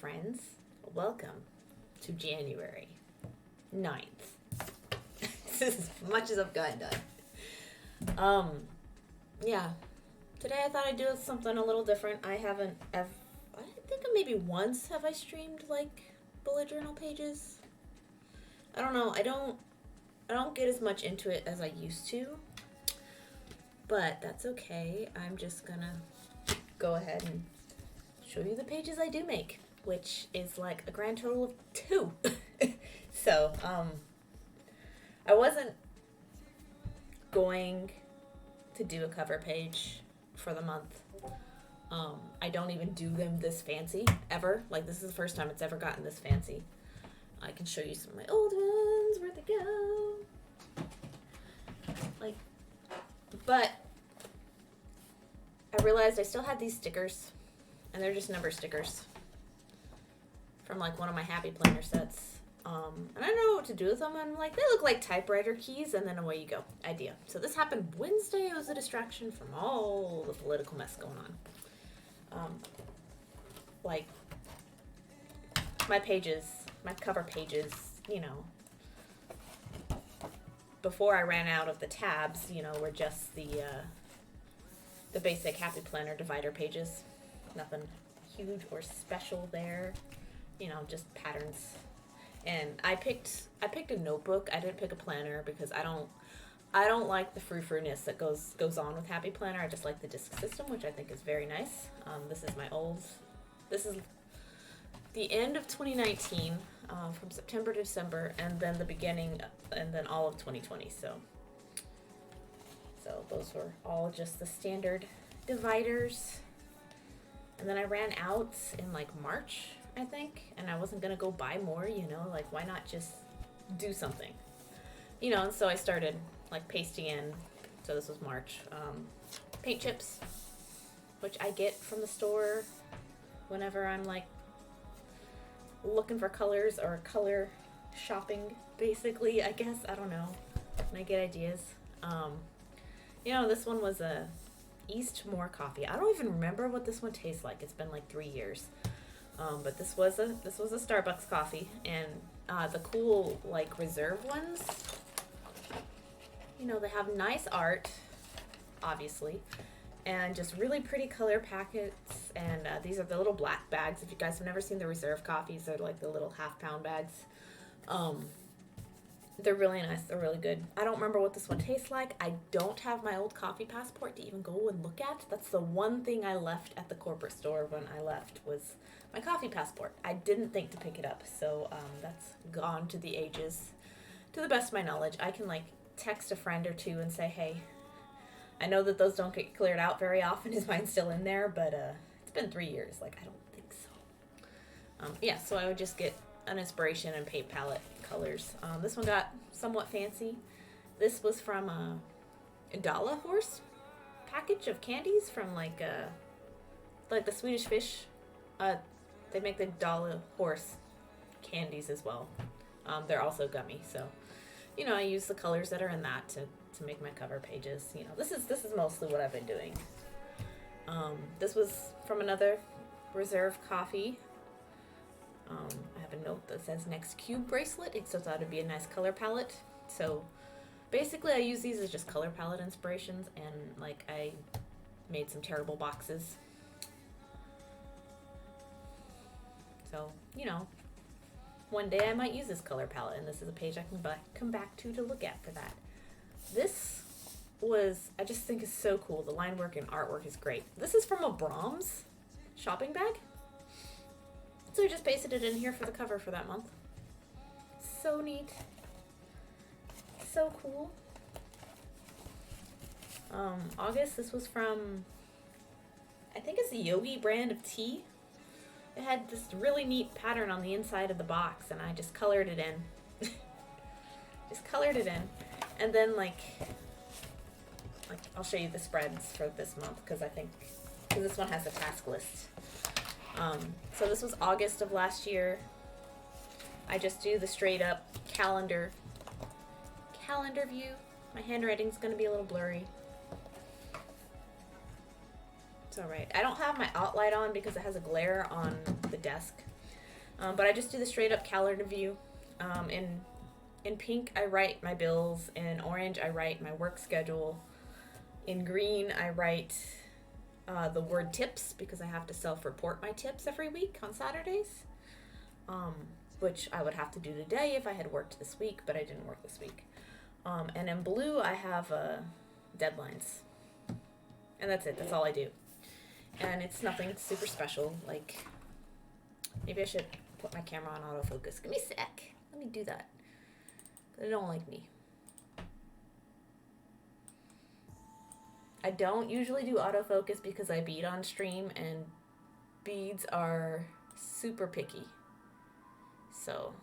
friends. Welcome to January 9th. This is as much as I've gotten done. Yeah. Today I thought I'd do something a little different. I think maybe once have I streamed like bullet journal pages. I don't know. I don't get as much into it as I used to. But that's okay. I'm just gonna go ahead and show you the pages I do make, which is like a grand total of 2. So, I wasn't going to do a cover page for the month. I don't even do them this fancy, ever. Like, this is the first time it's ever gotten this fancy. I can show you some of my old ones. Where'd they go? Like, but I realized I still had these stickers, and they're just number stickers from like one of my Happy Planner sets. And I don't know what to do with them. I'm like, they look like typewriter keys, and then away you go. Idea. So this happened Wednesday. It was a distraction from all the political mess going on. Like, my pages, my cover pages, you know, before I ran out of the tabs, you know, were just the basic Happy Planner divider pages. Nothing huge or special there. You know, just patterns. And I picked a notebook. I didn't pick a planner because I don't like the frou-frou-ness that goes on with Happy Planner. I just like the disc system, which I think is very nice. This is the end of 2019, from September to December, and then the beginning, and then all of 2020. So those were all just the standard dividers. And then I ran out in like March, I think, and I wasn't gonna go buy more, you know, like why not just do something, you know. And so I started like pasting in, so this was March, paint chips, which I get from the store whenever I'm like looking for colors or color shopping, basically, I guess. I don't know, when I get ideas. You know, this one was a Eastmore coffee. I don't even remember what this one tastes like. It's been like 3 years. But this was a Starbucks coffee, and the cool like reserve ones, you know, they have nice art, obviously, and just really pretty color packets. And these are the little black bags. If you guys have never seen the reserve coffees, they're like the little half-pound bags. They're really nice. They're really good. I don't remember what this one tastes like. I don't have my old coffee passport to even go and look at. That's the one thing I left at the corporate store when I left, was my coffee passport. I didn't think to pick it up, so that's gone to the ages. To the best of my knowledge, I can like text a friend or two and say, hey, I know that those don't get cleared out very often. Is mine still in there? But it's been 3 years. Like, I don't think so. Yeah, so I would just get an inspiration and paint palette colors. This one got somewhat fancy. This was from a Dala Horse package of candies from like the Swedish Fish. They make the Dala Horse candies as well. They're also gummy, so you know, I use the colors that are in that to make my cover pages. You know, this is mostly what I've been doing. This was from another Reserve coffee. I have a note that says next cube bracelet. So I thought it'd be a nice color palette. So basically I use these as just color palette inspirations, and like I made some terrible boxes. So, you know, one day I might use this color palette, and this is a page I can come back to look at for that. This was, I just think is so cool. The line work and artwork is great. This is from a Brahms shopping bag. So I just pasted it in here for the cover for that month. So neat. So cool. August, this was from, I think it's the Yogi brand of tea. It had this really neat pattern on the inside of the box, and I just colored it in. Just colored it in. And then like I'll show you the spreads for this month, because this one has a task list. So this was August of last year. I just do the straight up calendar view. My handwriting's going to be a little blurry. It's alright. I don't have my outlight on because it has a glare on the desk. But I just do the straight up calendar view. In pink, I write my bills. In orange, I write my work schedule. In green, I write the word tips because I have to self-report my tips every week on Saturdays, which I would have to do today if I had worked this week, but I didn't work this week. And in blue, I have deadlines. And that's it. That's all I do. And it's nothing super special. Like, maybe I should put my camera on autofocus. Give me a sec. Let me do that. They don't like me. I don't usually do autofocus because I bead on stream and beads are super picky. So,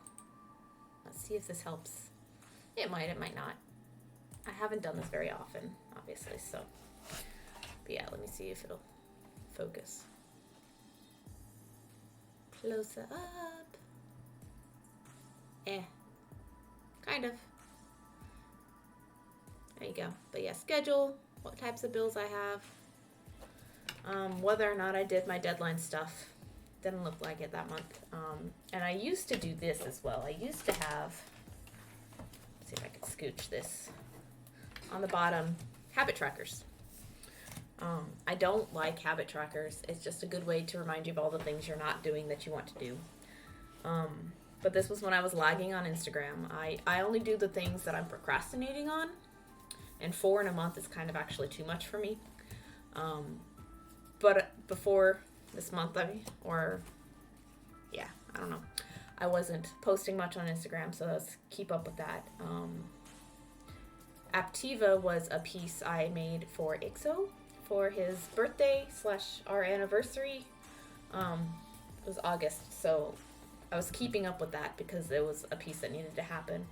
let's see if this helps. It might not. I haven't done this very often, obviously, so. But yeah, let me see if it'll focus. Closer up. Kind of. There you go. But yeah, schedule, what types of bills I have, whether or not I did my deadline stuff. Didn't look like it that month. And I used to do this as well. I used to have, let's see if I can scooch this, on the bottom, habit trackers. I don't like habit trackers. It's just a good way to remind you of all the things you're not doing that you want to do. But this was when I was lagging on Instagram. I only do the things that I'm procrastinating on, and 4 in a month is kind of actually too much for me. But before this month, I don't know. I wasn't posting much on Instagram, so let's keep up with that. Aptiva was a piece I made for IXO for his birthday / our anniversary. It was August, so I was keeping up with that because it was a piece that needed to happen.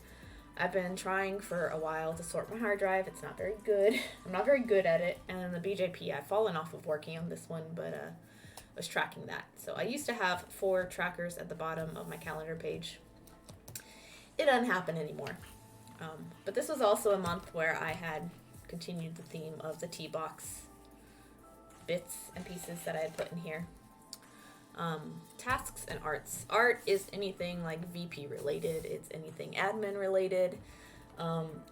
I've been trying for a while to sort my hard drive. It's not very good. I'm not very good at it. And the BJP, I've fallen off of working on this one, but I was tracking that. So I used to have 4 trackers at the bottom of my calendar page. It doesn't happen anymore. But this was also a month where I had continued the theme of the tea box bits and pieces that I had put in here. Tasks and arts. Art is anything like VP related. It's anything admin related.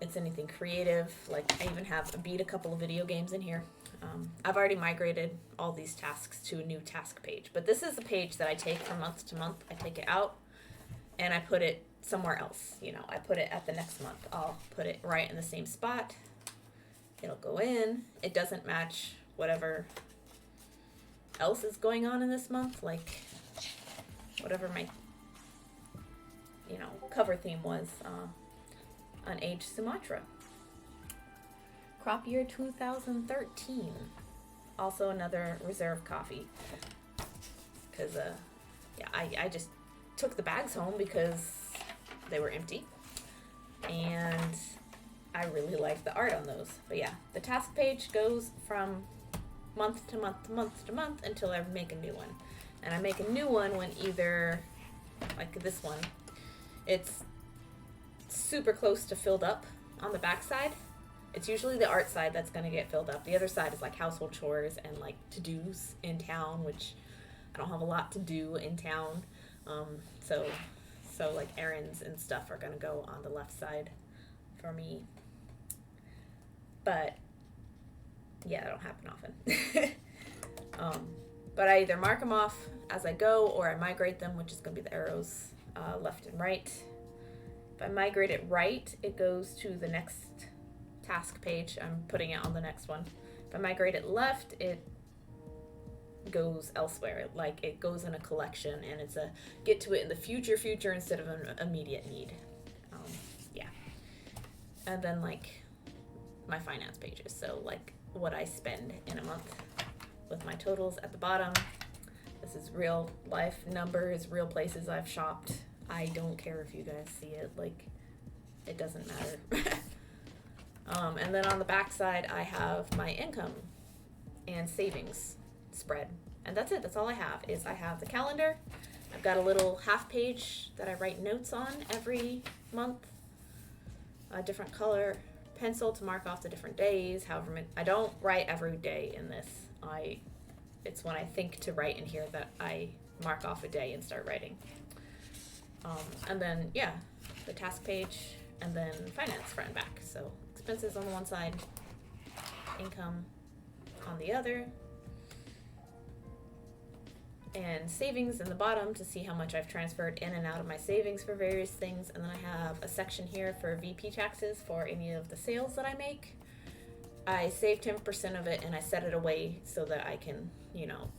It's anything creative. Like I even have a couple of video games in here. I've already migrated all these tasks to a new task page. But this is the page that I take from month to month. I take it out and I put it somewhere else. You know, I put it at the next month. I'll put it right in the same spot. It'll go in. It doesn't match whatever else is going on in this month, like whatever my cover theme was on Age Sumatra. Crop year 2013. Also another reserve coffee because I just took the bags home because they were empty and I really like the art on those. But yeah, the task page goes from month to month to month to month until I make a new one. And I make a new one when either, like this one, it's super close to filled up on the back side. It's usually the art side that's going to get filled up. The other side is like household chores and like to-dos in town, which I don't have a lot to do in town. So like errands and stuff are going to go on the left side for me. But yeah, that don't happen often. But I either mark them off as I go or I migrate them, which is going to be the arrows left and right. If I migrate it right, it goes to the next task page. I'm putting it on the next one. If I migrate it left, it goes elsewhere. Like it goes in a collection and it's a get to it in the future instead of an immediate need. Yeah. And then like my finance pages. So like what I spend in a month with my totals at the bottom. This is real life numbers, real places I've shopped. I don't care if you guys see it, like it doesn't matter. And then on the back side I have my income and savings spread, and that's it. That's all I have. Is I have the calendar. I've got a little half page that I write notes on every month, a different color pencil to mark off the different days. However, I don't write every day in this. It's when I think to write in here that I mark off a day and start writing. And then, yeah, the task page, and then finance front and back. So expenses on the one side, income on the other, and savings in the bottom to see how much I've transferred in and out of my savings for various things. And then I have a section here for VP taxes for any of the sales that I make. I save 10% of it and I set it away so that I can, you know,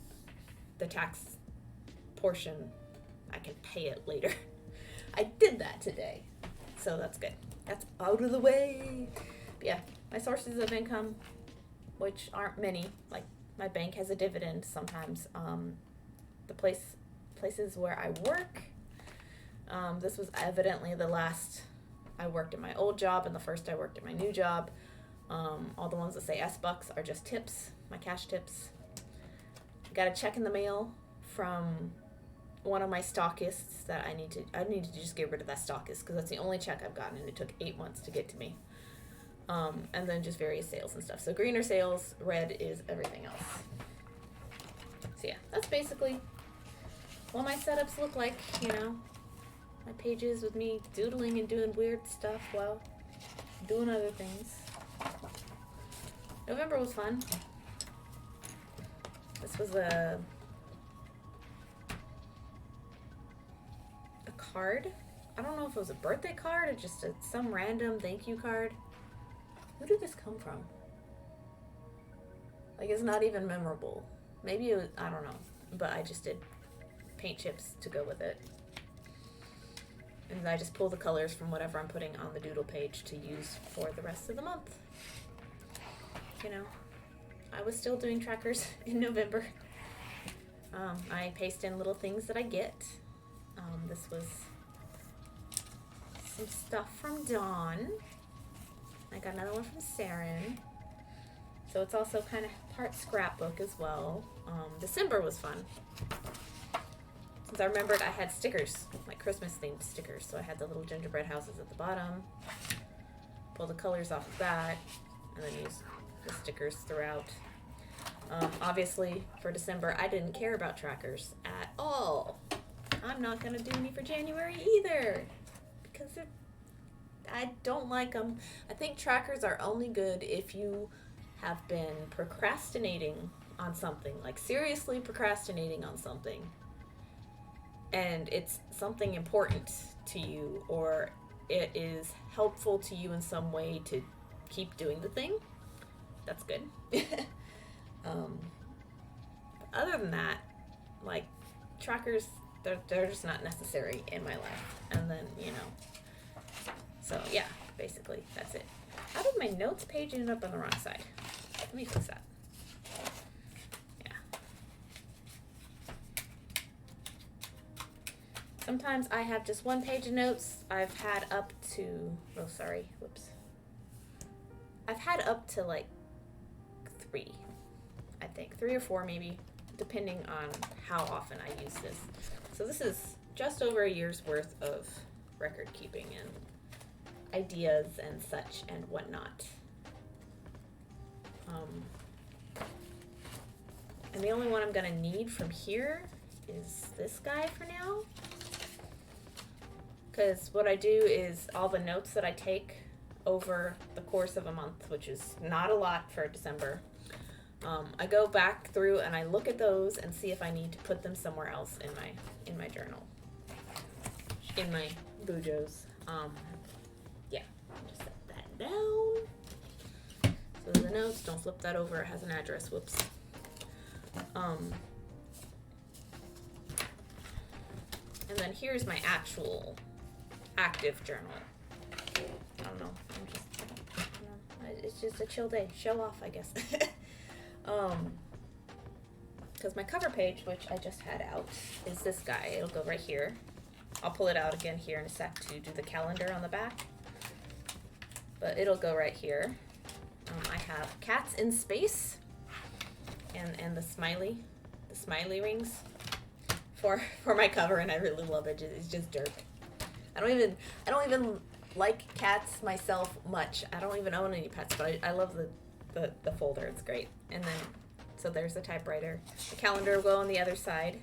the tax portion, I can pay it later. I did that today, so that's good. That's out of the way. But yeah, my sources of income, which aren't many, like my bank has a dividend sometimes. The places where I work, this was evidently the last I worked at my old job and the first I worked at my new job. All the ones that say S-Bucks are just tips, my cash tips. Got a check in the mail from one of my stockists that I need to just get rid of that stockist because that's the only check I've gotten and it took 8 months to get to me. And then just various sales and stuff. So green are sales, red is everything else. So yeah, that's basically what my setups look like, you know. My pages with me doodling and doing weird stuff while doing other things. November was fun. This was a card. I don't know if it was a birthday card or just some random thank you card. Who did this come from? Like, it's not even memorable. Maybe it was, I don't know. But I just did paint chips to go with it. And I just pull the colors from whatever I'm putting on the doodle page to use for the rest of the month. You know, I was still doing trackers in November. I paste in little things that I get. This was some stuff from Dawn. I got another one from Saren. So it's also kind of part scrapbook as well. December was fun. Since I remembered I had stickers, like Christmas themed stickers. So I had the little gingerbread houses at the bottom. Pull the colors off of that. And then use the stickers throughout. Obviously, for December, I didn't care about trackers at all. I'm not going to do any for January either. Because I don't like them. I think trackers are only good if you have been procrastinating on something. Like, seriously procrastinating on something. And it's something important to you. Or it is helpful to you in some way to keep doing the thing. That's good. Other than that, like, trackers, they're just not necessary in my life. And then, you know, so yeah, basically that's it. How did my notes page end up on the wrong side? Let me fix that. Yeah. Sometimes I have just one page of notes. I've had up to, I've had up to like 3, I think. 3 or 4 maybe, depending on how often I use this. So this is just over a year's worth of record keeping and ideas and such and whatnot. And the only one I'm gonna need from here is this guy for now. Because what I do is all the notes that I take over the course of a month, which is not a lot for December, I go back through and I look at those and see if I need to put them somewhere else in my journal, in my Bujos. Yeah, just set that down. So the notes, don't flip that over. It has an address. Whoops. And then here's my actual active journal. I don't know. It's just a chill day. Show off, I guess. Because my cover page, which I just had out, is this guy. It'll go right here. I'll pull it out again here in a sec to do the calendar on the back. But it'll go right here. I have cats in space and the smiley rings for my cover, and I really love it. It's just dirt. I don't even like cats myself much. I don't even own any pets, but I love the folder. It's great. And then, so there's the typewriter. The calendar will go on the other side.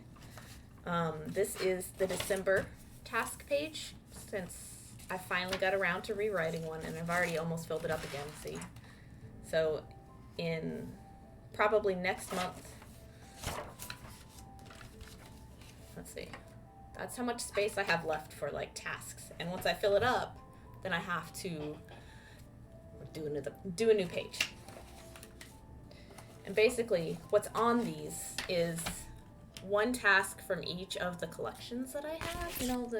This is the December task page since I finally got around to rewriting one, and I've already almost filled it up again, see? So in probably next month, let's see, that's how much space I have left for like tasks. And once I fill it up, then I have to do a new page. And basically what's on these is one task from each of the collections that I have. You know,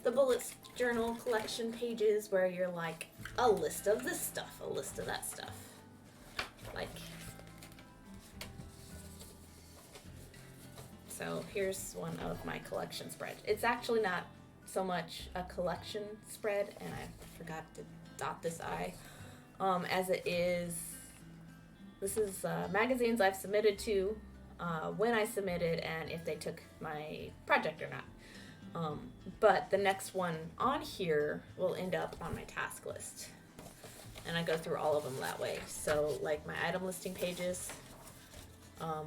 the bullet journal collection pages where you're like, a list of this stuff, a list of that stuff. Like, so here's one of my collection spreads. It's actually not so much a collection spread, and I forgot to dot this I, as it is, this is magazines I've submitted to, when I submitted, and if they took my project or not. But the next one on here will end up on my task list. And I go through all of them that way. So, like my item listing pages. Oh,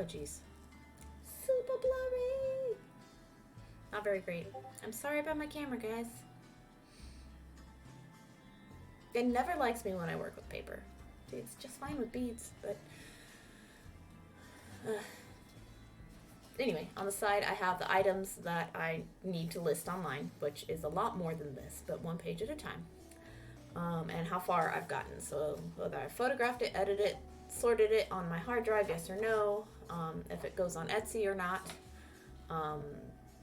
geez. Super blurry. Not very great. I'm sorry about my camera, guys. It never likes me when I work with paper. It's just fine with beads, but... Anyway, on the side I have the items that I need to list online, which is a lot more than this, but one page at a time. And how far I've gotten. So whether I photographed it, edited it, sorted it on my hard drive, yes or no, if it goes on Etsy or not.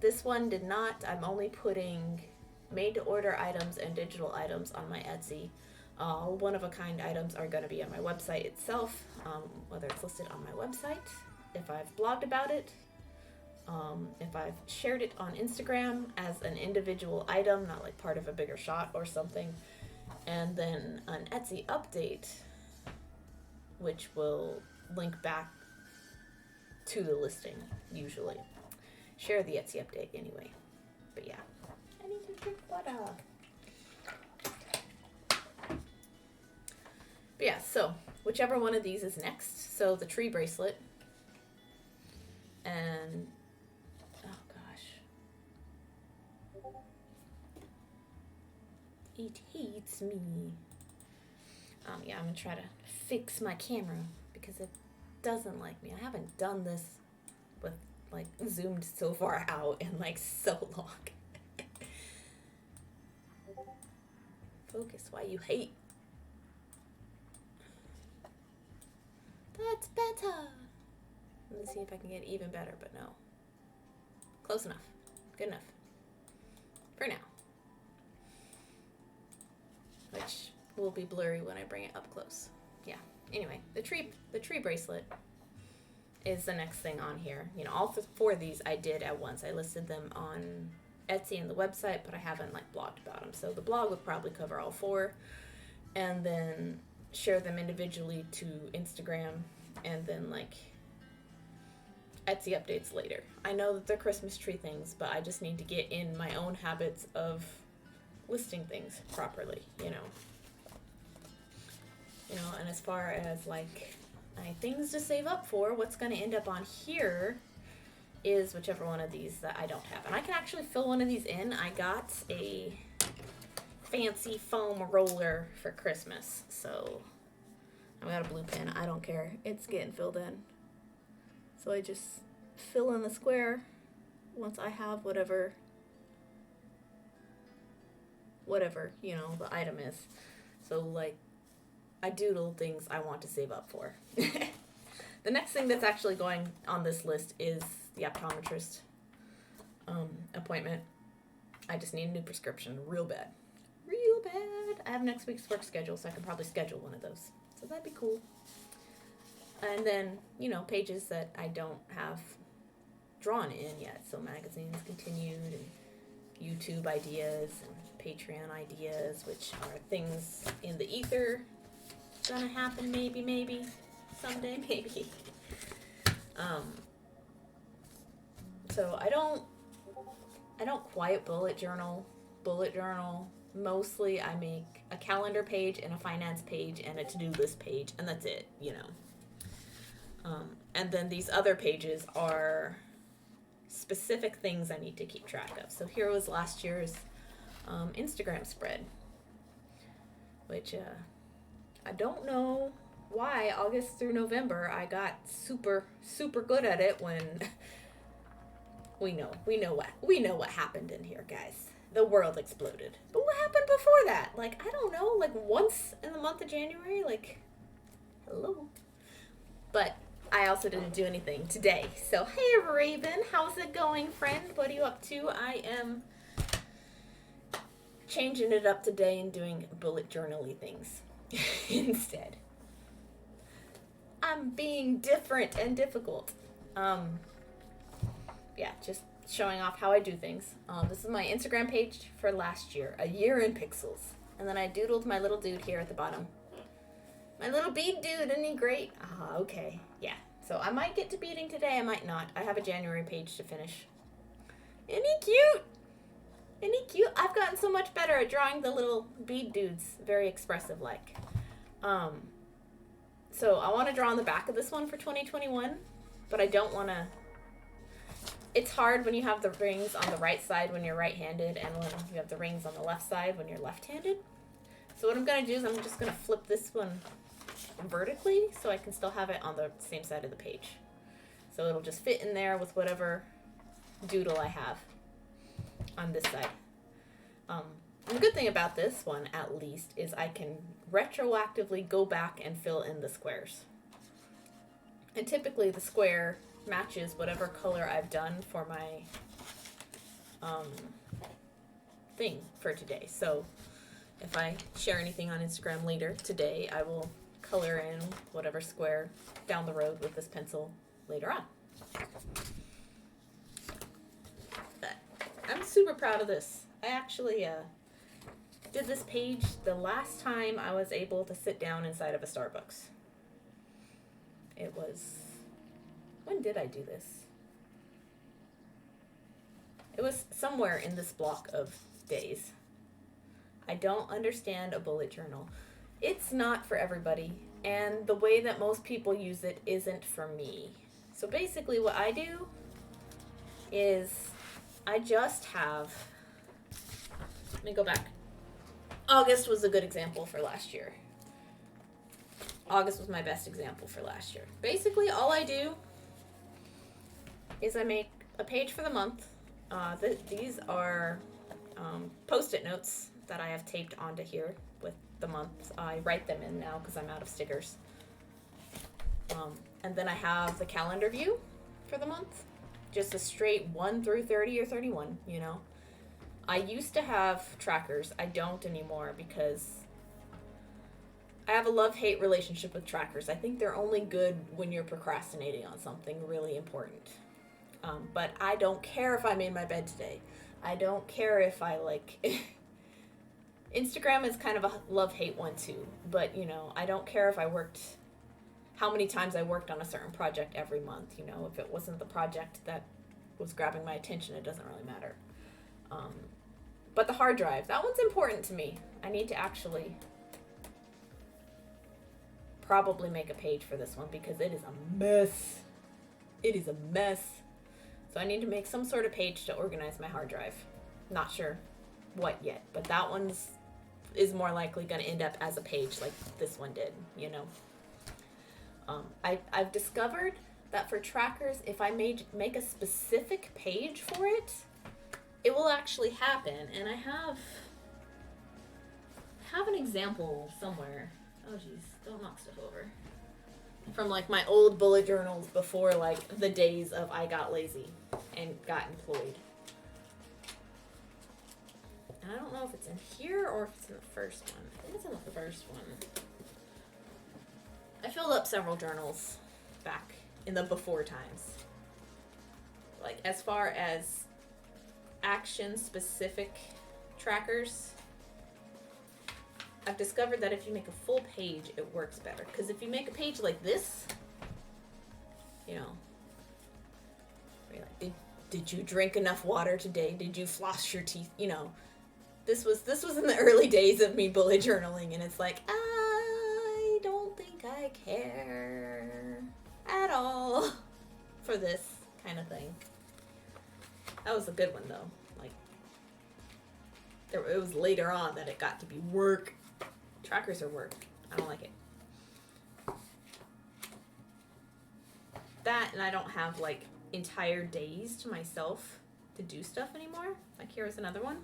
This one did not. I'm only putting made-to-order items and digital items on my Etsy. All one-of-a-kind items are going to be on my website itself, whether it's listed on my website, if I've blogged about it, if I've shared it on Instagram as an individual item, not like part of a bigger shot or something, and then an Etsy update, which will link back to the listing, usually. Share the Etsy update anyway. But yeah. I need to drink water. But yeah, so whichever one of these is next. So the tree bracelet. And oh gosh. It hates me. Yeah, I'm gonna try to fix my camera because it doesn't like me. I haven't done this with like zoomed so far out in like so long. Focus, why you hate? That's better. Let me see if I can get even better, but no. Close enough. Good enough. For now. Which will be blurry when I bring it up close. Yeah. Anyway, the tree bracelet is the next thing on here. You know, all four of these I did at once. I listed them on Etsy and the website, but I haven't like blogged about them. So the blog would probably cover all four, and then share them individually to Instagram, and then like Etsy updates later. I know that they're Christmas tree things, but I just need to get in my own habits of listing things properly, you know. And as far as like things to save up for, what's going to end up on here is whichever one of these that I don't have. And I can actually fill one of these in. I got a fancy foam roller for Christmas, so I've got a blue pen. I don't care. It's getting filled in. So I just fill in the square once I have whatever, you know, the item is. So like I doodle things I want to save up for. The next thing that's actually going on this list is the optometrist appointment. I just need a new prescription real bad. Real bad. I have next week's work schedule, so I can probably schedule one of those. So that'd be cool. And then, you know, pages that I don't have drawn in yet. So magazines continued, and YouTube ideas, and Patreon ideas, which are things in the ether. Gonna happen maybe. Someday, maybe. So I don't quite bullet journal. Mostly I make a calendar page and a finance page and a to-do list page, and that's it, you know. And then these other pages are specific things I need to keep track of. So here was last year's Instagram spread, which I don't know why August through November I got super good at it when we know what happened in here, guys. The world exploded. But what happened before that? Like, I don't know, like once in the month of January, like, hello. But I also didn't do anything today. So, hey Raven, how's it going, friend? What are you up to? I am changing it up today and doing bullet journal-y things instead. I'm being different and difficult. Yeah, just showing off how I do things. This is my Instagram page for last year, a year in pixels. And then I doodled my little dude here at the bottom. My little bead dude, isn't he great? Ah, okay, yeah. So I might get to beading today, I might not. I have a January page to finish. Isn't he cute? Isn't he cute? I've gotten so much better at drawing the little bead dudes, very expressive like. So I want to draw on the back of this one for 2021, but I don't want to. It's hard when you have the rings on the right side when you're right-handed and when you have the rings on the left side when you're left-handed. So what I'm going to do is I'm just going to flip this one vertically so I can still have it on the same side of the page. So it'll just fit in there with whatever doodle I have on this side. And the good thing about this one, at least, is I can retroactively go back and fill in the squares. And typically the square matches whatever color I've done for my thing for today. So if I share anything on Instagram later today, I will color in whatever square down the road with this pencil later on. But I'm super proud of this. I actually did this page the last time I was able to sit down inside of a Starbucks. It was... When did I do this? It was somewhere in this block of days. I don't understand a bullet journal. It's not for everybody, and the way that most people use it isn't for me. So basically what I do is I just have... Let me go back. August was a good example for last year. August was my best example for last year. Basically all I do is I make a page for the month. These are Post-it notes that I have taped onto here with the month. I write them in now because I'm out of stickers. And then I have the calendar view for the month. Just a straight 1 through 30 or 31, you know. I used to have trackers. I don't anymore because I have a love-hate relationship with trackers. I think they're only good when you're procrastinating on something really important. But I don't care if I made my bed today. I don't care if I like... Instagram is kind of a love-hate one too. But, you know, I don't care if I worked... How many times I worked on a certain project every month, you know. If it wasn't the project that was grabbing my attention, it doesn't really matter. But the hard drive, that one's important to me. I need to actually probably make a page for this one because it is a mess. It is a mess. So I need to make some sort of page to organize my hard drive. Not sure what yet, but that one is more likely going to end up as a page like this one did, you know. I've discovered that for trackers, if I make a specific page for it, it will actually happen. And I have an example somewhere. Oh geez, don't knock stuff over. From like my old bullet journals before like the days of I got lazy and got employed. And I don't know if it's in here or if it's in the first one. I think it's in the first one. I filled up several journals back in the before times. Like as far as action specific trackers, I've discovered that if you make a full page, it works better. Because if you make a page like this, you know, where you're like, did you drink enough water today? Did you floss your teeth? You know, this was in the early days of me bullet journaling, and it's like, I don't think I care at all for this kind of thing. That was a good one though. Like, it was later on that it got to be work. Trackers are work. I don't like it. That, and I don't have like entire days to myself to do stuff anymore. Like, here's another one.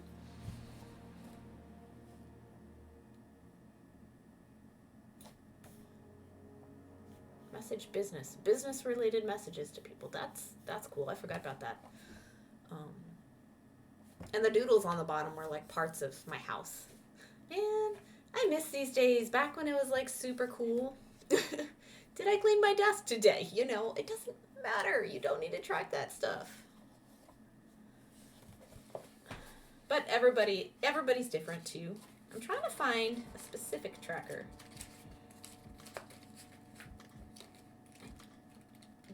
Message business related messages to people. That's cool. I forgot about that. And the doodles on the bottom were like parts of my house. Man, I miss these days back when it was like super cool. Did I clean my desk today? You know, it doesn't matter. You don't need to track that stuff. But everybody's different too. I'm trying to find a specific tracker.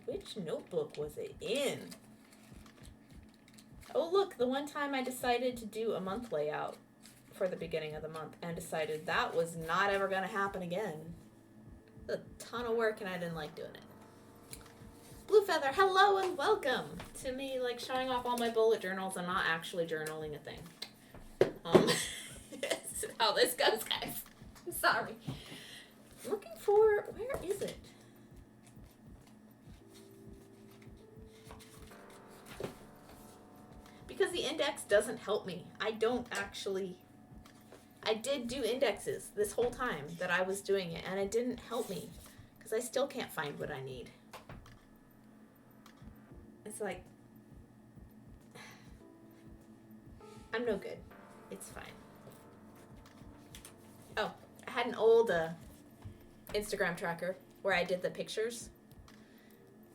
Which notebook was it in? Oh, look, the one time I decided to do a month layout for the beginning of the month and decided that was not ever going to happen again. A ton of work and I didn't like doing it. Blue Feather, hello and welcome to me, like, showing off all my bullet journals. I'm not actually journaling a thing. This is how this goes, guys. I'm sorry. I'm looking for, where is it? Because the index doesn't help me. I did do indexes this whole time that I was doing it, and it didn't help me because I still can't find what I need. It's like, I'm no good. It's fine. Oh, I had an old Instagram tracker where I did the pictures.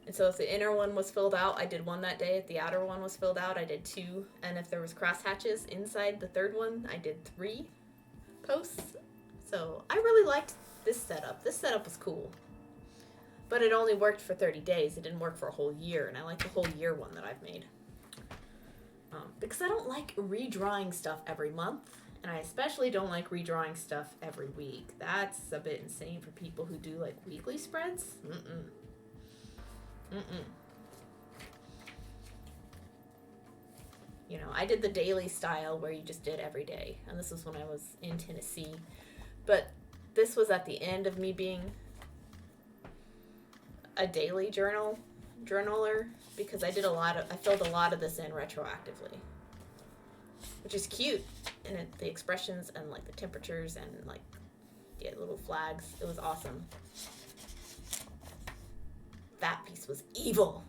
And so if the inner one was filled out, I did one that day. If the outer one was filled out, I did 2. And if there was crosshatches inside the third one, I did 3 posts. So I really liked this setup. This setup was cool. But it only worked for 30 days. It didn't work for a whole year. And I like the whole year one that I've made. Because I don't like redrawing stuff every month. And I especially don't like redrawing stuff every week. That's a bit insane for people who do like weekly spreads. You know, I did the daily style where you just did every day, and this was when I was in Tennessee, but this was at the end of me being a daily journaler, because I filled a lot of this in retroactively, which is cute, and the expressions and like the temperatures and like little flags, it was awesome. That piece was evil.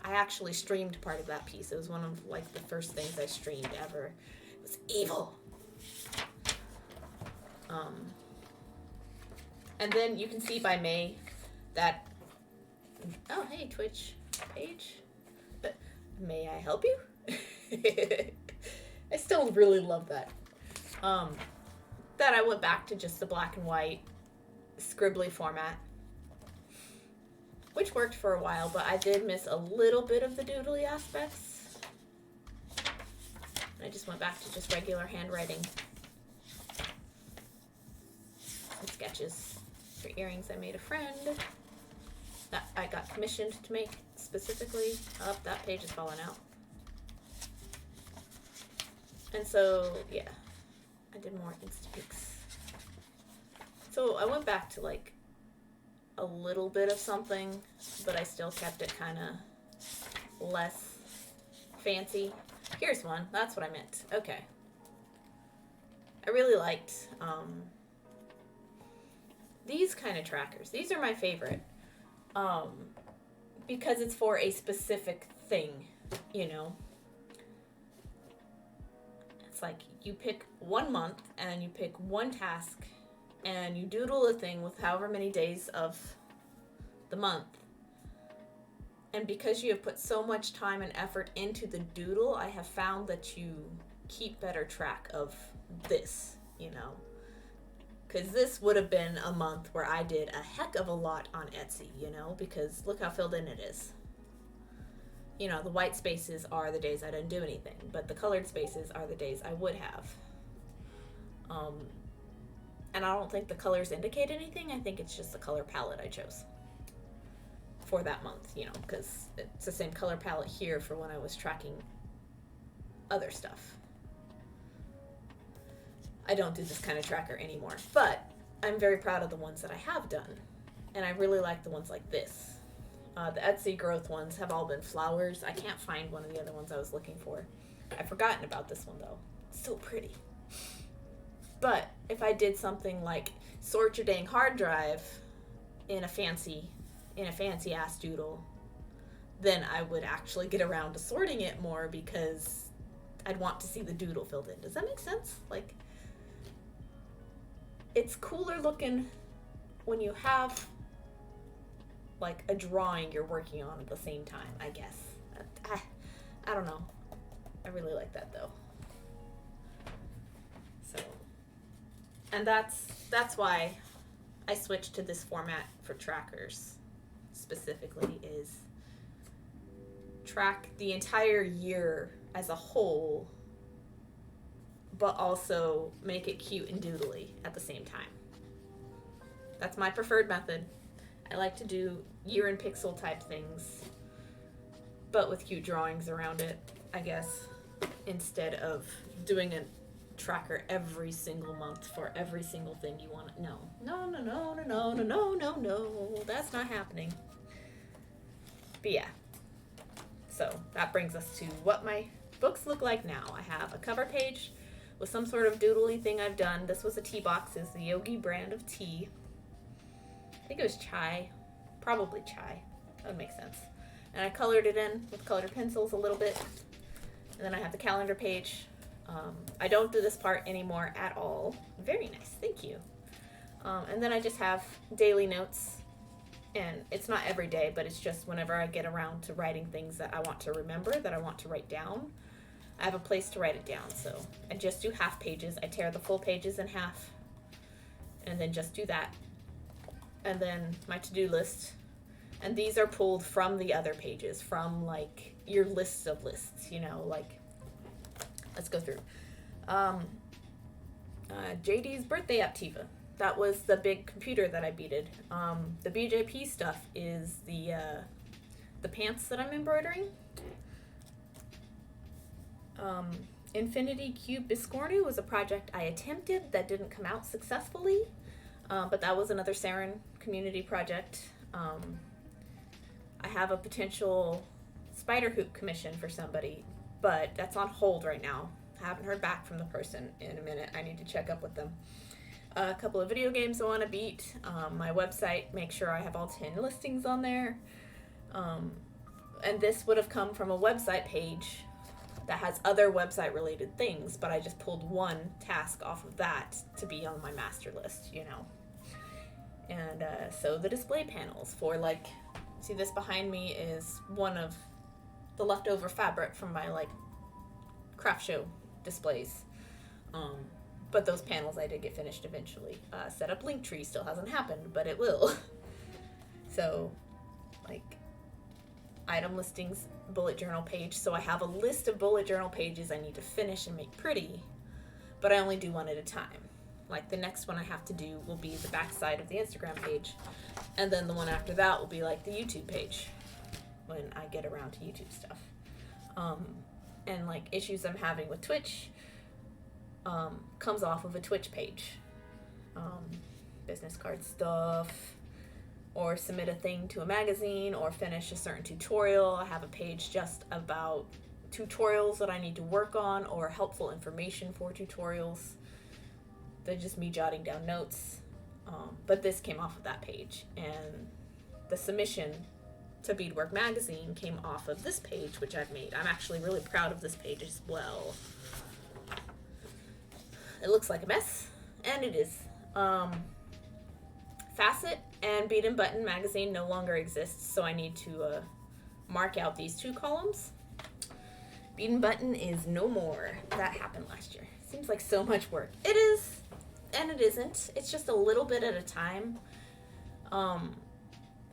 I actually streamed part of that piece. It was one of like the first things I streamed ever. It was evil. And then you can see by May that, oh hey Twitch page, but may I help you? I still really love that. That I went back to just the black and white scribbly format, which worked for a while, but I did miss a little bit of the doodly aspects. I just went back to just regular handwriting. Some sketches for earrings I made a friend that I got commissioned to make specifically. Oh, that page is falling out. And so, yeah, I did more Instapics. So I went back to like a little bit of something, but I still kept it kind of less fancy. Here's one. That's what I meant. Okay. I really liked these kind of trackers. These are my favorite because it's for a specific thing, you know. It's like you pick 1 month and you pick 1 task and you doodle a thing with however many days of the month. And because you have put so much time and effort into the doodle, I have found that you keep better track of this, you know. Because this would have been a month where I did a heck of a lot on Etsy, you know, because look how filled in it is. You know, the white spaces are the days I didn't do anything, but the colored spaces are the days I would have. And I don't think the colors indicate anything. I think it's just the color palette I chose for that month, you know, because it's the same color palette here for when I was tracking other stuff. I don't do this kind of tracker anymore, but I'm very proud of the ones that I have done. And I really like the ones like this. The Etsy growth ones have all been flowers. I can't find one of the other ones I was looking for. I've forgotten about this one though. It's so pretty. But if I did something like sort your dang hard drive in a fancy ass doodle, then I would actually get around to sorting it more because I'd want to see the doodle filled in. Does that make sense? Like, it's cooler looking when you have like a drawing you're working on at the same time, I guess. I don't know. I really like that though. So, and that's why I switched to this format for trackers specifically, is track the entire year as a whole, but also make it cute and doodly at the same time. That's my preferred method. I like to do year in pixel type things, but with cute drawings around it, I guess, instead of doing a tracker every single month for every single thing you want to. No, that's not happening. But yeah, so that brings us to what my books look like now. I have a cover page with some sort of doodly thing I've done. This was a tea box. It's the Yogi brand of tea. I think it was chai. Probably chai. That would make sense. And I colored it in with colored pencils a little bit. And then I have the calendar page. I don't do this part anymore at all. Very nice. Thank you. And then I just have daily notes. And it's not every day, but it's just whenever I get around to writing things that I want to remember, that I want to write down, I have a place to write it down. So I just do half pages. I tear the full pages in half and then just do that. And then my to-do list. And these are pulled from the other pages, from like your lists of lists, you know, like, let's go through. JD's birthday Aptiva. That was the big computer that I beaded. The BJP stuff is the pants that I'm embroidering. Infinity Cube Biscornu was a project I attempted that didn't come out successfully, but that was another Saren community project. I have a potential spider hoop commission for somebody, but that's on hold right now. I haven't heard back from the person in a minute. I need to check up with them. A couple of video games I want to beat. My website, make sure I have all 10 listings on there. And this would have come from a website page that has other website related things, but I just pulled one task off of that to be on my master list, you know. And so the display panels for, like, see, this behind me is one of the leftover fabric from my like craft show displays. But those panels I did get finished eventually. Set up Linktree still hasn't happened, but it will. So, like, item listings, bullet journal page. So I have a list of bullet journal pages I need to finish and make pretty, but I only do one at a time. Like, the next one I have to do will be the back side of the Instagram page, and then the one after that will be like the YouTube page when I get around to YouTube stuff. And like issues I'm having with Twitch comes off of a Twitch page. Business card stuff, or submit a thing to a magazine, or finish a certain tutorial. I have a page just about tutorials that I need to work on, or helpful information for tutorials. They're just me jotting down notes. But this came off of that page, and the submission to Beadwork magazine came off of this page, which I've made. I'm actually really proud of this page as well. It looks like a mess, and it is. Facet and Bead and Button magazine no longer exists, so I need to mark out these two columns. Bead and Button is no more. That happened last year. Seems like so much work. It is, and it isn't. It's just a little bit at a time. And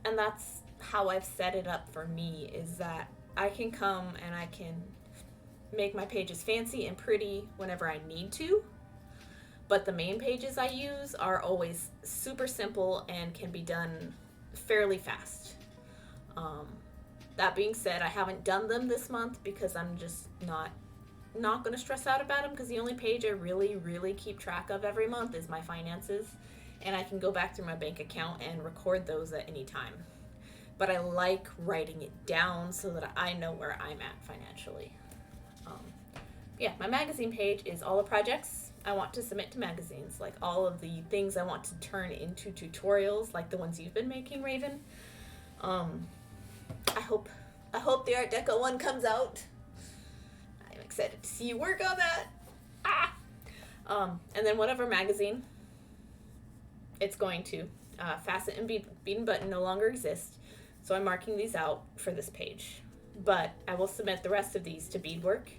that's how I've set it up for me, is that I can come and I can make my pages fancy and pretty whenever I need to, but the main pages I use are always super simple and can be done fairly fast. That being said, I haven't done them this month because I'm just not not going to stress out about them because the only page I really keep track of every month is my finances, and I can go back through my bank account and record those at any time. But I like writing it down so that I know where I'm at financially. Yeah, my magazine page is all the projects I want to submit to magazines, like all of the things I want to turn into tutorials, like the ones you've been making, Raven. I hope the Art Deco one comes out. I'm excited to see you work on that. And then whatever magazine it's going to, Facet and Beading Button no longer exist, so I'm marking these out for this page. But I will submit the rest of these to Beadwork.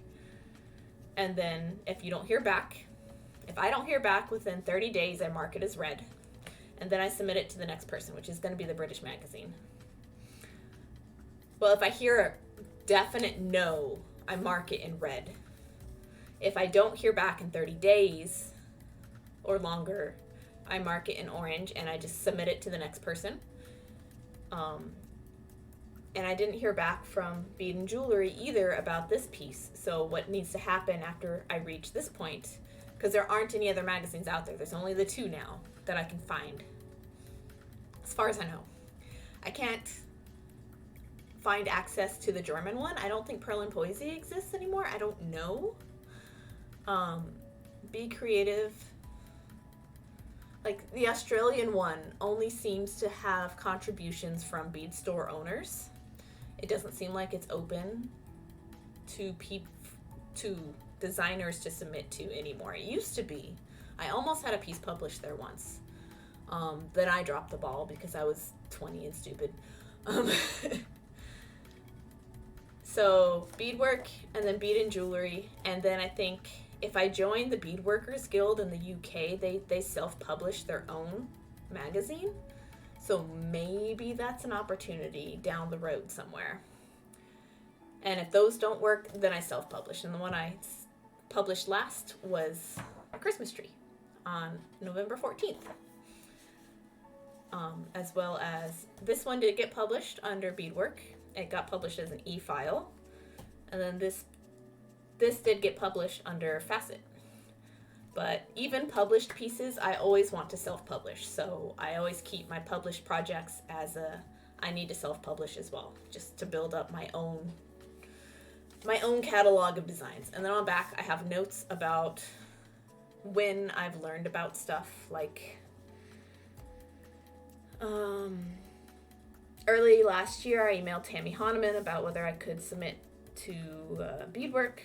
And then if I don't hear back within 30 days, I mark it as red. And then I submit it to the next person, which is going to be the British magazine. Well, if I hear a definite no, I mark it in red. If I don't hear back in 30 days or longer, I mark it in orange and I just submit it to the next person. And I didn't hear back from Beading Jewelry either about this piece. So what needs to happen after I reach this point, because there aren't any other magazines out there. There's only the 2 now that I can find, as far as I know. I can't find access to the German one. I don't think Pearl and Poesy exists anymore. I don't know. Be Creative, like the Australian one, only seems to have contributions from bead store owners. It doesn't seem like it's open to designers to submit to anymore. It used to be. I almost had a piece published there once. Then I dropped the ball because I was 20 and stupid. So beadwork, and then Beading Jewelry, and then I think if I join the Beadworkers Guild in the UK, they self-publish their own magazine. So maybe that's an opportunity down the road somewhere. And if those don't work, then I self-publish. And the one I published last was a Christmas tree on November 14th. As well as this one did get published under Beadwork. It got published as an e-file. And then this did get published under Facet. But even published pieces, I always want to self-publish. So I always keep my published projects as I need to self-publish as well, just to build up my own catalog of designs. And then on back, I have notes about when I've learned about stuff, like early last year, I emailed Tammy Hahnemann about whether I could submit to beadwork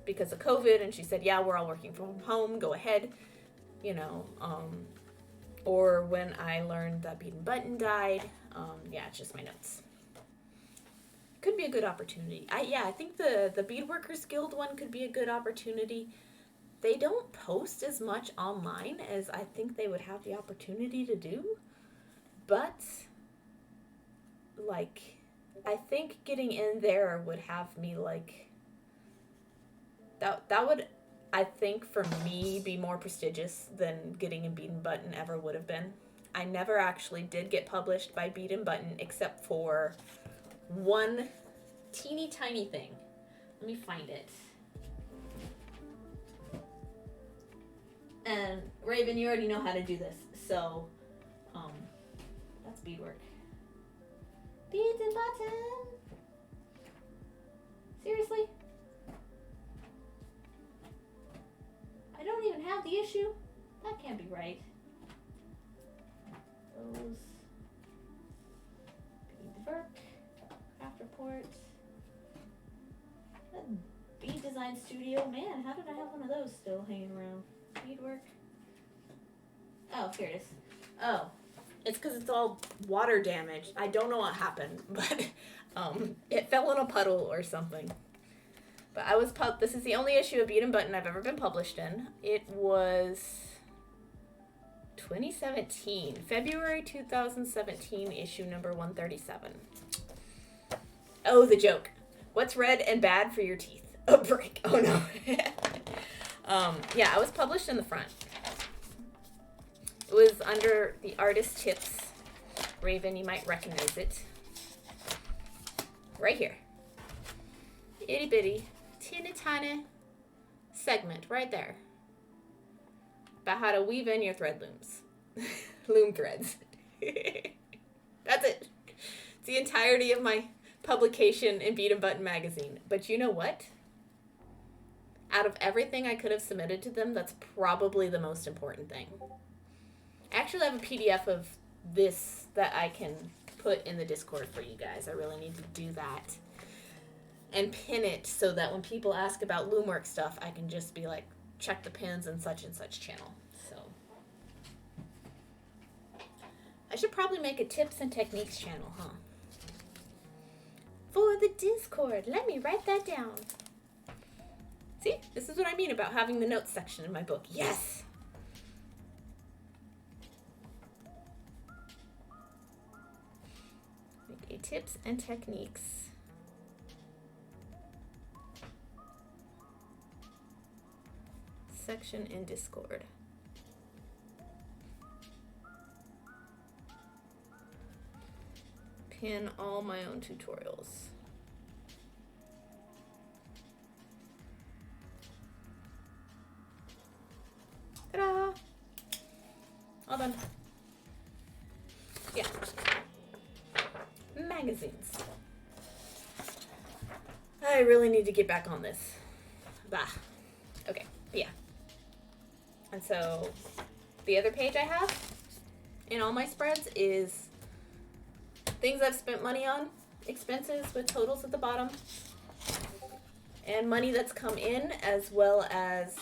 because of COVID, and she said, yeah, we're all working from home, go ahead, or when I learned that Beading Button died, yeah, it's just my notes. Could be a good opportunity. I think the Beadworkers Guild one could be a good opportunity. They don't post as much online as I think they would have the opportunity to do, but, I think getting in there would have me, that would, I think, for me, be more prestigious than getting a Beading Button ever would have been. I never actually did get published by Beading Button except for one teeny tiny thing. Let me find it. And Raven, you already know how to do this, so that's beadwork. Beading Button. Seriously? I don't even have the issue. That can't be right. Those beadwork, craft report, that bead design studio. Man, how did I have one of those still hanging around? Beadwork. Oh, here it is. Oh, it's because it's all water damaged. I don't know what happened, but it fell in a puddle or something. But this is the only issue of Beading Button I've ever been published in. It was 2017, February 2017, issue number 137. Oh, the joke. What's red and bad for your teeth? A brick. Oh, no. Yeah, I was published in the front. It was under the artist tips. Raven, you might recognize it. Right here. Itty bitty, teeny tiny segment right there about how to weave in your thread looms. Loom threads. That's it. It's the entirety of my publication in Bead and Button magazine. But you know what? Out of everything I could have submitted to them, that's probably the most important thing. I actually have a PDF of this that I can put in the Discord for you guys. I really need to do that and pin it so that when people ask about loomwork stuff, I can just be like, check the pins and such channel. So I should probably make a tips and techniques channel, huh? For the Discord. Let me write that down. See, this is what I mean about having the notes section in my book. Yes! Make a tips and techniques section in Discord. Pin all my own tutorials. Ta-da! All done. Yeah. Magazines. I really need to get back on this. Bah. Okay, but yeah. And so the other page I have in all my spreads is things I've spent money on, expenses with totals at the bottom, and money that's come in, as well as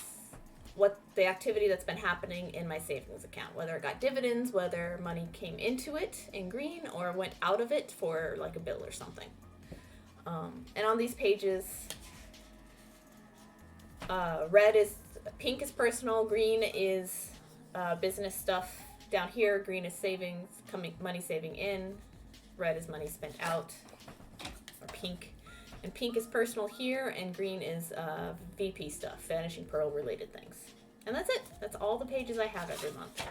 what the activity that's been happening in my savings account, whether it got dividends, whether money came into it in green or went out of it for like a bill or something. And on these pages, pink is personal, green is business stuff. Down here, green is savings, money saving in, red is money spent out, or pink. And pink is personal here, and green is VP stuff, Vanishing Pearl related things. And that's it. That's all the pages I have every month.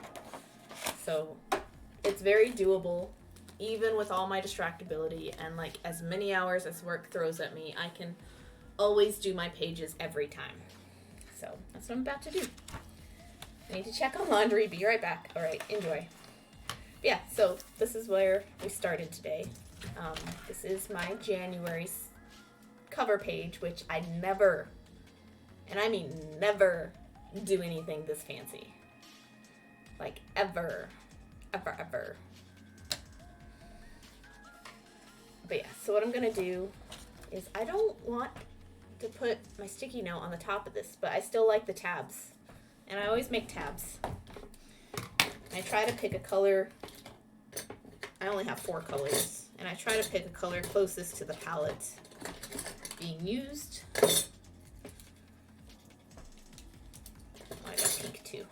So it's very doable, even with all my distractibility and like as many hours as work throws at me, I can always do my pages every time. So that's what I'm about to do. I need to check on laundry. Be right back. All right, enjoy. Yeah, so this is where we started today. This is my January cover page, which I never, and I mean never, do anything this fancy. Like ever. Ever. But yeah, so what I'm going to do is I don't want to put my sticky note on the top of this, but I still like the tabs. And I always make tabs. I try to pick a color. I only have 4 colors. And I try to pick a color closest to the palette being used. Oh, I got pink too.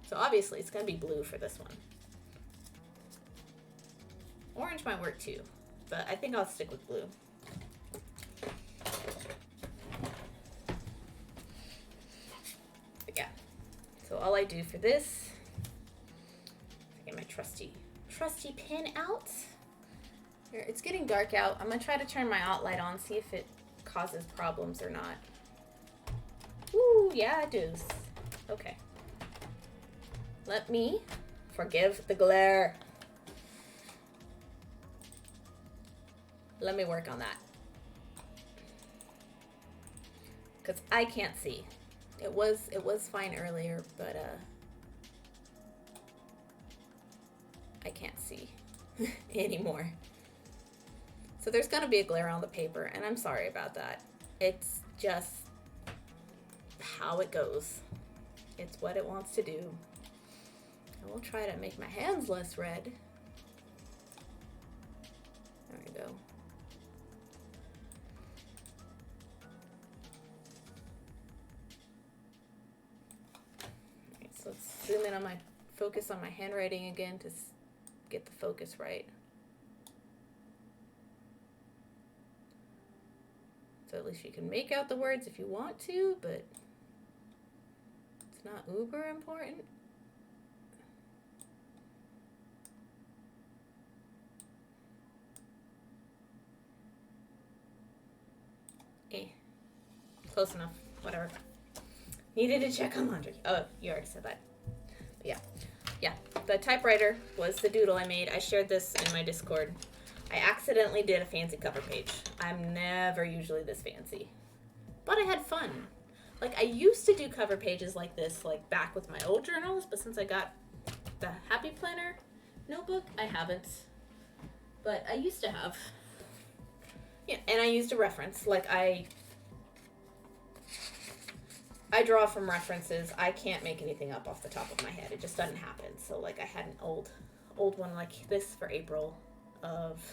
So obviously it's going to be blue for this one. Orange might work too, but I think I'll stick with blue. But yeah, so all I do for this, I get my trusty pin out. Here, it's getting dark out. I'm gonna try to turn my outlight on, see if it causes problems or not. Ooh, yeah, it does. Okay. Let me forgive the glare. Let me work on that. Because I can't see. It was fine earlier, but I can't see anymore. So there's gonna be a glare on the paper, and I'm sorry about that. It's just how it goes. It's what it wants to do. I will try to make my hands less red. There we go. Alright, so let's zoom in on my focus on my handwriting again to get the focus right. So at least you can make out the words if you want to, but it's not uber important. Close enough. Whatever. Needed to check on laundry. Oh, you already said that. But yeah. Yeah. The typewriter was the doodle I made. I shared this in my Discord. I accidentally did a fancy cover page. I'm never usually this fancy. But I had fun. Like, I used to do cover pages like this, like, back with my old journals, but since I got the Happy Planner notebook, I haven't. But I used to have. Yeah, and I used a reference. Like, I draw from references. I can't make anything up off the top of my head. It just doesn't happen. So, like, I had an old one like this for April of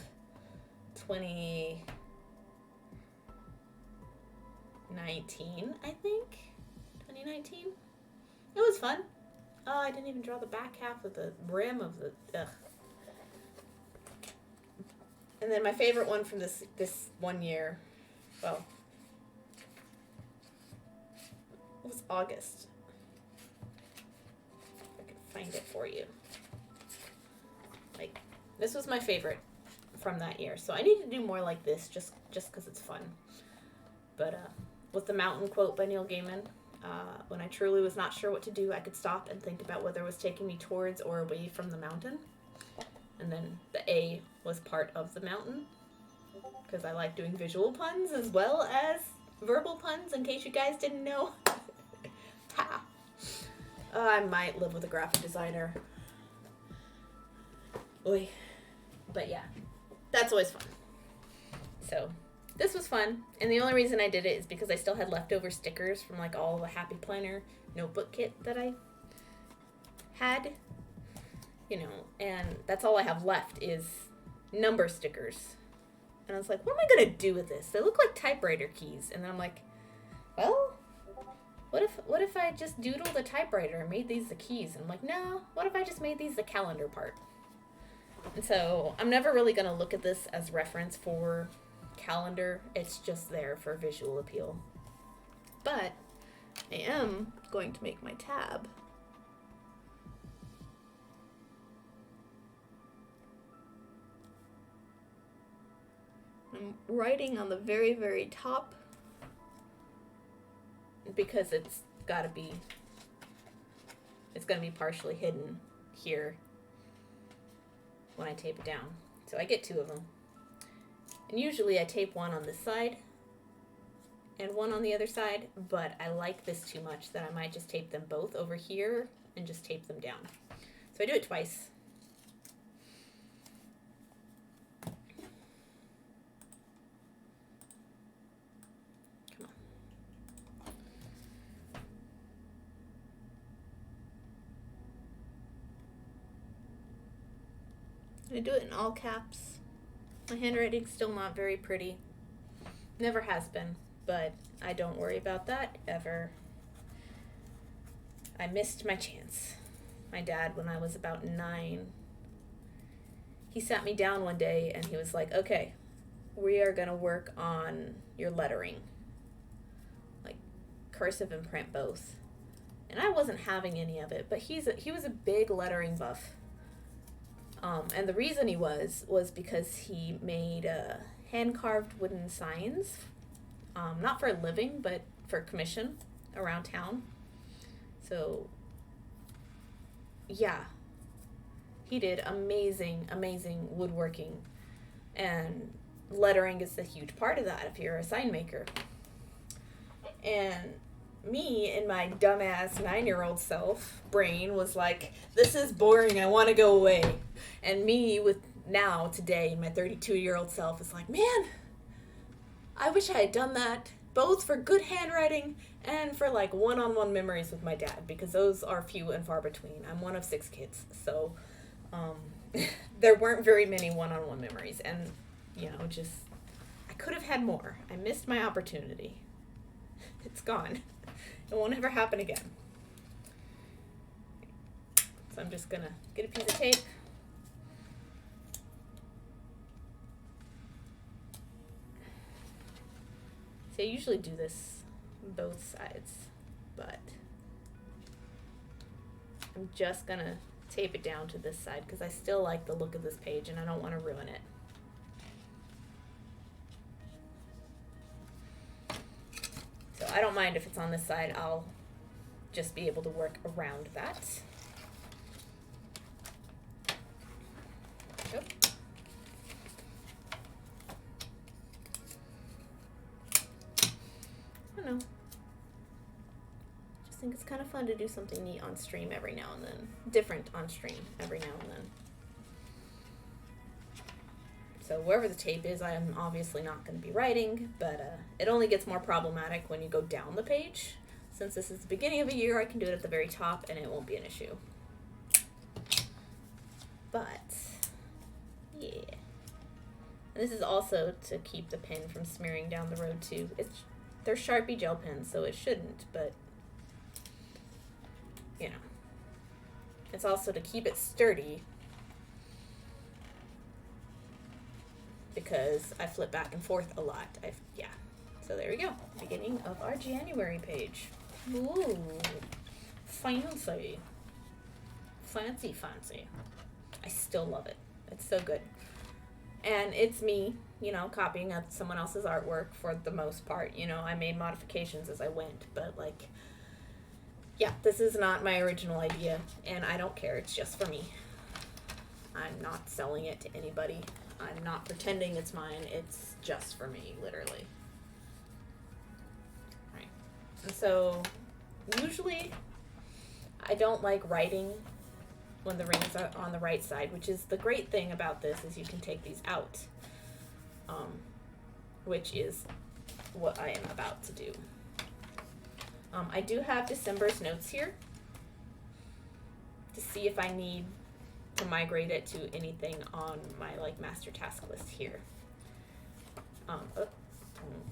2019, I think. 2019. It was fun. Oh, I didn't even draw the back half of the rim of the... Ugh. And then my favorite one from this one year, well, it was August. If I can find it for you. Like, this was my favorite from that year. So I need to do more like this just because it's fun. But with the mountain quote by Neil Gaiman, when I truly was not sure what to do, I could stop and think about whether it was taking me towards or away from the mountain. And then the A was part of the mountain, because I like doing visual puns as well as verbal puns, in case you guys didn't know. Ha! I might live with a graphic designer. Oy. But yeah, that's always fun. So this was fun, and the only reason I did it is because I still had leftover stickers from like all the Happy Planner notebook kit that I had. You know, and that's all I have left is number stickers. And I was like, what am I going to do with this? They look like typewriter keys. And then I'm like, well, what if I just doodled a typewriter and made these the keys? And I'm like, no, what if I just made these the calendar part? And so I'm never really going to look at this as reference for calendar. It's just there for visual appeal. But I am going to make my tab. I'm writing on the very, very top because it's going to be partially hidden here when I tape it down. So I get two of them. And usually I tape one on this side and one on the other side, but I like this too much that I might just tape them both over here and just tape them down. So I do it twice. I do it in all caps. My handwriting's still not very pretty. Never has been, but I don't worry about that ever. I missed my chance. My dad, when I was about 9, he sat me down one day and he was like, okay, we are going to work on your lettering. Like cursive and print both. And I wasn't having any of it, but he was a big lettering buff. And the reason he was because he made hand-carved wooden signs, not for a living, but for commission around town. So, yeah, he did amazing, amazing woodworking, and lettering is a huge part of that if you're a sign maker. And me in my dumbass 9-year-old self brain was like, this is boring, I want to go away. And me with now today my 32-year-old self is like, man, I wish I had done that, both for good handwriting and for like one-on-one memories with my dad, because those are few and far between. I'm one of 6 kids, so there weren't very many one-on-one memories, and you know, just I could have had more. I missed my opportunity. It's gone. It won't ever happen again. So I'm just gonna get a piece of tape. So I usually do this on both sides, but I'm just gonna tape it down to this side because I still like the look of this page and I don't want to ruin it. So I don't mind if it's on this side. I'll just be able to work around that. Yep. I don't know. Just think it's kind of fun to do something neat on stream every now and then. Different on stream every now and then. So wherever the tape is, I am obviously not going to be writing, but it only gets more problematic when you go down the page. Since this is the beginning of a year, I can do it at the very top and it won't be an issue. But, yeah. And this is also to keep the pen from smearing down the road too. They're Sharpie gel pens, so it shouldn't, but, you know. It's also to keep it sturdy, because I flip back and forth a lot. Yeah. So there we go. Beginning of our January page. Ooh. Fancy. Fancy, fancy. I still love it. It's so good. And it's me, you know, copying up someone else's artwork for the most part. You know, I made modifications as I went, but like, yeah, this is not my original idea, and I don't care. It's just for me. I'm not selling it to anybody. I'm not pretending it's mine. It's just for me, literally. Right. And so, usually, I don't like writing when the rings are on the right side, which is the great thing about this is you can take these out, which is what I am about to do. I do have December's notes here to see if I need to migrate it to anything on my like master task list here. Don't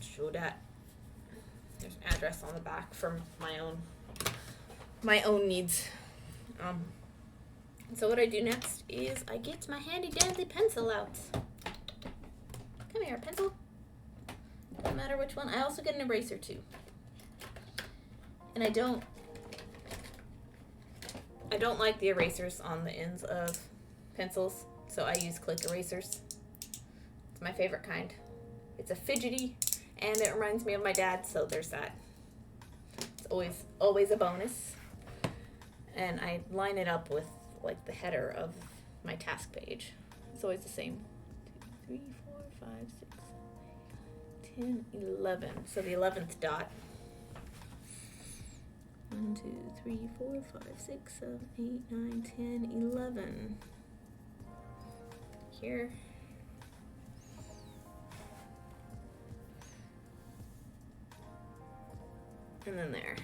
show that. There's an address on the back for my own needs. So what I do next is I get my handy dandy pencil out. Come here, pencil. No matter which one. I also get an eraser too. And I don't like the erasers on the ends of pencils, so I use click erasers. It's my favorite kind. It's a fidgety, and it reminds me of my dad, so there's that. It's always a bonus. And I line it up with like the header of my task page. It's always the same. 2, 3, 4, 5, 6, 7, 8, 10, 11. So the 11th dot. 1, 2, 3, 4, 5, 6, 7, 8, 9, 10, 11. Here. And then there.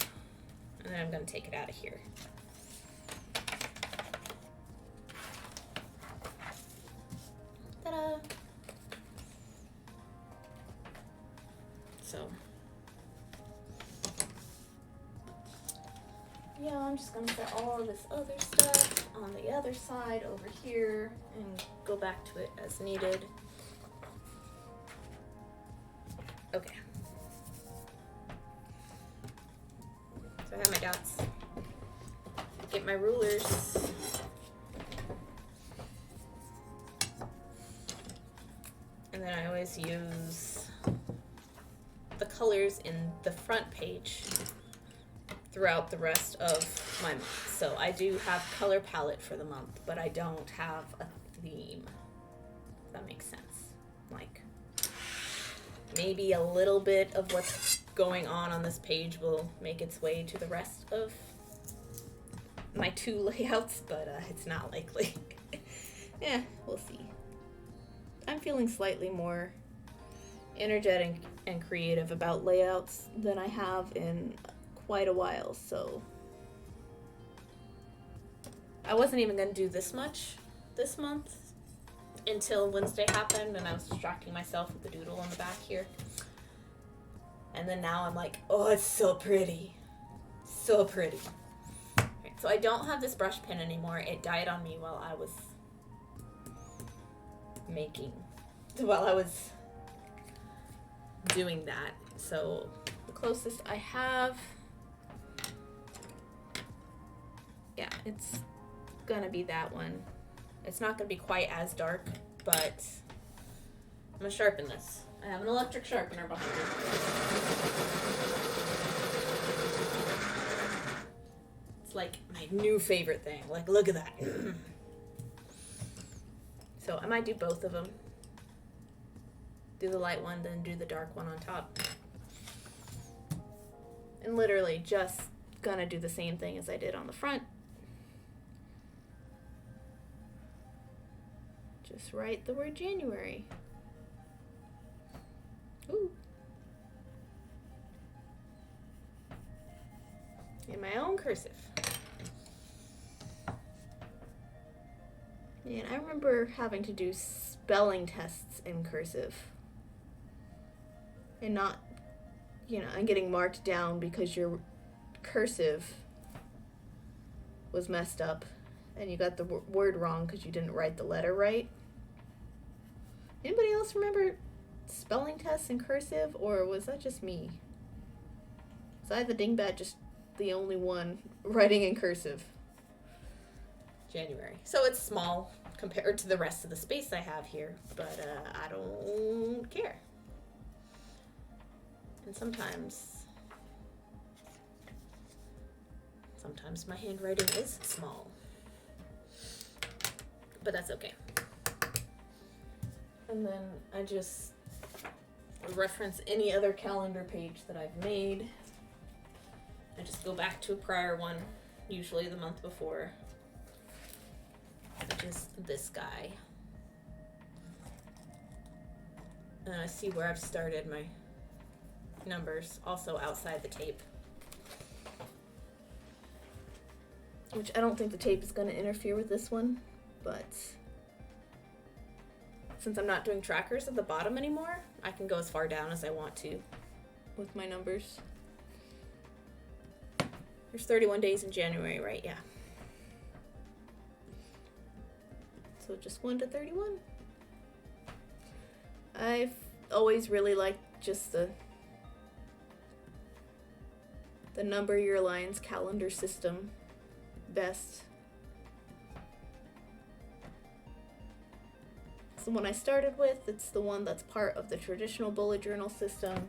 And then I'm going to take it out of here. Ta-da! So. Yeah, I'm just going to set all of this other stuff on the other side over here and go back to it as needed. Okay. So I have my dots. Get my rulers. And then I always use the colors in the front page throughout the rest of my month. So I do have color palette for the month, but I don't have a theme. If that makes sense. Like, maybe a little bit of what's going on this page will make its way to the rest of my 2 layouts, but it's not likely. Yeah, we'll see. I'm feeling slightly more energetic and creative about layouts than I have in quite a while, so I wasn't even going to do this much this month until Wednesday happened, and I was distracting myself with the doodle on the back here. And then now I'm like, oh, it's so pretty. So pretty. Okay, so I don't have this brush pen anymore. It died on me while I was doing that. So the closest I have, yeah, it's gonna be that one. It's not gonna be quite as dark, but I'm gonna sharpen this. I have an electric sharpener behind me. like my new favorite thing. Like, look at that. So I might do both of them. Do the light one, then do the dark one on top. And literally just gonna do the same thing as I did on the front. Just write the word January. Ooh. In my own cursive. And I remember having to do spelling tests in cursive. And not, you know, and getting marked down because your cursive was messed up and you got the word wrong because you didn't write the letter right. Anybody else remember spelling tests in cursive, or was that just me? Was I the dingbat, just the only one writing in cursive? January. So it's small compared to the rest of the space I have here, but I don't care. And sometimes my handwriting is small, but that's okay. And then I just reference any other calendar page that I've made. I just go back to a prior one, usually the month before, which is this guy. And I see where I've started my numbers, also outside the tape. Which I don't think the tape is going to interfere with this one, but since I'm not doing trackers at the bottom anymore, I can go as far down as I want to with my numbers. There's 31 days in January, right? Yeah. So just 1 to 31. I've always really liked just the number your lines calendar system best. It's the one I started with. It's the one that's part of the traditional bullet journal system.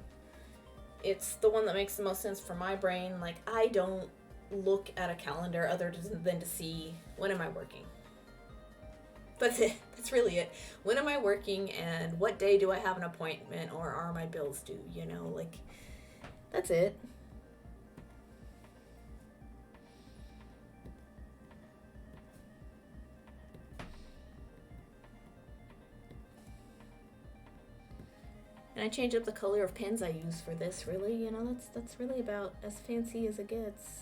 It's the one that makes the most sense for my brain. Like, I don't look at a calendar other than to see when am I working. That's it. That's really it. When am I working and what day do I have an appointment or are my bills due? You know, like, that's it. And I change up the color of pens I use for this, really. You know, that's really about as fancy as it gets.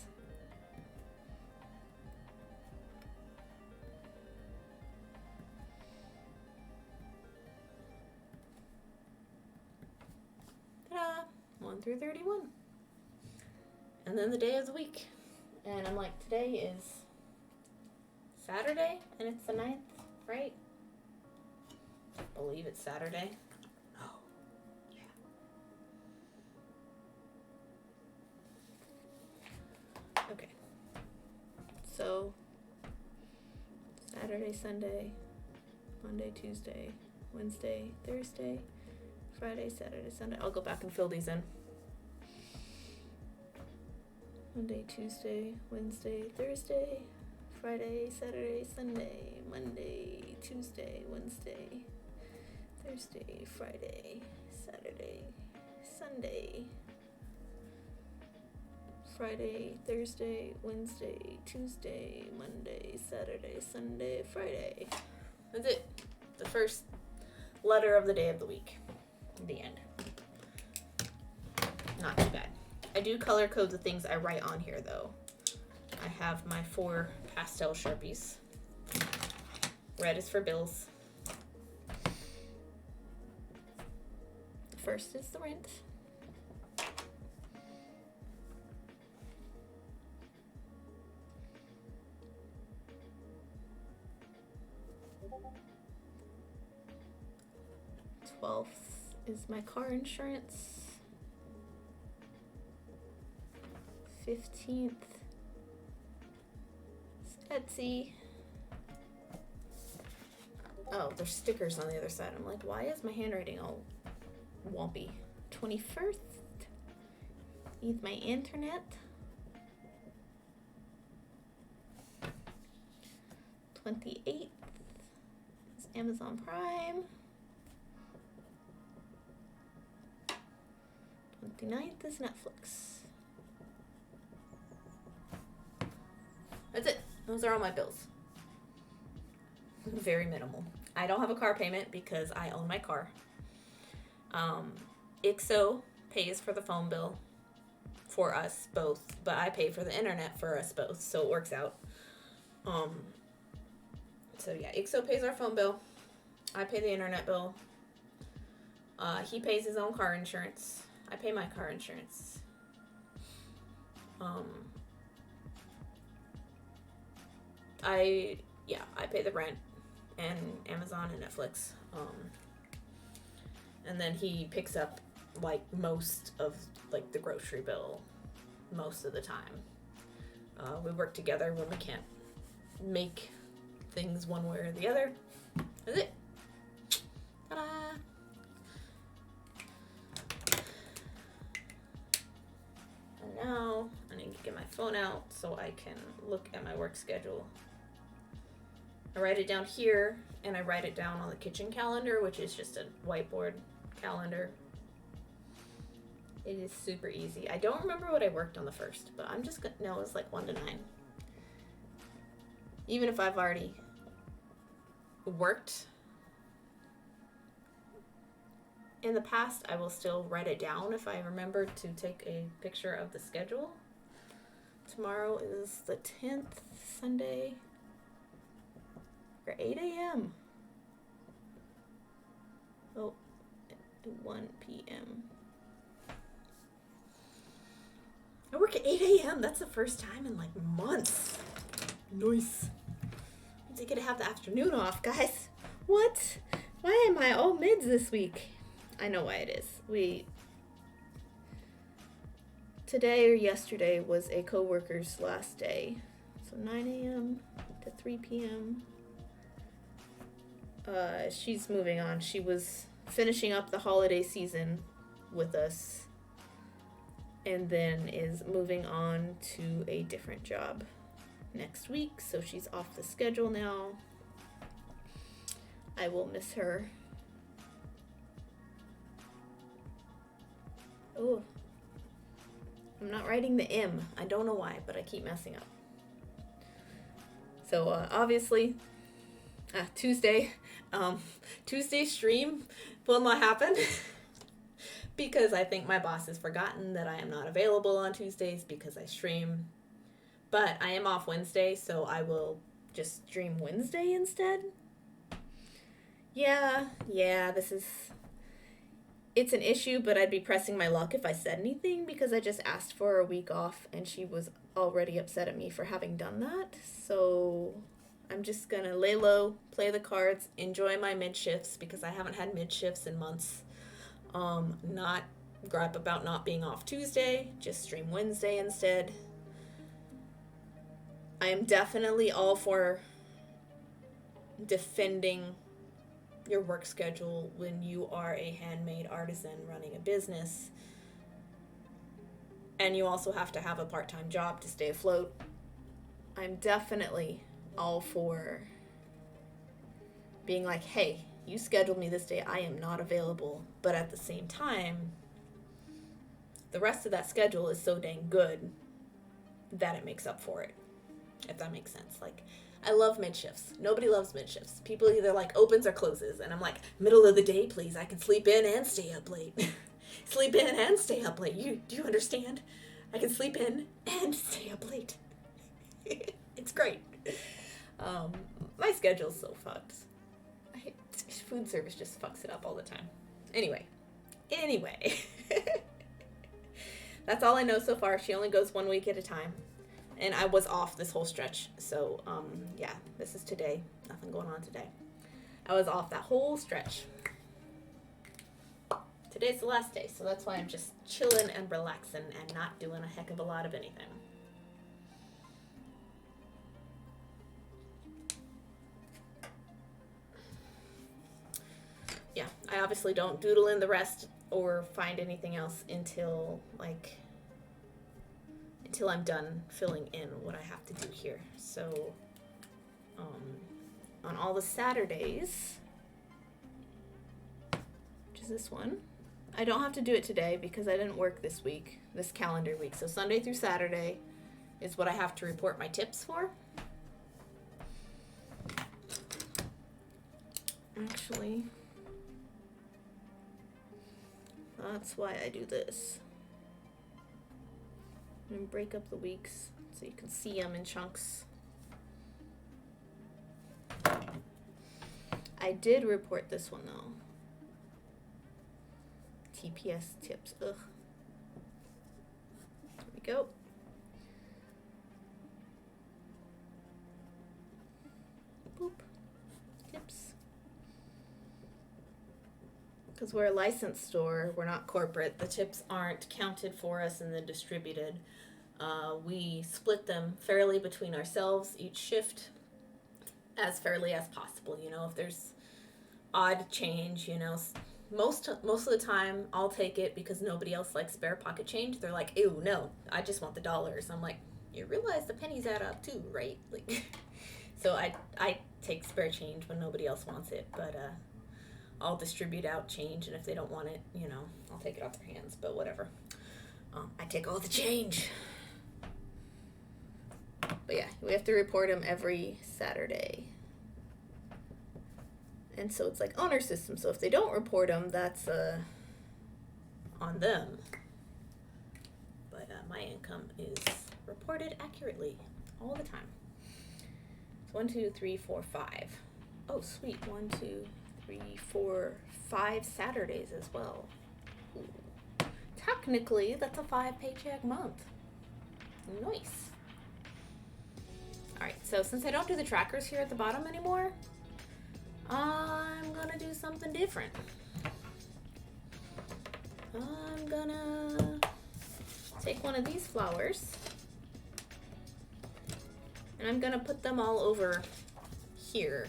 Ta-da! 1 through 31. And then the day of the week. And I'm like, today is Saturday, and it's the 9th, right? I believe it's Saturday. Okay. So, Saturday, Sunday, Monday, Tuesday, Wednesday, Thursday, Friday, Saturday, Sunday. I'll go back and fill these in. Monday, Tuesday, Wednesday, Thursday, Friday, Saturday, Sunday, Monday, Tuesday, Wednesday, Thursday, Friday, Saturday, Sunday, Friday, Thursday, Wednesday, Tuesday, Monday, Saturday, Sunday, Friday. That's it. The first letter of the day of the week. The end. Not too bad. I do color code the things I write on here, though. I have my 4 pastel Sharpies. Red is for bills. The first is the rent. Is my car insurance. 15th is Etsy. Oh, there's stickers on the other side. I'm like, why is my handwriting all wompy? 21st is my internet. 28th is Amazon Prime. 29th is Netflix. That's it. Those are all my bills. Very minimal. I don't have a car payment because I own my car. IXO pays for the phone bill for us both, but I pay for the internet for us both, so it works out. So yeah, IXO pays our phone bill. I pay the internet bill. He pays his own car insurance. I pay my car insurance. I pay the rent and Amazon and Netflix. And then he picks up like most of like the grocery bill most of the time. We work together when we can't make things one way or the other. That's it. Ta-da! And now I need to get my phone out so I can look at my work schedule. I write it down here, and I write it down on the kitchen calendar, which is just a whiteboard calendar. It is super easy. I don't remember what I worked on the first, but I'm just gonna, no, it's like 1 to 9. Even if I've already worked in the past, I will still write it down if I remember to take a picture of the schedule. Tomorrow is the 10th, Sunday. We're 8 a.m. Oh, 1 p.m. I work at 8 a.m. That's the first time in like months. Nice. I get to have the afternoon off, guys. What? Why am I all mids this week? I know why it is. Today or yesterday was a coworker's last day. So 9 a.m. to 3 p.m. She's moving on. She was finishing up the holiday season with us and then is moving on to a different job next week. So she's off the schedule now. I will miss her. Oh, I'm not writing the M. I don't know why, but I keep messing up. So obviously, Tuesday stream will not happen because I think my boss has forgotten that I am not available on Tuesdays because I stream. But I am off Wednesday, so I will just stream Wednesday instead. Yeah, it's an issue, but I'd be pressing my luck if I said anything because I just asked for a week off and she was already upset at me for having done that. So I'm just gonna lay low, play the cards, enjoy my mid shifts because I haven't had mid shifts in months. Not gripe about not being off Tuesday, just stream Wednesday instead. I am definitely all for defending your work schedule when you are a handmade artisan running a business. And you also have to have a part-time job to stay afloat. I'm definitely all for being like, hey, you scheduled me this day, I am not available. But at the same time, the rest of that schedule is so dang good that it makes up for it. If that makes sense. Like, I love mid-shifts. Nobody loves mid-shifts. People either like opens or closes. And I'm like, middle of the day, please. I can sleep in and stay up late. Sleep in and stay up late. Do you understand? I can sleep in and stay up late. It's great. My schedule's so fucked. Food service just fucks it up all the time. Anyway. That's all I know so far. She only goes 1 week at a time. And I was off this whole stretch. So, yeah, this is today. Nothing going on today. I was off that whole stretch. Today's the last day, so that's why I'm just chilling and relaxing and not doing a heck of a lot of anything. Yeah, I obviously don't doodle in the rest or find anything else until I'm done filling in what I have to do here. So, on all the Saturdays, which is this one. I don't have to do it today because I didn't work this week, this calendar week. So Sunday through Saturday is what I have to report my tips for. Actually, that's why I do this. I'm gonna break up the weeks so you can see them in chunks. I did report this one though. TPS tips. Ugh. There we go. Boop. Tips. Because we're a licensed store, we're not corporate. The tips aren't counted for us and then distributed. We split them fairly between ourselves each shift, as fairly as possible. You know, if there's odd change, you know, most of the time I'll take it because nobody else likes spare pocket change. They're like, ew, no, I just want the dollars. I'm like, you realize the pennies add up too, right? Like, so I take spare change when nobody else wants it, but I'll distribute out change, and if they don't want it, you know, I'll take it off their hands, but whatever. I take all the change. But yeah, we have to report them every Saturday. And so it's like honor system. So if they don't report them, that's on them. But my income is reported accurately all the time. It's 1, 2, 3, 4, 5. Oh, sweet. 1, 2, 3, 4, 5 Saturdays as well. Ooh. Technically, that's a 5 paycheck month. Nice. Alright, so since I don't do the trackers here at the bottom anymore, I'm gonna do something different. I'm gonna take one of these flowers and I'm gonna put them all over here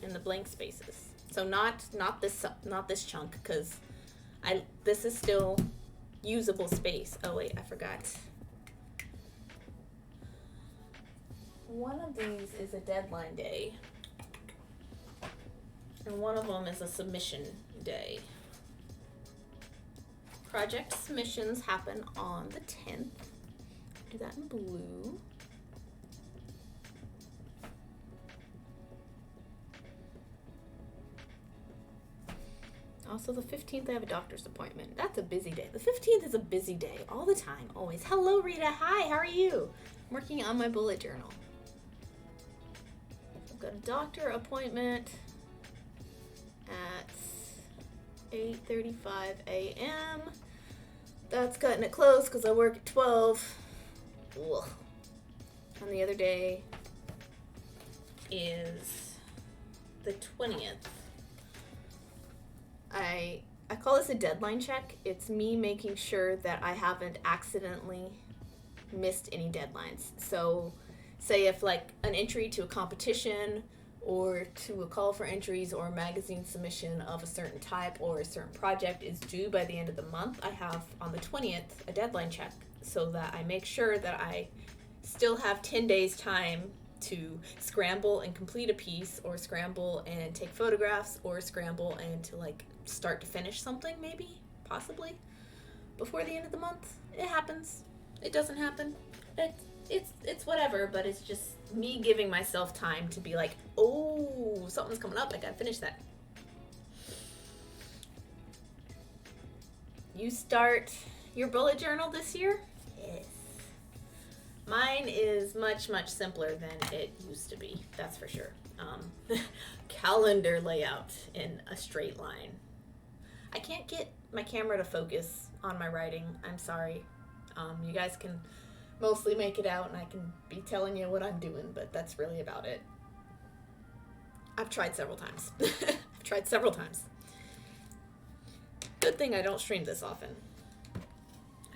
in the blank spaces. So not this chunk, because this is still usable space. Oh wait, I forgot. One of these is a deadline day, and one of them is a submission day. Project submissions happen on the 10th. Do that in blue. Also, the 15th, I have a doctor's appointment. That's a busy day. The 15th is a busy day all the time, always. Hello, Rita. Hi, how are you? I'm working on my bullet journal. I've got a doctor appointment at 8:35 a.m. That's cutting it close because I work at 12. Ugh. And the other day is the 20th. I call this a deadline check. It's me making sure that I haven't accidentally missed any deadlines. So say if like an entry to a competition or to a call for entries or a magazine submission of a certain type or a certain project is due by the end of the month, I have on the 20th a deadline check so that I make sure that I still have 10 days time to scramble and complete a piece, or scramble and take photographs, or scramble and to like start to finish something, maybe, possibly, before the end of the month. It happens. It doesn't happen. It's whatever, but it's just me giving myself time to be like, oh, something's coming up, I gotta finish that. You start your bullet journal this year? Yes. Mine is much, much simpler than it used to be, that's for sure. Calendar layout in a straight line. I can't get my camera to focus on my writing. I'm sorry. You guys can mostly make it out and I can be telling you what I'm doing, but that's really about it. I've tried several times. I've tried several times. Good thing I don't stream this often.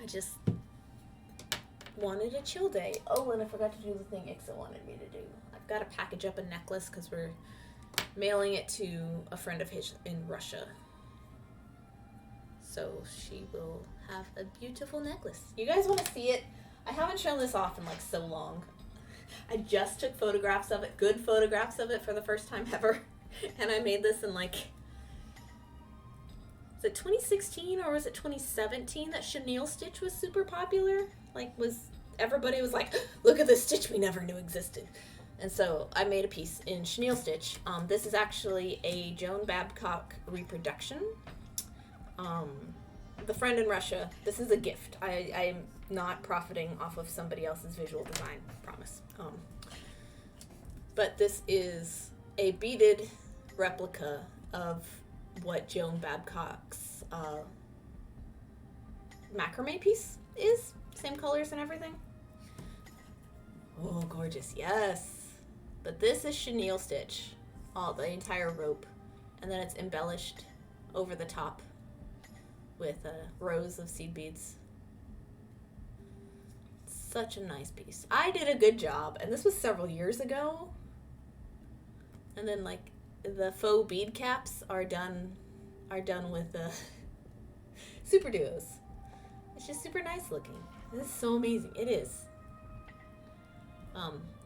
I just wanted a chill day. Oh, and I forgot to do the thing Ixa wanted me to do. I've got to package up a necklace because we're mailing it to a friend of his in Russia. So she will have a beautiful necklace. You guys want to see it? I haven't shown this off in like so long. I just took photographs of it, good photographs of it for the first time ever. And I made this in like, was it 2016 or was it 2017 that chenille stitch was super popular? Like, everybody was like, look at this stitch we never knew existed. And so I made a piece in chenille stitch. This is actually a Joan Babcock reproduction. The friend in Russia, this is a gift. I'm not profiting off of somebody else's visual design, promise. But this is a beaded replica of what Joan Babcock's macrame piece is. Same colors and everything. Oh, gorgeous, yes. But this is chenille stitch, the entire rope, and then it's embellished over the top with rows of seed beads. Such a nice piece. I did a good job, and this was several years ago. And then like the faux bead caps are done with super duos. It's just super nice looking. This is so amazing. It is.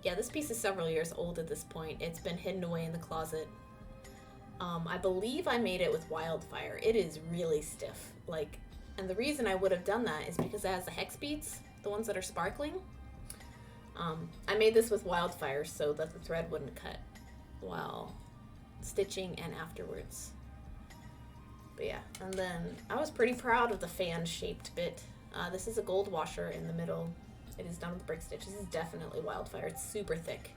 Yeah, this piece is several years old at this point. It's been hidden away in the closet. I believe I made it with wildfire. It is really stiff. Like, and the reason I would have done that is because it has the hex beads, the ones that are sparkling. I made this with wildfire so that the thread wouldn't cut while stitching and afterwards. But yeah, and then I was pretty proud of the fan-shaped bit. This is a gold washer in the middle. It is done with brick stitch. This is definitely wildfire. It's super thick,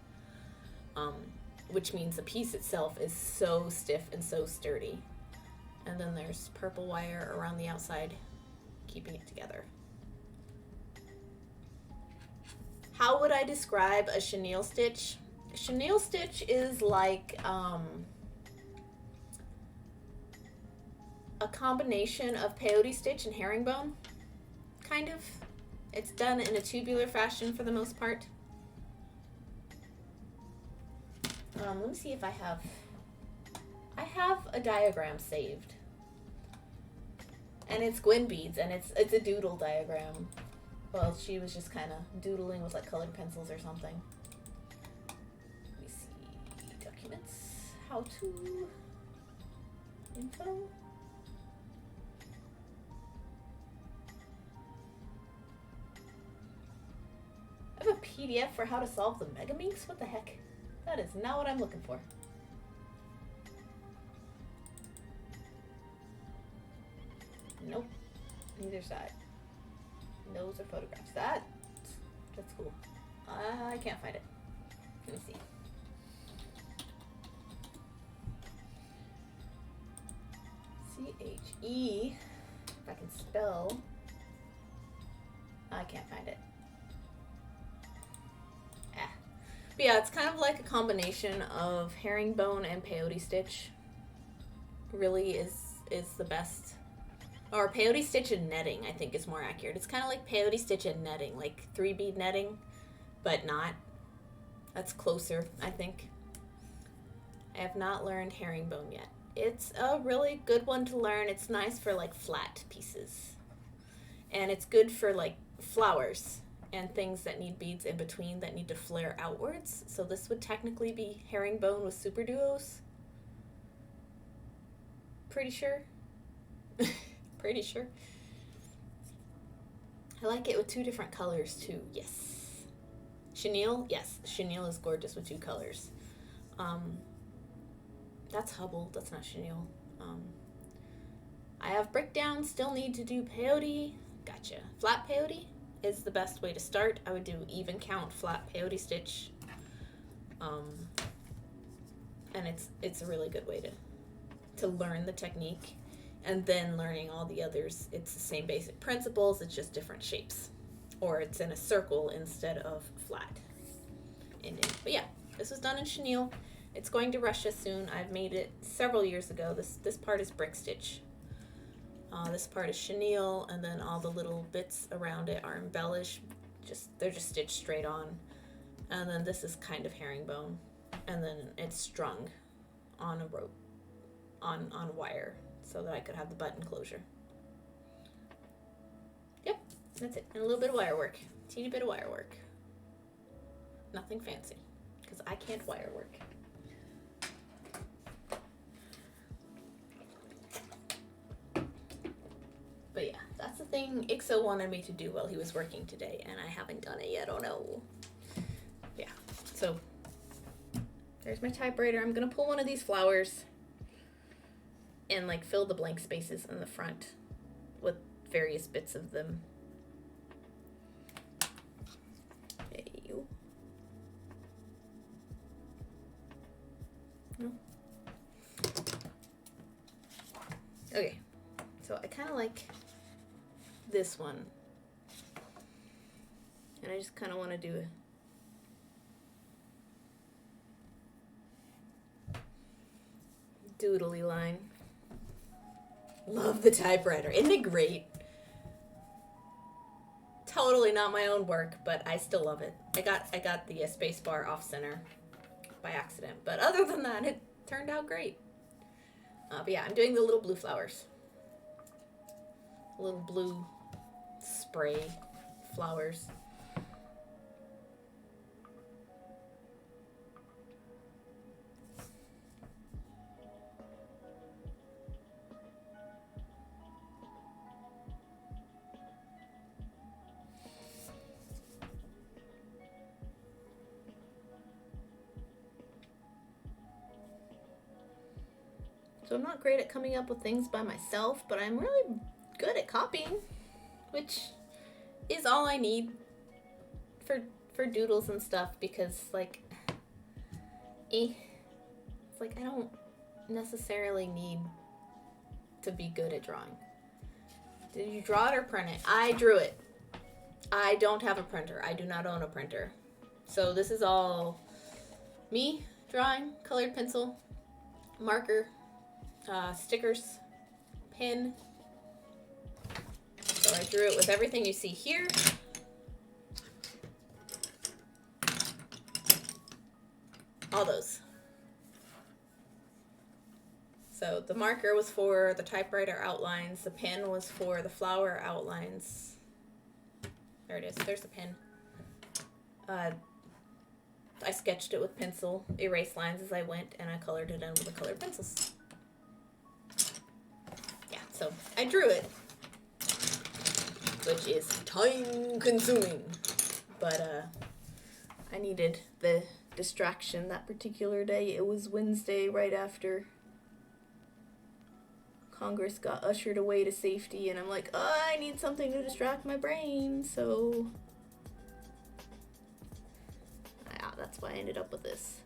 which means the piece itself is so stiff and so sturdy. And then there's purple wire around the outside, keeping it together. How would I describe a chenille stitch? Chenille stitch is like a combination of peyote stitch and herringbone, kind of. It's done in a tubular fashion for the most part. Let me see if I have a diagram saved. And it's Gwen beads, and it's a doodle diagram. Well, she was just kind of doodling with like colored pencils or something. Let me see, documents, how to, info. I have a PDF for how to solve the Megaminx? What the heck? That is not what I'm looking for. Nope. Neither's that. Those are photographs. That's cool. I can't find it. Let me see. C-H-E. If I can spell. I can't find it. But yeah, it's kind of like a combination of herringbone and peyote stitch. Really is the best. Or peyote stitch and netting, I think is more accurate. It's kind of like peyote stitch and netting, like 3-bead netting, but not. That's closer, I think. I have not learned herringbone yet. It's a really good one to learn. It's nice for like flat pieces. And it's good for like flowers and things that need beads in between that need to flare outwards. So this would technically be herringbone with super duos. Pretty sure. Pretty sure. I like it with 2 different colors too. Yes. Chenille? Yes. Chenille is gorgeous with 2 colors. That's Hubble. That's not chenille. I have brick down. Still need to do peyote. Gotcha. Flat peyote is the best way to start. I would do even count flat peyote stitch. And it's a really good way to learn the technique. And then learning all the others, it's the same basic principles, it's just different shapes. Or it's in a circle instead of flat. But yeah, this was done in chenille. It's going to Russia soon. I've made it several years ago. This part is brick stitch. This part is chenille, and then all the little bits around it are embellished. They're just stitched straight on. And then this is kind of herringbone. And then it's strung on a rope, on wire, so that I could have the button closure. Yep, that's it. And a little bit of wire work. Teeny bit of wire work. Nothing fancy, because I can't wire work. But yeah, that's the thing Ixo wanted me to do while he was working today, and I haven't done it yet. Oh no. Yeah, so there's my typewriter. I'm gonna pull one of these flowers and like fill the blank spaces in the front with various bits of them. Hey, you. No. Okay, so I kind of like this one, and I just kind of want to do a doodly line. Love the typewriter. Isn't it great? Totally not my own work, but I still love it. I got the space bar off center by accident, but other than that, it turned out great. But yeah, I'm doing the little blue flowers. Little blue spray flowers. So I'm not great at coming up with things by myself, but I'm really good at copying, which is all I need for doodles and stuff, because like it's like I don't necessarily need to be good at drawing. Did you draw it or print it? I drew it. I don't have a printer. I do not own a printer. So this is all me drawing, colored pencil, marker, stickers, pen. So I drew it with everything you see here. All those. So the marker was for the typewriter outlines. The pen was for the flower outlines. There it is. There's the pen. I sketched it with pencil, erased lines as I went, and I colored it in with the colored pencils. Yeah, so I drew it, which is time consuming, but I needed the distraction that particular day. It was Wednesday, right after Congress got ushered away to safety, and I'm like, oh, I need something to distract my brain, so yeah, that's why I ended up with this.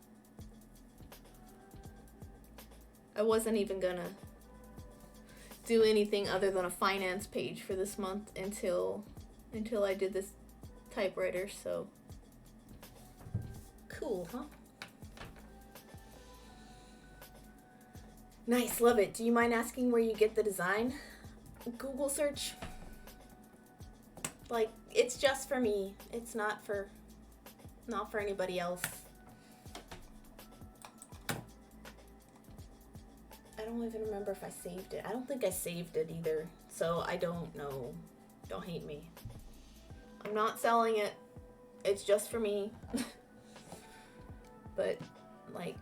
I wasn't even gonna do anything other than a finance page for this month until I did this typewriter, so cool, huh? Nice, love it. Do you mind asking where you get the design? Google search. Like, it's just for me. It's not for anybody else. I don't even remember if I saved it. I don't think I saved it either, so I don't know. Don't hate me. I'm not selling it. It's just for me. But, like,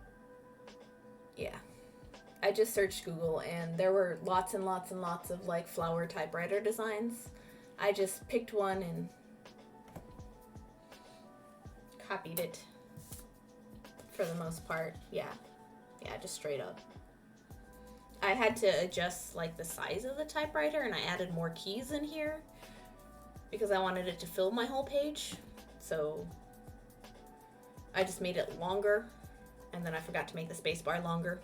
yeah. I just searched Google, and there were lots and lots and lots of, like, flower typewriter designs. I just picked one and copied it for the most part. Yeah, just straight up. I had to adjust, like, the size of the typewriter, and I added more keys in here because I wanted it to fill my whole page. So I just made it longer, and then I forgot to make the space bar longer.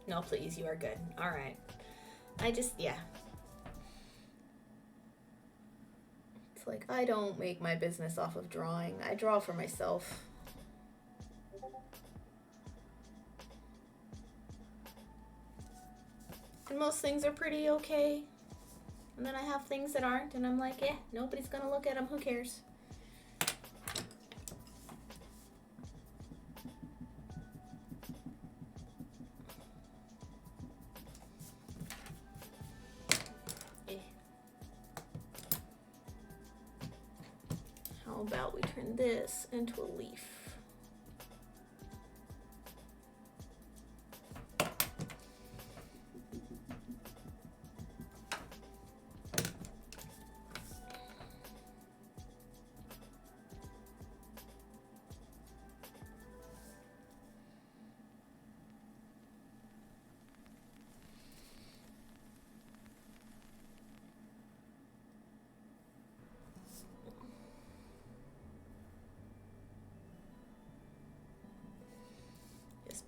No, please, you are good. All right. Yeah. It's like, I don't make my business off of drawing. I draw for myself. And most things are pretty okay. And then I have things that aren't, and I'm like, nobody's gonna look at them. Who cares? How about we turn this into a leaf?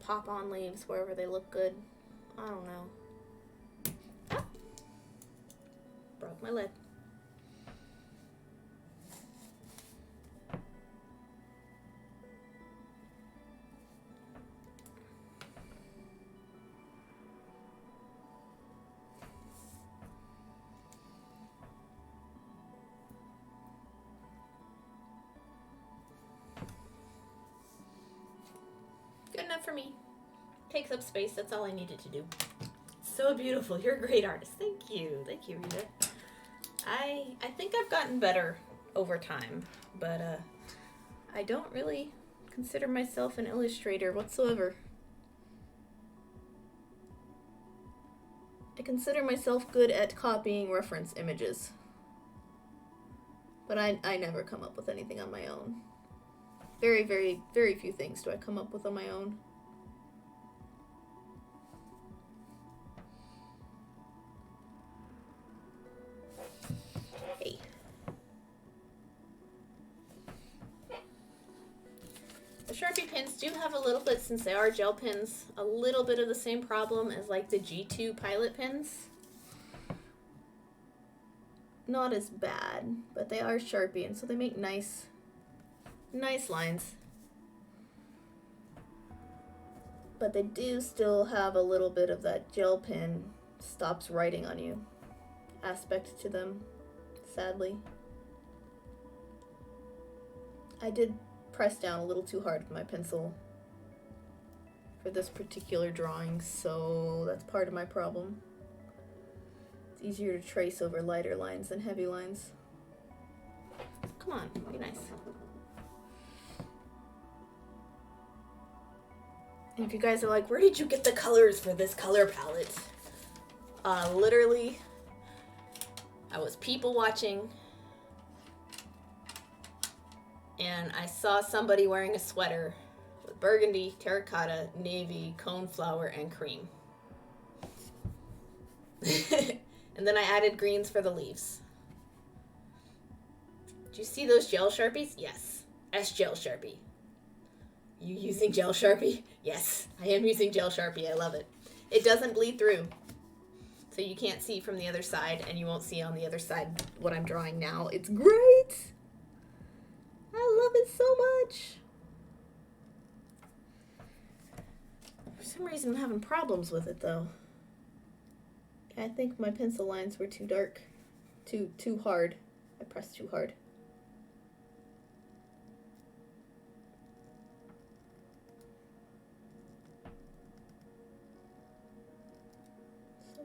Pop on leaves wherever they look good. I don't know. Ah! Broke my lid. Good enough for me. Takes up space, that's all I needed to do. So beautiful, you're a great artist. Thank you, Rita. I think I've gotten better over time, but I don't really consider myself an illustrator whatsoever. I consider myself good at copying reference images, but I never come up with anything on my own. Very, very, very few things do I come up with on my own. Hey. The Sharpie pins do have a little bit, since they are gel pins, a little bit of the same problem as like the G2 pilot pins. Not as bad, but they are Sharpie, and so they make nice lines. But they do still have a little bit of that gel pen stops writing on you aspect to them, sadly. I did press down a little too hard with my pencil for this particular drawing, so that's part of my problem. It's easier to trace over lighter lines than heavy lines. Come on, be nice. And if you guys are like, where did you get the colors for this color palette? Literally, I was people watching, and I saw somebody wearing a sweater with burgundy, terracotta, navy, coneflower, and cream. And then I added greens for the leaves. Did you see those gel Sharpies? Yes. S gel Sharpie. You using gel Sharpie? Yes, I am using gel Sharpie. I love it. It doesn't bleed through, so you can't see from the other side, and you won't see on the other side what I'm drawing now. It's great. I love it so much. For some reason, I'm having problems with it, though. I think my pencil lines were too dark, too hard. I pressed too hard.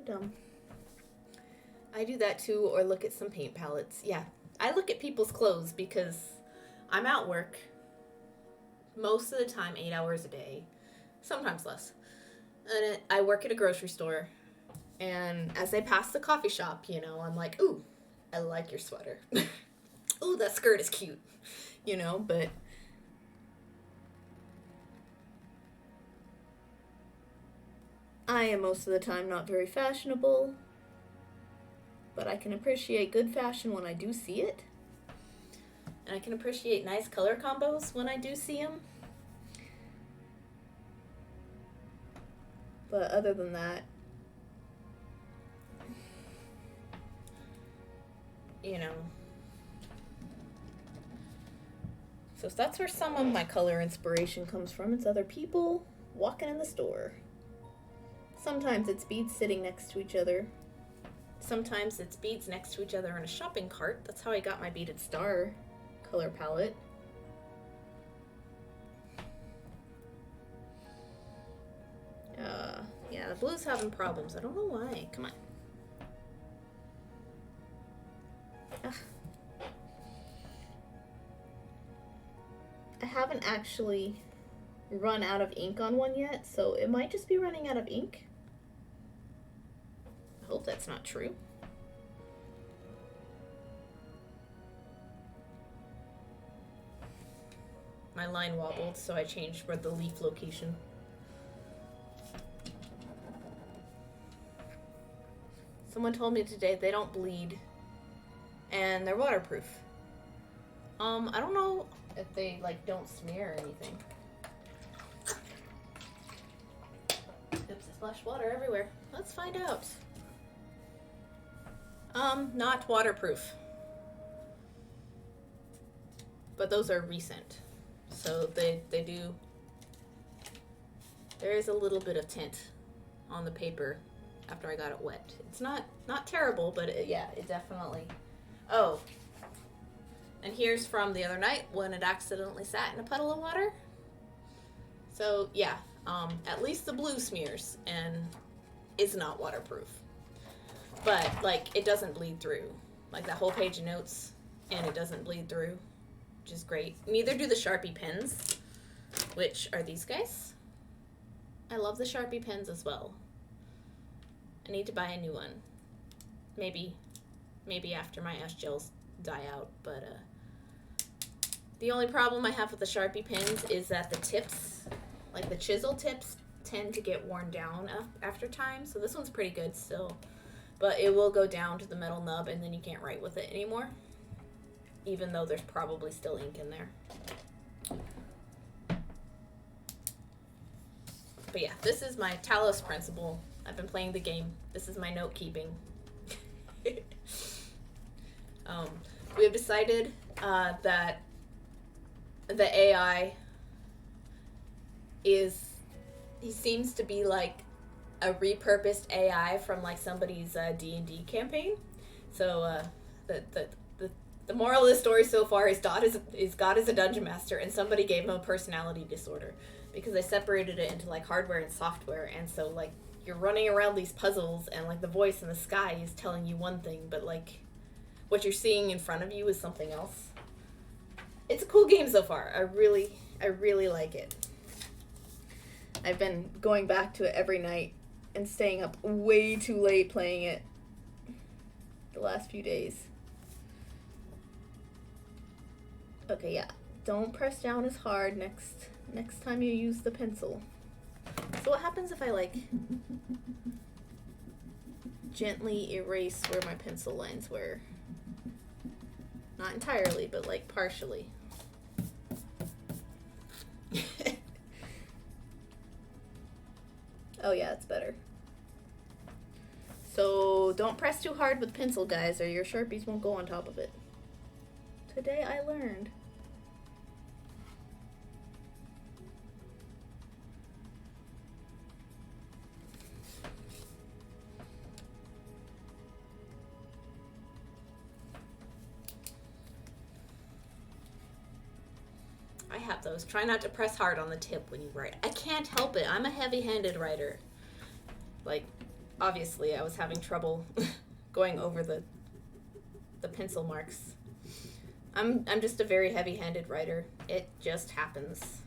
Dumb. I do that too, or look at some paint palettes. Yeah, I look at people's clothes because I'm at work most of the time, 8 hours a day, sometimes less. And I work at a grocery store, and as I pass the coffee shop, you know, I'm like, ooh, I like your sweater. Ooh, that skirt is cute, you know, but I am most of the time not very fashionable, but I can appreciate good fashion when I do see it. And I can appreciate nice color combos when I do see them. But other than that, you know. So that's where some of my color inspiration comes from. It's other people walking in the store. Sometimes it's beads sitting next to each other. Sometimes it's beads next to each other in a shopping cart. That's how I got my beaded star color palette. Yeah, the blue's having problems. I don't know why. Come on. Ugh. I haven't actually run out of ink on one yet, so it might just be running out of ink. I hope that's not true. My line wobbled, so I changed where the leaf location. Someone told me today they don't bleed and they're waterproof. I don't know if they like don't smear or anything. Oops, I splashed water everywhere. Let's find out. Not waterproof. But those are recent. So they do. There is a little bit of tint on the paper after I got it wet. It's not terrible, but yeah, it definitely. Oh. And here's from the other night when it accidentally sat in a puddle of water. So yeah, at least the blue smears and is not waterproof. But like it doesn't bleed through. Like that whole page of notes, and it doesn't bleed through, which is great. Neither do the Sharpie Pins, which are these guys. I love the Sharpie Pins as well. I need to buy a new one. Maybe after my S-gels die out, but the only problem I have with the Sharpie Pins is that the tips, like the chisel tips, tend to get worn down after time. So this one's pretty good still, but it will go down to the metal nub and then you can't write with it anymore, even though there's probably still ink in there. But yeah, this is my Talos principle. I've been playing the game. This is my note keeping. We have decided that the AI he seems to be like a repurposed AI from like somebody's D&D campaign. So the moral of the story so far is God is a dungeon master, and somebody gave him a personality disorder because they separated it into like hardware and software, and so like you're running around these puzzles and like the voice in the sky is telling you one thing, but like what you're seeing in front of you is something else. It's a cool game so far. I really like it. I've been going back to it every night and staying up way too late playing it the last few days. Okay, yeah. Don't press down as hard next time you use the pencil. So what happens if I like gently erase where my pencil lines were? Not entirely, but like partially. Oh yeah, it's better. So don't press too hard with pencil, guys, or your Sharpies won't go on top of it. Today I learned. I have those. Try not to press hard on the tip when you write. I can't help it. I'm a heavy-handed writer. Like, obviously, I was having trouble going over the pencil marks. I'm just a very heavy-handed writer. It just happens.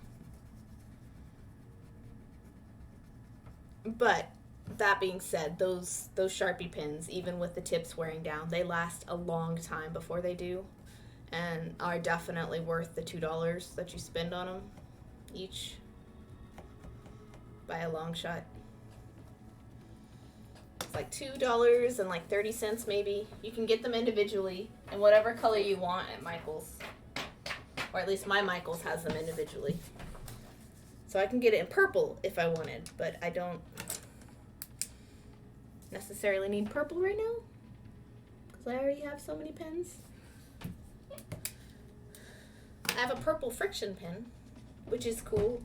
But that being said, those Sharpie pins, even with the tips wearing down, they last a long time before they do, and are definitely worth the $2 that you spend on them each by a long shot. It's like $2 and like 30 cents maybe. You can get them individually in whatever color you want at Michael's, or at least my Michael's has them individually. So I can get it in purple if I wanted, but I don't necessarily need purple right now because I already have so many pens. I have a purple friction pen, which is cool.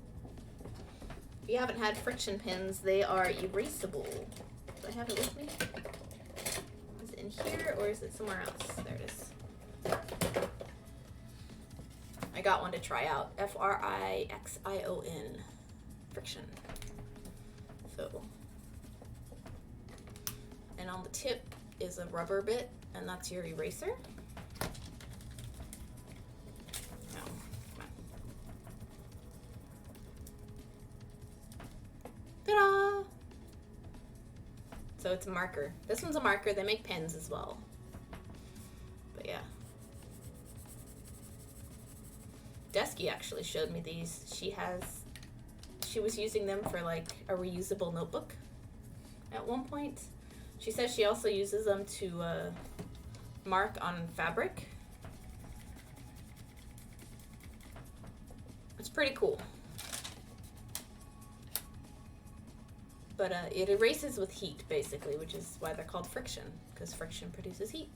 If you haven't had friction pens, they are erasable. Do I have it with me? Is it in here or is it somewhere else? There it is. I got one to try out. Frixion. Friction. So, and on the tip is a rubber bit, and that's your eraser. So it's a marker. This one's a marker. They make pens as well. But yeah. Desky actually showed me these. She was using them for like a reusable notebook at one point. She says she also uses them to mark on fabric. It's pretty cool. But it erases with heat, basically, which is why they're called friction, because friction produces heat.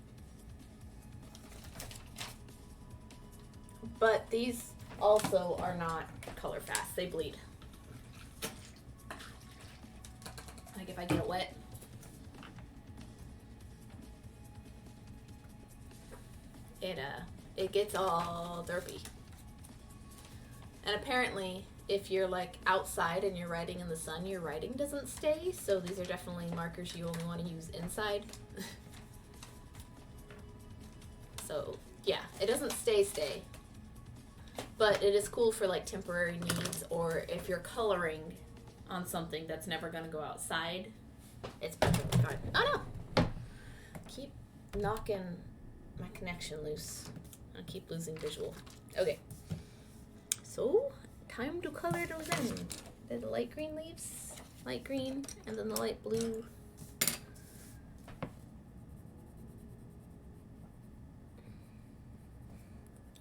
But these also are not color fast. They bleed. Like if I get it wet. It gets all derpy. And apparently, if you're like outside and you're writing in the sun, your writing doesn't stay. So these are definitely markers you only want to use inside. So yeah, it doesn't stay. But it is cool for like temporary needs, or if you're coloring on something that's never going to go outside, it's perfectly fine. Oh no! Keep knocking my connection loose. I keep losing visual. Okay. So, time to color those in. The light green leaves, light green, and then the light blue.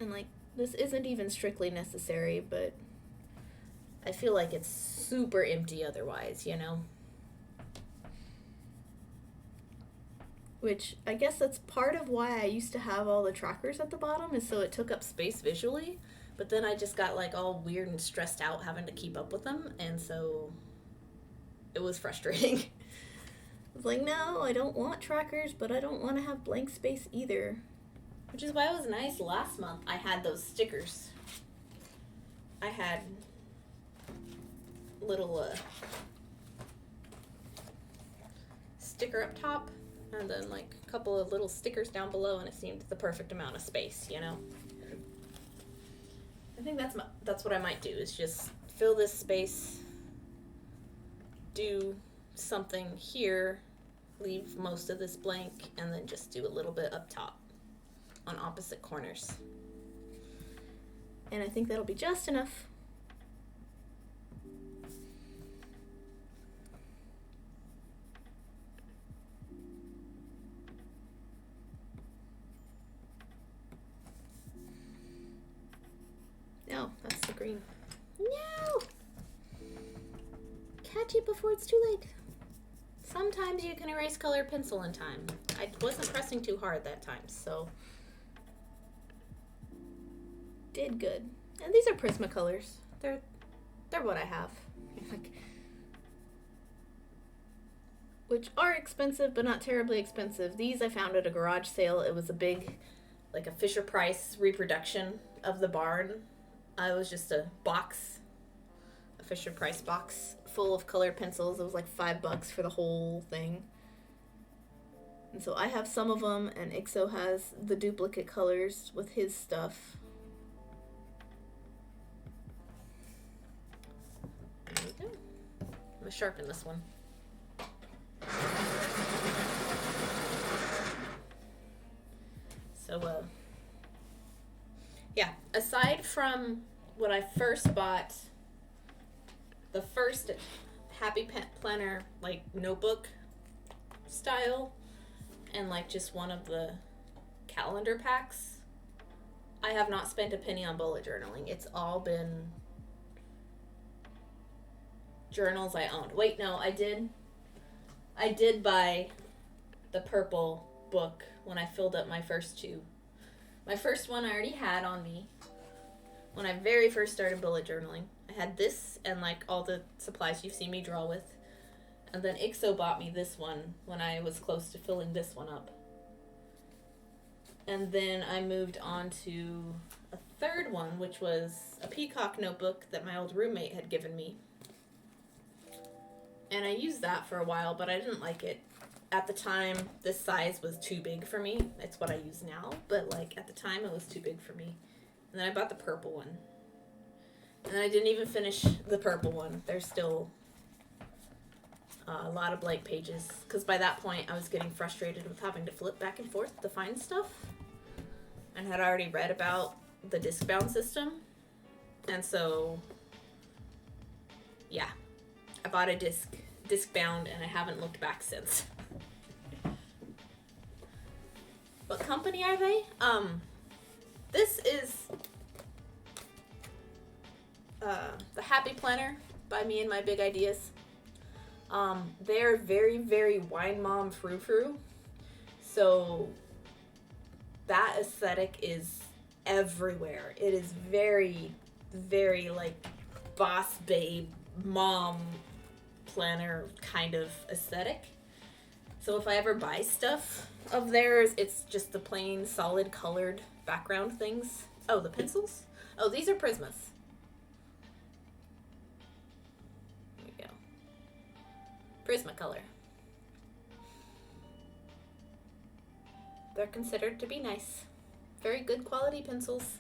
And like, this isn't even strictly necessary, but I feel like it's super empty otherwise, you know? Which, I guess that's part of why I used to have all the trackers at the bottom, is so it took up space visually. But then I just got like all weird and stressed out having to keep up with them, and so it was frustrating. I was like, no, I don't want trackers, but I don't want to have blank space either. Which is why it was nice last month I had those stickers. I had little sticker up top, and then like a couple of little stickers down below, and it seemed the perfect amount of space, you know? I think that's what I might do, is just fill this space, do something here, leave most of this blank, and then just do a little bit up top on opposite corners. And I think that'll be just enough. No, that's the green. No! Catch it before it's too late. Sometimes you can erase colored pencil in time. I wasn't pressing too hard that time, so did good. And these are Prismacolors. They're what I have. Which are expensive, but not terribly expensive. These I found at a garage sale. It was a big, like a Fisher-Price reproduction of the barn. It was just a box, a Fisher-Price box full of colored pencils. It was like $5 for the whole thing. And so I have some of them, and Ixo has the duplicate colors with his stuff. There we go. I'm gonna sharpen this one. So, yeah, aside from when I first bought the first Happy Planner, like, notebook style, and, like, just one of the calendar packs, I have not spent a penny on bullet journaling. It's all been journals I owned. Wait, no, I did buy the purple book when I filled up my first two. My first one I already had on me when I very first started bullet journaling. I had this and like all the supplies you've seen me draw with. And then Ixo bought me this one when I was close to filling this one up. And then I moved on to a third one, which was a peacock notebook that my old roommate had given me. And I used that for a while, but I didn't like it. At the time, this size was too big for me. It's what I use now, but like at the time it was too big for me. And then I bought the purple one. And then I didn't even finish the purple one. There's still A lot of blank pages, because by that point I was getting frustrated with having to flip back and forth to find stuff, and had already read about the disc bound system, and so yeah, I bought a disc bound, and I haven't looked back since. What company are they? This is the Happy Planner by Me and My Big Ideas. They're very, very wine mom frou-frou. So that aesthetic is everywhere. It is very, very like boss babe mom planner kind of aesthetic. So if I ever buy stuff of theirs, it's just the plain solid colored background things. Oh, the pencils? Oh, these are Prismas. There we go. Prismacolor. They're considered to be nice. Very good quality pencils.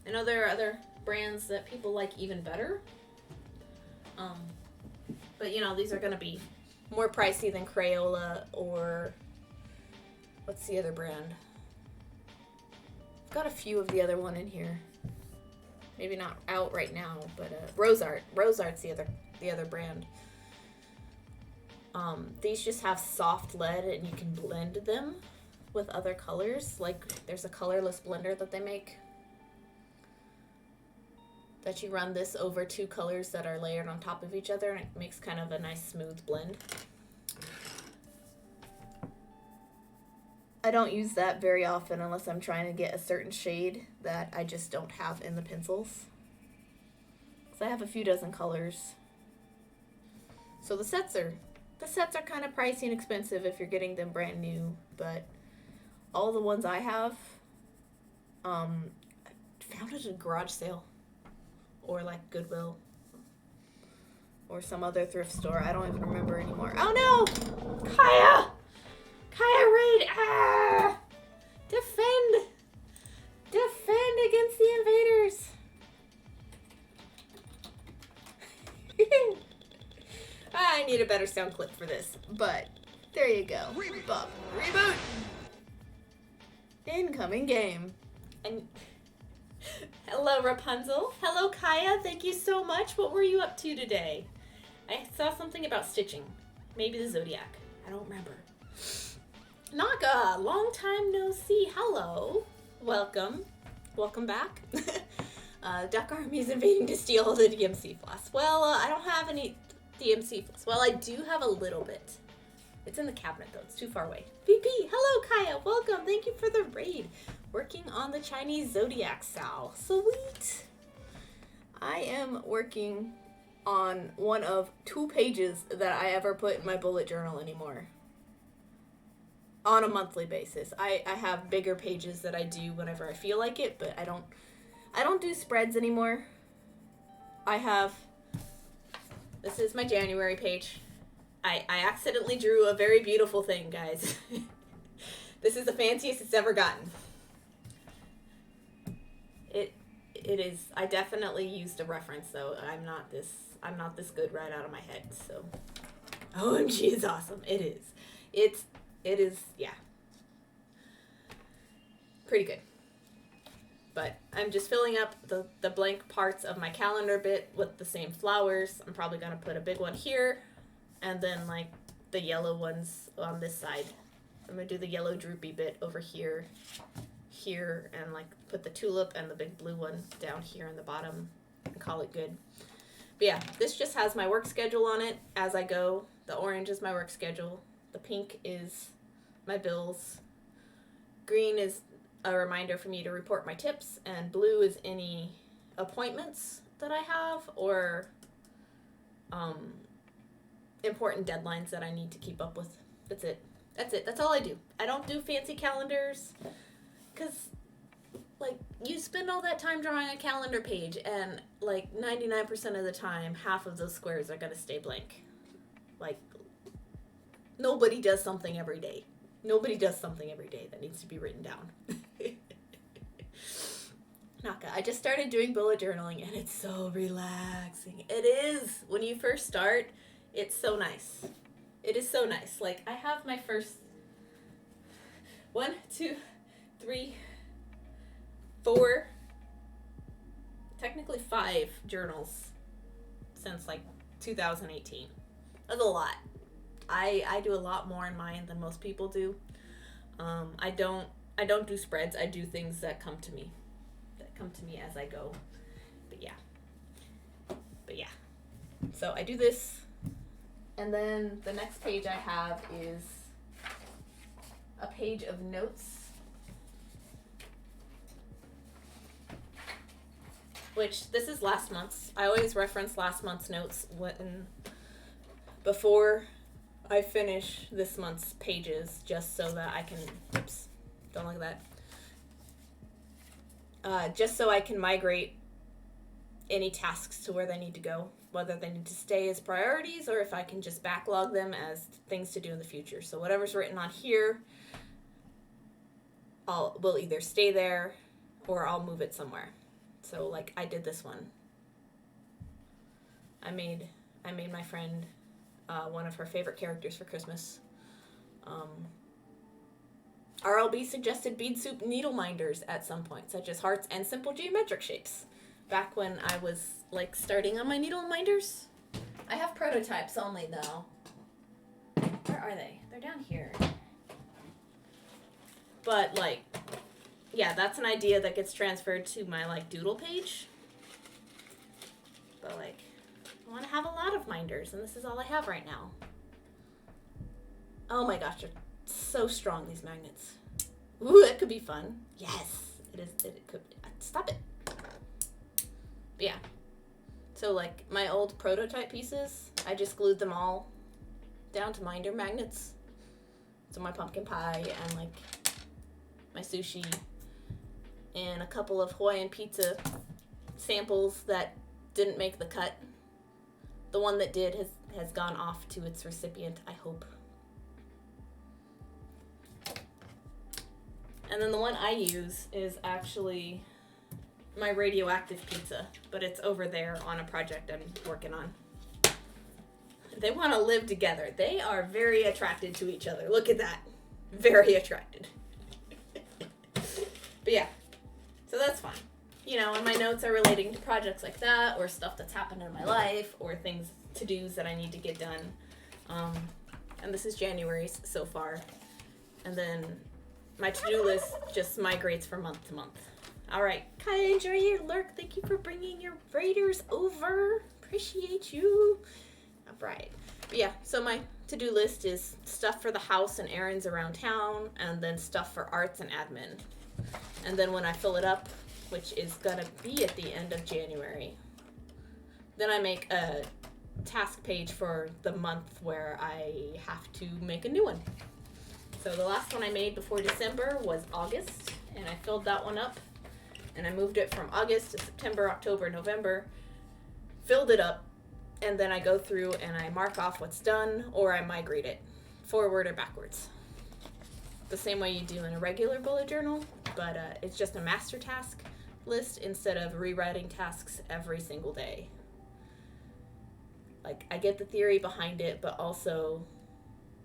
I know there are other brands that people like even better. But you know, these are going to be more pricey than Crayola or what's the other brand? I've got a few of the other one in here. Maybe not out right now, but Rose Art. Rose Art's the other brand. These just have soft lead and you can blend them with other colors. Like there's a colorless blender that they make that you run this over two colors that are layered on top of each other, and it makes kind of a nice smooth blend. I don't use that very often unless I'm trying to get a certain shade that I just don't have in the pencils. So I have a few dozen colors. So the sets are kind of pricey and expensive if you're getting them brand new, but all the ones I have, I found at a garage sale or like Goodwill or some other thrift store. I don't even remember anymore. Oh no! Kaya! Kaya Raid! Ah! Defend! Defend against the invaders! I need a better sound clip for this, but there you go. Reboot! Incoming game. And hello, Rapunzel. Hello, Kaya. Thank you so much. What were you up to today? I saw something about stitching. Maybe the Zodiac. I don't remember. Naga, long time no see. Hello. Welcome. Welcome back. Duck Army's invading to steal the DMC floss. Well, I don't have any DMC floss. Well, I do have a little bit. It's in the cabinet, though. It's too far away. VP, hello, Kaya. Welcome. Thank you for the raid. Working on the Chinese Zodiac Sal. Sweet. I am working on one of 2 pages that I ever put in my bullet journal anymore. On a monthly basis. I have bigger pages that I do whenever I feel like it, but I don't do spreads anymore. This is my January page. I accidentally drew a very beautiful thing, guys. This is the fanciest it's ever gotten. It is. I definitely used a reference, though. I'm not this good right out of my head. So, OMG is awesome. It is. It is. Yeah. Pretty good. But I'm just filling up the blank parts of my calendar bit with the same flowers. I'm probably gonna put a big one here, and then like the yellow ones on this side. I'm gonna do the yellow droopy bit over here, and like put the tulip and the big blue one down here in the bottom and call it good. But yeah, this just has my work schedule on it as I go. The orange is my work schedule. The pink is my bills. Green is a reminder for me to report my tips, and blue is any appointments that I have or important deadlines that I need to keep up with. That's it. That's all I do. I don't do fancy calendars because, like, you spend all that time drawing a calendar page and, like, 99% of the time, half of those squares are going to stay blank. Like, nobody does something every day. Nobody does something every day that needs to be written down. Naka, I just started doing bullet journaling and it's so relaxing. It is. When you first start, it's so nice. It is so nice. Like, I have my first 1, 2, 3, 4, technically 5 journals since like 2018. That's a lot. I do a lot more in mine than most people do. I don't do spreads. I do things that come to me as I go. But yeah. So I do this, and then the next page I have is a page of notes, which this is last month's. I always reference last month's notes before I finish this month's pages, just so that I can, oops, don't look at that. Just so I can migrate any tasks to where they need to go, whether they need to stay as priorities or if I can just backlog them as things to do in the future. So whatever's written on here, will either stay there or I'll move it somewhere. So like I did this one. I made my friend one of her favorite characters for Christmas. RLB suggested bead soup needle minders at some point, such as hearts and simple geometric shapes. Back when I was like starting on my needle minders. I have prototypes only though. Where are they? They're down here. But like, yeah, that's an idea that gets transferred to my like doodle page. But like, I want to have a lot of minders, and this is all I have right now. Oh my gosh, they're so strong, these magnets. Ooh, it could be fun. Yes, it is. It could be. Stop it. But yeah. So like my old prototype pieces, I just glued them all down to minder magnets. So my pumpkin pie and like my sushi and a couple of Hawaiian pizza samples that didn't make the cut. The one that did has gone off to its recipient, I hope. And then the one I use is actually my radioactive pizza, but it's over there on a project I'm working on. They want to live together. They are very attracted to each other. Look at that. Very attracted. But yeah, so that's fine. You know, and my notes are relating to projects like that, or stuff that's happened in my life, or things, to-dos that I need to get done. And this is January's so far. And then my to-do list just migrates from month to month. All right, Kaya, enjoy your lurk. Thank you for bringing your raiders over. Appreciate you. All right. But yeah, so my to-do list is stuff for the house and errands around town, and then stuff for arts and admin. And then when I fill it up, which is gonna be at the end of January, then I make a task page for the month where I have to make a new one. So the last one I made before December was August, and I filled that one up, and I moved it from August to September, October, November, filled it up, and then I go through and I mark off what's done, or I migrate it forward or backwards. The same way you do in a regular bullet journal, but it's just a master task list instead of rewriting tasks every single day. Like, I get the theory behind it, but also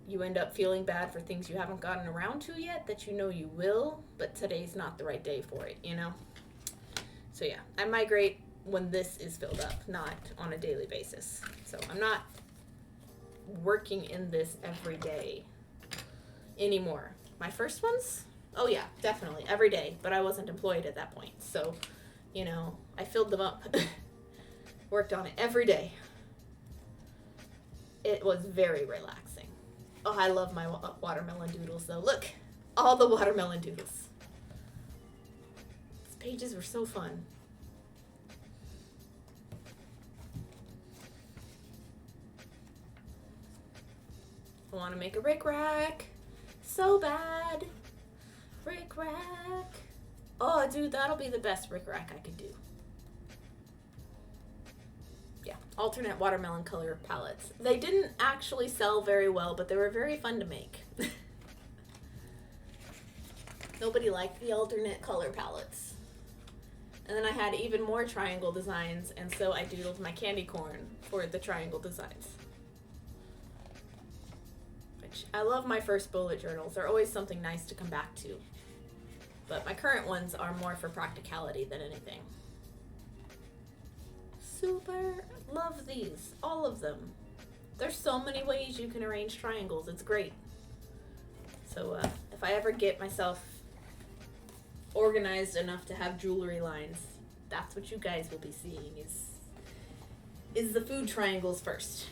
you end up feeling bad for things you haven't gotten around to yet that you know you will, but today's not the right day for it, you know? So yeah, I migrate when this is filled up, not on a daily basis. So I'm not working in this every day anymore. My first ones? Oh yeah, definitely, every day, but I wasn't employed at that point. So, you know, I filled them up, worked on it every day. It was very relaxing. Oh, I love my watermelon doodles though. Look, all the watermelon doodles. These pages were so fun. I want to make a rick rack. So bad. Rick rack. Oh, dude, that'll be the best rick rack I could do. Yeah, alternate watermelon color palettes. They didn't actually sell very well, but they were very fun to make. Nobody liked the alternate color palettes. And then I had even more triangle designs, and so I doodled my candy corn for the triangle designs. much. I love my first bullet journals. They're always something nice to come back to. But my current ones are more for practicality than anything. Super love these. All of them. There's so many ways you can arrange triangles. It's great. So if I ever get myself organized enough to have jewelry lines, that's what you guys will be seeing is the food triangles first.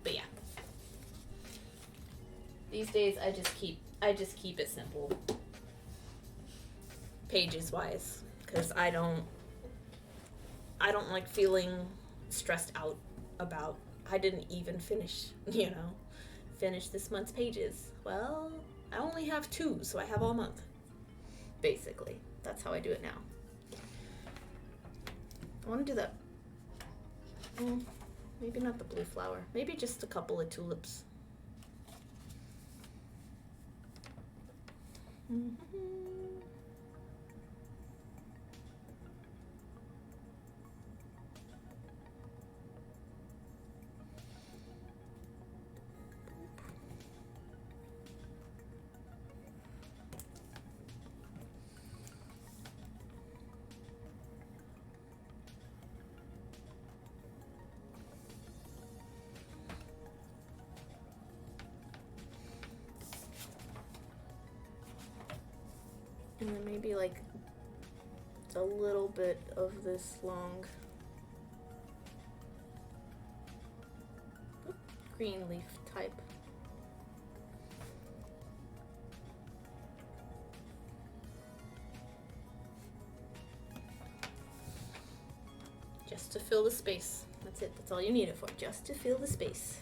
But yeah. These days I just keep it simple. Pages wise, because I don't like feeling stressed out about I didn't even finish this month's pages. Well, I only have 2, so I have all month. Basically, that's how I do it now. I want to do that. Maybe not the blue flower. Maybe just a couple of tulips. And then maybe like a little bit of this long green leaf type. Just to fill the space. That's it. That's all you need it for. Just to fill the space.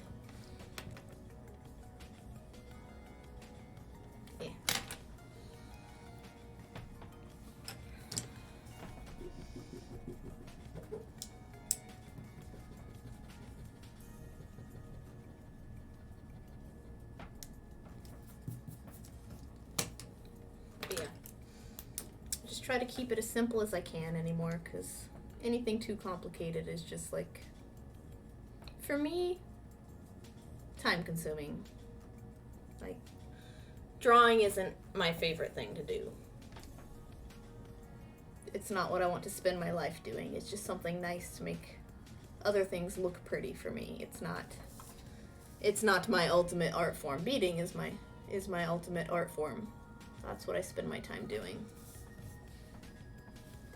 Yeah. Just try to keep it as simple as I can anymore, because anything too complicated is just like, for me, time consuming. Like, drawing isn't my favorite thing to do. It's not what I want to spend my life doing. It's just something nice to make other things look pretty for me. It's not my ultimate art form. Beading is my ultimate art form. That's what I spend my time doing.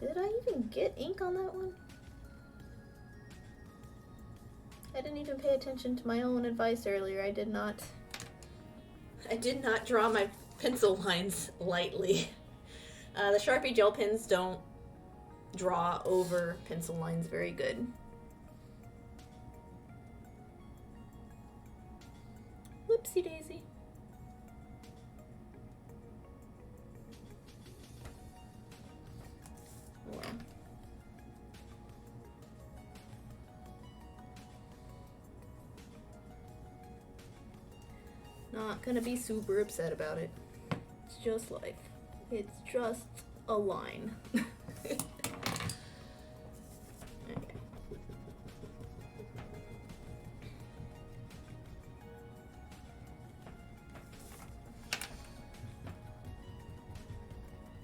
Did I even get ink on that one? I didn't even pay attention to my own advice earlier. I did not draw my pencil lines lightly. The Sharpie gel pens don't draw over pencil lines very good. Whoopsie daisy. Well. Not gonna be super upset about it. It's just life. It's just a line. Okay.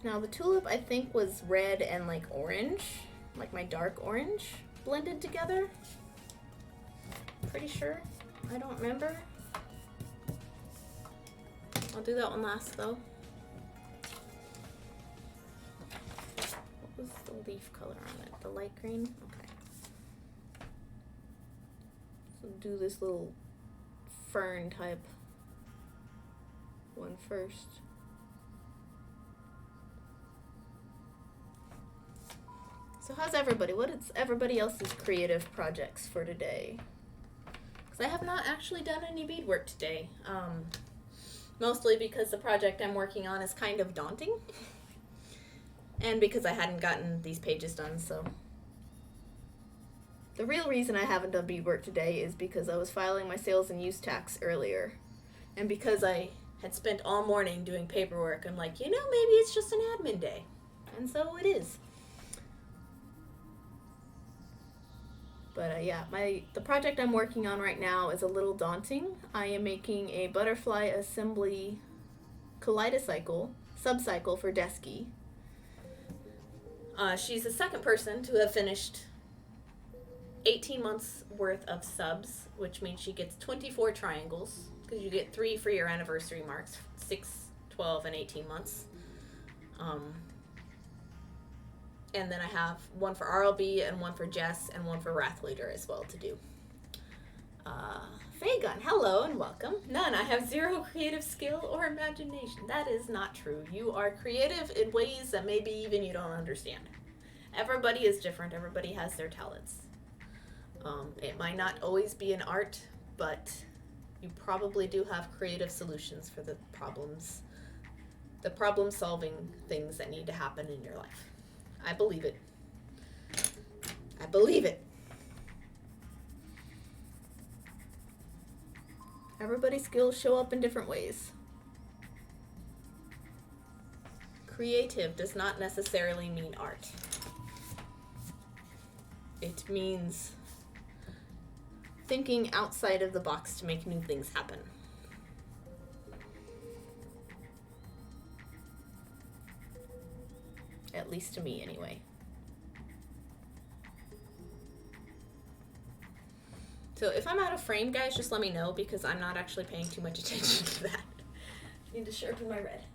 Now the tulip I think was red and like orange, like my dark orange blended together. Pretty sure. I don't remember. I'll do that one last though. What was the leaf color on it? The light green? Okay. So do this little fern type one first. So how's everybody? What is everybody else's creative projects for today? Because I have not actually done any beadwork today. Mostly because the project I'm working on is kind of daunting. And because I hadn't gotten these pages done, so. The real reason I haven't done beadwork today is because I was filing my sales and use tax earlier. And because I had spent all morning doing paperwork, I'm like, maybe it's just an admin day. And so it is. But yeah, the project I'm working on right now is a little daunting. I am making a butterfly assembly subcycle for Desky. She's the second person to have finished 18 months worth of subs, which means she gets 24 triangles, because you get 3 for your anniversary marks, 6, 12, and 18 months. And then I have one for RLB and one for Jess and one for Wrath Leader as well to do. Fagun, hello and welcome. None, I have 0 creative skill or imagination. That is not true. You are creative in ways that maybe even you don't understand. Everybody is different. Everybody has their talents. It might not always be an art, but you probably do have creative solutions for the problem-solving things that need to happen in your life. I believe it. I believe it. Everybody's skills show up in different ways. Creative does not necessarily mean art. It means thinking outside of the box to make new things happen. At least to me, anyway. So if I'm out of frame, guys, just let me know, because I'm not actually paying too much attention to that. I need to sharpen my red.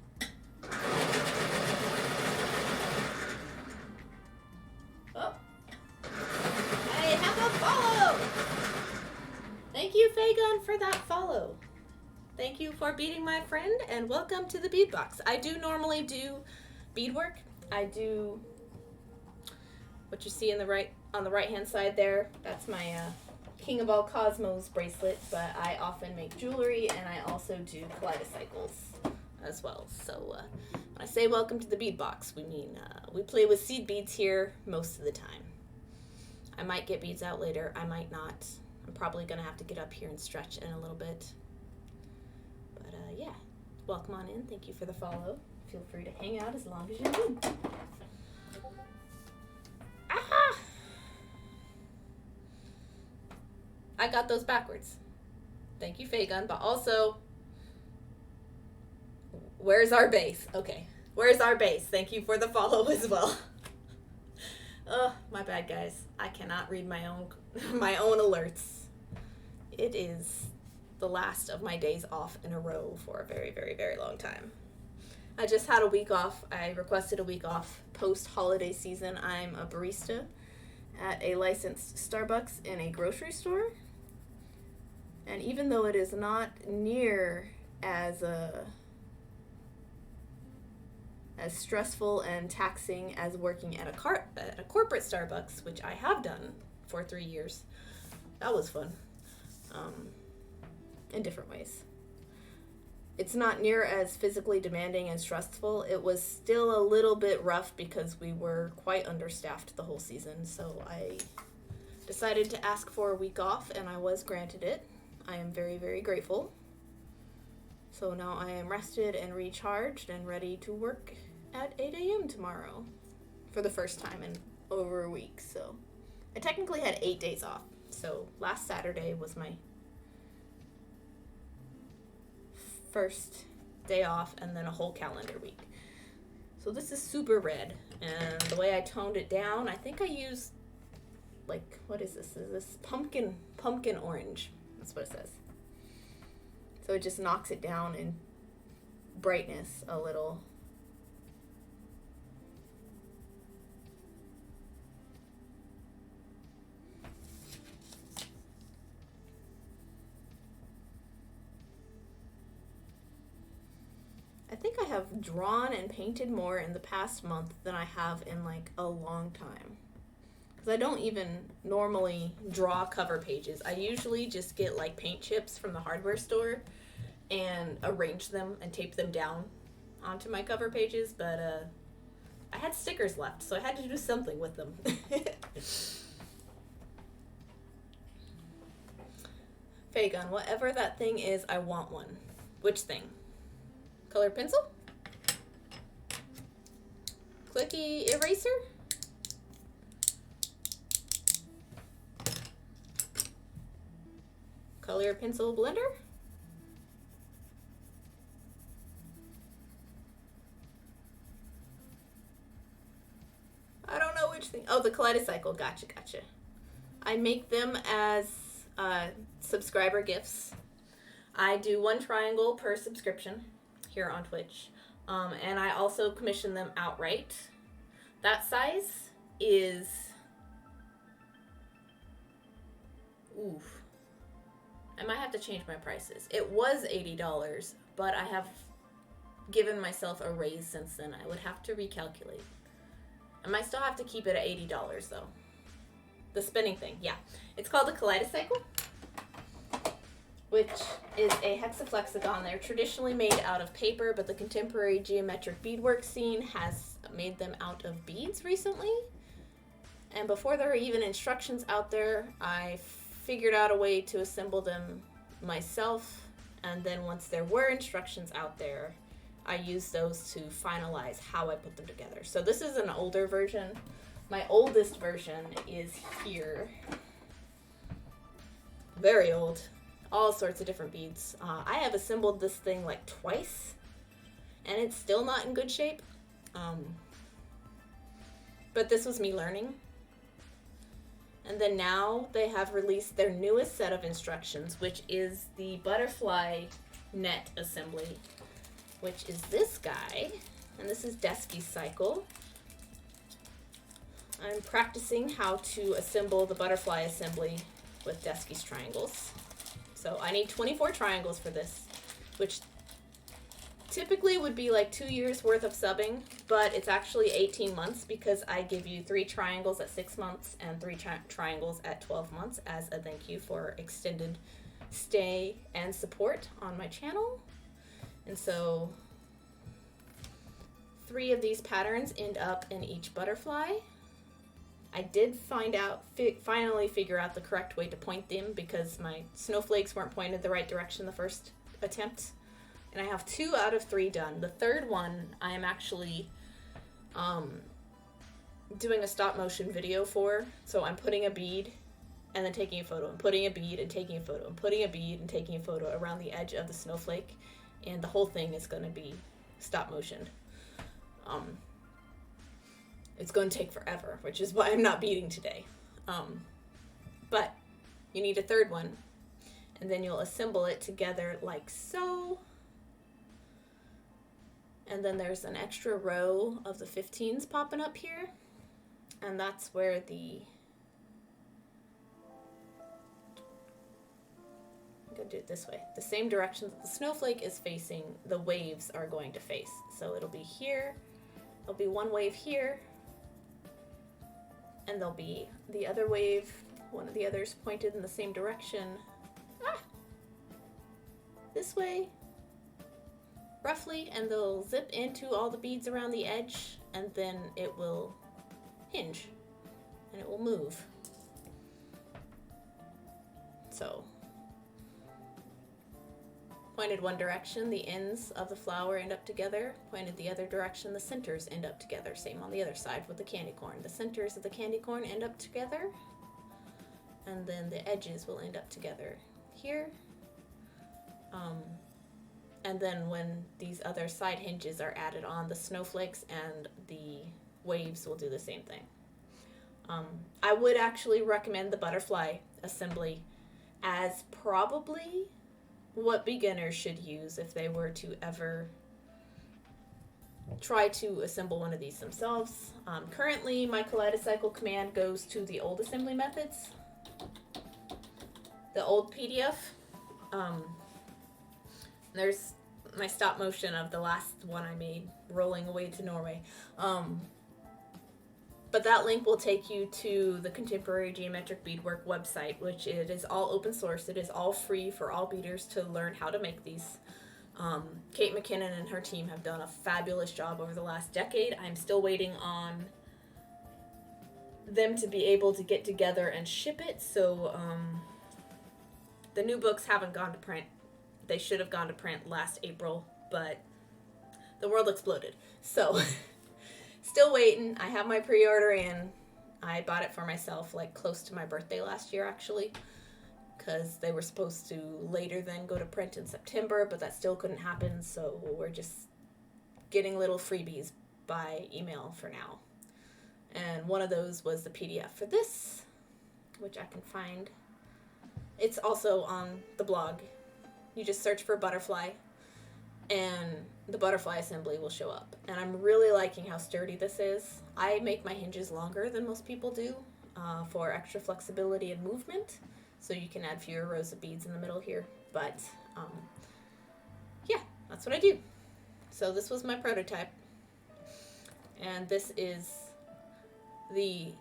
Oh. I have a follow! Thank you, Fagun, for that follow. Thank you for beading my friend, and welcome to the bead box. I do normally do beadwork. I do what you see on the right hand side there. That's my King of All Cosmos bracelet, but I often make jewelry, and I also do kaleidocycles as well. So when I say welcome to the bead box, we mean we play with seed beads here most of the time. I might get beads out later. I might not. I'm probably going to have to get up here and stretch in a little bit. But yeah, welcome on in. Thank you for the follow. Feel free to hang out as long as you need. Aha! I got those backwards. Thank you, Fagun. But also, where's our base? Okay, where's our base? Thank you for the follow as well. Oh, my bad, guys. I cannot read my own alerts. It is the last of my days off in a row for a very, very, very long time. I just had a week off. I requested a week off post-holiday season. I'm a barista at a licensed Starbucks in a grocery store. And even though it is not near as stressful and taxing as working at a corporate Starbucks, which I have done for 3 years, that was fun, in different ways. It's not near as physically demanding and stressful. It was still a little bit rough because we were quite understaffed the whole season, so I decided to ask for a week off, and I was granted it. I am very, very grateful. So now I am rested and recharged and ready to work at 8 a.m. tomorrow for the first time in over a week. So I technically had 8 days off. So last Saturday was my first day off, and then a whole calendar week. So this is super red, and the way I toned it down, I think I used, like, what is this? Is this pumpkin orange? That's what it says. So it just knocks it down in brightness a little. I think I have drawn and painted more in the past month than I have in like a long time. Because I don't even normally draw cover pages. I usually just get like paint chips from the hardware store and arrange them and tape them down onto my cover pages. But I had stickers left, so I had to do something with them. Fagun, whatever that thing is, I want one. Which thing? Colored pencil? Clicky eraser? color pencil blender. I don't know which thing. Oh, the Kaleidocycle. Gotcha. I make them as subscriber gifts. I do 1 triangle per subscription here on Twitch. And I also commission them outright. That size is... Oof. I might have to change my prices. It was $80, but I have given myself a raise since then. I would have to recalculate. I might still have to keep it at $80 though. The spinning thing, yeah. It's called the Kaleidocycle, which is a hexaflexagon. They're traditionally made out of paper, but the contemporary geometric beadwork scene has made them out of beads recently. And before there were even instructions out there, I figured out a way to assemble them myself. And then once there were instructions out there, I used those to finalize how I put them together. So this is an older version. My oldest version is here. Very old. All sorts of different beads. I have assembled this thing like twice, and it's still not in good shape. But this was me learning. And then now they have released their newest set of instructions, which is the butterfly net assembly, which is this guy, and this is Desky's cycle. I'm practicing how to assemble the butterfly assembly with Desky's triangles. So I need 24 triangles for this, which typically would be like 2 years worth of subbing, but it's actually 18 months because I give you 3 triangles at 6 months and 3 triangles at 12 months as a thank you for extended stay and support on my channel. And so 3 of these patterns end up in each butterfly. I did finally figure out the correct way to point them because my snowflakes weren't pointed the right direction the first attempt. And I have 2 out of 3 done. The third one I am actually doing a stop motion video for. So I'm putting a bead and then taking a photo, and putting a bead and taking a photo, and putting a bead and taking a photo around the edge of the snowflake. And the whole thing is going to be stop motioned. It's going to take forever, which is why I'm not beading today. But you need a third one, and then you'll assemble it together like so. And then there's an extra row of the 15s popping up here, and that's where I'm going to do it this way. The same direction that the snowflake is facing, the waves are going to face. So it'll be here, there'll be one wave here, and there'll be the other wave, one of the others pointed in the same direction. This way, roughly, and they'll zip into all the beads around the edge, and then it will hinge, and it will move. So, pointed one direction, the ends of the flower end up together. Pointed the other direction, the centers end up together. Same on the other side with the candy corn. The centers of the candy corn end up together, and then the edges will end up together here. And then when these other side hinges are added on, the snowflakes and the waves will do the same thing. I would actually recommend the butterfly assembly as probably what beginners should use if they were to ever try to assemble one of these themselves. Currently, my Kaleidocycle command goes to the old assembly methods, the old PDF. There's my stop motion of the last one I made, rolling away to Norway. But that link will take you to the Contemporary Geometric Beadwork website, which it is all open source. It is all free for all beaders to learn how to make these. Kate McKinnon and her team have done a fabulous job over the last decade. I'm still waiting on them to be able to get together and ship it. So the new books haven't gone to print. They should have gone to print last April, but the world exploded. So still waiting. I have my pre-order in. I bought it for myself like close to my birthday last year, actually, because they were supposed to later then go to print in September, but that still couldn't happen, so we're just getting little freebies by email for now. And one of those was the PDF for this, which I can find. It's also on the blog. You just search for butterfly, and the butterfly assembly will show up. And I'm really liking how sturdy this is. I make my hinges longer than most people do for extra flexibility and movement, so you can add fewer rows of beads in the middle here. But yeah, that's what I do. So this was my prototype, and this is the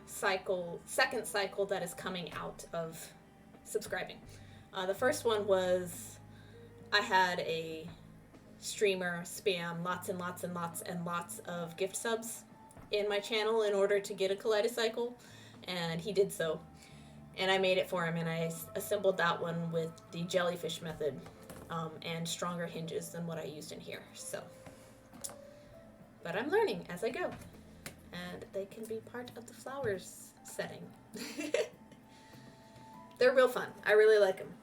second cycle that is coming out of subscribing. The first one was I had a streamer spam lots and lots and lots and lots of gift subs in my channel in order to get a kaleidocycle, and he did so. And I made it for him, and I assembled that one with the jellyfish method and stronger hinges than what I used in here. So, but I'm learning as I go, and they can be part of the flowers setting. They're real fun. I really like them.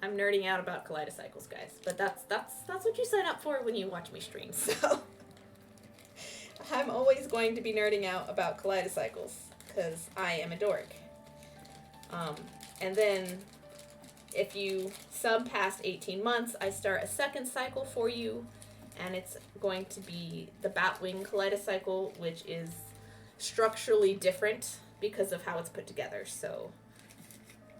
I'm nerding out about kaleidocycles, guys, but that's what you sign up for when you watch me stream. So I'm always going to be nerding out about kaleidocycles because I am a dork. And then if you sub past 18 months, I start a second cycle for you, and it's going to be the Batwing kaleidocycle, which is structurally different because of how it's put together. So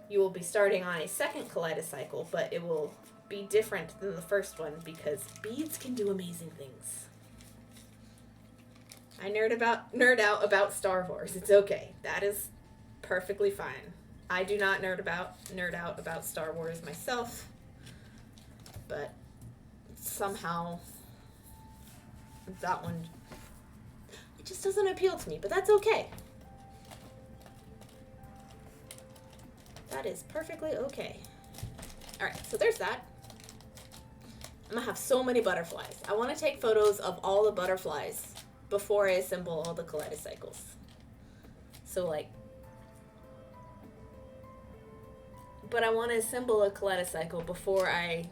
you will be starting on a second kaleidocycle, but it will be different than the first one because beads can do amazing things. I nerd out about Star Wars. It's okay. That is perfectly fine. I do not nerd out about Star Wars myself, but somehow that one, it just doesn't appeal to me, but that's okay. That is perfectly okay. Alright, so there's that. I'm gonna have so many butterflies. I want to take photos of all the butterflies before I assemble all the kaleidocycles. So but I want to assemble a kaleidocycle before I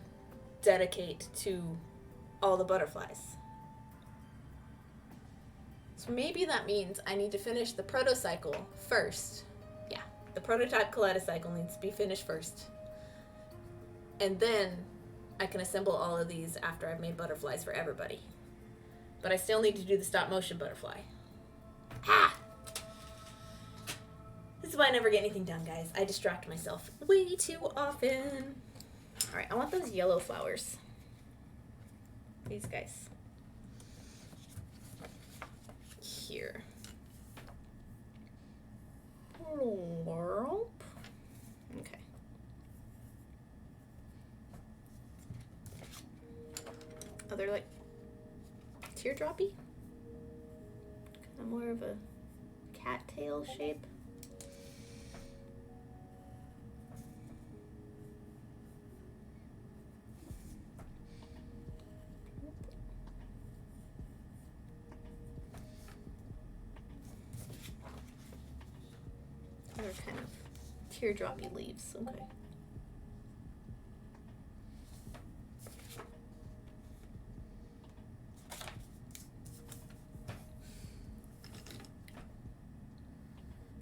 dedicate to all the butterflies. So maybe that means I need to finish the protocycle first. Yeah, the prototype kaleidocycle needs to be finished first. And then I can assemble all of these after I've made butterflies for everybody. But I still need to do the stop motion butterfly. Ha! This is why I never get anything done, guys. I distract myself way too often. Alright, I want those yellow flowers. These guys. Here. Okay. Oh, they're like teardroppy? Kind of more of a cattail shape. They're kind of teardroppy leaves. Okay.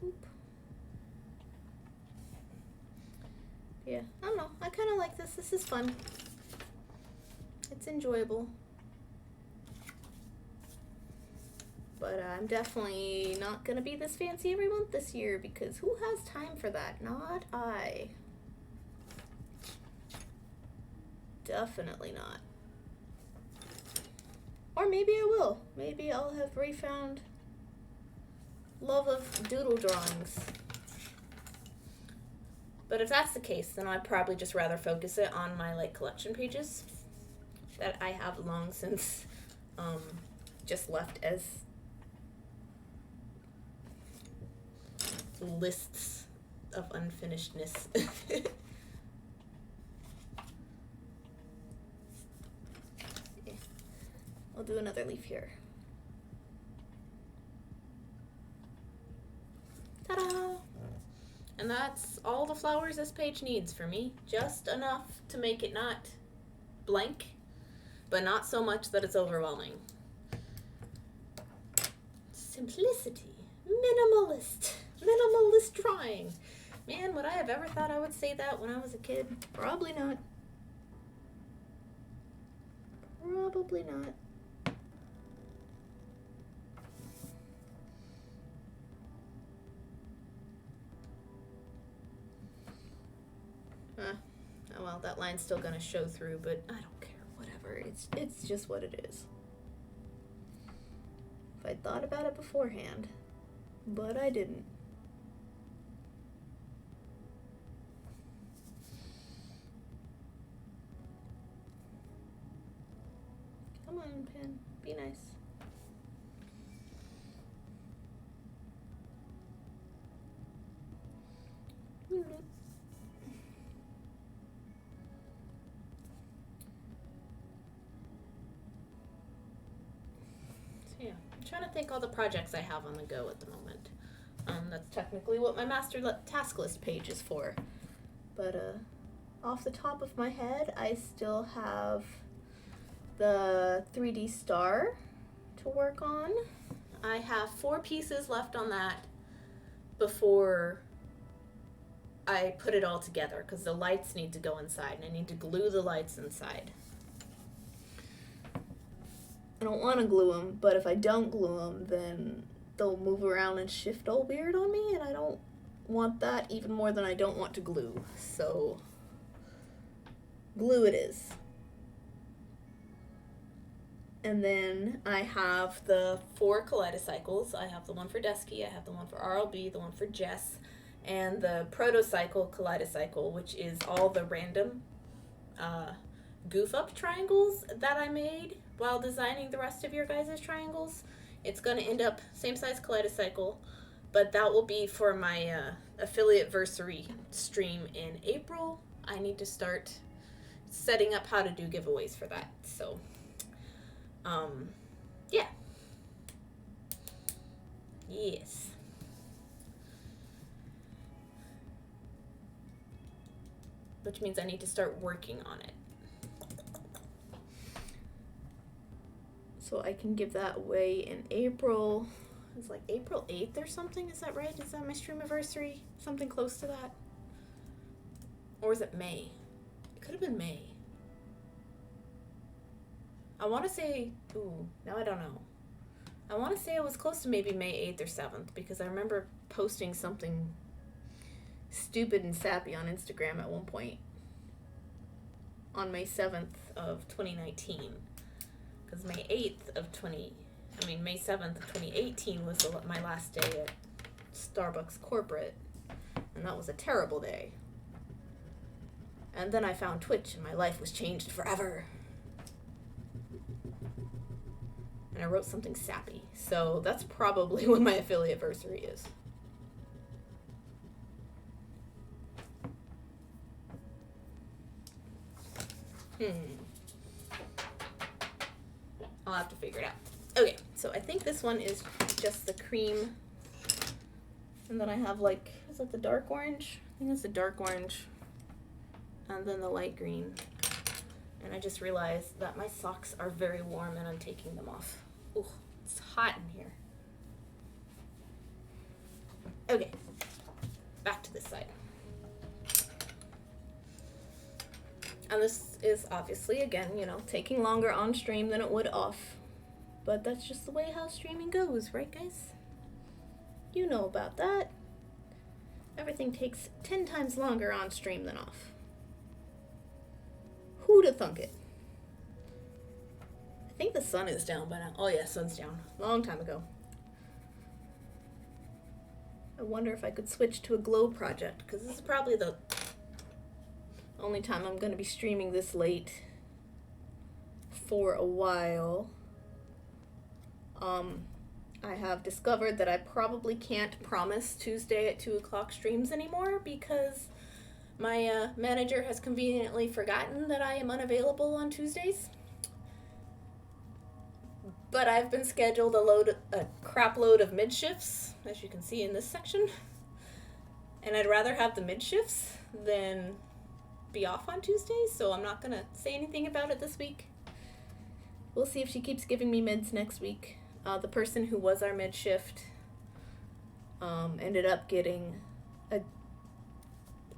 Boop. Yeah, I don't know. I kind of like this. This is fun. It's enjoyable. But I'm definitely not going to be this fancy every month this year because who has time for that? Not I. Definitely not. Or maybe I will. Maybe I'll have refound love of doodle drawings. But if that's the case, then I'd probably just rather focus it on my collection pages that I have long since just left as lists of unfinishedness. Yeah. I'll do another leaf here. Ta-da! And And that's all the flowers this page needs for me. Just enough to make it not blank, but not so much that it's overwhelming. Simplicity. Minimalist drawing. Man, would I have ever thought I would say that when I was a kid? Probably not. Probably not. Oh well, that line's still gonna show through, but I don't care. Whatever. It's just what it is. If I'd thought about it beforehand, but I didn't. Come on, pen. Be nice. Yeah, I'm trying to think all the projects I have on the go at the moment. That's technically what my master task list page is for. But off the top of my head, I still have the 3D star to work on. I have 4 pieces left on that before I put it all together, because the lights need to go inside and I need to glue the lights inside. I don't want to glue them, but if I don't glue them, then they'll move around and shift all weird on me, and I don't want that even more than I don't want to glue. So, glue it is. And then I have the 4 kaleidocycles. I have the one for Dusky, I have the one for RLB, the one for Jess, and the protocycle kaleidocycle, which is all the random goof up triangles that I made while designing the rest of your guys' triangles. It's going to end up same size kaleidocycle, but that will be for my affiliate-versary stream in April. I need to start setting up how to do giveaways for that. So, yeah. Yes. Which means I need to start working on it. So I can give that away in April. It's like April 8th or something, is that right? Is that my stream anniversary? Something close to that? Or is it May? It could have been May. I want to say, ooh, now I don't know. I want to say it was close to maybe May 8th or 7th, because I remember posting something stupid and sappy on Instagram at one point on May 7th of 2019. Because May 7th of 2018 was my last day at Starbucks corporate, and that was a terrible day. And then I found Twitch, and my life was changed forever. And I wrote something sappy, so that's probably when my affiliate-versary is. I'll have to figure it out. Okay, so I think this one is just the cream. And then I have like, is that the dark orange? I think it's the dark orange. And then the light green. And I just realized that my socks are very warm and I'm taking them off. Ooh, it's hot in here. Okay, back to this side. And this is obviously, again, you know, taking longer on stream than it would off. But that's just the way how streaming goes, right, guys? You know about that. Everything takes 10 times longer on stream than off. Who'da thunk it? I think the sun is down by now. Oh yeah, sun's down. Long time ago. I wonder if I could switch to a glow project, because this is probably the only time I'm going to be streaming this late for a while. I have discovered that I probably can't promise Tuesday at 2 o'clock streams anymore because my manager has conveniently forgotten that I am unavailable on Tuesdays. But I've been scheduled a crap load of mid shifts, as you can see in this section. And I'd rather have the mid shifts than be off on Tuesdays, so I'm not gonna say anything about it this week. We'll see if she keeps giving me mids next week. The person who was our mid shift ended up getting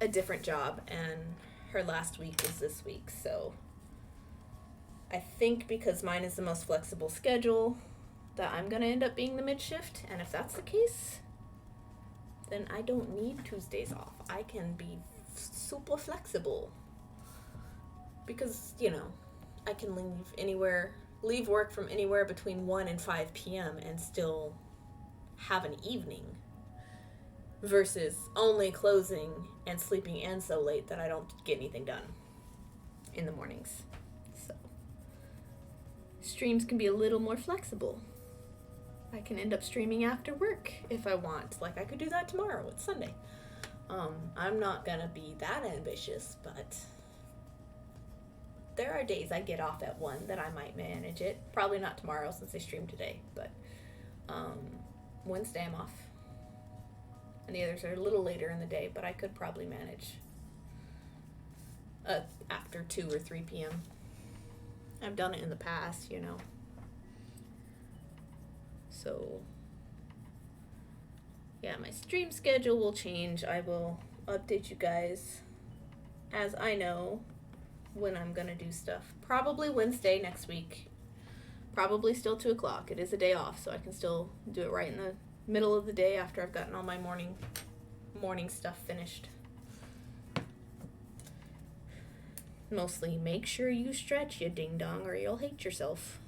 a different job, and her last week was this week, so I think because mine is the most flexible schedule that I'm gonna end up being the mid shift, and if that's the case, then I don't need Tuesdays off. I can be super flexible because, you know, I can leave work from anywhere between 1 and 5 p.m. and still have an evening versus only closing and sleeping in so late that I don't get anything done in the mornings. So streams can be a little more flexible. I can end up streaming after work if I want. Like, I could do that tomorrow. It's Sunday. I'm not gonna be that ambitious, but there are days I get off at 1 that I might manage it. Probably not tomorrow since I streamed today, but Wednesday I'm off. And the others are a little later in the day, but I could probably manage after 2 or 3 p.m. I've done it in the past, you know. So, yeah, my stream schedule will change. I will update you guys as I know when I'm gonna do stuff. Probably Wednesday next week. Probably still 2 o'clock. It is a day off, so I can still do it right in the middle of the day after I've gotten all my morning stuff finished. Mostly make sure you stretch, you ding dong, or you'll hate yourself.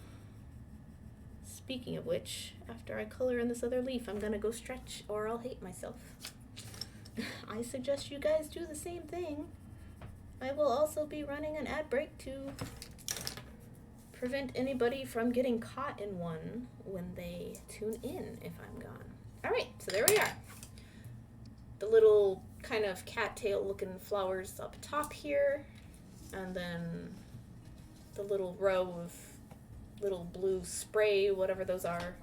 Speaking of which, after I color in this other leaf, I'm gonna go stretch or I'll hate myself. I suggest you guys do the same thing. I will also be running an ad break to prevent anybody from getting caught in one when they tune in if I'm gone. Alright, so there we are. The little kind of cattail looking flowers up top here, and then the little row of little blue spray, whatever those are,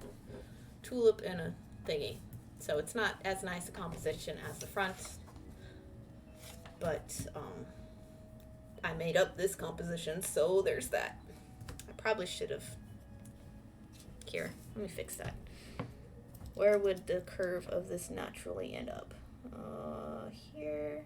tulip and a thingy. So it's not as nice a composition as the front, but I made up this composition, so there's that. I probably should have. Here, let me fix that. Where would the curve of this naturally end up? Here.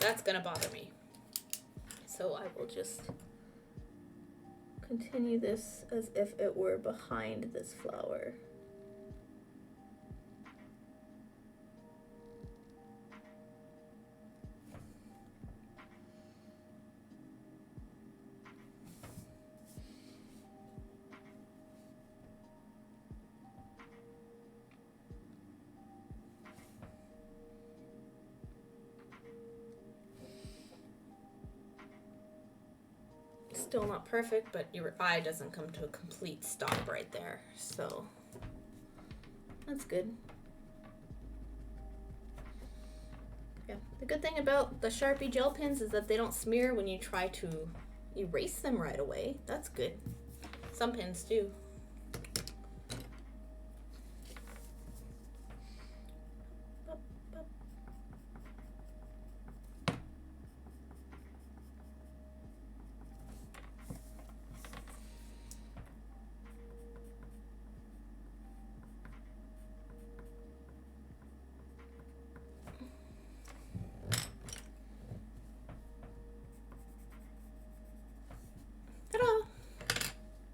That's gonna bother me. So I will just continue this as if it were behind this flower. Still not perfect, but your eye doesn't come to a complete stop right there, so that's good. Yeah, the good thing about the Sharpie gel pins is that they don't smear when you try to erase them right away. That's good. Some pins do.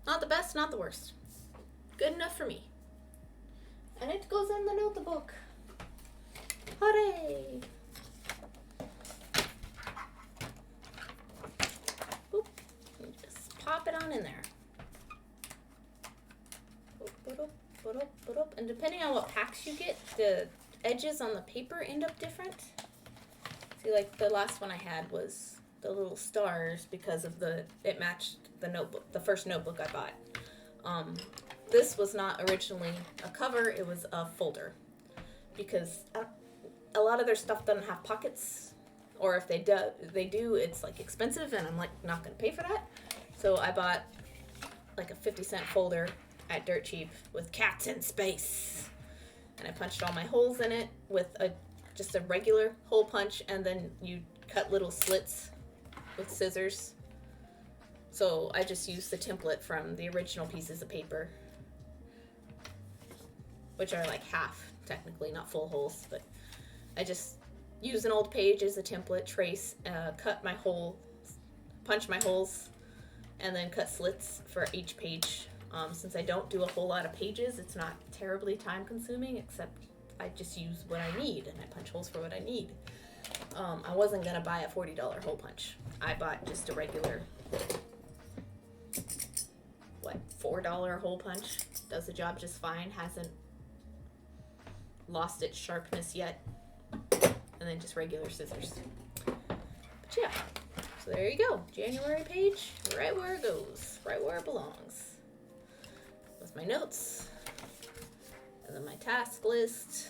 Not the best, not the worst. Good enough for me. And it goes in the notebook. Hooray! Boop. And just pop it on in there. And depending on what packs you get, the edges on the paper end up different. See, like the last one I had was the little stars because of it matched the notebook, the first notebook I bought. This was not originally a cover, it was a folder. Because a lot of their stuff doesn't have pockets, or if they do, it's like expensive, and I'm like not gonna pay for that. So I bought like a 50-cent folder at Dirt Cheap with cats in space, and I punched all my holes in it with just a regular hole punch, and then you cut little slits with scissors. So I just used the template from the original pieces of paper, which are like half, technically, not full holes, but I just use an old page as a template, trace, cut my hole, punch my holes, and then cut slits for each page. Since I don't do a whole lot of pages, it's not terribly time consuming, except I just use what I need, and I punch holes for what I need. I wasn't gonna buy a $40 hole punch. I bought just a regular, $4 hole punch. Does the job just fine, hasn't lost its sharpness yet. And then just regular scissors. But yeah, so there you go. January page, right where it goes, right where it belongs. With my notes, and then my task list.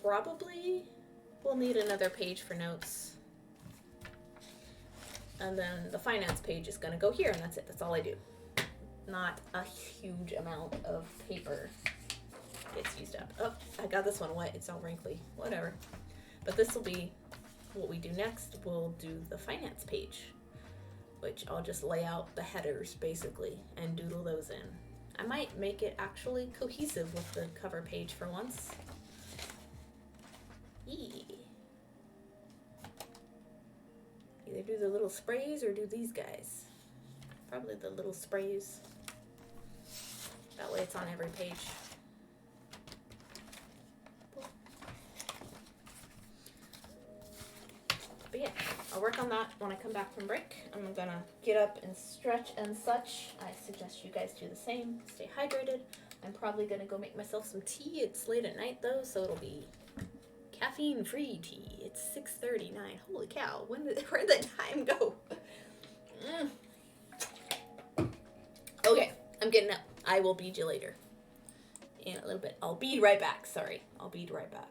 Probably will need another page for notes. And then the finance page is gonna go here, and that's it. That's all I do. Not a huge amount of paper gets used up. Oh, I got this one wet. It's all wrinkly. Whatever. But this will be what we do next. We'll do the finance page, which I'll just lay out the headers, basically, and doodle those in. I might make it actually cohesive with the cover page for once. Yee. Either do the little sprays or do these guys. Probably the little sprays. That way it's on every page. But yeah, I'll work on that when I come back from break. I'm gonna get up and stretch and such. I suggest you guys do the same. Stay hydrated. I'm probably gonna go make myself some tea. It's late at night though, so it'll be caffeine-free tea. It's 6:39. Holy cow! Where'd the time go? Okay, I'm getting up. I will bead you later. In a little bit. I'll bead right back. Sorry, I'll bead right back.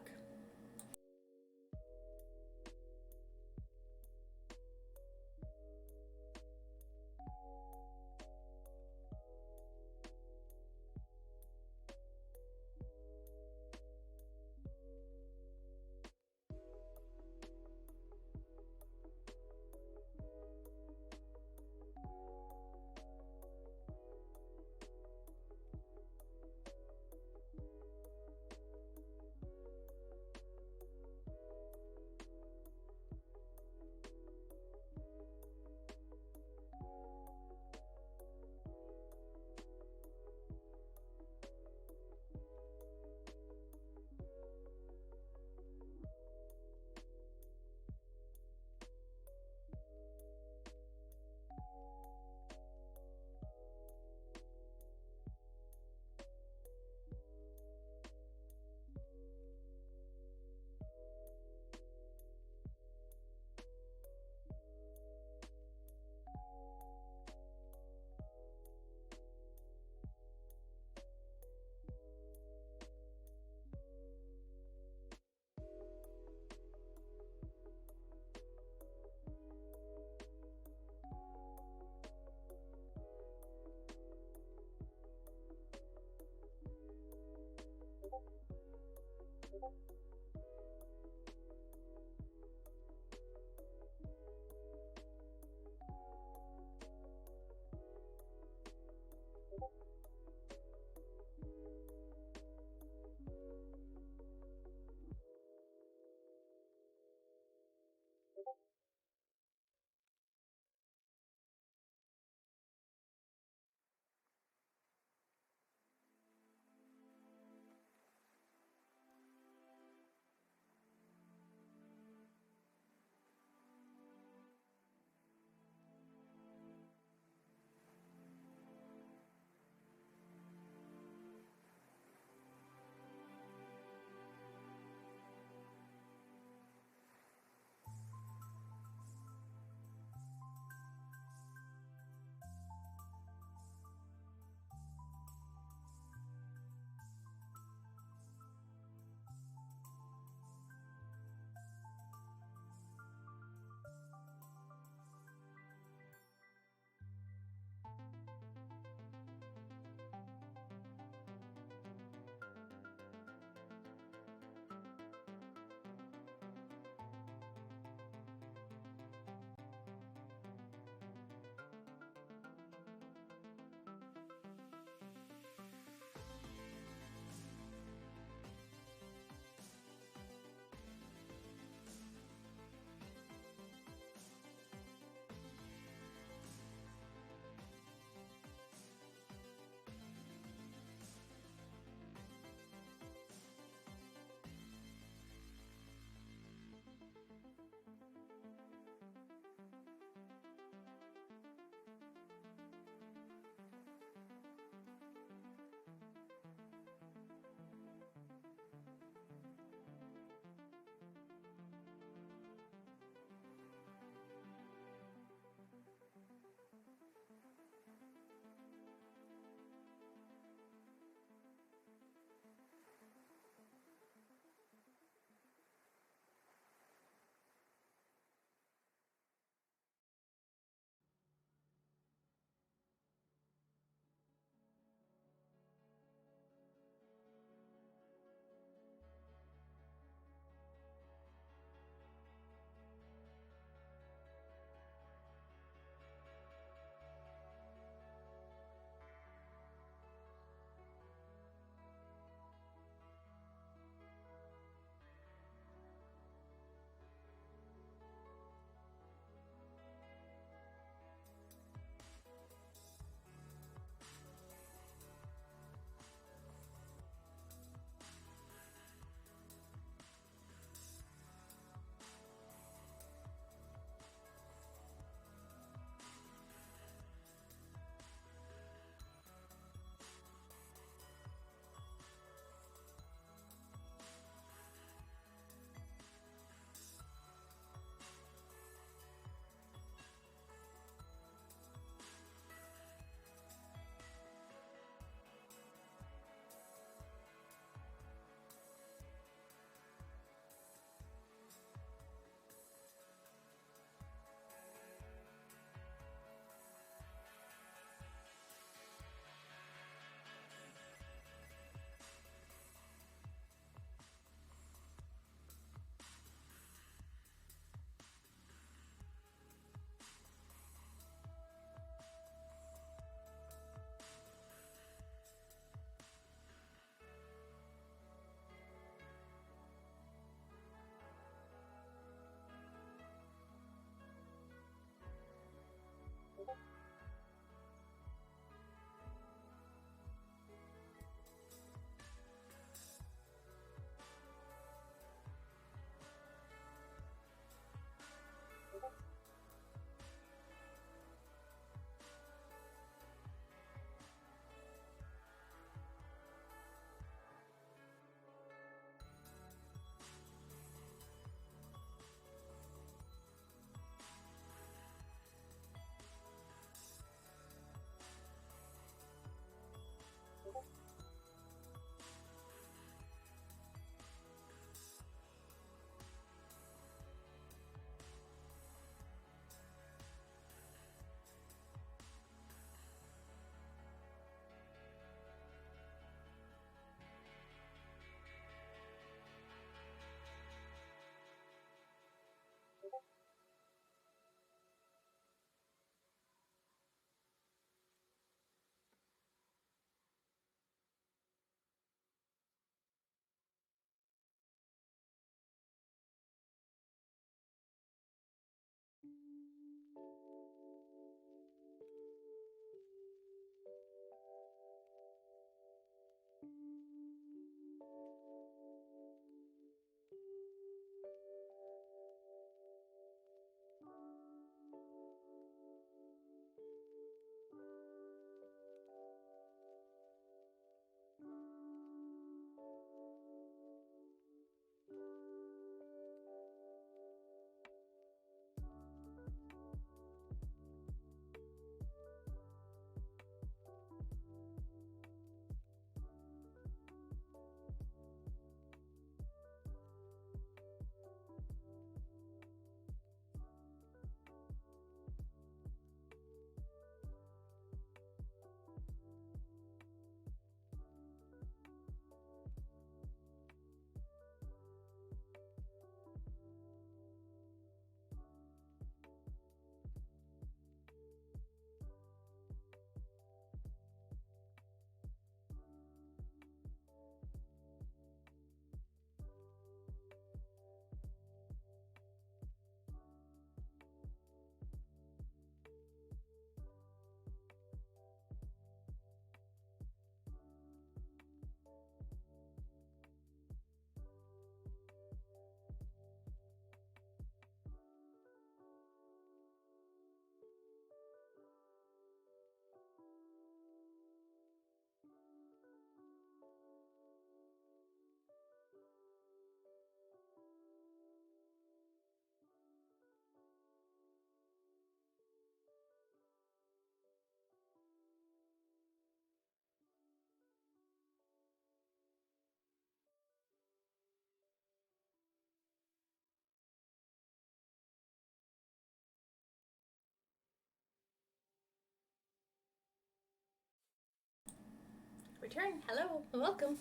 turn. Hello. Welcome.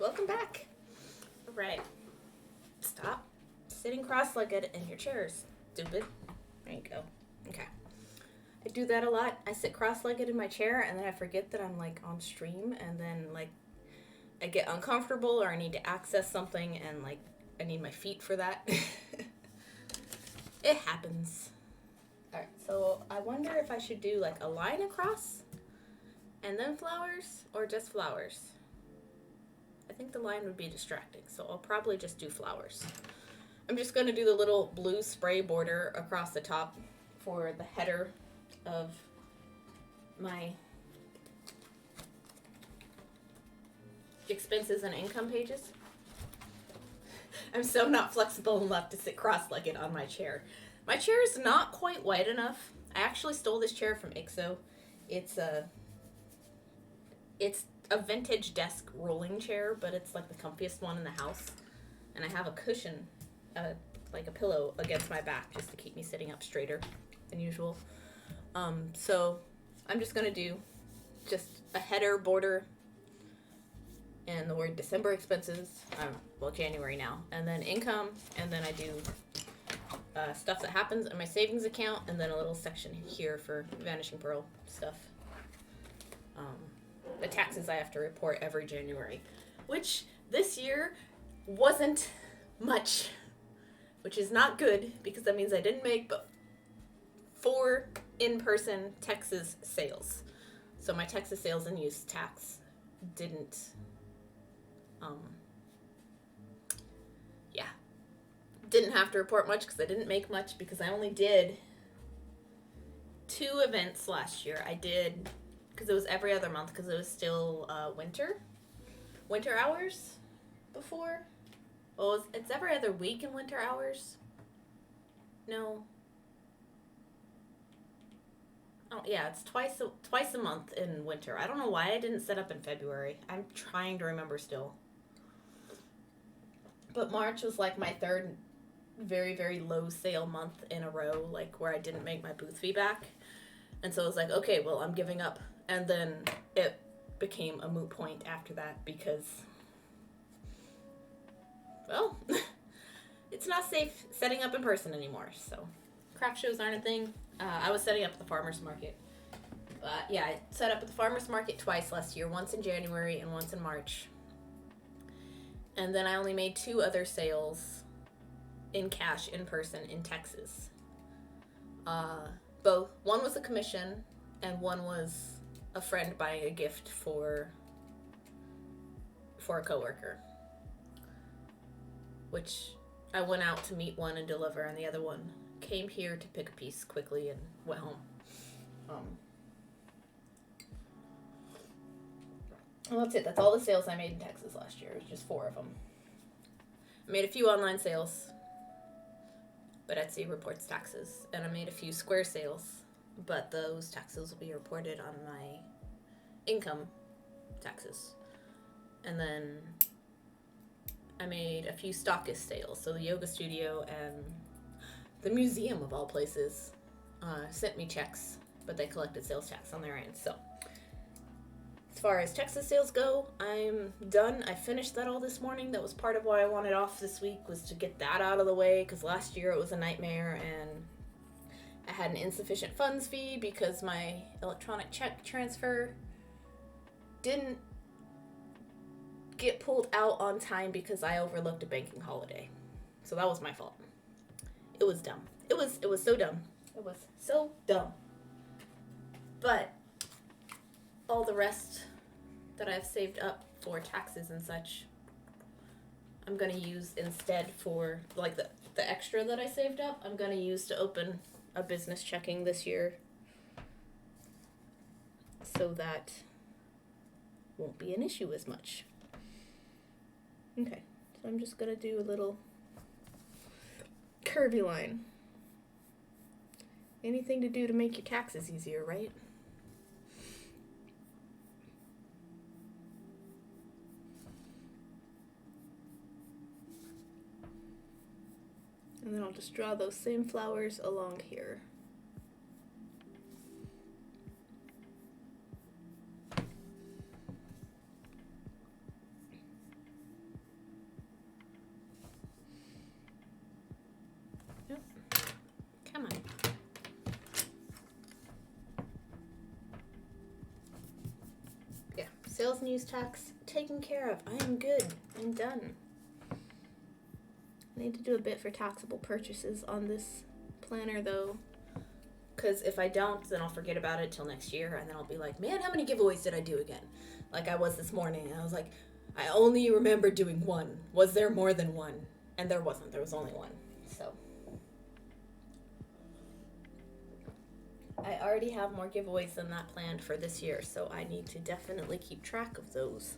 Welcome back. All right. Stop sitting cross-legged in your chairs, stupid. There you go. Okay. I do that a lot. I sit cross-legged in my chair, and then I forget that I'm, like, on stream, and then, like, I get uncomfortable, or I need to access something, and, like, I need my feet for that. It happens. Alright, so I wonder if I should do, like, a line across, and then flowers, or just flowers. I think the line would be distracting, so I'll probably just do flowers. I'm just going to do the little blue spray border across the top for the header of my expenses and income pages. I'm so not flexible enough to sit cross-legged on my chair. My chair is not quite wide enough. I actually stole this chair from IXO. It's a vintage desk rolling chair, but it's like the comfiest one in the house. And I have a cushion, like a pillow against my back just to keep me sitting up straighter than usual. So I'm just gonna do just a header border and the word December expenses, well, January now, and then income, and then I do stuff that happens in my savings account, and then a little section here for Vanishing Pearl stuff. The taxes I have to report every January, which this year wasn't much, which is not good because that means I didn't make but 4 in-person Texas sales. So my Texas sales and use tax didn't, didn't have to report much because I didn't make much because I only did 2 events last year. I did, because it was every other month because it was still winter hours before. Well, it's every other week in winter hours. No. Oh yeah, it's twice a month in winter. I don't know why I didn't set up in February. I'm trying to remember still. But March was like my 3rd very, very low sale month in a row, like where I didn't make my booth fee back. And so I was like, okay, well, I'm giving up. And then it became a moot point after that because, well, it's not safe setting up in person anymore. So craft shows aren't a thing. I was setting up at the farmer's market. Yeah, I set up at the farmer's market twice last year, once in January and once in March. And then I only made 2 other sales in cash in person in Texas. Both, one was a commission and one was a friend buying a gift for a coworker, which I went out to meet one and deliver, and the other one came here to pick a piece quickly and went home. Well, that's it. That's all the sales I made in Texas last year. It was just 4 of them. I made a few online sales, but Etsy reports taxes. And I made a few Square sales, but those taxes will be reported on my income taxes. And then I made a few stockist sales. So the yoga studio and the museum, of all places, sent me checks, but they collected sales tax on their end. So as far as Texas sales go, I'm done. I finished that all this morning. That was part of why I wanted off this week, was to get that out of the way, because last year it was a nightmare, and I had an insufficient funds fee because my electronic check transfer didn't get pulled out on time because I overlooked a banking holiday. So that was my fault. It was dumb. It was so dumb. It was so dumb. But all the rest that I've saved up for taxes and such, I'm going to use instead for, like, the extra that I saved up, I'm going to use to open a business checking this year, so that won't be an issue as much. Okay, so I'm just going to do a little curvy line. Anything to do to make your taxes easier, right? And then I'll just draw those same flowers along here. Sales and use tax taken care of. I am good. I'm done. I need to do a bit for taxable purchases on this planner though. Because if I don't, then I'll forget about it till next year, and then I'll be like, man, how many giveaways did I do again? Like I was this morning, and I was like, I only remember doing one. Was there more than one? And there wasn't. There was only one. So I already have more giveaways than that planned for this year, so I need to definitely keep track of those.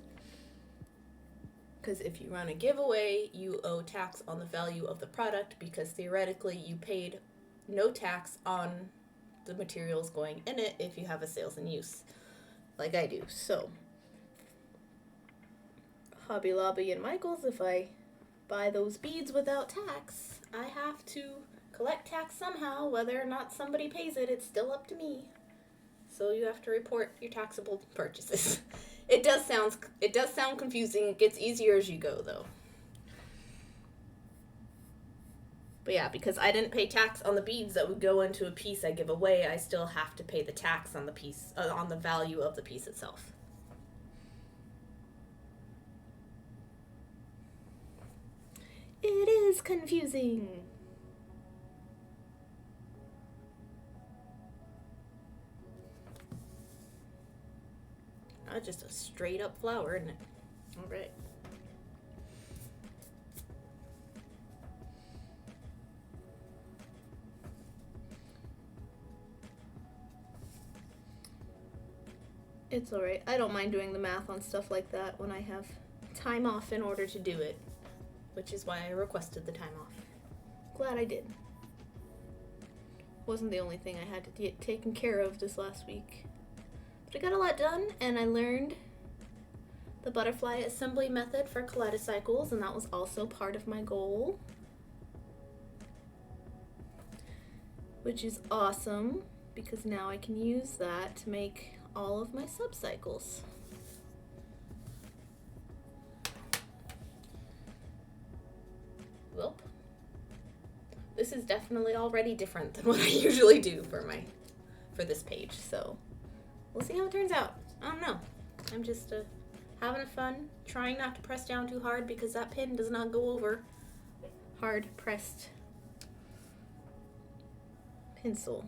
Because if you run a giveaway, you owe tax on the value of the product, because theoretically you paid no tax on the materials going in it if you have a sales and use, like I do. So Hobby Lobby and Michael's, if I buy those beads without tax, I have to collect tax somehow. Whether or not somebody pays it, it's still up to me. So you have to report your taxable purchases. It does sound confusing. It gets easier as you go though. But yeah, because I didn't pay tax on the beads that would go into a piece I give away, I still have to pay the tax on the piece, on the value of the piece itself. It is confusing. Not just a straight up flower, isn't it? All right. It's alright. I don't mind doing the math on stuff like that when I have time off in order to do it, which is why I requested the time off. Glad I did. Wasn't the only thing I had to get taken care of this last week. But I got a lot done, and I learned the butterfly assembly method for kaleidocycles, and that was also part of my goal, which is awesome because now I can use that to make all of my subcycles. Welp. This is definitely already different than what I usually do for this page, so we'll see how it turns out. I don't know. I'm just having fun, trying not to press down too hard because that pin does not go over hard pressed pencil.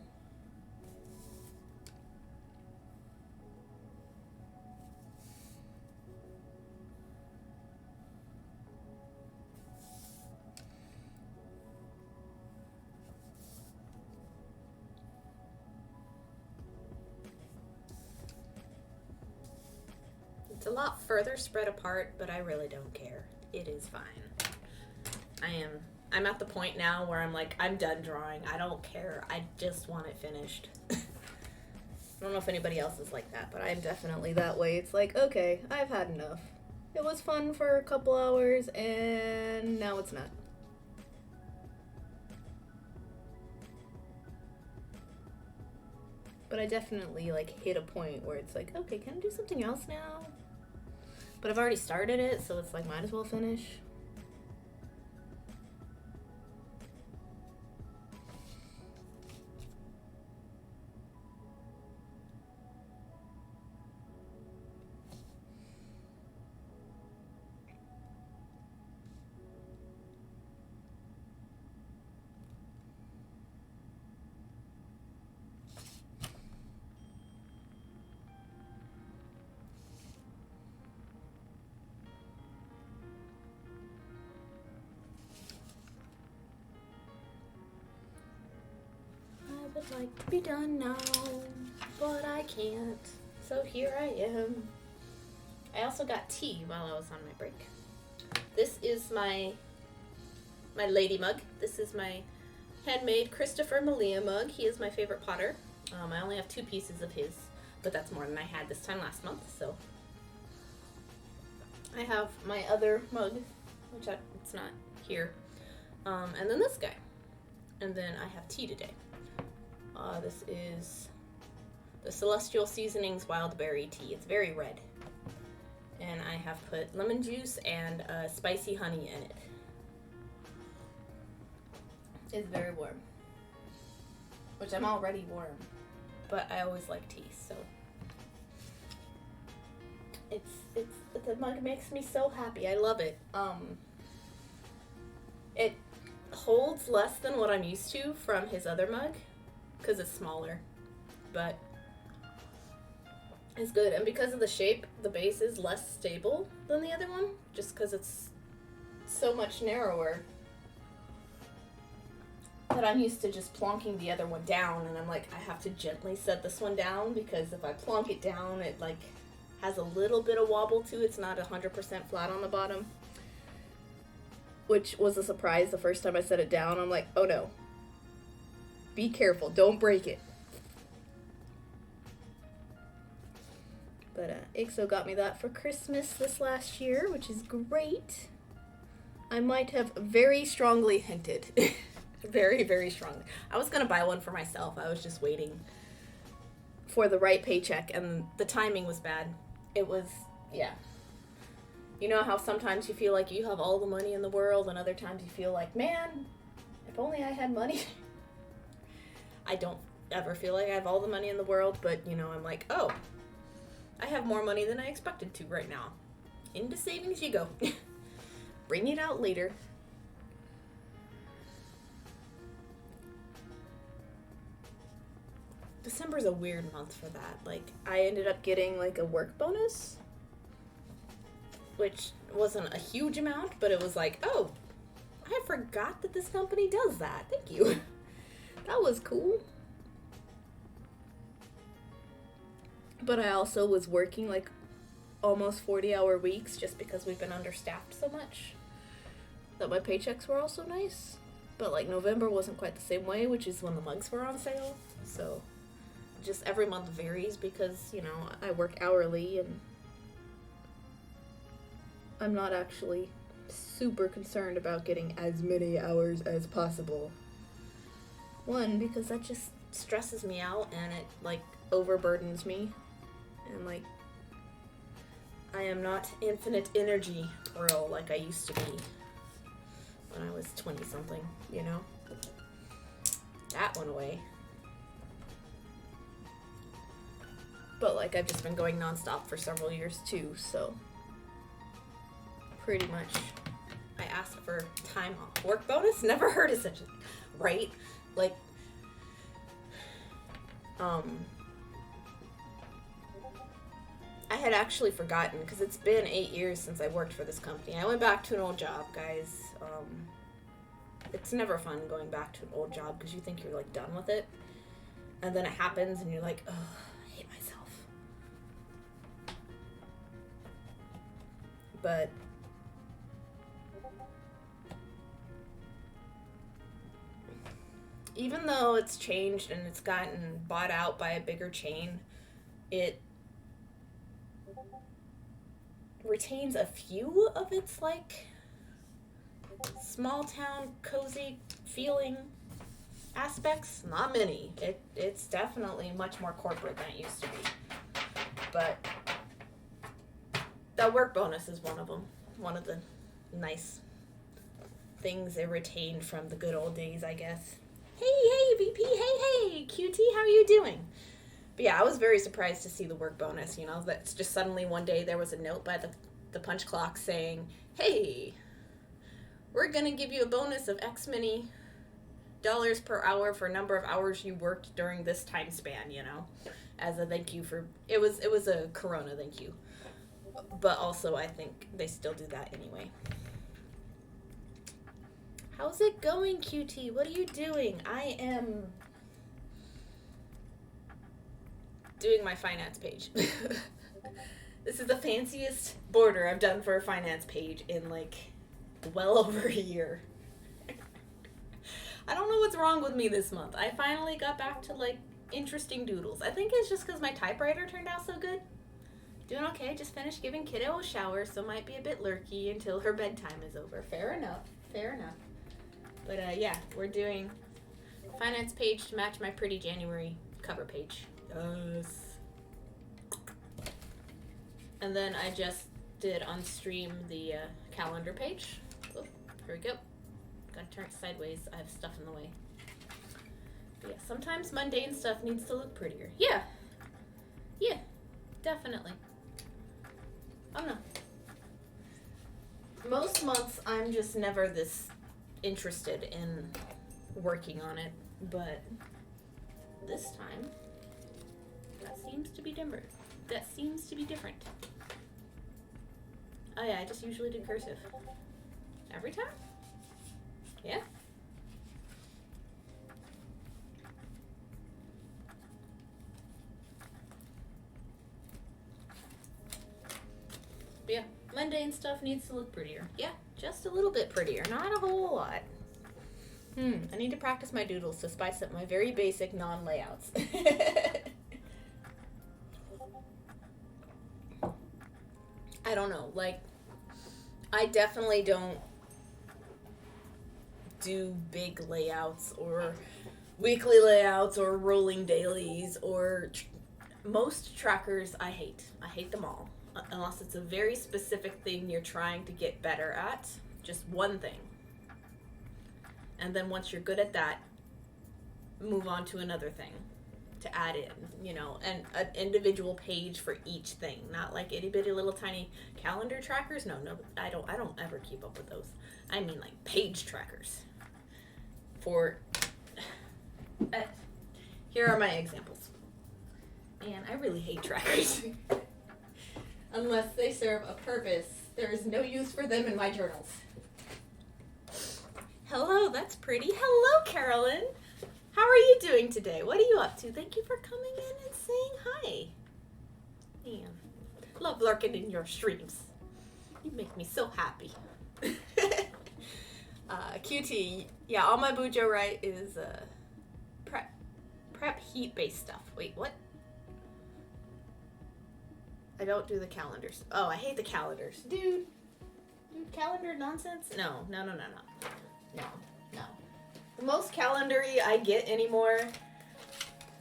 It's a lot further spread apart, but I really don't care. It is fine. I'm at the point now where I'm like, I'm done drawing. I don't care. I just want it finished. I don't know if anybody else is like that, but I'm definitely that way. It's like, okay, I've had enough. It was fun for a couple hours, and now it's not. But I definitely like hit a point where it's like, okay, can I do something else now? But I've already started it, so it's like, might as well finish. I would like to be done now, but I can't. So here I am. I also got tea while I was on my break. This is my lady mug. This is my handmade Christopher Malia mug. He is my favorite potter. I only have 2 pieces of his, but that's more than I had this time last month. So I have my other mug, which it's not here, and then this guy, and then I have tea today. This is the Celestial Seasonings Wild Berry Tea. It's very red. And I have put lemon juice and spicy honey in it. It's very warm. Which I'm already warm. But I always like tea, so. The mug makes me so happy. I love it. It holds less than what I'm used to from his other mug, because it's smaller, but it's good. And because of the shape, the base is less stable than the other one, just because it's so much narrower that I'm used to just plonking the other one down, and I'm like, I have to gently set this one down, because if I plonk it down, it like has a little bit of wobble to it. It's not 100% flat on the bottom, which was a surprise the first time I set it down. I'm like, oh no, be careful, don't break it. But IXO got me that for Christmas this last year, which is great. I might have very strongly hinted. Very, very strongly. I was going to buy one for myself. I was just waiting for the right paycheck, and the timing was bad. It was, yeah. You know how sometimes you feel like you have all the money in the world, and other times you feel like, man, if only I had money. I don't ever feel like I have all the money in the world, but, you know, I'm like, oh, I have more money than I expected to right now. Into savings you go. Bring it out later. December's a weird month for that. Like, I ended up getting, like, a work bonus, which wasn't a huge amount, but it was like, oh, I forgot that this company does that. Thank you. That was cool. But I also was working, like, almost 40-hour weeks just because we've been understaffed so much that my paychecks were also nice. But, like, November wasn't quite the same way, which is when the mugs were on sale. So just every month varies because, you know, I work hourly and I'm not actually super concerned about getting as many hours as possible. One, because that just stresses me out and it, like, overburdens me. And, like, I am not infinite energy girl like I used to be when I was 20-something, you know? That went away. But, like, I've just been going nonstop for several years, too, so pretty much I asked for time off. Work bonus? Never heard of such a thing, right? Like, I had actually forgotten, because it's been 8 years since I worked for this company. I went back to an old job, guys. It's never fun going back to an old job, because you think you're, like, done with it. And then it happens, and you're like, oh, I hate myself. But even though it's changed and it's gotten bought out by a bigger chain, it retains a few of its, like, small town, cozy feeling aspects. Not many. It's definitely much more corporate than it used to be. But that work bonus is one of them. One of the nice things they retained from the good old days, I guess. Hey, VP, hey, QT, how are you doing? But yeah, I was very surprised to see the work bonus, you know, that's just suddenly one day there was a note by the punch clock saying, hey, we're going to give you a bonus of X many dollars per hour for a number of hours you worked during this time span, you know, as a thank you for, it was a Corona thank you. But also, I think they still do that anyway. How's it going, QT? What are you doing? I am doing my finance page. This is the fanciest border I've done for a finance page in, like, well over a year. I don't know what's wrong with me this month. I finally got back to, like, interesting doodles. I think it's just because my typewriter turned out so good. Doing okay, just finished giving kiddo a shower, so might be a bit lurky until her bedtime is over. Fair enough. But yeah, we're doing finance page to match my pretty January cover page. Yes. And then I just did on stream the calendar page. Oh, here we go. Gotta turn it sideways. I have stuff in the way. But yeah, sometimes mundane stuff needs to look prettier. Yeah, definitely. I don't know. Most months I'm just never this interested in working on it, but this time that seems to be different. Oh yeah, I just usually do cursive. Every time? Yeah. But yeah, mundane stuff needs to look prettier. Yeah, just a little bit prettier, not a whole lot. I need to practice my doodles to spice up my very basic non-layouts. I don't know, like, I definitely don't do big layouts or weekly layouts or rolling dailies or most trackers I hate. I hate them all. Unless it's a very specific thing you're trying to get better at, just one thing. And then once you're good at that, move on to another thing to add in, you know, and an individual page for each thing, not like itty bitty little tiny calendar trackers. No, I don't ever keep up with those. I mean like page trackers. For here are my examples. Man, I really hate trackers. Unless they serve a purpose, there is no use for them in my journals. Hello, that's pretty. Hello, Carolyn. How are you doing today? What are you up to? Thank you for coming in and saying hi. Man, love lurking in your streams. You make me so happy. QT, yeah, all my Bujo right is prep heat-based stuff. Wait, what? I don't do the calendars. Oh, I hate the calendars. Dude, calendar nonsense? No. The most calendar-y I get anymore,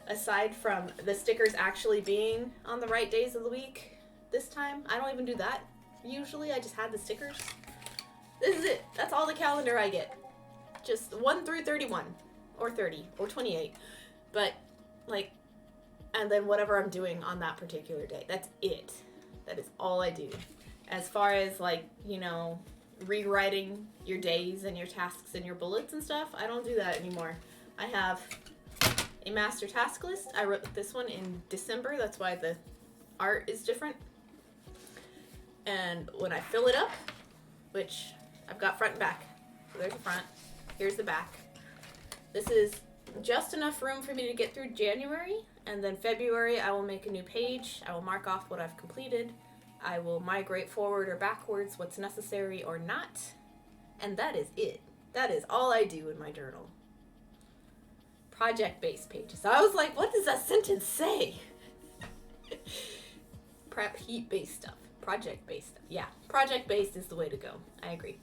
aside from the stickers actually being on the right days of the week this time, I don't even do that. Usually I just had the stickers. This is it. That's all the calendar I get. Just 1 through 31 or 30 or 28. But like, and then whatever I'm doing on that particular day. That's it. That is all I do. As far as like, you know, rewriting your days and your tasks and your bullets and stuff, I don't do that anymore. I have a master task list. I wrote this one in December. That's why the art is different. And when I fill it up, which I've got front and back. So there's the front. Here's the back. This is just enough room for me to get through January. And then February, I will make a new page. I will mark off what I've completed. I will migrate forward or backwards what's necessary or not. And that is it. That is all I do in my journal. Project-based pages. I was like, what does that sentence say? Prep heat-based stuff. Project-based stuff. Yeah, project-based is the way to go. I agree.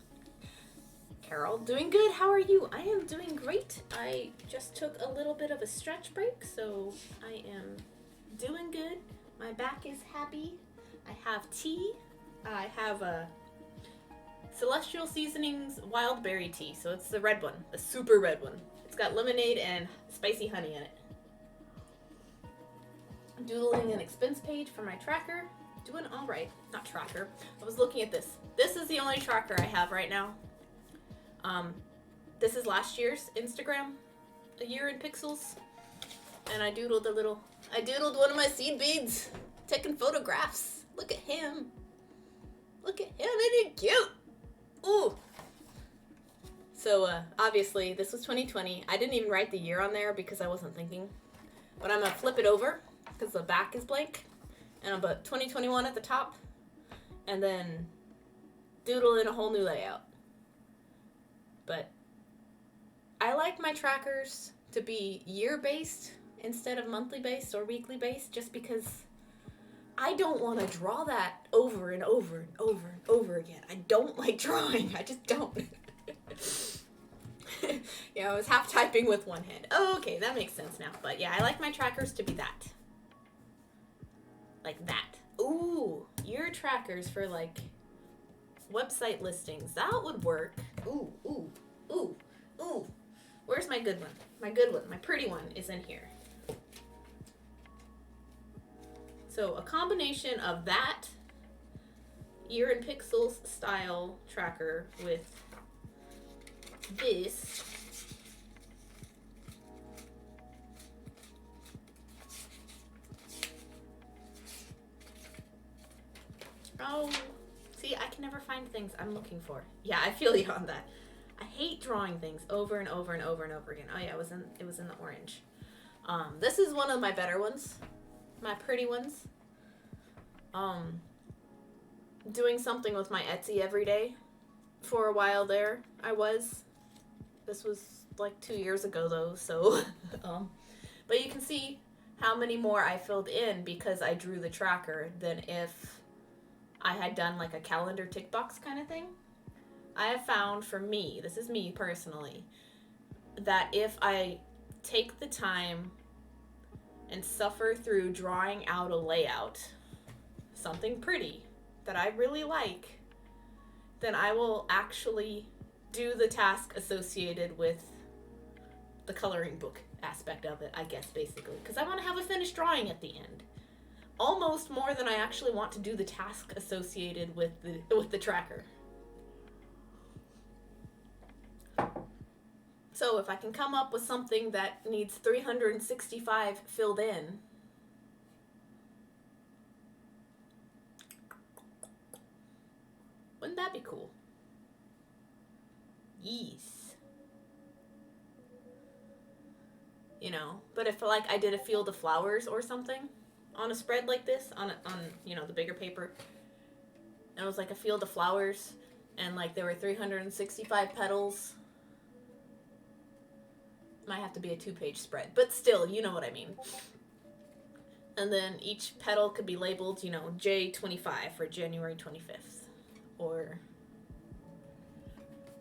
Carol, doing good. How are you? I am doing great. I just took a little bit of a stretch break, so I am doing good. My back is happy. I have tea. I have a Celestial Seasonings wild berry tea, so it's the red one, the super red one. It's got lemonade and spicy honey in it. I'm doodling an expense page for my tracker. Doing all right. Not tracker. I was looking at this. This is the only tracker I have right now. This is last year's Instagram, a year in pixels, and I doodled one of my seed beads, taking photographs. Look at him. Look at him, isn't he cute? Ooh. So, obviously, this was 2020. I didn't even write the year on there because I wasn't thinking, but I'm gonna flip it over because the back is blank, and I'll put 2021 at the top, and then doodle in a whole new layout. But I like my trackers to be year-based instead of monthly-based or weekly-based just because I don't want to draw that over and over and over and over again. I don't like drawing. I just don't. Yeah, I was half typing with one hand. Oh, okay, that makes sense now. But yeah, I like my trackers to be that. Like that. Ooh, year trackers for like website listings. That would work. Ooh. Where's my good one? My good one, my pretty one is in here. So a combination of that year in pixels style tracker with this. Oh, see, I can never find things I'm looking for. Yeah, I feel you on that. I hate drawing things over and over and over and over again. Oh yeah, it was in the orange. This is one of my better ones, my pretty ones. Doing something with my Etsy every day. For a while there, This was like 2 years ago though, so. But you can see how many more I filled in because I drew the tracker than if I had done like a calendar tick box kind of thing. I have found for me, this is me personally, that if I take the time and suffer through drawing out a layout, something pretty that I really like, then I will actually do the task associated with the coloring book aspect of it, I guess, basically. Because I want to have a finished drawing at the end. Almost more than I actually want to do the task associated with the tracker. So if I can come up with something that needs 365 filled in, wouldn't that be cool? Yes. You know, but if like I did a field of flowers or something on a spread like this, on you know, the bigger paper, and it was like a field of flowers, and like there were 365 petals, might have to be a 2-page spread, but still, you know what I mean. And then each petal could be labeled, you know, J25 for January 25th, or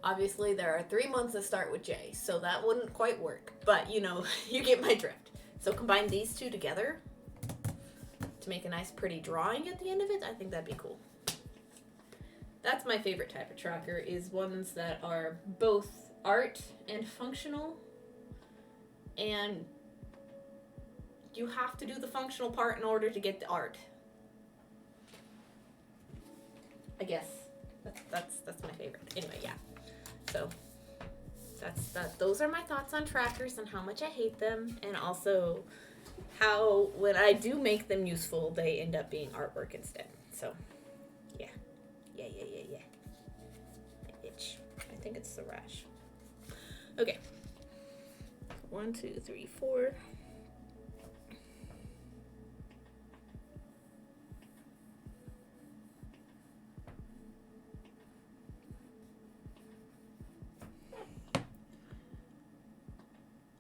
obviously there are 3 months that start with J, so that wouldn't quite work, but you know, you get my drift. So combine these two together to make a nice pretty drawing at the end of it. I think that'd be cool. That's my favorite type of tracker, is ones that are both art and functional, and you have to do the functional part in order to get the art. I guess that's my favorite. Anyway, yeah. So those are my thoughts on trackers and how much I hate them, and also how when I do make them useful, they end up being artwork instead. So yeah. The itch. I think it's the rash. Okay. 1, 2, 3, 4.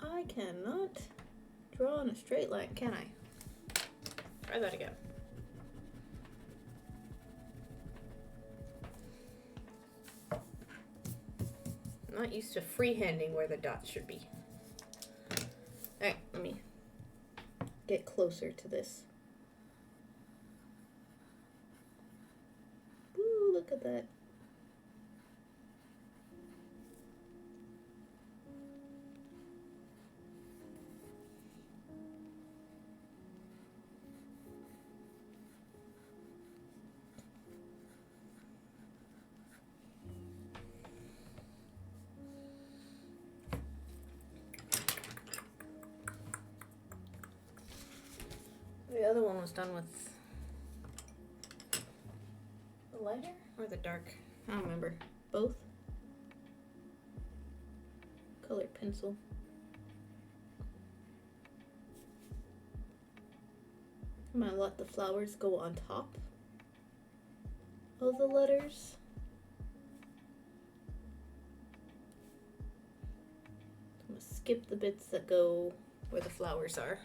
I cannot draw in a straight line, can I? Try that again. I'm not used to freehanding where the dots should be. Alright, let me get closer to this. Ooh, look at that. The other one was done with the lighter or the dark? I don't remember. Both? Colored pencil. I'm gonna let the flowers go on top of the letters. I'm gonna skip the bits that go where the flowers are.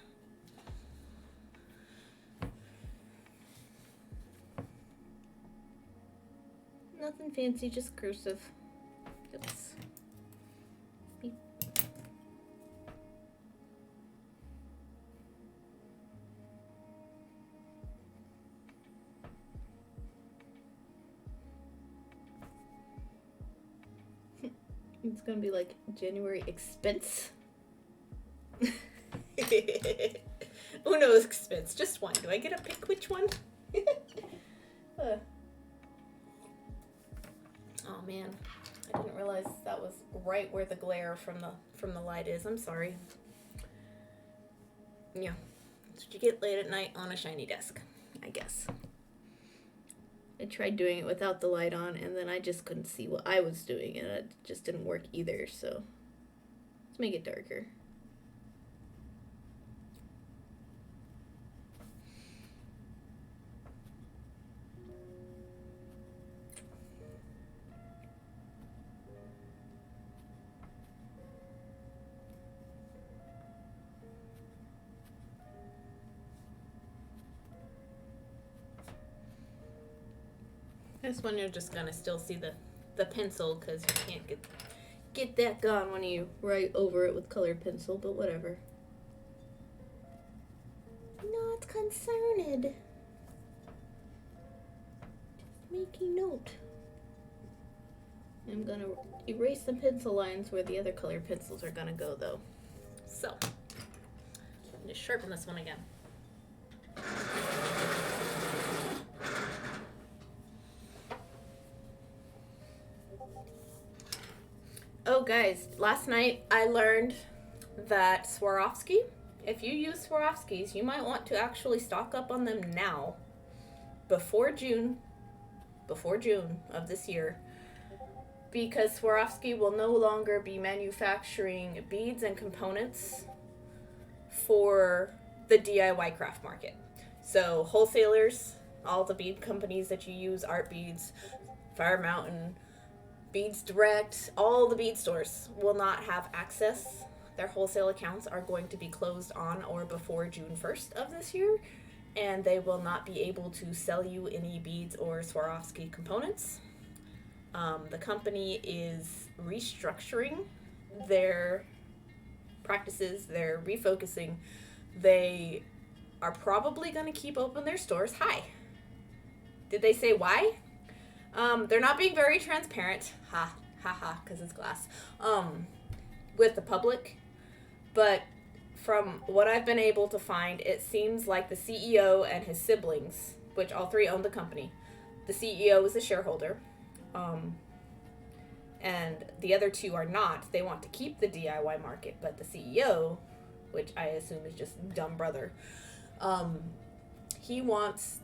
Nothing fancy, just cursive. Oops. Beep. It's gonna be like January expense. Uno's expense, just one. Do I get to pick which one? man, I didn't realize that was right where the glare from the light is. I'm sorry. Yeah, that's what you get late at night on a shiny desk, I guess. I tried doing it without the light on, and then I just couldn't see what I was doing, and it just didn't work either, so let's make it darker. This one you're just gonna still see the pencil because you can't get that gone when you write over it with colored pencil, but whatever. Not concerned. Just making note. I'm gonna erase the pencil lines where the other colored pencils are gonna go though. So, just sharpen this one again. Oh guys, last night I learned that Swarovski, if you use Swarovskis, you might want to actually stock up on them now, before June of this year, because Swarovski will no longer be manufacturing beads and components for the DIY craft market. So wholesalers, all the bead companies that you use, Art Beads, Fire Mountain, Beads Direct, all the bead stores will not have access. Their wholesale accounts are going to be closed on or before June 1st of this year, and they will not be able to sell you any beads or Swarovski components. The company is restructuring their practices, they're refocusing. They are probably going to keep open their stores. Hi. Did they say why? They're not being very transparent, because it's glass, with the public, but from what I've been able to find, it seems like the CEO and his siblings, which all three own the company, the CEO is a shareholder, and the other two are not. They want to keep the DIY market, but the CEO, which I assume is just dumb brother, he wants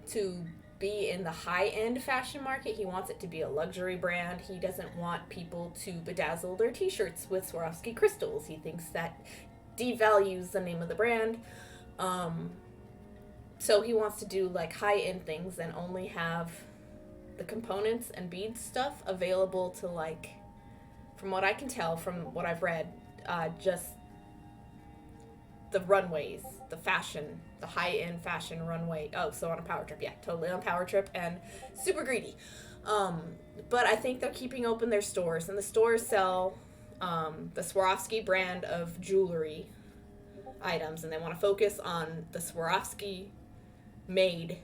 to be in the high-end fashion market. He wants it to be a luxury brand. He doesn't want people to bedazzle their t-shirts with Swarovski crystals. He thinks that devalues the name of the brand. So he wants to do like high-end things and only have the components and bead stuff available to, like, from what I can tell, from what I've read, just the runways, the fashion, the high-end fashion runway. Oh, so on a power trip. Yeah, totally on a power trip and super greedy. But I think they're keeping open their stores, and the stores sell the Swarovski brand of jewelry items, and they want to focus on the Swarovski made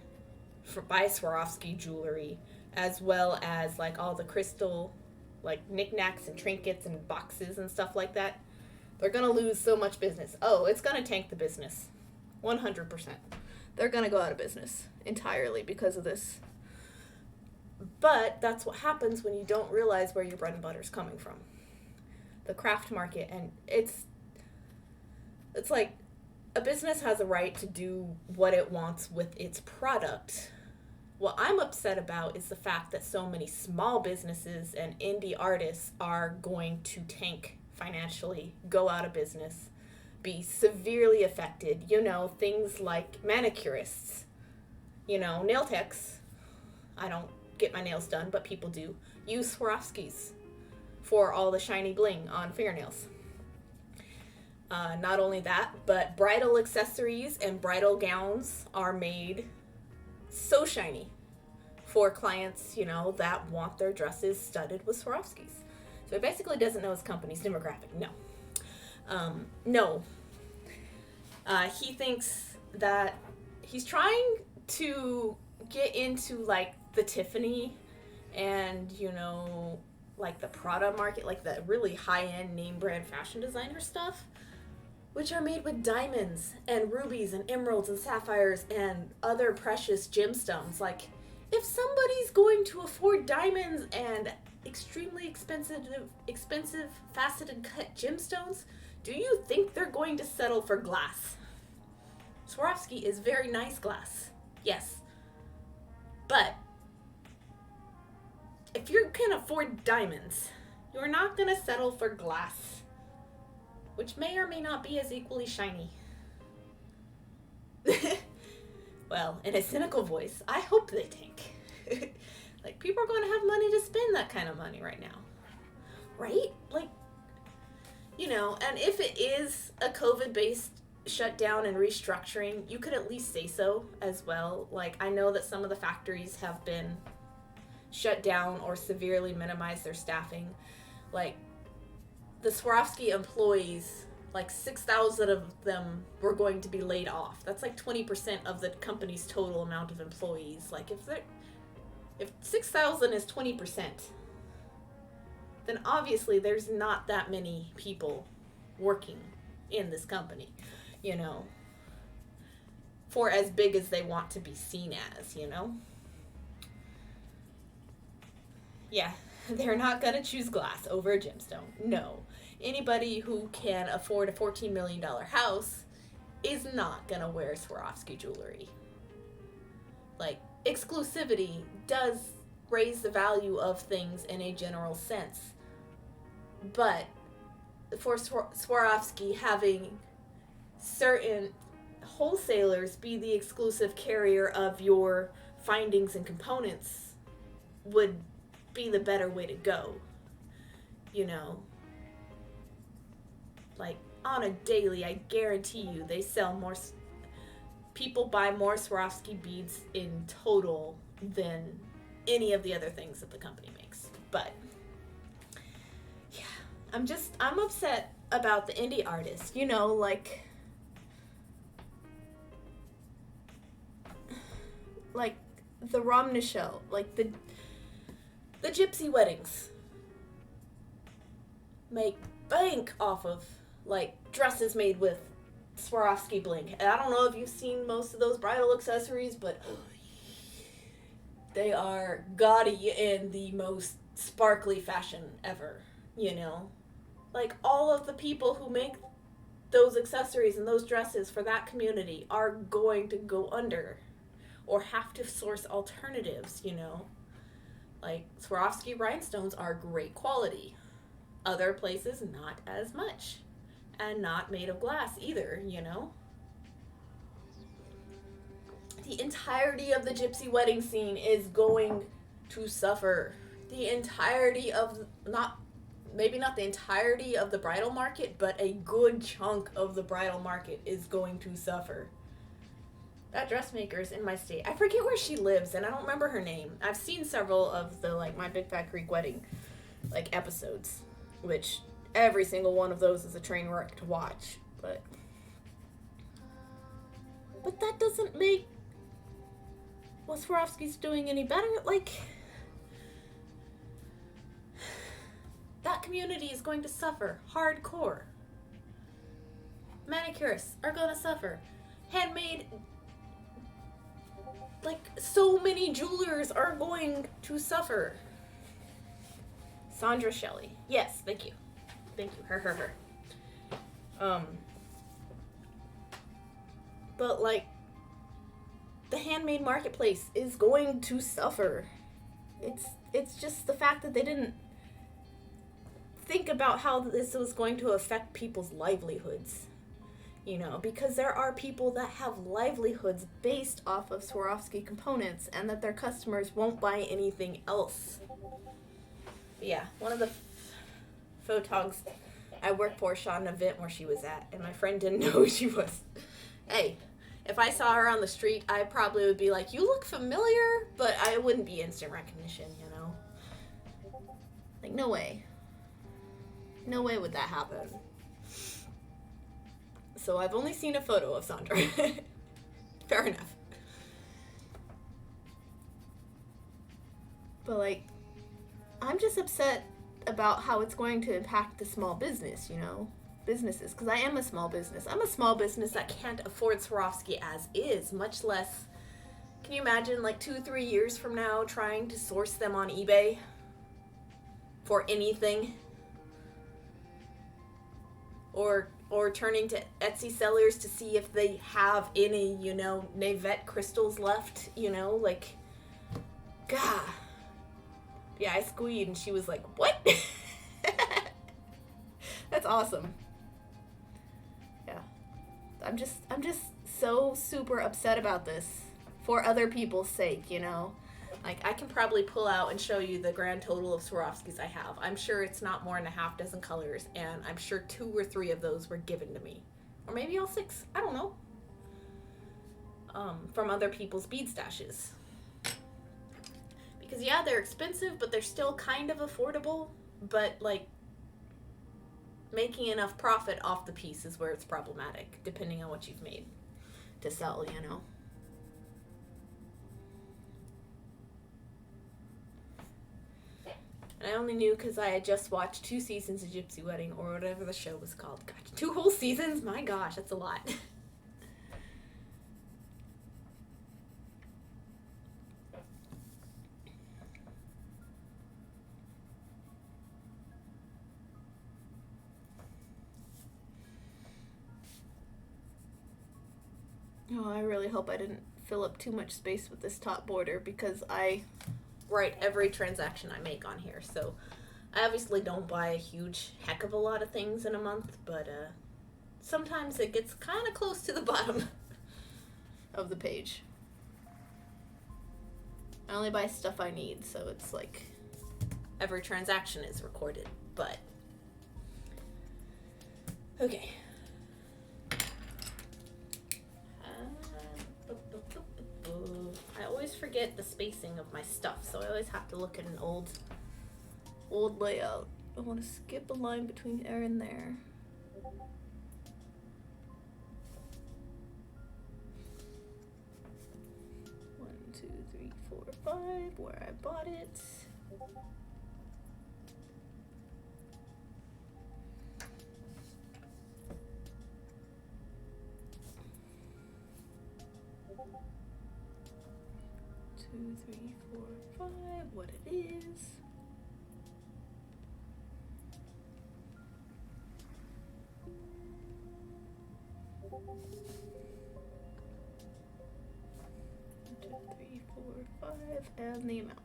by Swarovski jewelry, as well as like all the crystal, like knickknacks and trinkets and boxes and stuff like that. They're going to lose so much business. Oh, it's going to tank the business. 100%. They're going to go out of business entirely because of this. But that's what happens when you don't realize where your bread and butter is coming from. The craft market. And it's like a business has a right to do what it wants with its product. What I'm upset about is the fact that so many small businesses and indie artists are going to tank financially, go out of business, be severely affected. You know, things like manicurists, you know, nail techs. I don't get my nails done, but people do use Swarovskis for all the shiny bling on fingernails. Not only that, but bridal accessories and bridal gowns are made so shiny for clients, you know, that want their dresses studded with Swarovskis. So it basically doesn't know his company's demographic. No. He thinks that he's trying to get into, like, the Tiffany and, you know, like the Prada market, like the really high-end name brand fashion designer stuff, which are made with diamonds and rubies and emeralds and sapphires and other precious gemstones. Like, if somebody's going to afford diamonds and extremely expensive faceted cut gemstones, do you think they're going to settle for glass? Swarovski is very nice glass, yes. But if you can afford diamonds, you're not going to settle for glass, which may or may not be as equally shiny. Well, in a cynical voice, I hope they tank. Like, people are going to have money to spend that kind of money right now. Right? Like, you know, and if it is a COVID-based shutdown and restructuring, you could at least say so as well. Like, I know that some of the factories have been shut down or severely minimized their staffing. Like, the Swarovski employees, like 6,000 of them were going to be laid off. That's like 20% of the company's total amount of employees. Like, if 6,000 is 20%, then obviously there's not that many people working in this company, you know, for as big as they want to be seen as, you know? Yeah, they're not going to choose glass over a gemstone. No. Anybody who can afford a $14 million house is not going to wear Swarovski jewelry. Like, exclusivity does raise the value of things in a general sense. But for Swarovski, having certain wholesalers be the exclusive carrier of your findings and components would be the better way to go. You know? Like, on a daily, I guarantee you, they sell more, people buy more Swarovski beads in total than any of the other things that the company makes. But, yeah, I'm upset about the indie artists, you know, like the Romna show, like the gypsy weddings make bank off of like dresses made with Swarovski bling. And I don't know if you've seen most of those bridal accessories, but they are gaudy in the most sparkly fashion ever, you know? Like, all of the people who make those accessories and those dresses for that community are going to go under or have to source alternatives, you know? Like, Swarovski rhinestones are great quality. Other places, not as much. And not made of glass either, you know? The entirety of the gypsy wedding scene is going to suffer. The entirety of, maybe not the entirety of the bridal market, but a good chunk of the bridal market is going to suffer. That dressmaker's in my state. I forget where she lives, and I don't remember her name. I've seen several of the, like, My Big Fat Greek Wedding, like, episodes, which every single one of those is a train wreck to watch, but that doesn't make what Swarovski's doing any better. Like, that community is going to suffer hardcore. Manicurists are going to suffer. Handmade, like, so many jewelers are going to suffer. Sandra Shelley. Yes, thank you. Thank you. Her. But, like, the handmade marketplace is going to suffer. It's just the fact that they didn't think about how this was going to affect people's livelihoods. You know, because there are people that have livelihoods based off of Swarovski components and that their customers won't buy anything else. But yeah, one of the photogs I worked for shot an event where she was at, and my friend didn't know who she was. Hey, if I saw her on the street, I probably would be like, you look familiar, but I wouldn't be instant recognition, you know? Like, no way. No way would that happen. So I've only seen a photo of Sandra. Fair enough. But, like, I'm just upset about how it's going to impact the small business, you know? Businesses. Because I am a small business. I'm a small business that can't afford Swarovski as is, much less... Can you imagine, like, 2-3 years from now trying to source them on eBay? for anything. Or turning to Etsy sellers to see if they have any, you know, Navette crystals left, you know, like, God. Yeah, I squeed and she was like, what? That's awesome. Yeah. I'm just so super upset about this for other people's sake, you know. Like, I can probably pull out and show you the grand total of Swarovskis I have. I'm sure it's not more than a half dozen colors, and I'm sure 2 or 3 of those were given to me. Or maybe all 6, I don't know. From other people's bead stashes. Because, yeah, they're expensive, but they're still kind of affordable. But, like, making enough profit off the piece is where it's problematic, depending on what you've made to sell, you know. And I only knew because I had just watched 2 seasons of Gypsy Wedding, or whatever the show was called. God, 2 whole seasons? My gosh, that's a lot. Oh, I really hope I didn't fill up too much space with this top border, because I write every transaction I make on here, so I obviously don't buy a huge heck of a lot of things in a month, but sometimes it gets kind of close to the bottom of the page. I only buy stuff I need, so it's like every transaction is recorded, but okay. I always forget the spacing of my stuff, so I always have to look at an old layout. I want to skip a line between there and there. One, two, three, four, 5, where I bought it. Two, three, four, 5, what it is. Two, three, four, 5, and the amount.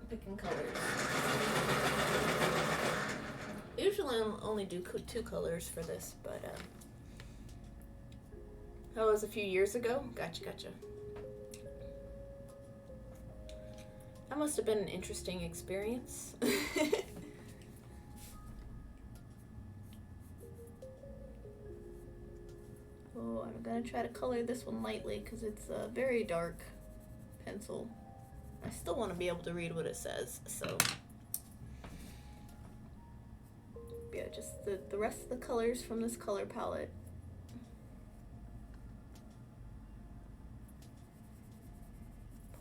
Picking colors. Usually I'll only do 2 colors for this, but that was a few years ago. Gotcha. That must have been an interesting experience. Oh, I'm gonna try to color this one lightly because it's a very dark pencil. I still want to be able to read what it says, so yeah, just the rest of the colors from this color palette.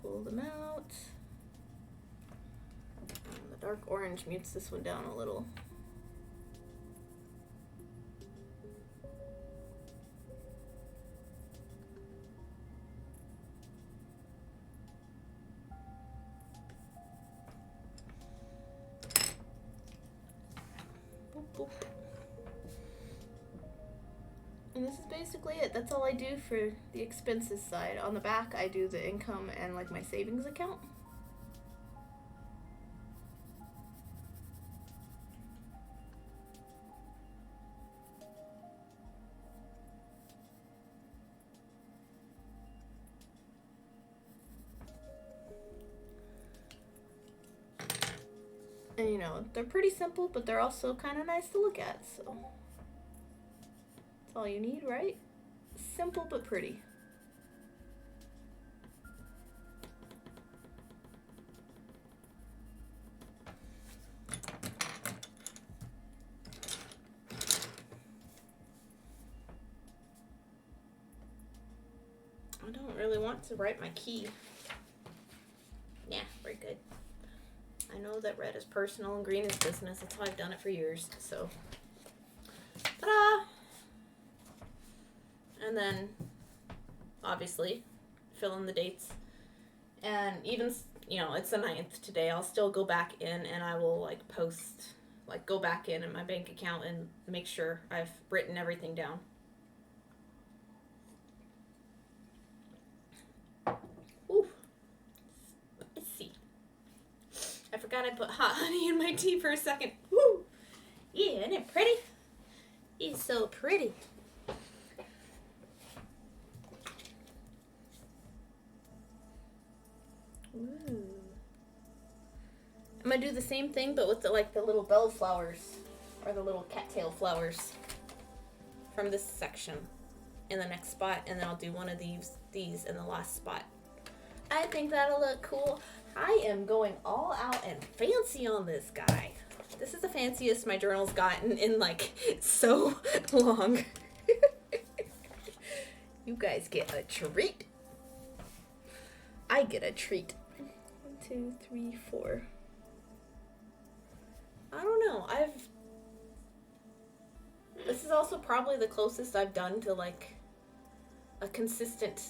Pull them out. And the dark orange mutes this one down a little. And this is basically it. That's all I do for the expenses side. On the back, I do the income and like my savings account. And you know, they're pretty simple, but they're also kind of nice to look at, so that's all you need, right? Simple but pretty. want to write my key. Yeah, very good. I know that red is personal and green is business. That's how I've done it for years. So, ta-da! And then, obviously, fill in the dates. And even, you know, it's the 9th today. I'll still go back in and I will, like, post, like, go back in my bank account and make sure I've written everything down. Ooh. Let's see. I forgot I put hot honey in my tea for a second. Woo! Yeah, isn't it pretty? It's so pretty. Ooh. I'm gonna do the same thing, but with the little bell flowers or the little cattail flowers from this section in the next spot, and then I'll do one of these in the last spot. I think that'll look cool. I am going all out and fancy on this guy. This is the fanciest my journal's gotten in like so long. You guys get a treat. I get a treat. 1, 2, 3, 4. I don't know. This is also probably the closest I've done to like a consistent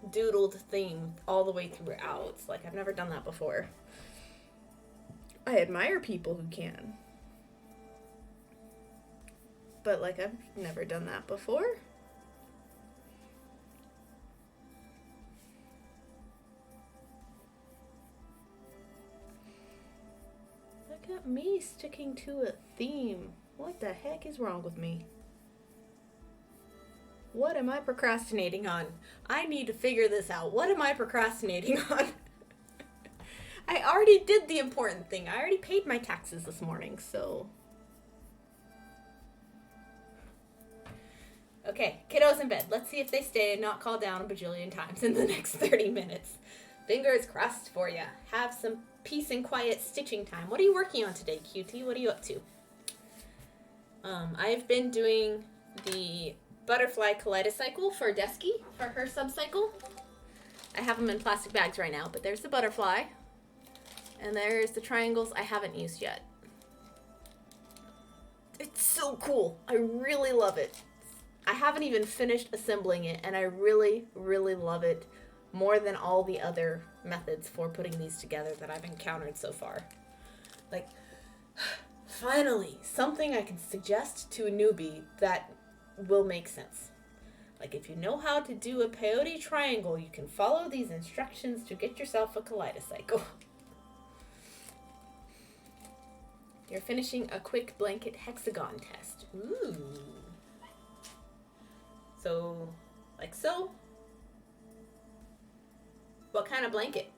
doodled theme all the way throughout. It's like I've never done that before. I admire people who can. But like I've never done that before. Look at me sticking to a theme. What the heck is wrong with me? What am I procrastinating on? I need to figure this out. What am I procrastinating on? I already did the important thing. I already paid my taxes this morning, so. Okay, kiddos in bed. Let's see if they stay and not call down a bajillion times in the next 30 minutes. Fingers crossed for ya. Have some peace and quiet stitching time. What are you working on today, QT? What are you up to? I've been doing the butterfly kaleidocycle for Desky, for her subcycle. I have them in plastic bags right now, but there's the butterfly. And there's the triangles I haven't used yet. It's so cool. I really love it. I haven't even finished assembling it, and I really, really love it more than all the other methods for putting these together that I've encountered so far. Like, finally, something I can suggest to a newbie that will make sense. Like, if you know how to do a peyote triangle, you can follow these instructions to get yourself a kaleidocycle. You're finishing a quick blanket hexagon test. Ooh. So, like so. What kind of blanket?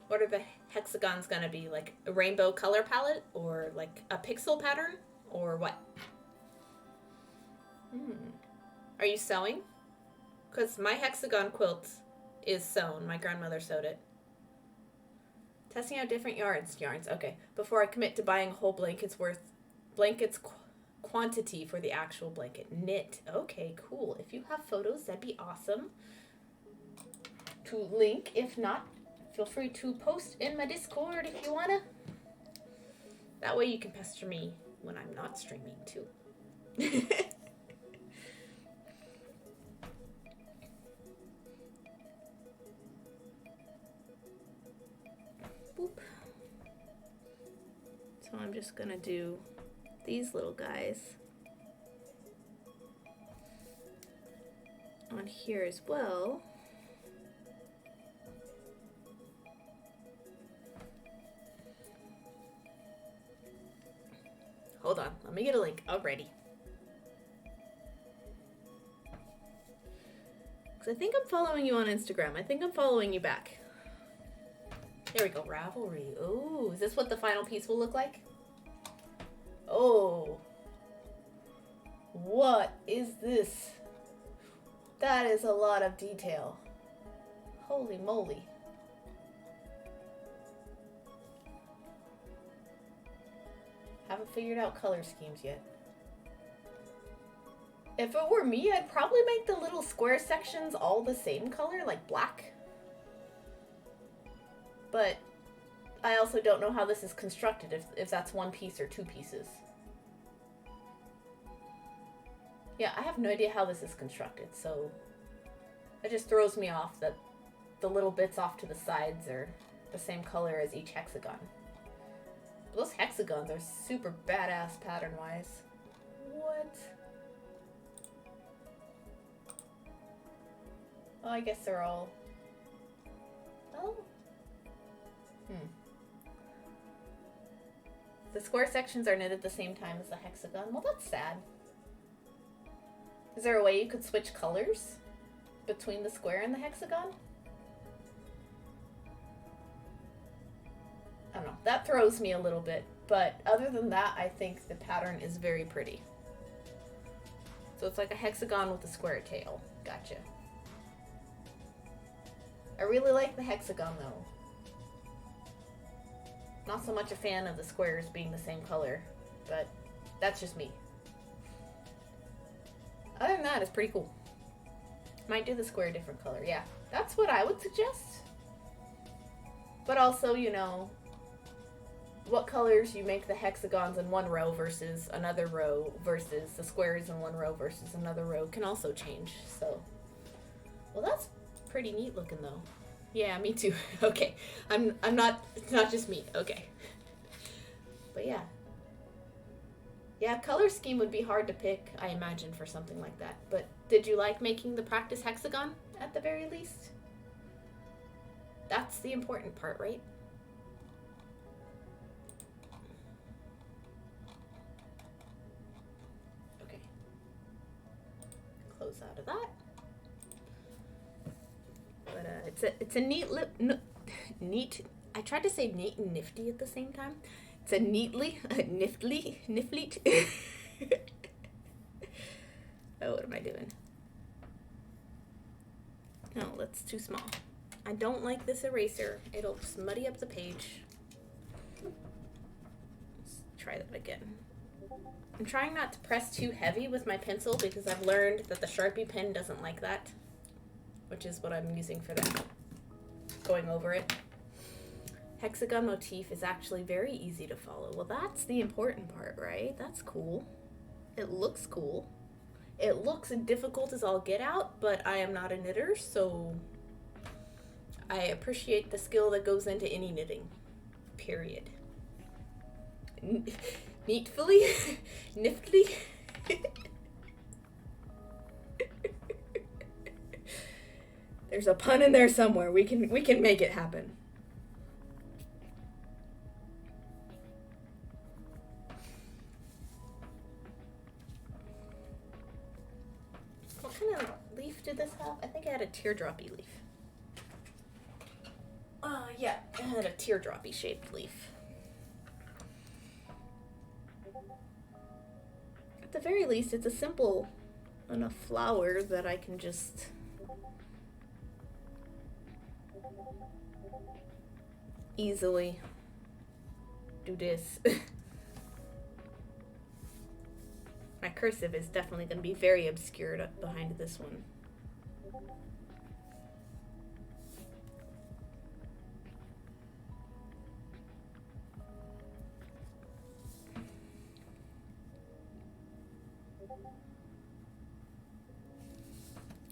What are the hexagons gonna be? Like a rainbow color palette? Or like a pixel pattern? Or what? Are you sewing? Because my hexagon quilt is sewn. My grandmother sewed it. Testing out different yarns. Okay. Before I commit to buying a whole blanket's quantity for the actual blanket. Knit. Okay, cool. If you have photos, that'd be awesome to link. If not, feel free to post in my Discord if you wanna. That way you can pester me when I'm not streaming too. Boop. So I'm just gonna do these little guys on here as well. Hold on, let me get a link. Alrighty. Because I think I'm following you on Instagram. I think I'm following you back. There we go, Ravelry. Oh, is this what the final piece will look like? Oh. What is this? That is a lot of detail. Holy moly. Haven't figured out color schemes yet. If it were me, I'd probably make the little square sections all the same color, like black. But I also don't know how this is constructed, if that's one piece or two pieces. Yeah, I have no idea how this is constructed, so it just throws me off that the little bits off to the sides are the same color as each hexagon. Those hexagons are super badass pattern-wise. What? Oh, I guess they're all... Oh. The square sections are knit at the same time as the hexagon. Well, that's sad. Is there a way you could switch colors between the square and the hexagon? I don't know. That throws me a little bit. But other than that, I think the pattern is very pretty. So it's like a hexagon with a square tail. Gotcha. I really like the hexagon though. Not so much a fan of the squares being the same color, but that's just me. Other than that, it's pretty cool. Might do the square a different color. Yeah, that's what I would suggest. But also, you know, what colors you make the hexagons in one row versus another row versus the squares in one row versus another row can also change. So, well, that's pretty neat looking though. Yeah, me too. Okay, I'm not. It's not just me. Okay, but yeah. Yeah, color scheme would be hard to pick, I imagine, for something like that. But did you like making the practice hexagon, at the very least? That's the important part, right? Okay. Close out of that. But it's a neat neat. I tried to say neat and nifty at the same time. It's a niftly. Oh, what am I doing? No, that's too small. I don't like this eraser. It'll just muddy up the page. Let's try that again. I'm trying not to press too heavy with my pencil because I've learned that the Sharpie pen doesn't like that, which is what I'm using for that. Going over it. Hexagon motif is actually very easy to follow. Well, that's the important part, right? That's cool. It looks cool. It looks difficult as all get out, but I am not a knitter, so I appreciate the skill that goes into any knitting. Period. Neatfully? Niftly? There's a pun in there somewhere. We can make it happen. What kind of leaf did this have? I think I had a teardroppy leaf. Yeah, I had a teardroppy shaped leaf. At the very least, it's a simple enough flower that I can just easily do this. My cursive is definitely going to be very obscured up behind this one.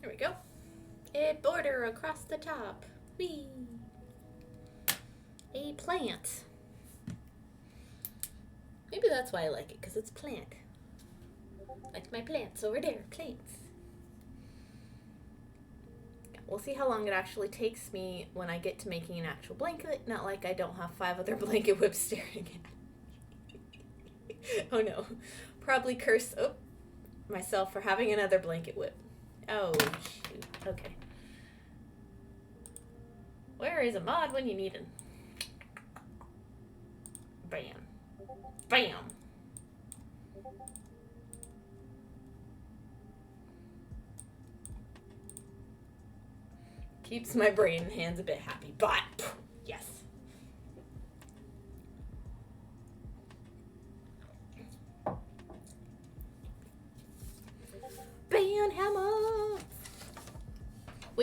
There we go. A border across the top. Whee! A plant. Maybe that's why I like it, because it's plant. Like my plants over there, plants. Yeah, we'll see how long it actually takes me when I get to making an actual blanket. Not like I don't have 5 other blanket whips staring at me. Oh no. Probably curse myself for having another blanket whip. Oh shoot. Okay. Where is a mod when you need him? Bam. Bam. Keeps my brain and hands a bit happy, but yes.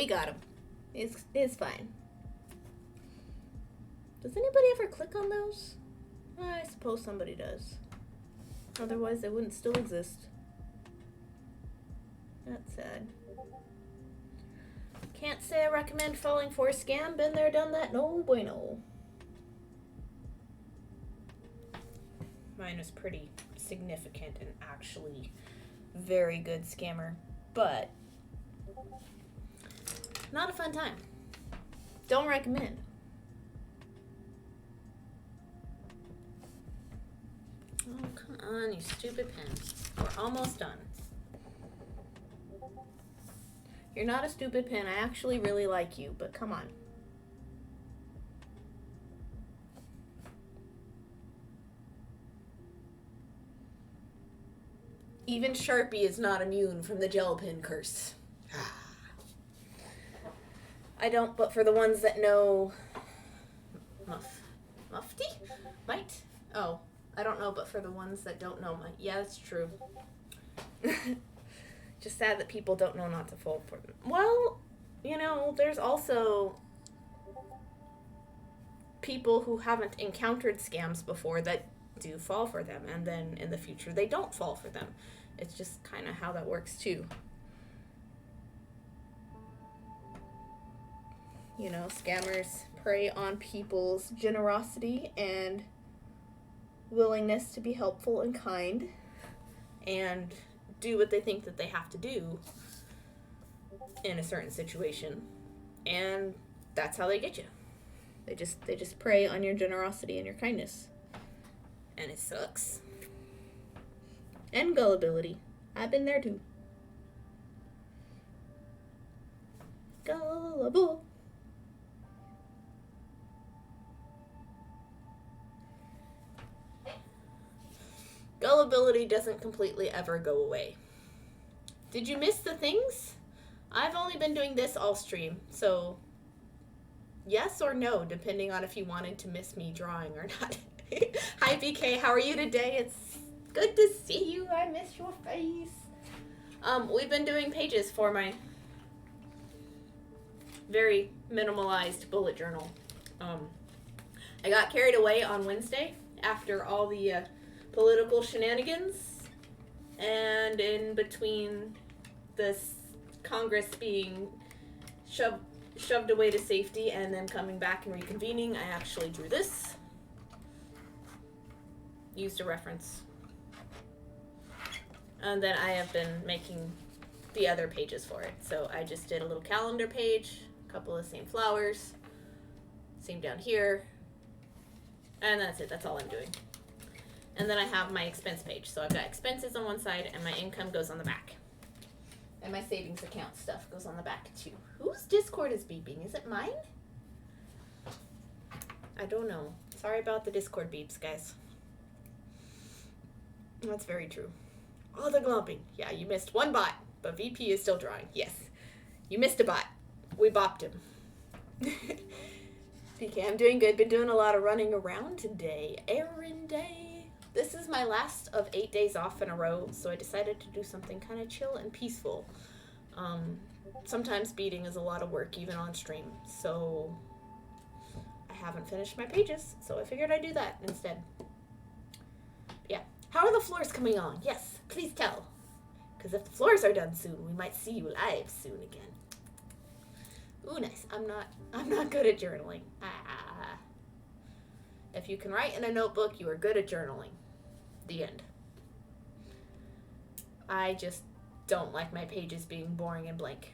We got him. It's fine. Does anybody ever click on those? I suppose somebody does. Otherwise, they wouldn't still exist. That's sad. Can't say I recommend falling for a scam. Been there, done that. No bueno. Mine was pretty significant and actually very good scammer, but not a fun time. Don't recommend. Oh, come on, you stupid pen. We're almost done. You're not a stupid pen. I actually really like you, but come on. Even Sharpie is not immune from the gel pen curse. I don't, but for the ones that know... Mufti? Might? Oh, I don't know, but for the ones that don't know, yeah, that's true. Just sad that people don't know not to fall for them. Well, you know, there's also people who haven't encountered scams before that do fall for them, and then in the future they don't fall for them. It's just kind of how that works too. You know, scammers prey on people's generosity and willingness to be helpful and kind and do what they think that they have to do in a certain situation, and that's how they get you. They just prey on your generosity and your kindness, and it sucks. And gullibility. I've been there too. Gullible. Gullibility doesn't completely ever go away. Did you miss the things? I've only been doing this all stream, so yes or no, depending on if you wanted to miss me drawing or not. Hi BK, how are you today? It's good to see you. I miss your face. We've been doing pages for my very minimalized bullet journal. I got carried away on Wednesday after all the political shenanigans, and in between this Congress being shoved away to safety and then coming back and reconvening, I actually drew this. Used a reference. And then I have been making the other pages for it. So I just did a little calendar page, a couple of the same flowers, same down here, and that's it. That's all I'm doing. And then I have my expense page. So I've got expenses on one side and my income goes on the back. And my savings account stuff goes on the back too. Whose Discord is beeping? Is it mine? I don't know. Sorry about the Discord beeps, guys. That's very true. Oh, the glomping. Yeah, you missed one bot, but VP is still drawing. Yes. You missed a bot. We bopped him. PK, I'm doing good. Been doing a lot of running around today. Errand day. This is my last of 8 days off in a row, so I decided to do something kind of chill and peaceful. Sometimes beading is a lot of work, even on stream, so I haven't finished my pages, so I figured I'd do that instead. Yeah. How are the floors coming on? Yes, please tell. Because if the floors are done soon, we might see you live soon again. Ooh, nice. I'm not good at journaling. If you can write in a notebook, you are good at journaling. The end. I just don't like my pages being boring and blank.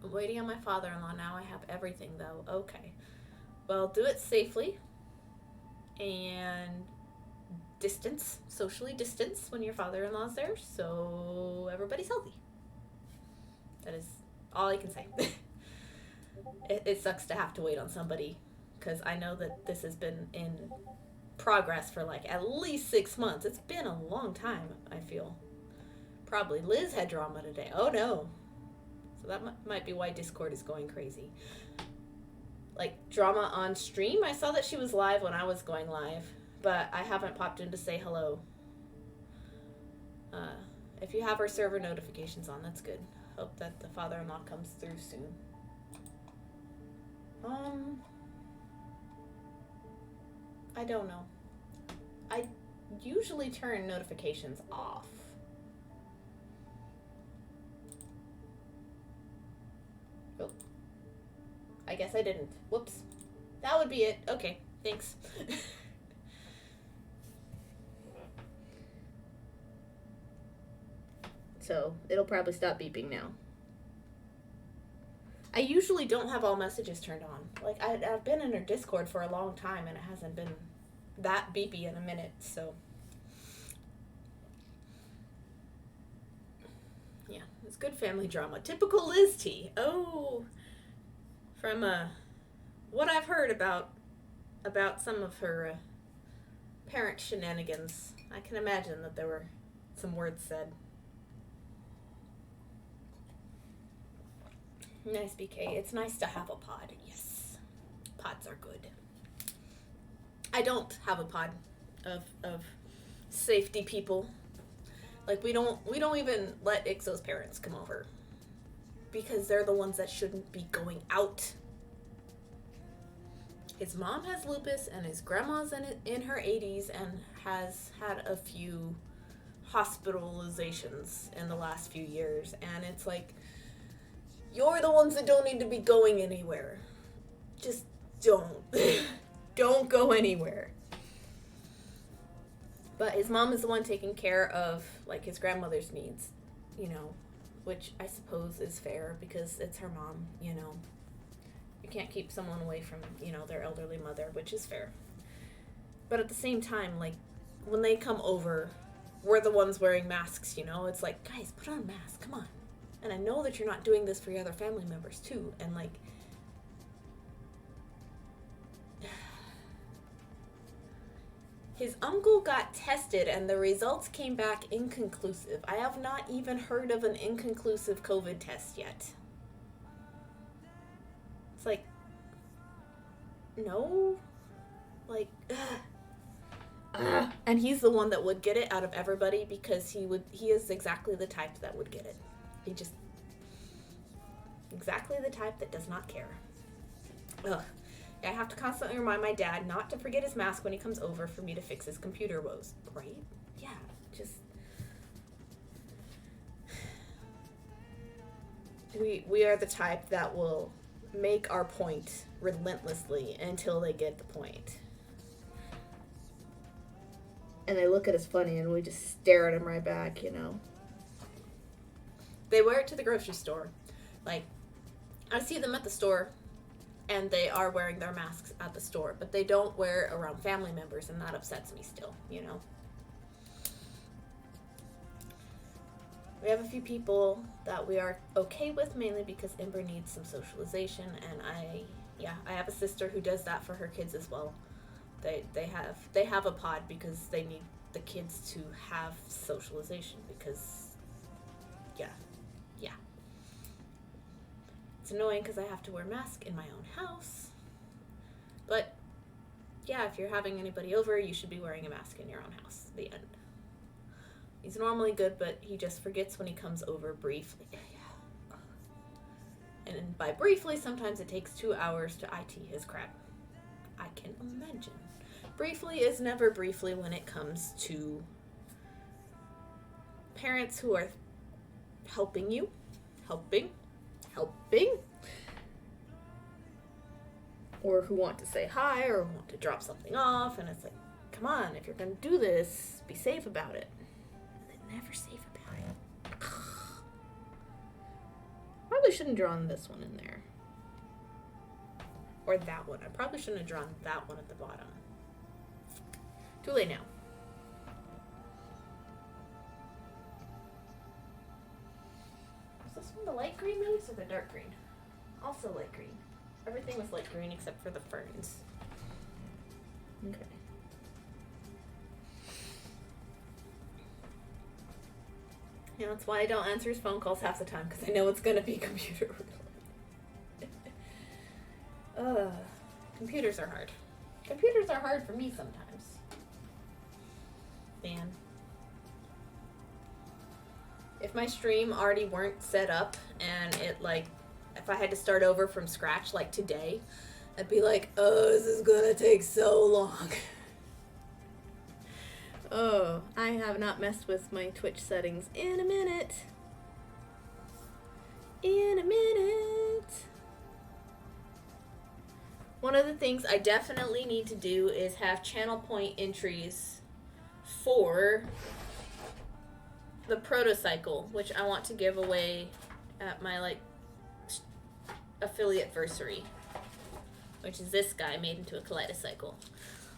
I'm waiting on my father-in-law now. I have everything, though. Okay. Well, do it safely. And socially distance when your father-in-law's there, so everybody's healthy. That is all I can say. It sucks to have to wait on somebody, because I know that this has been in progress for like at least 6 months. It's been a long time, I feel. Probably Liz had drama today. Oh no. So that might be why Discord is going crazy. Like drama on stream, I saw that she was live when I was going live, but I haven't popped in to say hello. If you have her server notifications on, that's good. hope that the father-in-law comes through soon. I don't know. I usually turn notifications off. Oh. I guess I didn't. Whoops. That would be it. Okay, thanks. So, it'll probably stop beeping now. I usually don't have all messages turned on. Like, I've been in her Discord for a long time, and it hasn't been that beepy in a minute, so. Yeah, it's good family drama. Typical Liz tea. Oh, from what I've heard about some of her parent shenanigans, I can imagine that there were some words said. Nice, BK. It's nice to have a pod. Yes. Pods are good. I don't have a pod of safety people. Like, we don't even let Ixo's parents come over. Because they're the ones that shouldn't be going out. His mom has lupus, and his grandma's in her 80s and has had a few hospitalizations in the last few years. And it's like, you're the ones that don't need to be going anywhere. Just don't. Don't go anywhere. But his mom is the one taking care of, like, his grandmother's needs, you know, which I suppose is fair because it's her mom, you know. You can't keep someone away from, you know, their elderly mother, which is fair. But at the same time, like, when they come over, we're the ones wearing masks, you know. It's like, guys, put on a mask, come on. And I know that you're not doing this for your other family members, too. And, like, his uncle got tested, and the results came back inconclusive. I have not even heard of an inconclusive COVID test yet. It's like, no? Like, and he's the one that would get it out of everybody because he is exactly the type that would get it. He just, exactly the type that does not care. Ugh. I have to constantly remind my dad not to forget his mask when he comes over for me to fix his computer woes. Right? Yeah, just, we are the type that will make our point relentlessly until they get the point. And they look at us funny and we just stare at them right back, you know. They wear it to the grocery store. Like, I see them at the store, and they are wearing their masks at the store, but they don't wear it around family members, and that upsets me still, you know. We have a few people that we are okay with, mainly because Ember needs some socialization, and I have a sister who does that for her kids as well. They have a pod because they need the kids to have socialization because, yeah. It's annoying because I have to wear a mask in my own house. But, yeah, if you're having anybody over, you should be wearing a mask in your own house. The end. He's normally good, but he just forgets when he comes over briefly. And by briefly, sometimes it takes 2 hours to IT his crap. I can imagine. Briefly is never briefly when it comes to parents who are helping you. Helping. Or who want to say hi or want to drop something off. And it's like, come on, if you're going to do this, be safe about it. They're never safe about it. Probably shouldn't have drawn this one in there. Or that one. I probably shouldn't have drawn that one at the bottom. Too late now. Is this one the light green notes or the dark green? Also light green. Everything was light green except for the ferns. Okay. Yeah, that's why I don't answer his phone calls half the time, because I know it's going to be computer related. Computers are hard. Computers are hard for me sometimes. Man. if my stream already weren't set up and it like, if I had to start over from scratch like today, I'd be like, oh, this is gonna take so long. Oh, I have not messed with my Twitch settings in a minute. One of the things I definitely need to do is have channel point entries for the protocycle, which I want to give away at my like affiliate versary, which is this guy made into a kaleidocycle.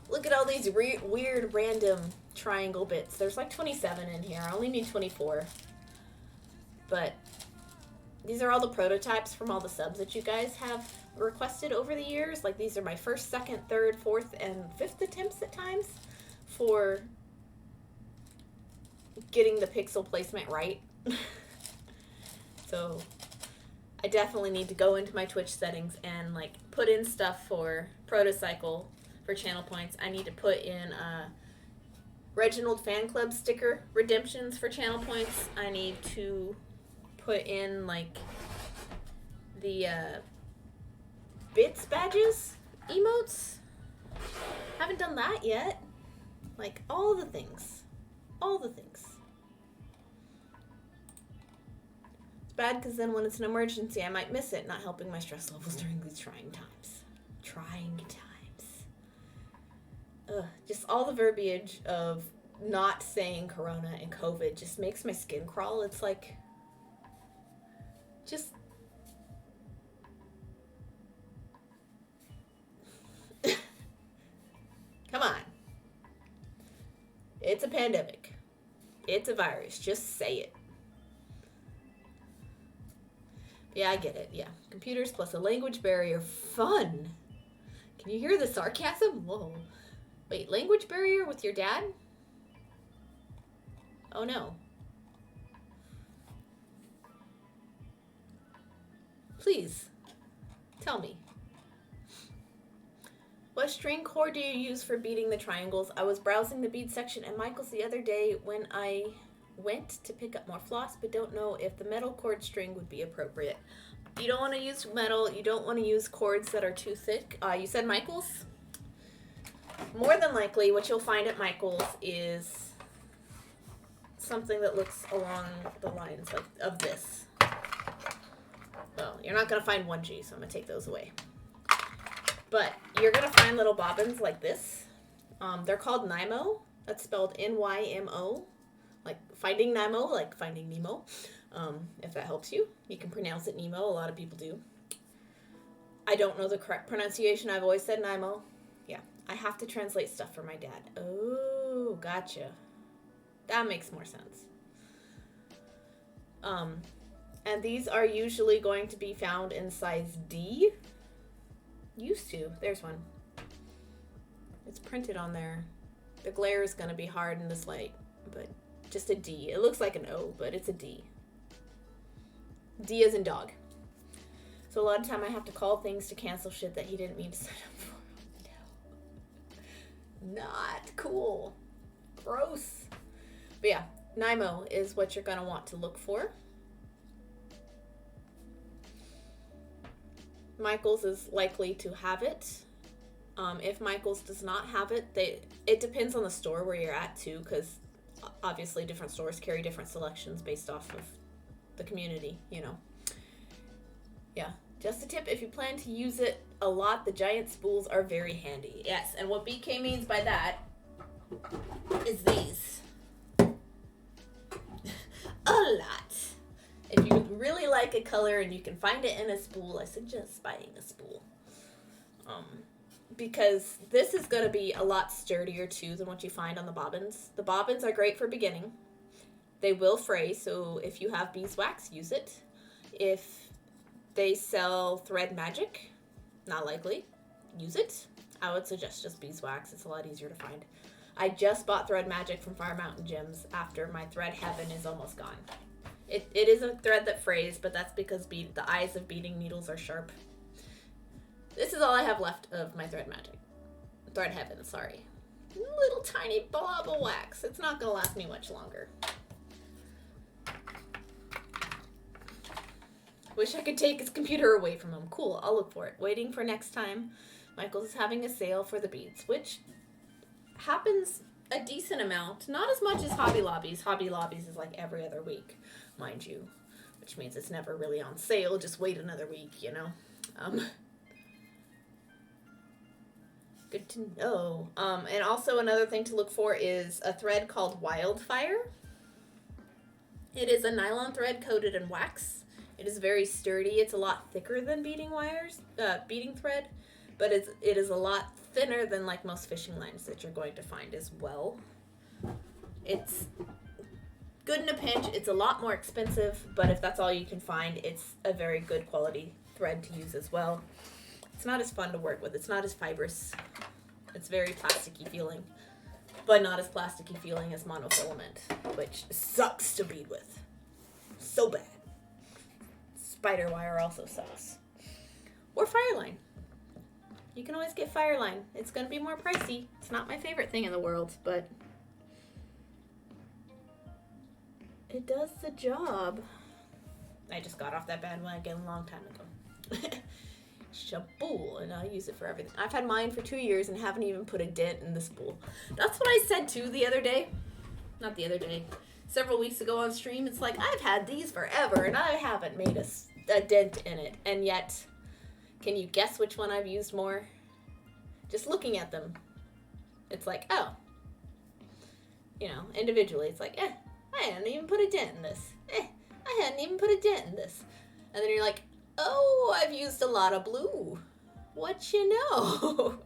Look at all these weird random triangle bits. There's like 27 in here. I only need 24. But these are all the prototypes from all the subs that you guys have requested over the years. Like these are my first, second, third, fourth, and fifth attempts at times for getting the pixel placement right. So I definitely need to go into my Twitch settings and like put in stuff for protocycle for channel points. I need to put in Reginald fan club sticker redemptions for channel points. I need to put in like the bits badges emotes. Haven't done that yet. Like all the things. It's bad because then when it's an emergency I might miss it, not helping my stress levels during these trying times. Ugh, just all the verbiage of not saying corona and COVID just makes my skin crawl. It's like, just come on. It's a pandemic. It's a virus. Just say it. Yeah, I get it. Yeah. Computers plus a language barrier. Fun. Can you hear the sarcasm? Whoa. Wait, language barrier with your dad? Oh no. Please, tell me. What string cord do you use for beading the triangles? I was browsing the bead section at Michael's the other day when I went to pick up more floss, but don't know if the metal cord string would be appropriate. You don't want to use metal. You don't want to use cords that are too thick. You said Michael's? More than likely, what you'll find at Michael's is something that looks along the lines of this. Well, you're not going to find 1G, so I'm going to take those away. But you're going to find little bobbins like this. They're called Nymo. That's spelled Nymo. Like Finding Nemo, like Finding Nemo. If that helps you. You can pronounce it Nemo. A lot of people do. I don't know the correct pronunciation. I've always said Nymo. Yeah. I have to translate stuff for my dad. Oh, gotcha. That makes more sense. And these are usually going to be found in size D. Used to. There's one. It's printed on there. The glare is going to be hard in this light, but just a D. It looks like an O, but it's a D. D as in dog. So a lot of time I have to call things to cancel shit that he didn't mean to sign up for. No. Not cool. Gross. But yeah, Nymo is what you're going to want to look for. Michael's is likely to have it. If Michael's does not have it, it depends on the store where you're at too, because obviously different stores carry different selections based off of the community, you know. Yeah, just a tip, if you plan to use it a lot, the giant spools are very handy. Yes, and what BK means by that is these. A lot. If you really like a color and you can find it in a spool, I suggest buying a spool. Because this is going to be a lot sturdier too than what you find on the bobbins. The bobbins are great for beginning. They will fray, so if you have beeswax, use it. If they sell Thread Magic, not likely, use it. I would suggest just beeswax. It's a lot easier to find. I just bought Thread Magic from Fire Mountain Gems after my Thread Heaven is almost gone. It is a thread that frays, but that's because the eyes of beading needles are sharp. This is all I have left of my Thread Magic. Thread Heaven, sorry. Little tiny blob of wax. It's not going to last me much longer. Wish I could take his computer away from him. Cool, I'll look for it. Waiting for next time. Michael's is having a sale for the beads, which happens a decent amount. Not as much as Hobby Lobby's. Hobby Lobby's is like every other week, mind you. Which means it's never really on sale. Just wait another week, you know. Good to know. And also another thing to look for is a thread called Wildfire. It is a nylon thread coated in wax. It is very sturdy. It's a lot thicker than beading thread, but it is a lot thinner than like most fishing lines that you're going to find as well. It's good in a pinch. It's a lot more expensive, but if that's all you can find, it's a very good quality thread to use as well. It's not as fun to work with. It's not as fibrous. It's very plasticky feeling, but not as plasticky feeling as monofilament, which sucks to bead with. So bad. Spider wire also sucks. Or Fireline. You can always get Fireline. It's going to be more pricey. It's not my favorite thing in the world, but it does the job. I just got off that bandwagon a long time ago. Shabool, and I use it for everything. I've had mine for 2 years and haven't even put a dent in the spool. That's what I said too the other day. Not the other day. Several weeks ago on stream. It's like, I've had these forever and I haven't made a dent in it. And yet, can you guess which one I've used more? Just looking at them. It's like, oh. You know, individually, it's like, I hadn't even put a dent in this. I hadn't even put a dent in this. And then you're like, oh, I've used a lot of blue. What you know?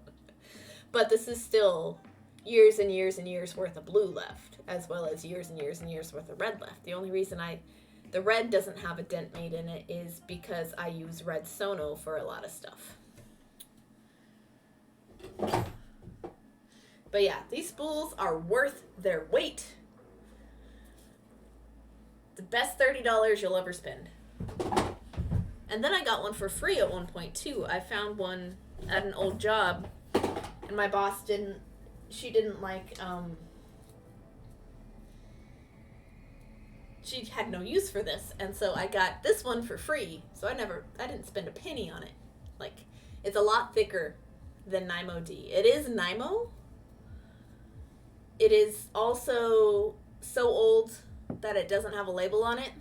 But this is still years and years and years worth of blue left, as well as years and years and years worth of red left. The only reason the red doesn't have a dent made in it is because I use red Sono for a lot of stuff. But yeah, these spools are worth their weight. The best $30 you'll ever spend. And then I got one for free at one point too. I found one at an old job, and my boss didn't like, she had no use for this, and so I got this one for free. So I didn't spend a penny on it. Like, it's a lot thicker than Nymo D. It is Nymo. It is also so old that it doesn't have a label on it,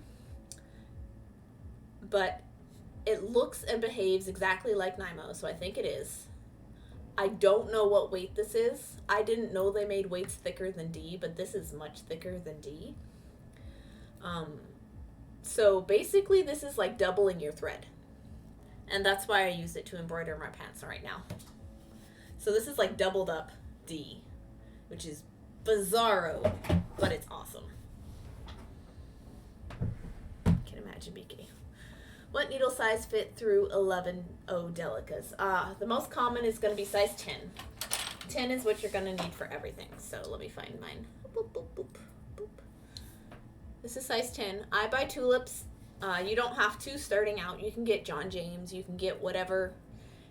but it looks and behaves exactly like Nymo, so I think it is. I don't know what weight this is. I didn't know they made weights thicker than D, but this is much thicker than D. So basically this is like doubling your thread. And that's why I use it to embroider my pants right now. So this is like doubled up D, which is bizarro, but it's awesome. Can imagine BK. What needle size fit through 11 O delicas? The most common is going to be size 10. 10 is what you're going to need for everything. So let me find mine. Boop, boop, boop, boop. This is size 10. I buy tulips. You don't have to starting out. You can get John James. You can get whatever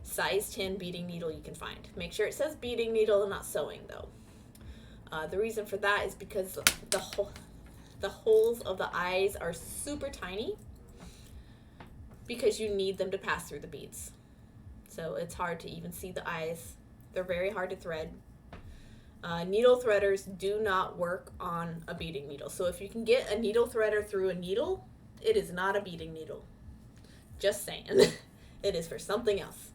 size 10 beading needle you can find. Make sure it says beading needle and not sewing though. The reason for that is because the holes of the eyes are super tiny, because you need them to pass through the beads. So it's hard to even see the eyes. They're very hard to thread. Needle threaders do not work on a beading needle. So if you can get a needle threader through a needle, it is not a beading needle. Just saying. It is for something else.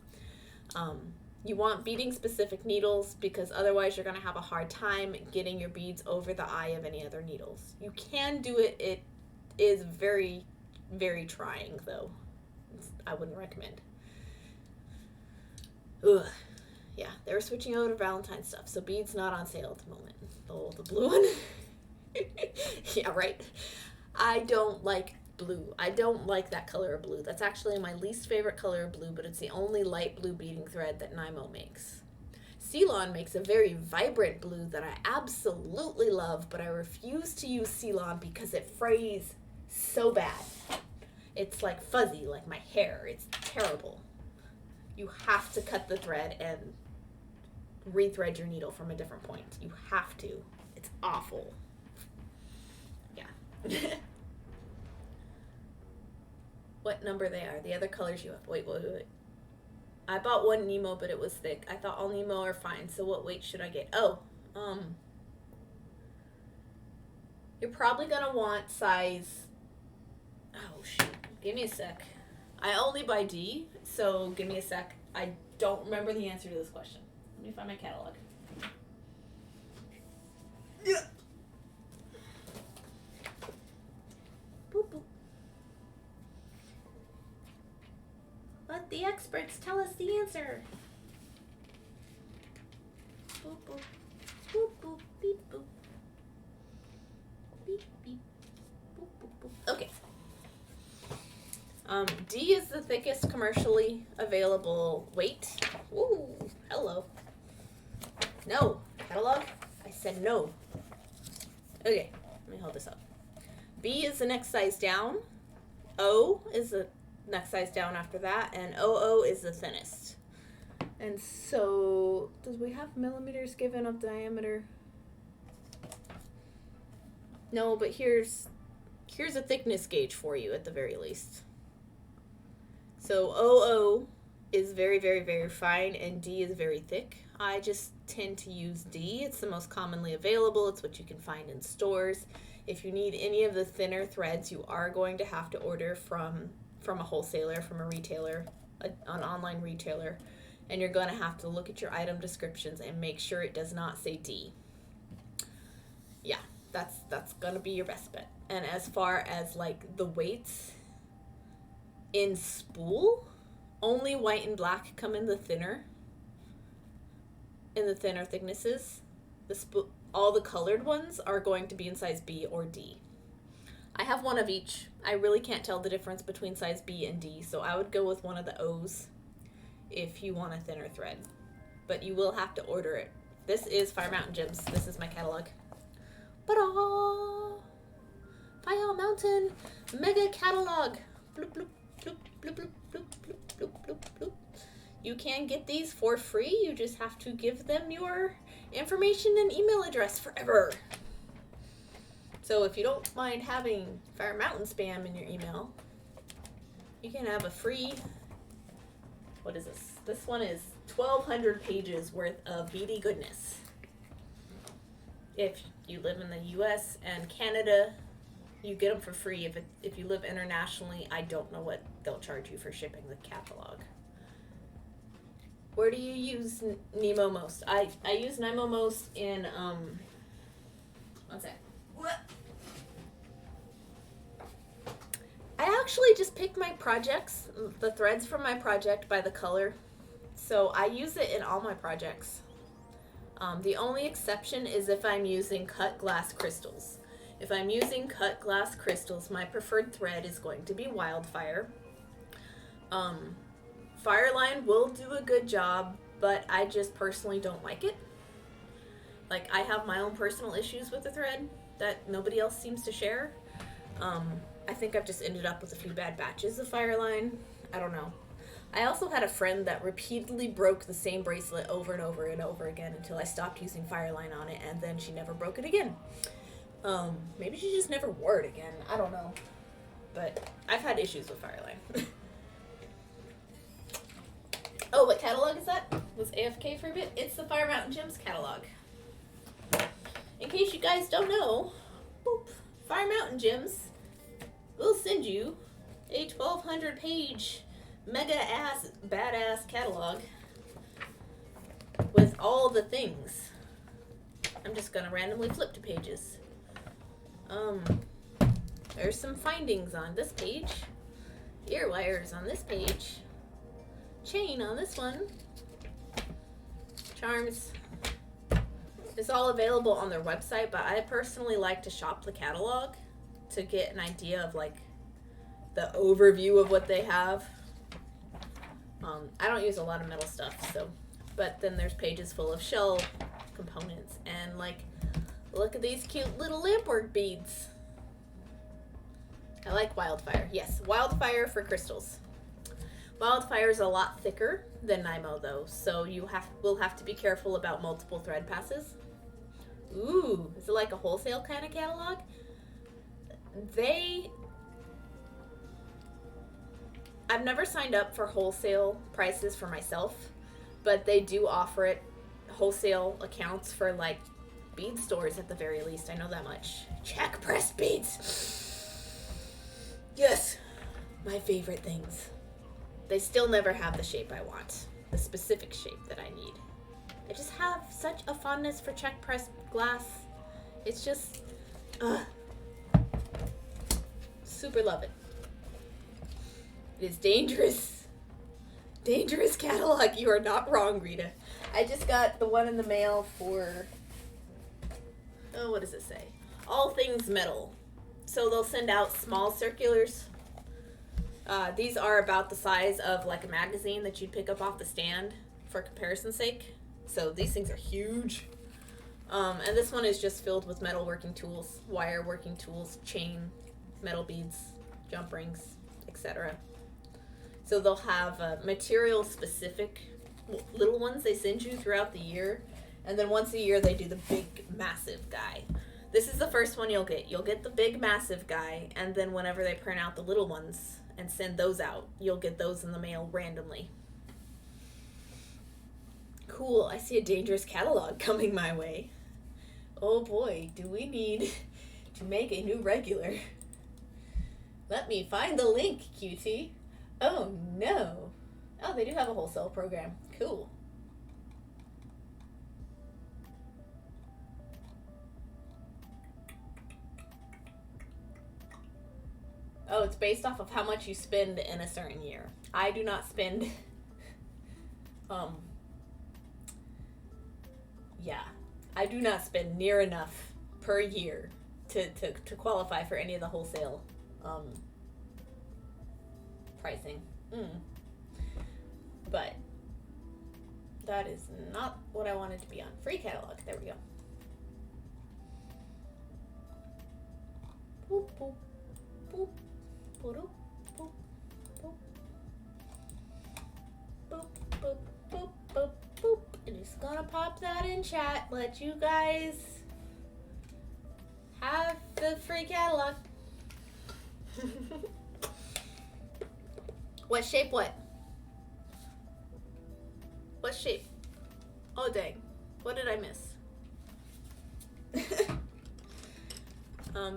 You want beading specific needles because otherwise you're going to have a hard time getting your beads over the eye of any other needles. You can do it. It is very, very trying though. I wouldn't recommend. Ugh. Yeah, they were switching over to Valentine stuff, so beads not on sale at the moment. Oh, the blue one? Yeah, right. I don't like blue. I don't like that color of blue. That's actually my least favorite color of blue, but it's the only light blue beading thread that Nymo makes. Ceylon makes a very vibrant blue that I absolutely love, but I refuse to use Ceylon because it frays so bad. It's like fuzzy, like my hair. It's terrible. You have to cut the thread and rethread your needle from a different point. You have to. It's awful. Yeah. what number they are. The other colors you have. Wait. I bought one Nemo, but it was thick. I thought all Nemo are fine. So what weight should I get? Oh, you're probably gonna want size. Oh shoot! Give me a sec. I only buy D, so give me a sec. I don't remember the answer to this question. Let me find my catalog. Yeah. Boop boop. Let the experts tell us the answer. Boop boop. Boop boop. Beep boop. Beep beep. Boop boop boop. Okay. D is the thickest commercially available weight. Ooh, hello. No. Catalog? I said no. Okay, let me hold this up. B is the next size down. O is the next size down after that, and OO is the thinnest. And so, does we have millimeters given of diameter? No, but here's a thickness gauge for you at the very least. So OO is very, very, very fine, and D is very thick. I just tend to use D. It's the most commonly available. It's what you can find in stores. If you need any of the thinner threads, you are going to have to order from a wholesaler, from a retailer, an online retailer, and you're going to have to look at your item descriptions and make sure it does not say D. Yeah, that's going to be your best bet. And as far as like the weights, in spool, only white and black come in the thinner thicknesses. All the colored ones are going to be in size B or D. I have one of each. I really can't tell the difference between size B and D, so I would go with one of the O's if you want a thinner thread. But you will have to order it. This is Fire Mountain Gems. This is my catalog. Ta-da! Fire Mountain Mega Catalog. Bloop, bloop. Bloop, bloop, bloop, bloop, bloop, bloop, bloop, bloop. You can get these for free. You just have to give them your information and email address forever. So if you don't mind having Fire Mountain spam in your email, you can have a free, what is this? This one is 1,200 pages worth of beady goodness. If you live in the US and Canada, you get them for free. If you live internationally, I don't know what they'll charge you for shipping the catalog. Where do you use Nemo most? I use Nemo most in, one sec. I actually just pick my projects, the threads from my project by the color. So I use it in all my projects. The only exception is if I'm using cut glass crystals. If I'm using cut glass crystals, my preferred thread is going to be Wildfire. Fireline will do a good job, but I just personally don't like it. Like, I have my own personal issues with the thread that nobody else seems to share. I think I've just ended up with a few bad batches of Fireline. I don't know. I also had a friend that repeatedly broke the same bracelet over and over and over again until I stopped using Fireline on it, and then she never broke it again. Maybe she just never wore it again. I don't know. But I've had issues with Fireline. Oh, what catalog is that? Was AFK for a bit? It's the Fire Mountain Gems catalog. In case you guys don't know, boop, Fire Mountain Gems will send you a 1,200 page mega ass badass catalog with all the things. I'm just gonna randomly flip to pages. There's some findings on this page, ear wires on this page, chain on this one, charms. It's all available on their website, but I personally like to shop the catalog to get an idea of like the overview of what they have. I don't use a lot of metal stuff, so, but then there's pages full of shell components and like, look at these cute little lampwork beads. I like Wildfire. Yes, Wildfire for crystals. Wildfire is a lot thicker than Nemo though, so will have to be careful about multiple thread passes. Ooh, is it like a wholesale kind of catalog? I've never signed up for wholesale prices for myself, but they do offer it wholesale accounts for like bead stores at the very least. I know that much. Check pressed beads. Yes, my favorite things. They still never have the shape I want, the specific shape that I need. I just have such a fondness for check pressed glass. It's just, super love it. It is dangerous. Dangerous catalog. You are not wrong, Rita. I just got the one in the mail for, oh, what does it say? All things metal. So they'll send out small circulars. These are about the size of like a magazine that you'd pick up off the stand for comparison's sake. So these things are huge. And this one is just filled with metal working tools, wire working tools, chain, metal beads, jump rings, etc. So they'll have material specific little ones they send you throughout the year. And then once a year they do the big massive guy. This is the first one you'll get. You'll get the big massive guy, and then whenever they print out the little ones and send those out, you'll get those in the mail randomly. Cool, I see a dangerous catalog coming my way. Oh boy, do we need to make a new regular. Let me find the link, QT. Oh no. Oh, they do have a wholesale program. Cool. Oh, it's based off of how much you spend in a certain year. I do not spend, I do not spend near enough per year to qualify for any of the wholesale, pricing. But that is not what I wanted to be on. Free catalog, there we go. Boop, boop, boop. Boop, boop, boop, boop, boop, boop, boop, boop. And just gonna pop that in chat. Let you guys have the free catalog. What shape? What? What shape? Oh dang! What did I miss?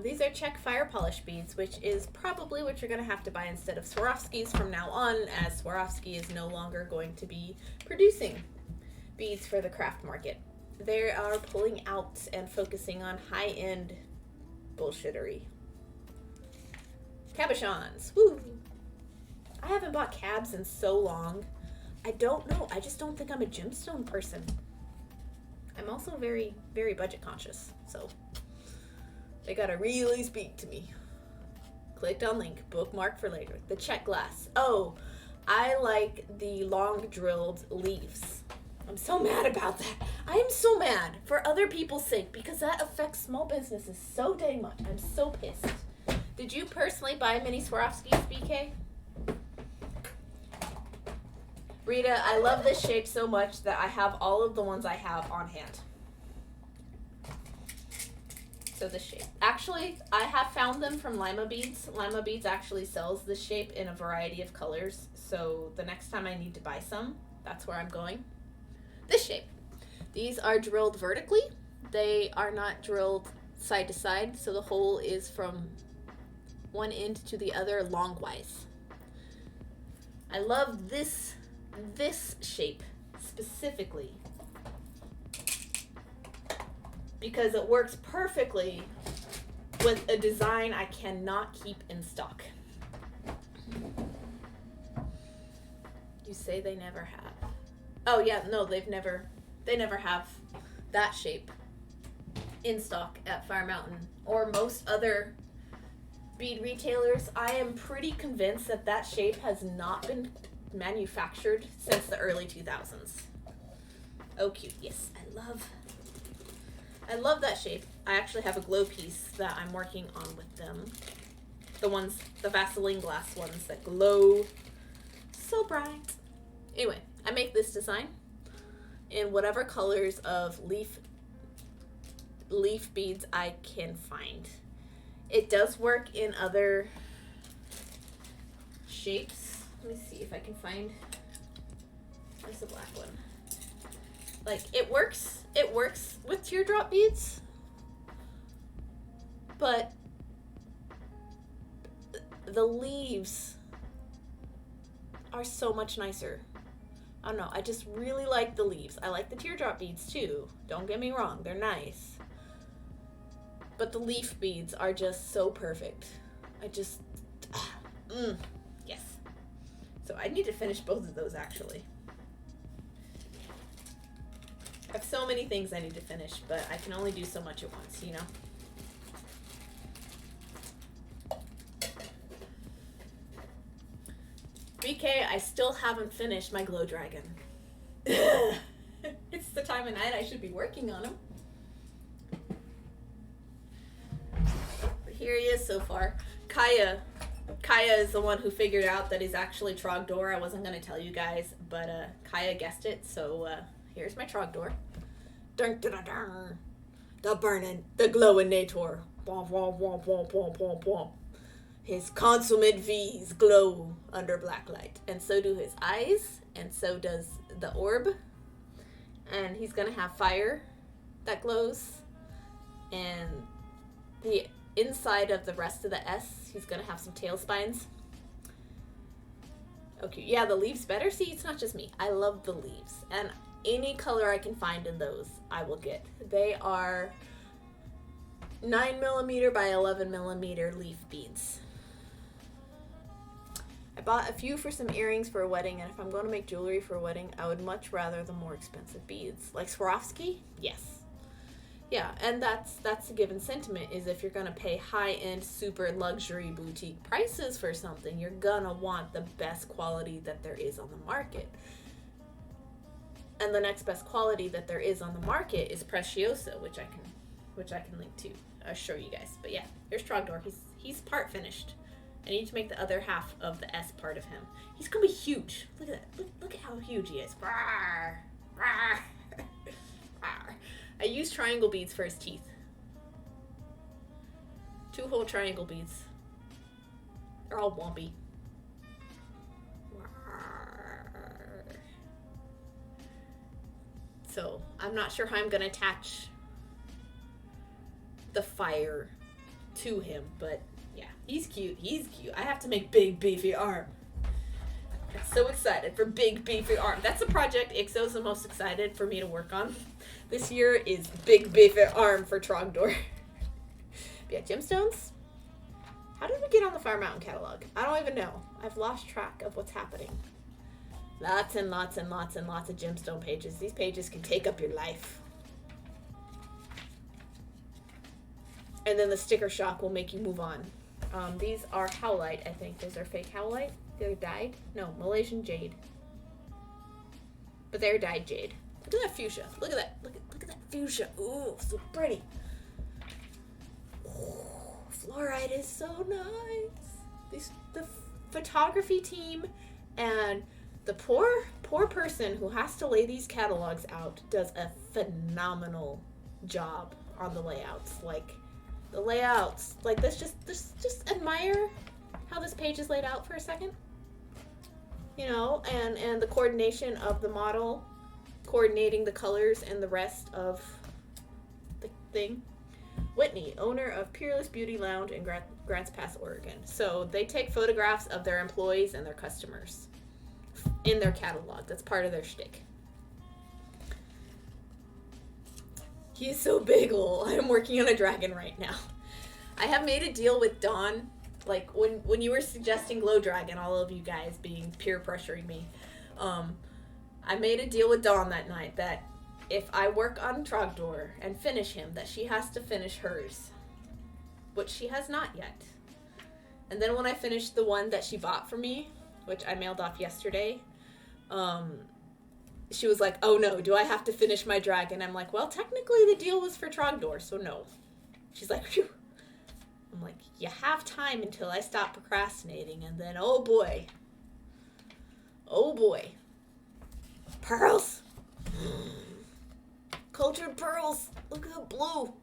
These are Czech fire polish beads, which is probably what you're going to have to buy instead of Swarovskis from now on, as Swarovski is no longer going to be producing beads for the craft market. They are pulling out and focusing on high-end bullshittery. Cabochons. Woo! I haven't bought cabs in so long. I don't know. I just don't think I'm a gemstone person. I'm also very, very budget conscious, so they gotta really speak to me. Clicked on link, bookmark for later. The Czech glass. Oh, I like the long drilled leaves. I'm so mad about that. I am so mad for other people's sake because that affects small businesses so dang much. I'm so pissed. Did you personally buy many Swarovskis, BK? Rita, I love this shape so much that I have all of the ones I have on hand. So this shape. Actually, I have found them from Lima Beads. Lima Beads actually sells this shape in a variety of colors. So the next time I need to buy some, that's where I'm going. This shape. These are drilled vertically. They are not drilled side to side. So the hole is from one end to the other longwise. I love this shape specifically because it works perfectly with a design I cannot keep in stock. You say they never have. Oh yeah, no, they never have that shape in stock at Fire Mountain or most other bead retailers. I am pretty convinced that that shape has not been manufactured since the early 2000s. Oh cute. Yes, I love that shape. I actually have a glow piece that I'm working on with them. The Vaseline glass ones that glow so bright. Anyway, I make this design in whatever colors of leaf beads I can find. It does work in other shapes. Let me see if I can find. There's a black one. Like, it works with teardrop beads, but the leaves are so much nicer. I don't know, I just really like the leaves. I like the teardrop beads too, don't get me wrong, they're nice. But the leaf beads are just so perfect. I just, yes. So I need to finish both of those actually. I have so many things I need to finish, but I can only do so much at once, you know? BK, I still haven't finished my glow dragon. It's the time of night I should be working on him. But here he is so far. Kaya is the one who figured out that he's actually Trogdor. I wasn't going to tell you guys, but Kaya guessed it, so here's my Trogdor. Dun, dun, dun, dun. The burning, the glowing nator. Womp, womp, womp, womp, womp, womp, womp. His consummate V's glow under black light. And so do his eyes, and so does the orb. And he's going to have fire that glows. And the inside of the rest of the S, he's going to have some tail spines. Okay, yeah, the leaves better. See, it's not just me. I love the leaves. And any color I can find in those, I will get. They are 9mm by 11mm leaf beads. I bought a few for some earrings for a wedding, and if I'm going to make jewelry for a wedding, I would much rather the more expensive beads. Like Swarovski? Yes. Yeah, and that's a given sentiment, is if you're going to pay high-end, super luxury boutique prices for something, you're going to want the best quality that there is on the market. And the next best quality that there is on the market is Preciosa, which I can link to. I'll show you guys. But yeah, here's Trogdor. He's part finished. I need to make the other half of the S part of him. He's gonna be huge. Look at that. Look at how huge he is. Rawr, rawr, rawr. I use triangle beads for his teeth. 2-hole triangle beads. They're all wompy. So I'm not sure how I'm gonna attach the fire to him, but yeah, he's cute. He's cute. I have to make big beefy arm. I'm so excited for big beefy arm. That's a project Ixo's the most excited for me to work on this year, is big beefy arm for Trogdor. Yeah, gemstones. How did we get on the Fire Mountain catalog? I don't even know. I've lost track of what's happening. Lots and lots and lots and lots of gemstone pages. These pages can take up your life. And then the sticker shock will make you move on. These are howlite, I think. Those are fake howlite. They're dyed. No, Malaysian jade. But they're dyed jade. Look at that fuchsia. Look at that. Look at that fuchsia. Ooh, so pretty. Ooh, fluorite is so nice. The photography team and the poor person who has to lay these catalogs out does a phenomenal job on the layouts. Like, the layouts, like this, just admire how this page is laid out for a second. You know, and the coordination of the model, coordinating the colors and the rest of the thing. Whitney, owner of Peerless Beauty Lounge in Grants Pass, Oregon. So they take photographs of their employees and their customers in their catalog. That's part of their shtick. He's so big ol'. I'm working on a dragon right now. I have made a deal with Dawn. Like, when you were suggesting Glow Dragon, all of you guys being peer pressuring me, I made a deal with Dawn that night that if I work on Trogdor and finish him, that she has to finish hers, which she has not yet. And then when I finish the one that she bought for me, which I mailed off yesterday, she was like, oh no, do I have to finish my dragon? I'm like, well, technically the deal was for Trogdor, so no. She's like, phew. I'm like, you have time until I stop procrastinating, and then, oh boy. Oh boy. Pearls. Cultured pearls. Look at the blue.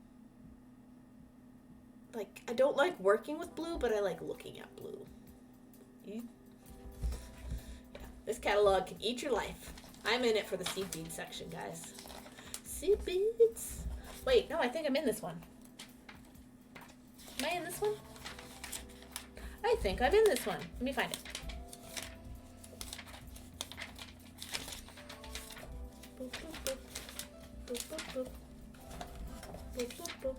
Like, I don't like working with blue, but I like looking at blue. This catalog can eat your life. I'm in it for the seed bead section, guys. Seed beads. Wait, no, I think I'm in this one. Am I in this one? I think I'm in this one. Let me find it. Boop, boop, boop. Boop, boop, boop. Boop, boop, boop.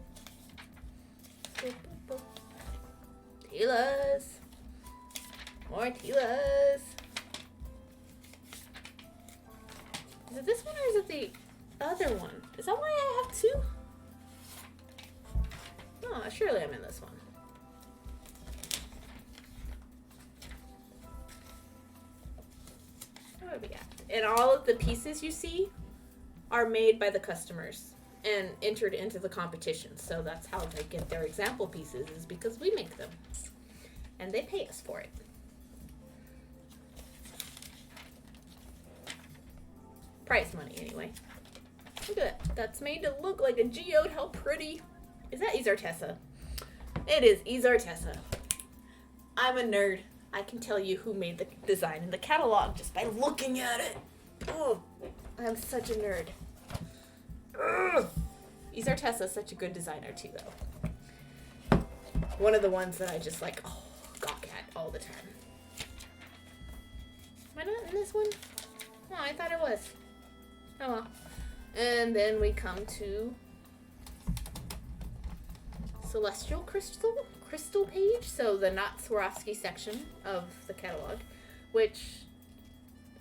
Boop, boop, boop. Tilas. More Tilas. Is it this one or is it the other one? Is that why I have two? Oh, surely I'm in this one. What do we got? And all of the pieces you see are made by the customers and entered into the competition. So that's how they get their example pieces, is because we make them. And they pay us for it. Prize money, anyway. Look at that. That's made to look like a geode. How pretty. Is that Izartessa? It is Izartessa. I'm a nerd. I can tell you who made the design in the catalog just by looking at it. Oh, I'm such a nerd. Izartessa is such a good designer too, though. One of the ones that I just like, gawk at all the time. Am I not in this one? Oh, I thought it was. Oh well. And then we come to Celestial Crystal page, so the not Swarovski section of the catalog, which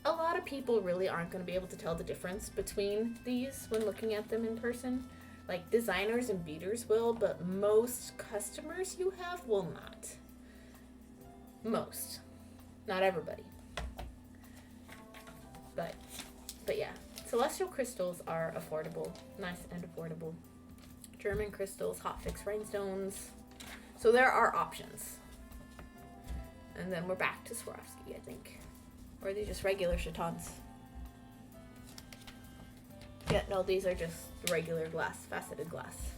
a lot of people really aren't going to be able to tell the difference between these when looking at them in person. Like designers and beaders will, but most customers you have will not. Most. Not everybody. But yeah. Celestial crystals are affordable. Nice and affordable. German crystals, hot fix rhinestones. So there are options. And then we're back to Swarovski, I think. Or are they just regular chatons? Yeah, no, these are just regular glass, faceted glass.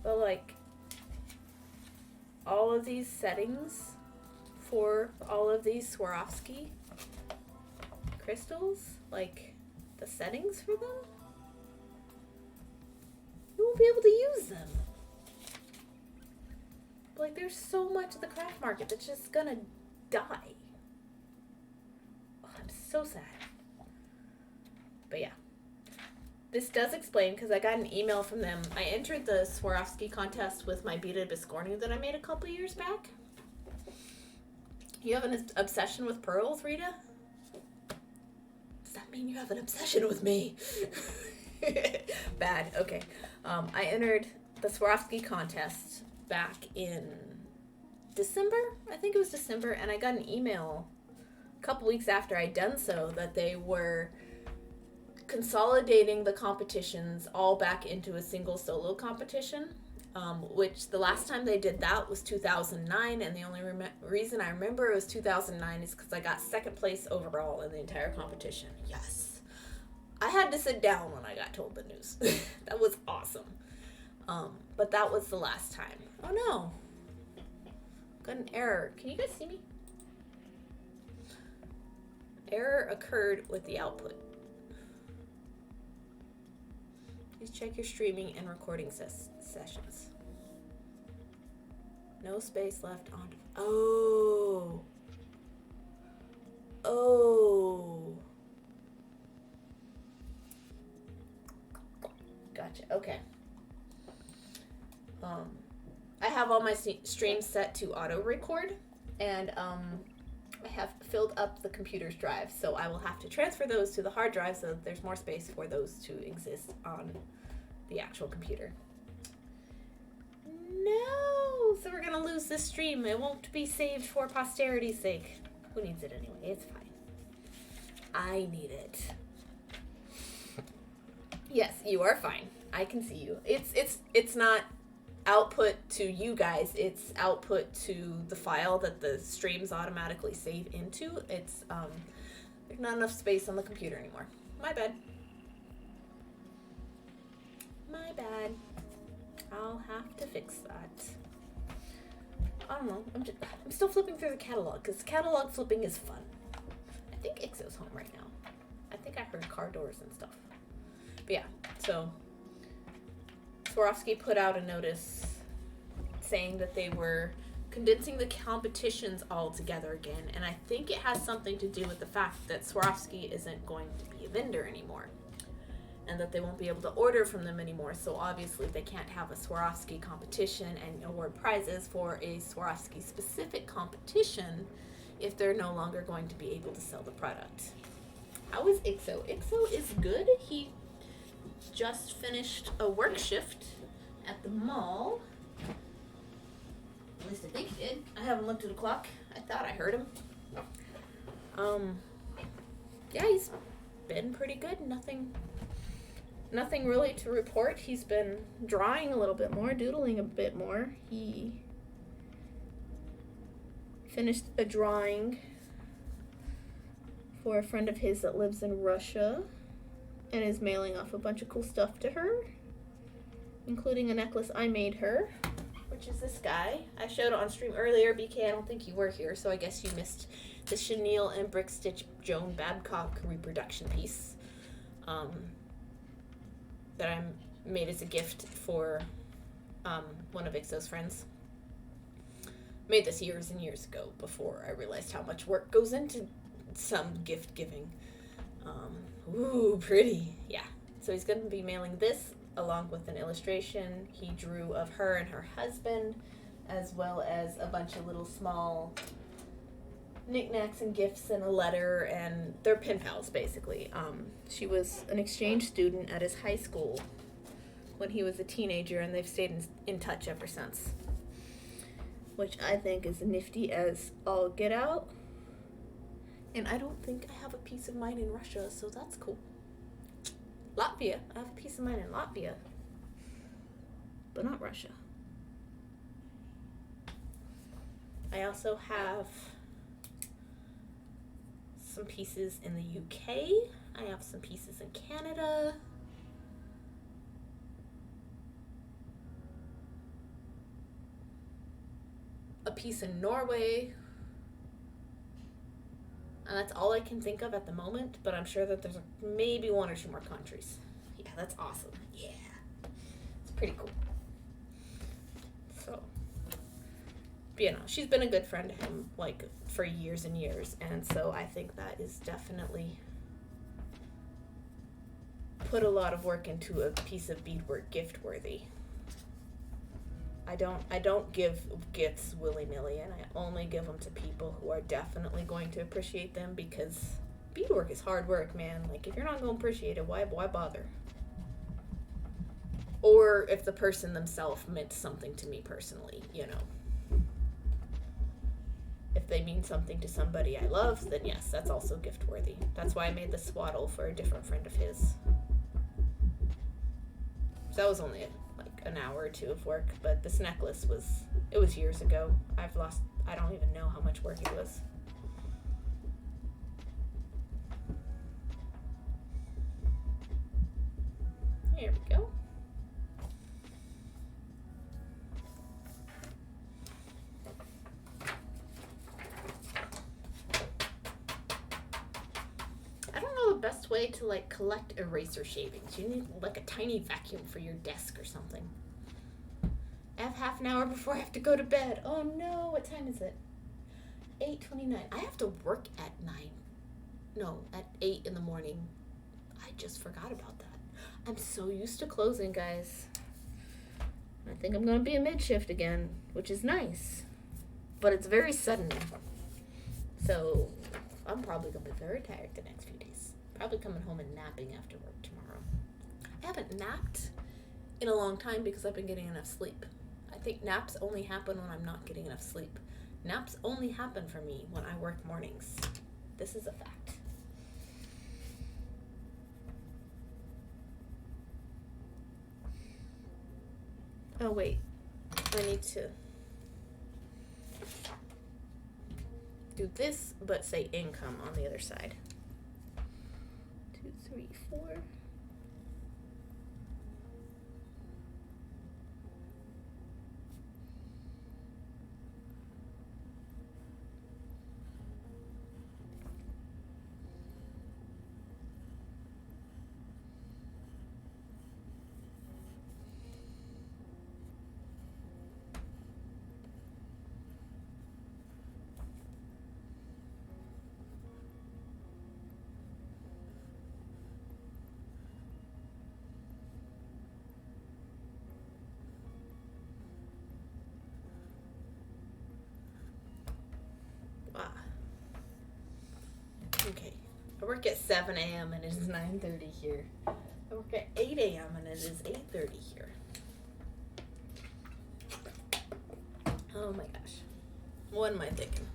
But like, all of these settings for all of these Swarovski crystals, like the settings for them, you won't be able to use them. Like, there's so much of the craft market that's just gonna die. Oh, I'm so sad. But yeah. This does explain, because I got an email from them. I entered the Swarovski contest with my beaded biscornu that I made a couple years back. You have an obsession with pearls, Rita? Does that mean you have an obsession with me? Bad. Okay. I entered the Swarovski contest back in December. I think it was December, and I got an email a couple weeks after I'd done so that they were consolidating the competitions all back into a single solo competition, which the last time they did that was 2009, and the only reason I remember it was 2009 is because I got second place overall in the entire competition. Yes. I had to sit down when I got told the news. That was awesome. But that was the last time. Oh no. Got an error. Can you guys see me? Error occurred with the output. Please check your streaming and recording sessions. No space left on. Oh. Oh. Gotcha. Okay. I have all my streams set to auto record, and I have filled up the computer's drive, so I will have to transfer those to the hard drive so that there's more space for those to exist on the actual computer. No! So we're gonna lose this stream. It won't be saved for posterity's sake. Who needs it anyway? It's fine. I need it. Yes, you are fine. I can see you. It's not output to you guys, it's output to the file that the streams automatically save into. It's there's not enough space on the computer anymore. My bad. My bad. I'll have to fix that. I don't know. I'm still flipping through the catalog because catalog flipping is fun. I think Ixo's home right now. I think I heard car doors and stuff. But yeah, so Swarovski put out a notice saying that they were condensing the competitions all together again, and I think it has something to do with the fact that Swarovski isn't going to be a vendor anymore, and that they won't be able to order from them anymore, so obviously they can't have a Swarovski competition and award prizes for a Swarovski specific competition if they're no longer going to be able to sell the product. How is Ixo? Ixo is good. He just finished a work shift at the mall. At least I think he did. I haven't looked at the clock. I thought I heard him. Yeah, he's been pretty good. Nothing really to report. He's been drawing a little bit more, doodling a bit more. He finished a drawing for a friend of his that lives in Russia and is mailing off a bunch of cool stuff to her, including a necklace I made her, which is this guy. I showed it on stream earlier. BK, I don't think you were here, so I guess you missed the chenille and brick stitch Joan Babcock reproduction piece that I made as a gift for one of Ixo's friends. Made this years and years ago before I realized how much work goes into some gift giving. Ooh, pretty. Yeah. So he's going to be mailing this along with an illustration he drew of her and her husband, as well as a bunch of little small knickknacks and gifts and a letter, and they're pen pals, basically. She was an exchange student at his high school when he was a teenager, and they've stayed in touch ever since, which I think is nifty as all get out. And I don't think I have a piece of mine in Russia, so that's cool. Latvia. I have a piece of mine in Latvia, but not Russia. I also have some pieces in the UK. I have some pieces in Canada. A piece in Norway. And that's all I can think of at the moment, but I'm sure that there's maybe one or two more countries. Yeah, that's awesome. Yeah. It's pretty cool. So, but, you know, she's been a good friend to him, like, for years and years, and so I think that is definitely put a lot of work into a piece of beadwork gift worthy. I don't give gifts willy-nilly, and I only give them to people who are definitely going to appreciate them, because beadwork is hard work, man. Like, if you're not going to appreciate it, why bother? Or if the person themselves meant something to me personally, you know. If they mean something to somebody I love, then yes, that's also gift worthy. That's why I made the swaddle for a different friend of his. So that was only an hour or two of work, but this necklace was years ago. I don't even know how much work it was. Here we go. I don't know the best way to collect eraser shavings. You need a tiny vacuum for your desk or something. I have half an hour before I have to go to bed. Oh no, what time is it? 8:29. I have to work at 8 in the morning. I just forgot about that. I'm so used to closing, guys. I think I'm going to be a mid-shift again, which is nice. But it's very sudden. So I'm probably going to be very tired the next few days. Probably coming home and napping after work tomorrow. I haven't napped in a long time because I've been getting enough sleep. I think naps only happen when I'm not getting enough sleep. Naps only happen for me when I work mornings. This is a fact. Oh wait, I need to do this, but say income on the other side. 2, 3, 4. Okay. I work at 7 a.m. and it is 9:30 here. I work at 8 a.m. and it is 8:30 here. Oh my gosh. What am I thinking?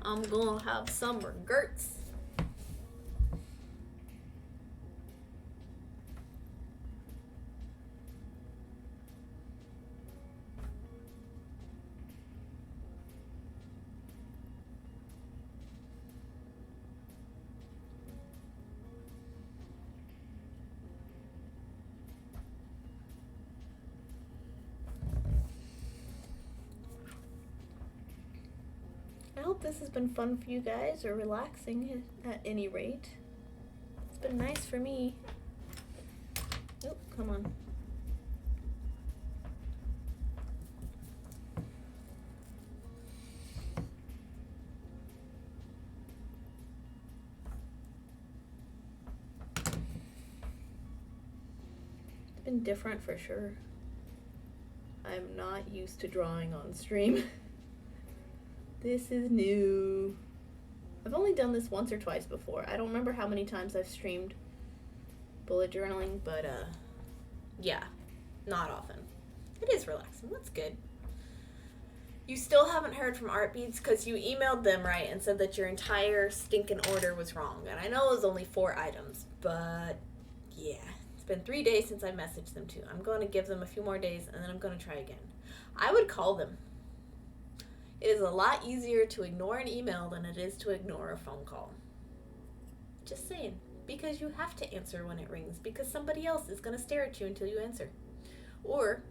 I'm gonna have some regrets. I hope this has been fun for you guys, or relaxing at any rate. It's been nice for me. Oh, come on. It's been different for sure. I'm not used to drawing on stream. This is new. I've only done this once or twice before. I don't remember how many times I've streamed bullet journaling, but yeah, not often. It is relaxing. That's good. You still haven't heard from Art Beads because you emailed them, right, and said that your entire stinking order was wrong. And I know it was only 4 items, but yeah, it's been 3 days since I messaged them too. I'm going to give them a few more days and then I'm going to try again. I would call them. It is a lot easier to ignore an email than it is to ignore a phone call. Just saying. Because you have to answer when it rings. Because somebody else is going to stare at you until you answer. Or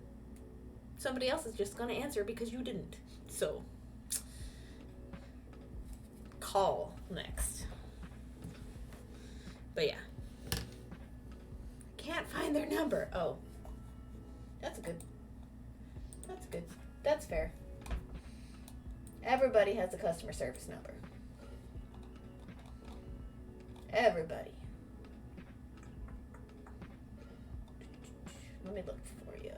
somebody else is just going to answer because you didn't. So, call next. But yeah. Can't find their number. Oh. That's good. That's good. That's fair. Everybody has a customer service number. Everybody. Let me look for you.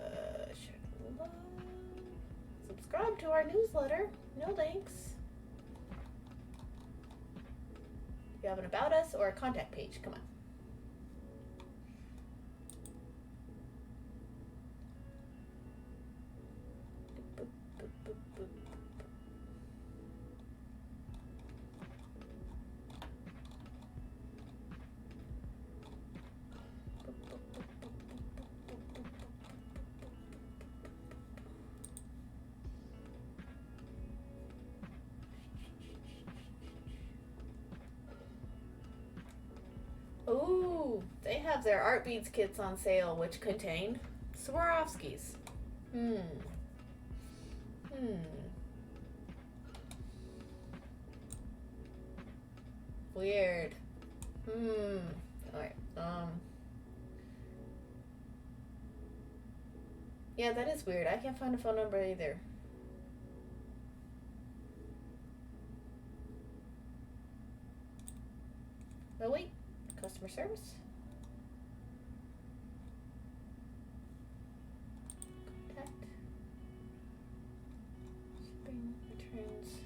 Subscribe to our newsletter. No thanks. You have an about us or a contact page. Come on. Ooh, they have their Art Beads kits on sale, which contain Swarovskis. Weird. Alright, yeah, that is weird. I can't find a phone number either. Oh wait, customer service. Contact. Shipping, returns.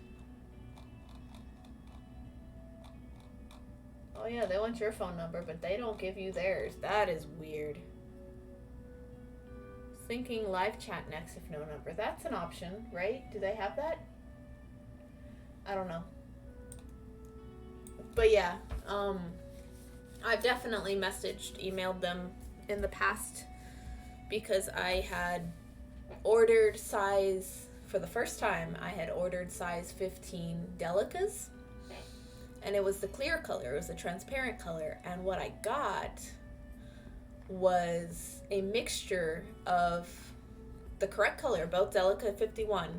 Oh yeah, they want your phone number, but they don't give you theirs. That is weird. Syncing live chat next if no number. That's an option, right? Do they have that? I don't know. But yeah, I've definitely emailed them in the past because I had ordered size, for the first time, I had ordered size 15 Delicas. And it was the clear color, it was a transparent color. And what I got was a mixture of the correct color, both Delica 51,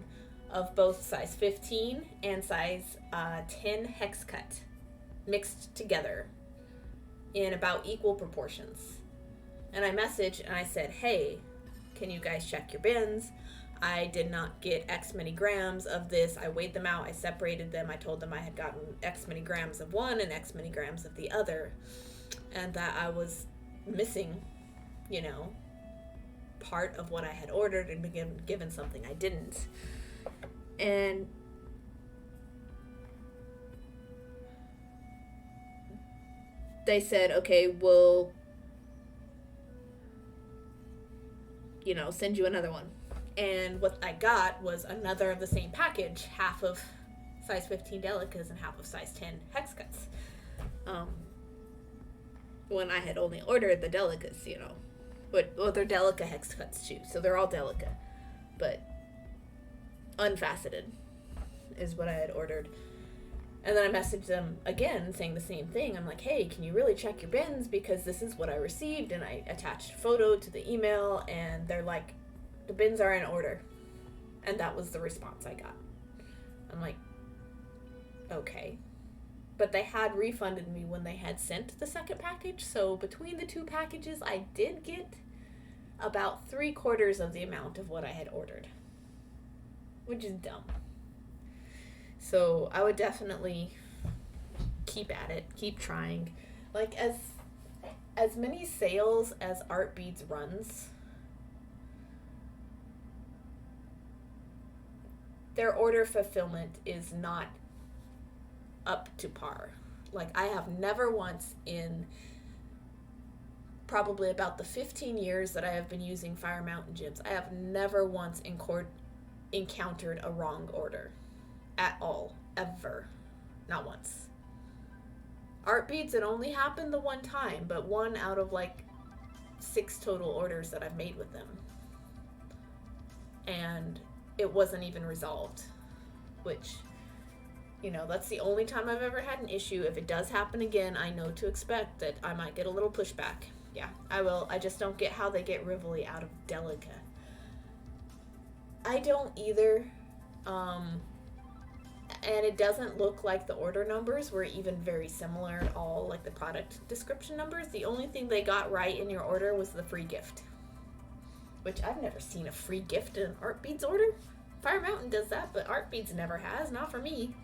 of both size 15 and size 10 hex cut, mixed together in about equal proportions. And I messaged and I said, hey, can you guys check your bins? I did not get X many grams of this. I weighed them out. I separated them. I told them I had gotten X many grams of one and X many grams of the other. And that I was missing, you know, part of what I had ordered and been given something I didn't. And they said, okay, we'll, send you another one. And what I got was another of the same package, half of size 15 delicas and half of size 10 hex cuts. When I had only ordered the delicas, Well, they're delica hex cuts too, so they're all delica. But unfaceted is what I had ordered. And then I messaged them again saying the same thing. I'm like, hey, can you really check your bins? Because this is what I received. And I attached a photo to the email, and they're like, the bins are in order. And that was the response I got. I'm like, okay. But they had refunded me when they had sent the second package. So between the two packages, I did get about 3/4 of the amount of what I had ordered. Which is dumb. So I would definitely keep at it, keep trying. Like, as many sales as Art Beads runs, their order fulfillment is not up to par. Like, I have never once in probably about the 15 years that I have been using Fire Mountain gyms, I have never once encountered a wrong order. At all. Ever. Not once. Art Beads, it only happened the one time, but 1 out of 6 total orders that I've made with them. And it wasn't even resolved. Which, that's the only time I've ever had an issue. If it does happen again, I know to expect that I might get a little pushback. Yeah, I will. I just don't get how they get Rivoli out of Delica. I don't either. And it doesn't look like the order numbers were even very similar at all, like the product description numbers. The only thing they got right in your order was the free gift. Which I've never seen a free gift in an Art Beads order. Fire Mountain does that, but Art Beads never has. Not for me.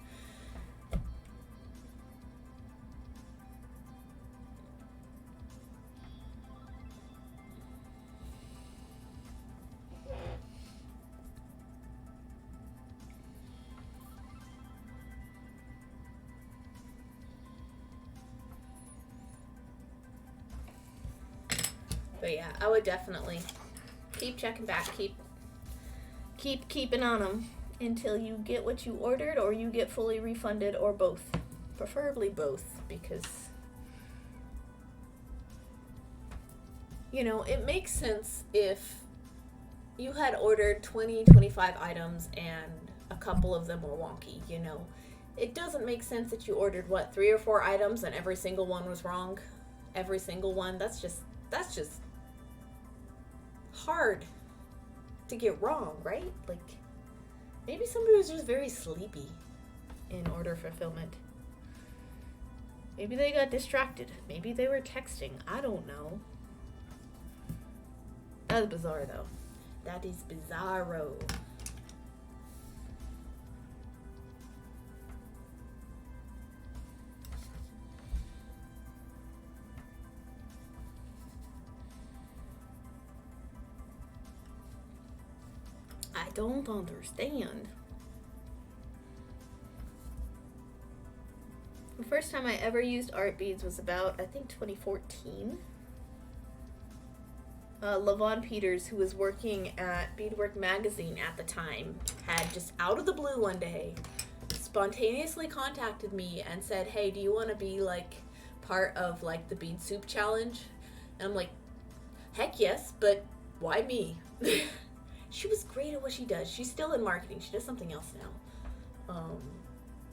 But yeah, I would definitely keep checking back, keep keeping on them until you get what you ordered or you get fully refunded, or both. Preferably both, because it makes sense if you had ordered 25 items and a couple of them were wonky, It doesn't make sense that you ordered 3 or 4 items and every single one was wrong. Every single one. That's just hard to get wrong, right? Like, maybe somebody was just very sleepy in order fulfillment. Maybe they got distracted. Maybe they were texting. I don't know. That is bizarre, though. That is bizarro. I don't understand. The first time I ever used Art Beads was about, I think, 2014. Lavon Peters, who was working at Beadwork magazine at the time, had just out of the blue one day spontaneously contacted me and said, hey, do you want to be part of the bead soup challenge? And I'm like, heck yes, but why me? She was great at what she does. She's still in marketing. She does something else now.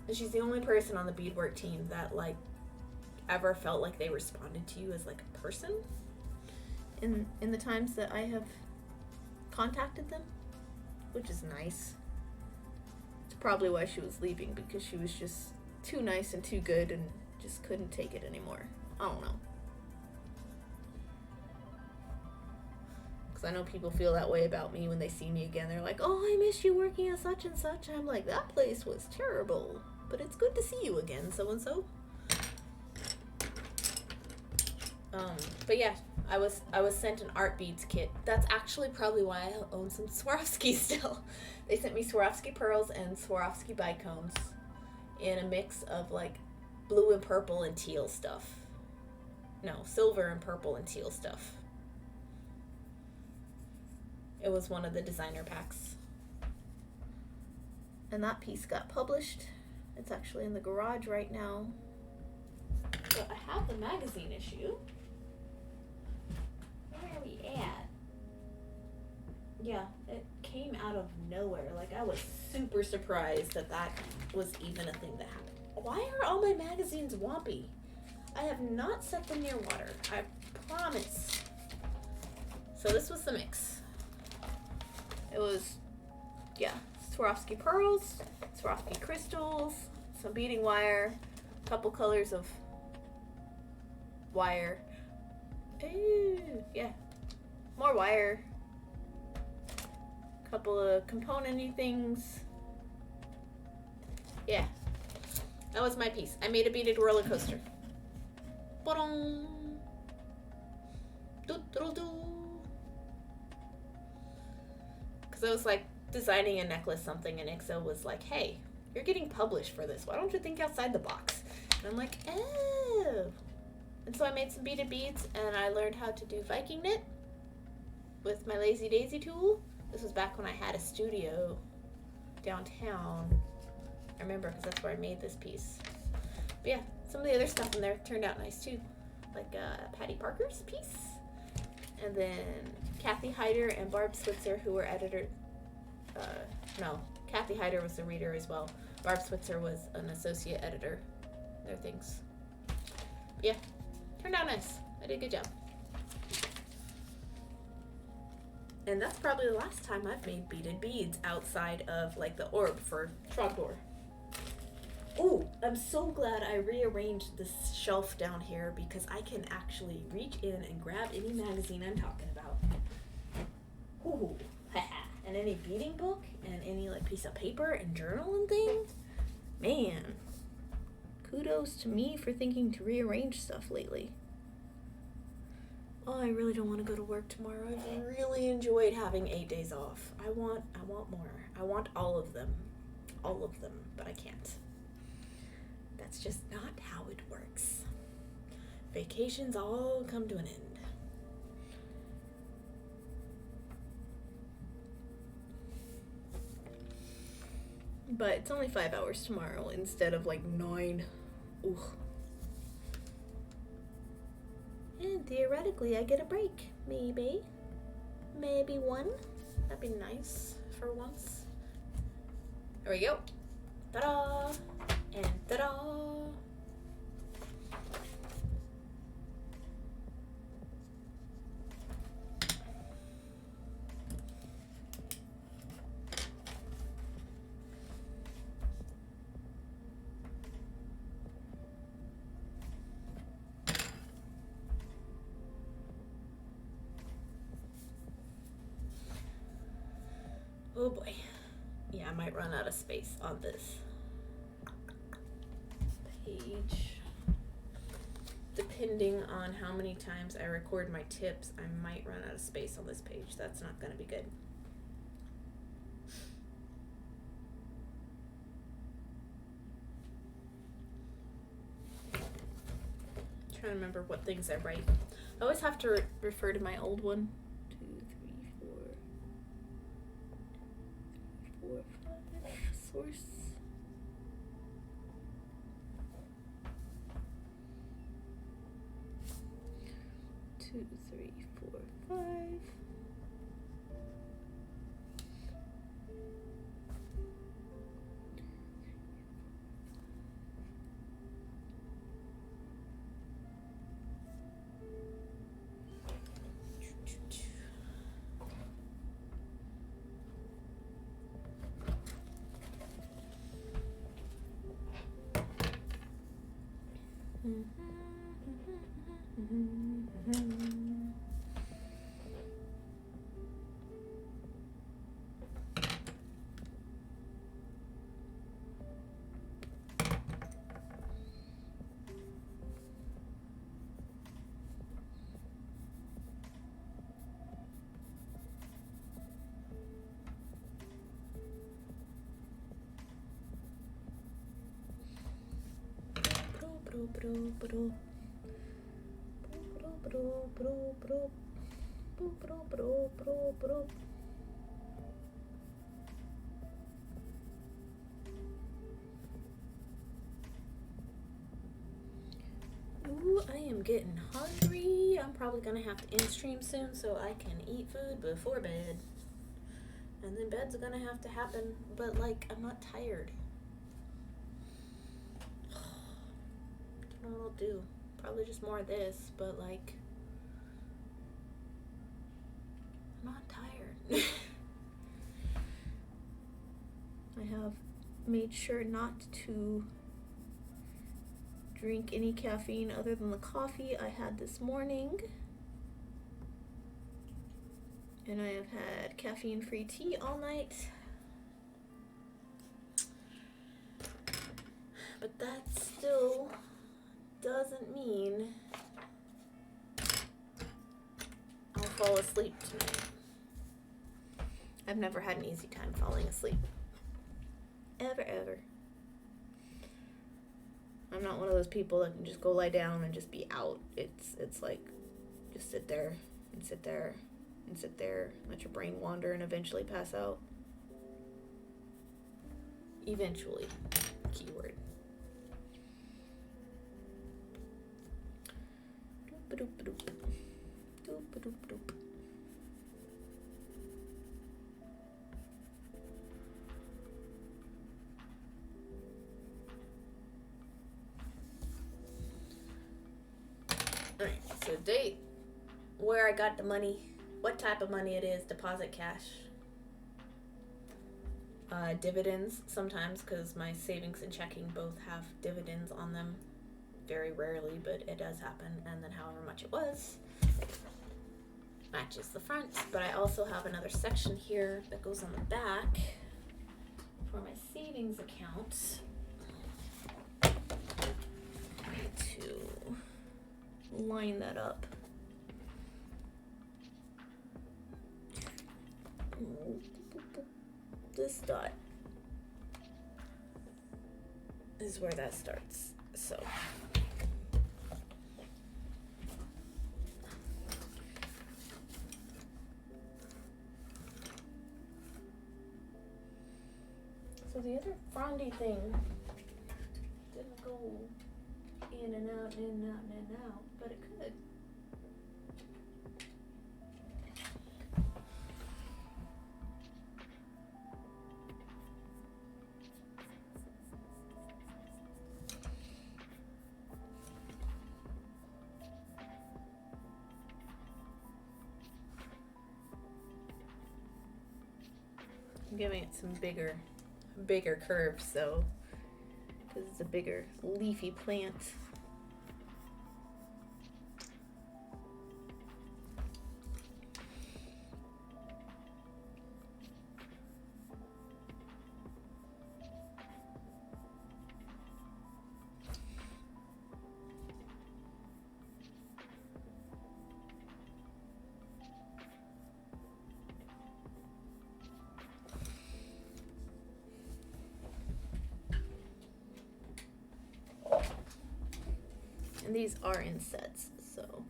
And she's the only person on the beadwork team that ever felt like they responded to you as a person in the times that I have contacted them, which is nice. It's probably why she was leaving, because she was just too nice and too good and just couldn't take it anymore. I don't know. Because I know people feel that way about me when they see me again. They're like, oh, I miss you working at such and such. I'm like, that place was terrible, but it's good to see you again, so-and-so. But yeah, I was sent an Art Beads kit. That's actually probably why I own some Swarovski still. They sent me Swarovski pearls and Swarovski bicones in a mix of blue and purple and teal stuff. no, silver and purple and teal stuff. It was one of the designer packs. And that piece got published. It's actually in the garage right now. So I have the magazine issue. Where are we at? Yeah, it came out of nowhere. Like, I was super surprised that that was even a thing that happened. Why are all my magazines wompy? I have not set them near water. I promise. So this was the mix. It was, yeah, Swarovski pearls, Swarovski crystals, some beading wire, a couple colors of wire. Ooh, yeah, more wire. Couple of component-y things. Yeah, that was my piece. I made a beaded roller coaster. Ba-dum. Do-do-do-do. Because I was like designing a necklace something, and Ixo was like, hey, you're getting published for this. Why don't you think outside the box? And I'm like, oh. And so I made some beaded beads, and I learned how to do Viking knit with my Lazy Daisy tool. This was back when I had a studio downtown. I remember because that's where I made this piece. But yeah, some of the other stuff in there turned out nice too. Like Patty Parker's piece. And then Kathy Hyder and Barb Switzer, who were editor. No, Kathy Hyder was the reader as well. Barb Switzer was an associate editor. Their things. But yeah, turned out nice. I did a good job. And that's probably the last time I've made beaded beads outside of like the orb for Trogdor. Ooh, I'm so glad I rearranged this shelf down here because I can actually reach in and grab any magazine I'm talking about. Ooh, haha. And any beading book and any like piece of paper and journal and things. Man, kudos to me for thinking to rearrange stuff lately. Oh, I really don't want to go to work tomorrow. I've really enjoyed having 8 days off. I want more. I want all of them, but I can't. That's just not how it works. Vacations all come to an end. But it's only 5 hours tomorrow instead of like 9. Ooh. And theoretically, I get a break. Maybe one. That'd be nice for once. There we go. Ta-da! And ta-da! Oh boy. Yeah, I might run out of space on this page. Depending on how many times I record my tips, I might run out of space on this page. That's not going to be good. I'm trying to remember what things I write. I always have to refer to my old one. 2, 3, 4, 5 source. 2, 3, 4, 5. Ooh, I am getting hungry. I'm probably gonna have to end stream soon so I can eat food before bed. And then bed's gonna have to happen, but like, I'm not tired. Don't know what I'll do. Probably just more of this, but like, I'm not tired. I have made sure not to drink any caffeine other than the coffee I had this morning. And I have had caffeine-free tea all night. But that still doesn't mean I'll fall asleep tonight. I've never had an easy time falling asleep. Ever. I'm not one of those people that can just go lie down and just be out. It's like, just sit there and sit there and sit there, let your brain wander and eventually pass out. Eventually. Keyword. Doop-a-doop-a-doop. Doop-a-doop-a-doop. Alright, so date, where I got the money, what type of money it is, deposit cash, dividends sometimes, because my savings and checking both have dividends on them, very rarely, but it does happen, and then however much it was matches the front. But I also have another section here that goes on the back for my savings account. I need to line that up. This dot is where that starts. So the other frondy thing didn't go in and out and in and out and in and out, but it could. I'm giving it some bigger curves, so because it's a bigger leafy plant. And these are in sets, so.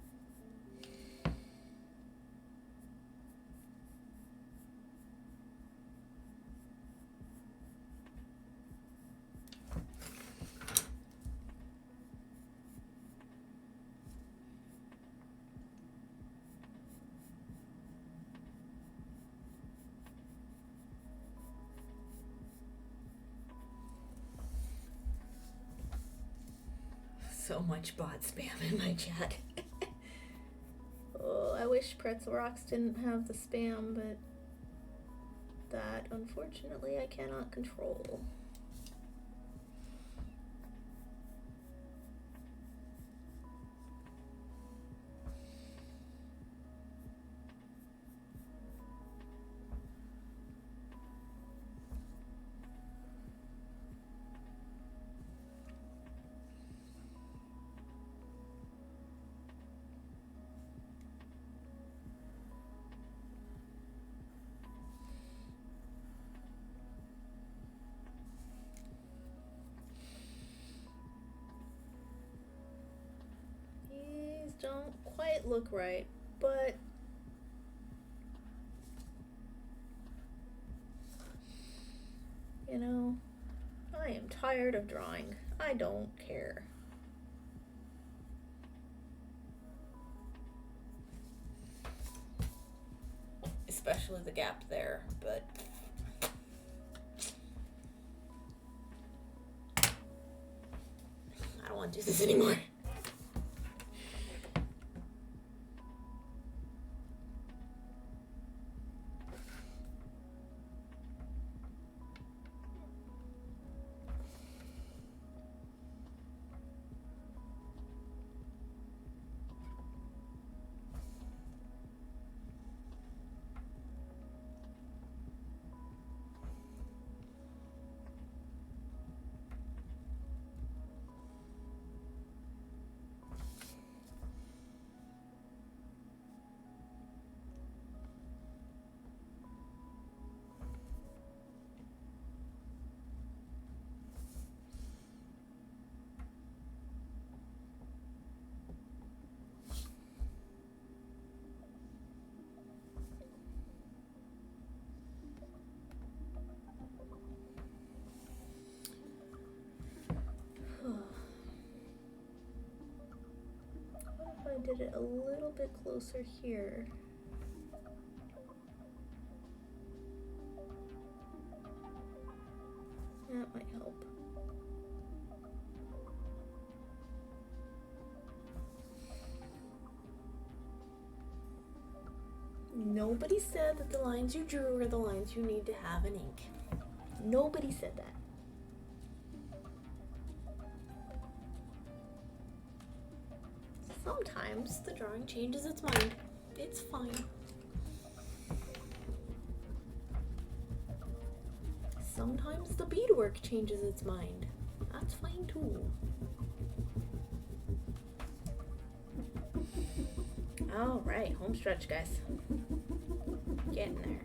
So much bot spam in my chat. Oh, I wish Pretzel Rocks didn't have the spam, but that unfortunately I cannot control. it look right, but you know, I am tired of drawing. I don't care. Especially the gap there, but I don't want to do this anymore. What if I did it a little bit closer here? That might help. Nobody said that the lines you drew are the lines you need to have in ink. Nobody said that. Sometimes the drawing changes its mind. It's fine. Sometimes the beadwork changes its mind. That's fine too. All right, home stretch, guys. Getting there.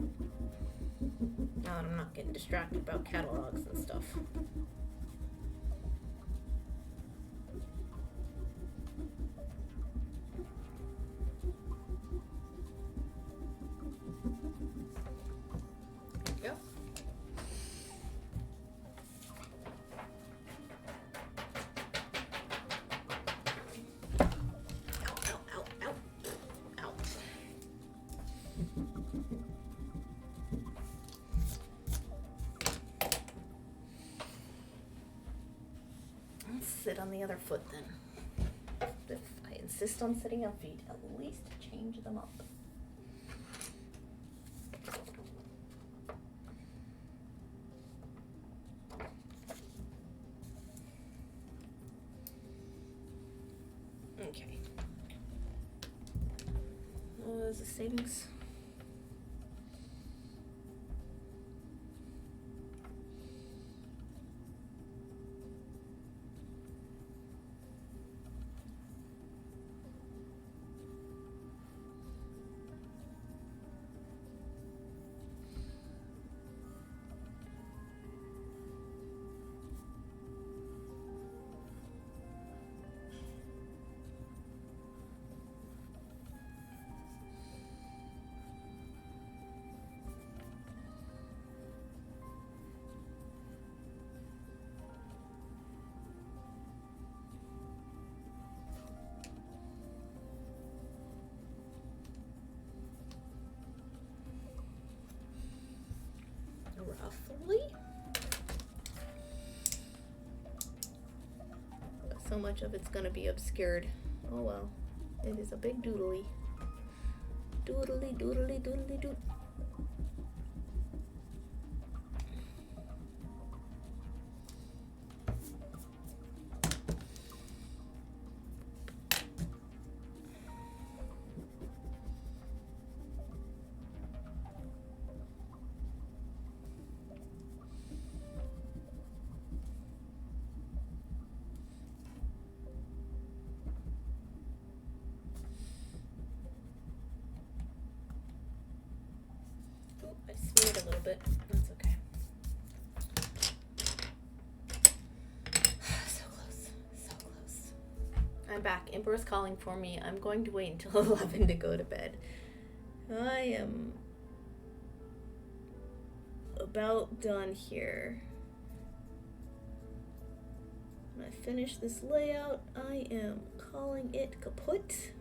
Now that I'm not getting distracted about catalogs and stuff. Sit on the other foot then. If I insist on sitting on feet, at least change them up. Okay. Is the savings? Roughly. But so much of it's gonna be obscured. Oh well. It is a big doodly. Doodly doodly doodly dood. I smeared a little bit. That's okay. So close. So close. I I'm back. Amber is calling for me. I'm going to wait until 11 to go to bed. I am about done here. When I finish this layout, I am calling it kaput.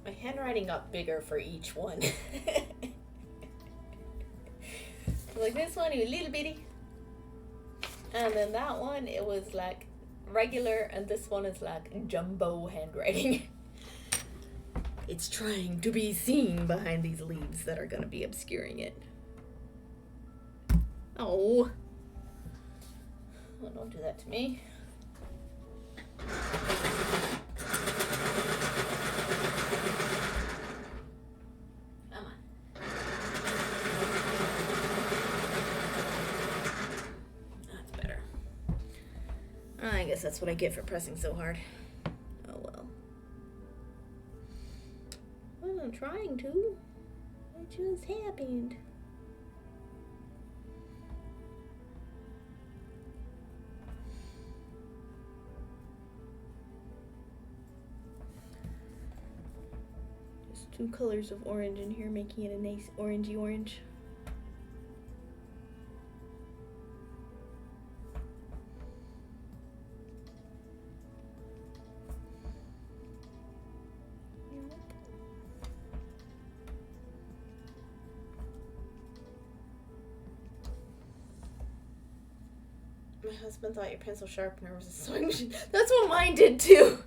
My handwriting got bigger for each one. Like this one, it was little bitty. And then that one, it was like regular, and this one is like jumbo handwriting. It's trying to be seen behind these leaves that are going to be obscuring it. Oh. Well, don't do that to me. Come on. That's better. I guess that's what I get for pressing so hard. Oh well. I wasn't trying to. It just happened. Just two colors of orange in here, making it a nice orangey orange. My husband thought your pencil sharpener was a sewing machine. That's what mine did too.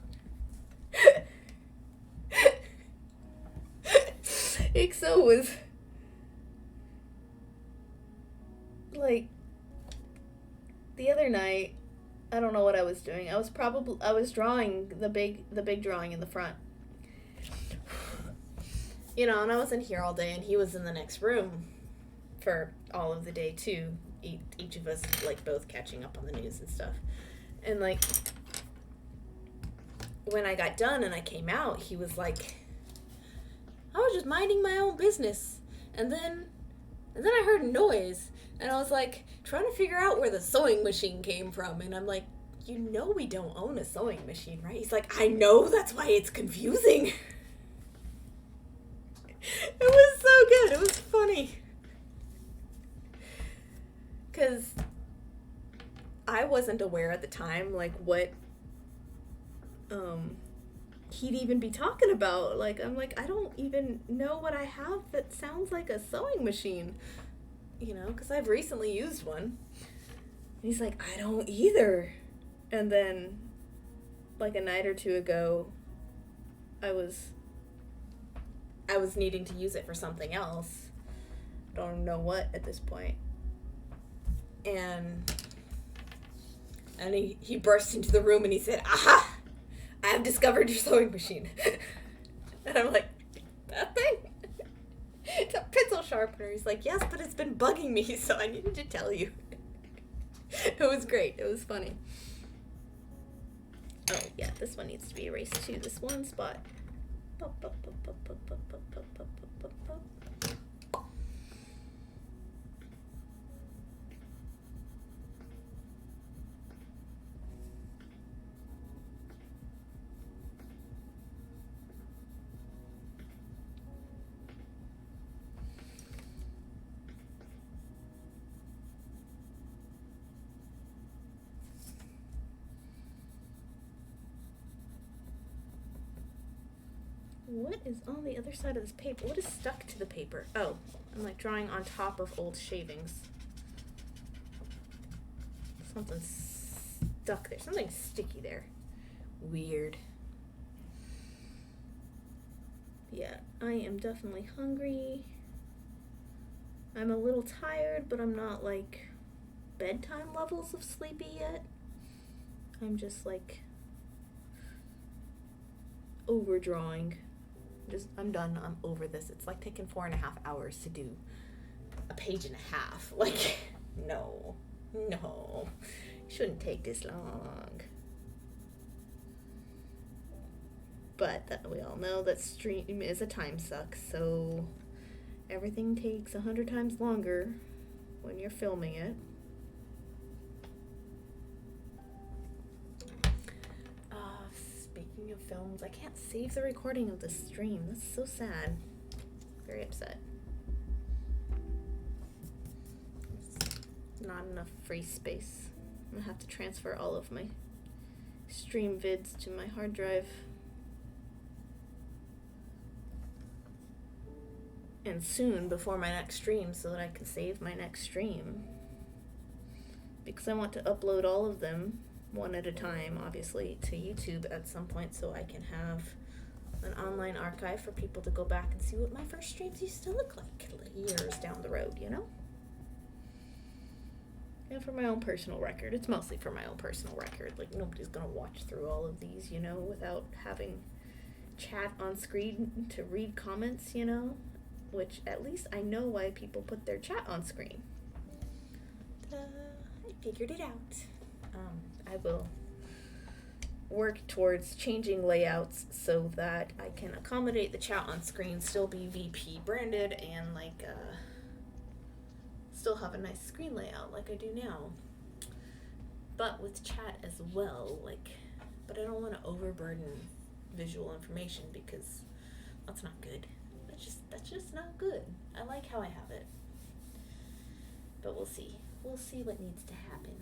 Ixo was like the other night. I don't know what I was doing. I was drawing the big drawing in the front. You know, and I was in here all day, and he was in the next room for all of the day too. Each of us, like, both catching up on the news and stuff. And, like, when I got done and I came out, he was like, I was just minding my own business. And then I heard a noise. And I was, like, trying to figure out where the sewing machine came from. And I'm like, you know we don't own a sewing machine, right? He's like, I know, that's why it's confusing. It was so good. It was funny. Because I wasn't aware at the time, like, what he'd even be talking about. Like, I'm like, I don't even know what I have that sounds like a sewing machine. You know, because I've recently used one. And he's like, I don't either. And then, like, a night or two ago, I was needing to use it for something else. Don't know what at this point. And he burst into the room and he said, aha, I have discovered your sewing machine. And I'm like, that thing? It's a pencil sharpener. He's like, yes, but it's been bugging me, so I needed to tell you. It was great. It was funny. Oh, yeah, this one needs to be erased too. This one spot. What is on the other side of this paper? What is stuck to the paper? Oh, I'm like drawing on top of old shavings. Something's stuck there. Something's sticky there. Weird. Yeah, I am definitely hungry. I'm a little tired, but I'm not like bedtime levels of sleepy yet. I'm just like overdrawing. I'm done. I'm over this. It's like taking 4.5 hours to do a page and a half. Like, no, it shouldn't take this long. But we all know that stream is a time suck, so everything takes 100 times longer when you're filming it. Speaking of films, I can't save the recording of the stream. That's so sad. Very upset. There's not enough free space. I'm gonna have to transfer all of my stream vids to my hard drive. And soon, before my next stream, so that I can save my next stream. Because I want to upload all of them, one at a time, obviously, to YouTube at some point, so I can have an online archive for people to go back and see what my first streams used to look like years down the road, you know? And for my own personal record. It's mostly for my own personal record. Like, nobody's gonna watch through all of these, you know, without having chat on screen to read comments, you know? Which, at least I know why people put their chat on screen. I figured it out. I will work towards changing layouts so that I can accommodate the chat on screen, still be VP branded, and like still have a nice screen layout like I do now. But with chat as well, like, but I don't want to overburden visual information because that's not good. That's just not good. I like how I have it. But we'll see. We'll see what needs to happen.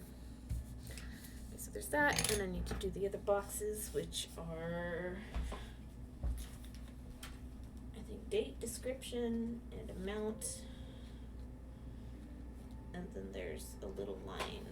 Okay, so there's that, and I need to do the other boxes, which are, I think, date, description, and amount. And then there's a little line.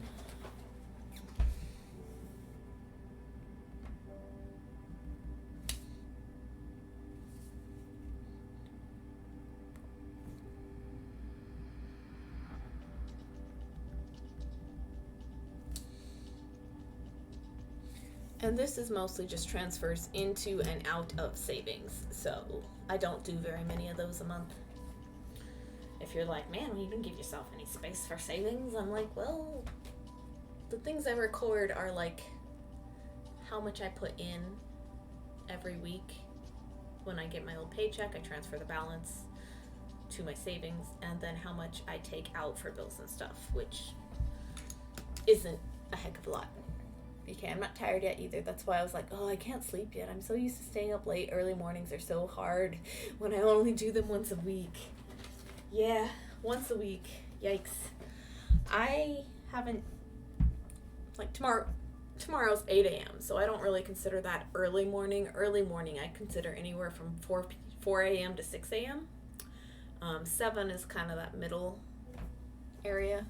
And this is mostly just transfers into and out of savings. So I don't do very many of those a month. If you're like, man, you didn't give yourself any space for savings, I'm like, well, the things I record are like how much I put in every week. When I get my old paycheck, I transfer the balance to my savings, and then how much I take out for bills and stuff, which isn't a heck of a lot. Okay, I'm not tired yet either. That's why I was like, oh, I can't sleep yet. I'm so used to staying up late. Early mornings are so hard when I only do them once a week. Yeah, once a week. Yikes. I haven't, like, tomorrow's 8 a.m., so I don't really consider that early morning. Early morning I consider anywhere from 4 a.m. to 6 a.m. 7 is kind of that middle area.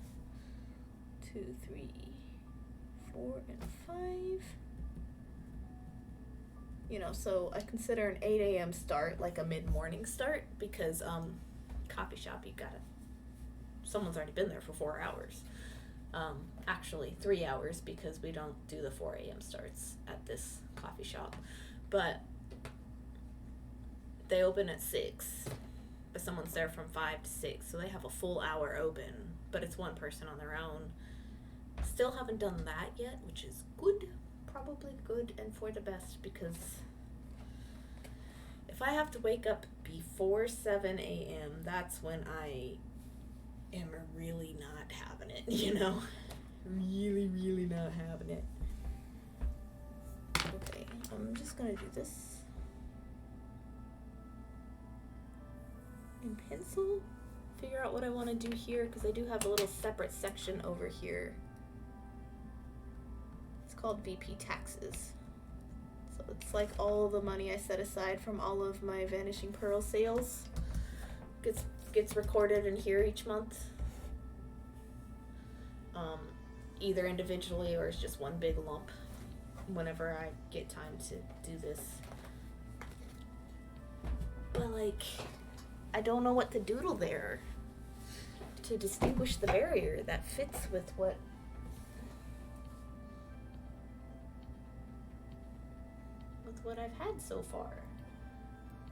2, 3, 4, and 5. You know, so I consider an 8 a.m. start like a mid-morning start because coffee shop, you gotta, someone's already been there for 4 hours. Actually 3 hours because we don't do the 4 a.m. starts at this coffee shop. But they open at 6, but someone's there from 5 to 6, so they have a full hour open, but it's one person on their own. Still haven't done that yet, which is good, probably good and for the best, because if I have to wake up before 7 a.m., that's when I am really not having it, you know? Really not having it. Okay, I'm just gonna do this in pencil, figure out what I want to do here, because I do have a little separate section over here. It's called VP Taxes. So It's like all of the money I set aside from all of my Vanishing Pearl sales gets recorded in here each month. Either individually or it's just one big lump whenever I get time to do this. But like, I don't know what to doodle there to distinguish the barrier that fits with what I've had so far.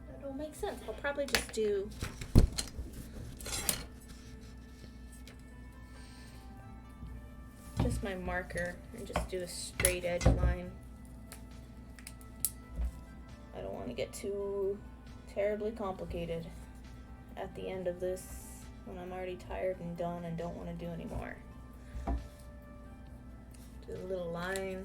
That don't make sense. I'll probably just do my marker and just do a straight edge line. I don't want to get too terribly complicated at the end of this when I'm already tired and done and don't want to do anymore. Do a little line.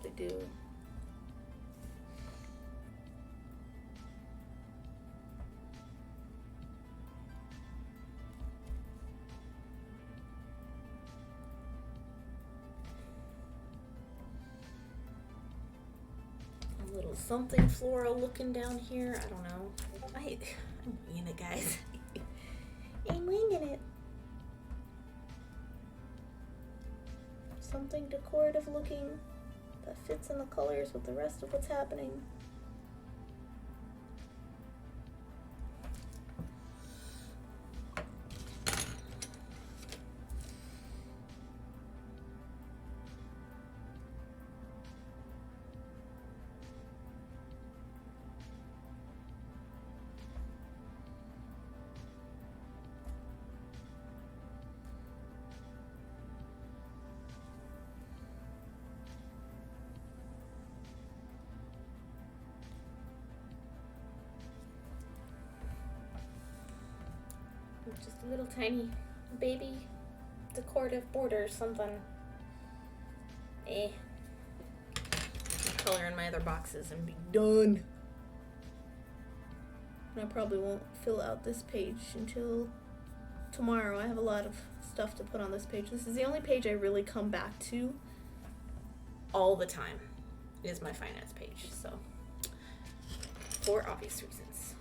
To do little something floral looking down here. I don't know. I'm winging it, guys. I'm winging it. Something decorative looking that fits in the colors with the rest of what's happening. Just a little tiny baby decorative border or something. Color in my other boxes and be done. And I probably won't fill out this page until tomorrow. I have a lot of stuff to put on this page. This is the only page I really come back to all the time, is my finance page. So, for obvious reasons.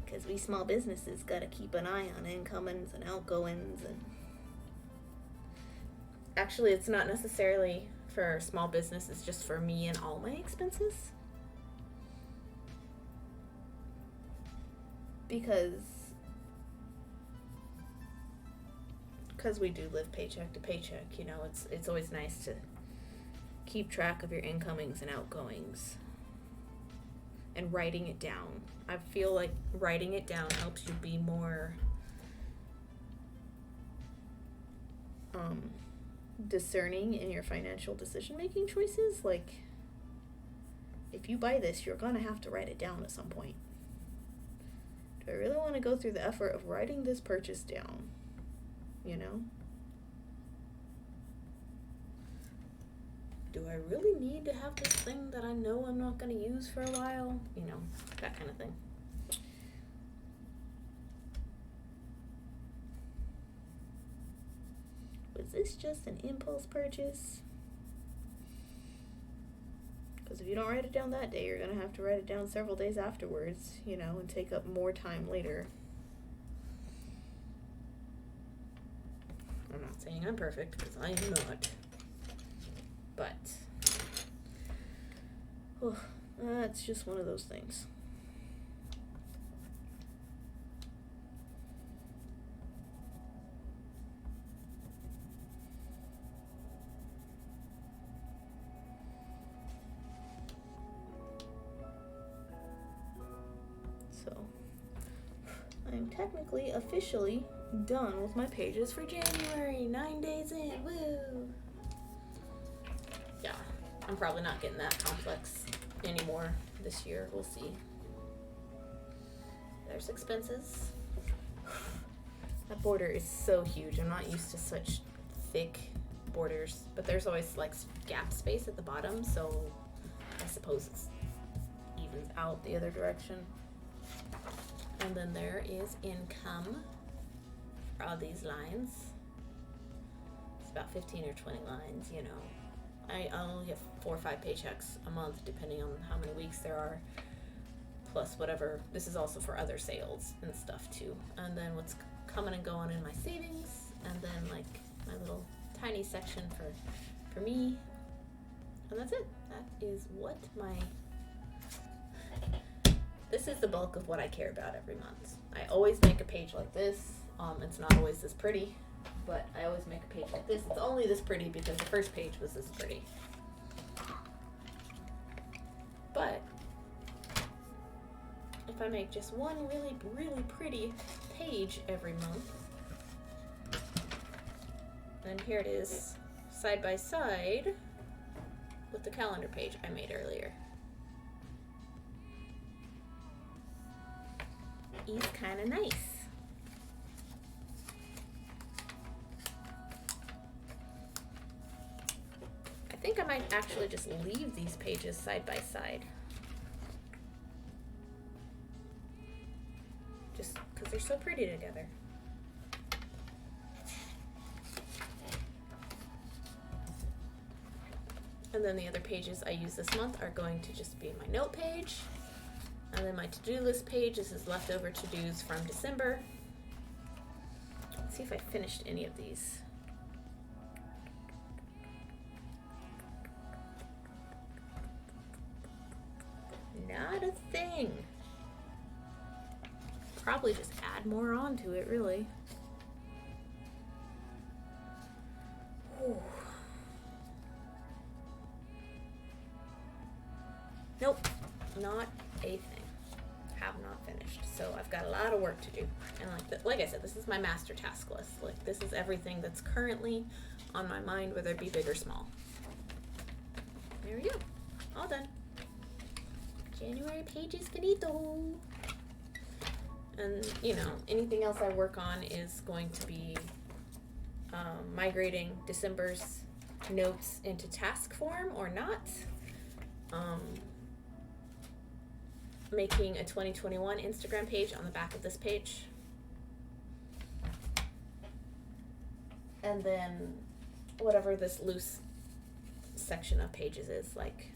Because we small businesses gotta keep an eye on incomings and outgoings, and actually it's not necessarily for small business, it's just for me and all my expenses. Because we do live paycheck to paycheck, you know, it's always nice to keep track of your incomings and outgoings. And writing it down. I feel like writing it down helps you be more discerning in your financial decision-making choices. Like, if you buy this, you're gonna have to write it down at some point. Do I really want to go through the effort of writing this purchase down? You know? Do I really need to have this thing that I know I'm not going to use for a while? You know, that kind of thing. Was this just an impulse purchase? Because if you don't write it down that day, you're going to have to write it down several days afterwards, you know, and take up more time later. I'm not saying I'm perfect, because I am not. But that's just one of those things. So I'm technically officially done with my pages for January. 9 days in. Woo! Yeah, I'm probably not getting that complex anymore this year. We'll see. There's expenses. That border is so huge. I'm not used to such thick borders, but there's always like gap space at the bottom, so I suppose it evens out the other direction. And then there is income for all these lines. It's about 15 or 20 lines, you know. I only get 4 or 5 paychecks a month, depending on how many weeks there are, plus whatever. This is also for other sales and stuff too. And then what's coming and going in my savings, and then like my little tiny section for me, and that's it. That is what this is the bulk of what I care about every month. I always make a page like this. It's not always this pretty, but I always make a page like this. It's only this pretty because the first page was this pretty. But if I make just one really, really pretty page every month, then here it is, side by side with the calendar page I made earlier. Is kind of nice. I think I might actually just leave these pages side by side. Just because they're so pretty together. And then the other pages I use this month are going to just be my note page. And then my to-do list page, this is leftover to-dos from December. Let's see if I finished any of these. Not a thing. Probably just add more onto it, really. Ooh. Nope, not a thing. Have not finished. So I've got a lot of work to do. And like I said, this is my master task list. Like, this is everything that's currently on my mind, whether it be big or small. There we go. All done. January pages finito. And, you know, anything else I work on is going to be migrating December's notes into task form or not. Making a 2021 Instagram page on the back of this page. And then whatever this loose section of pages is, like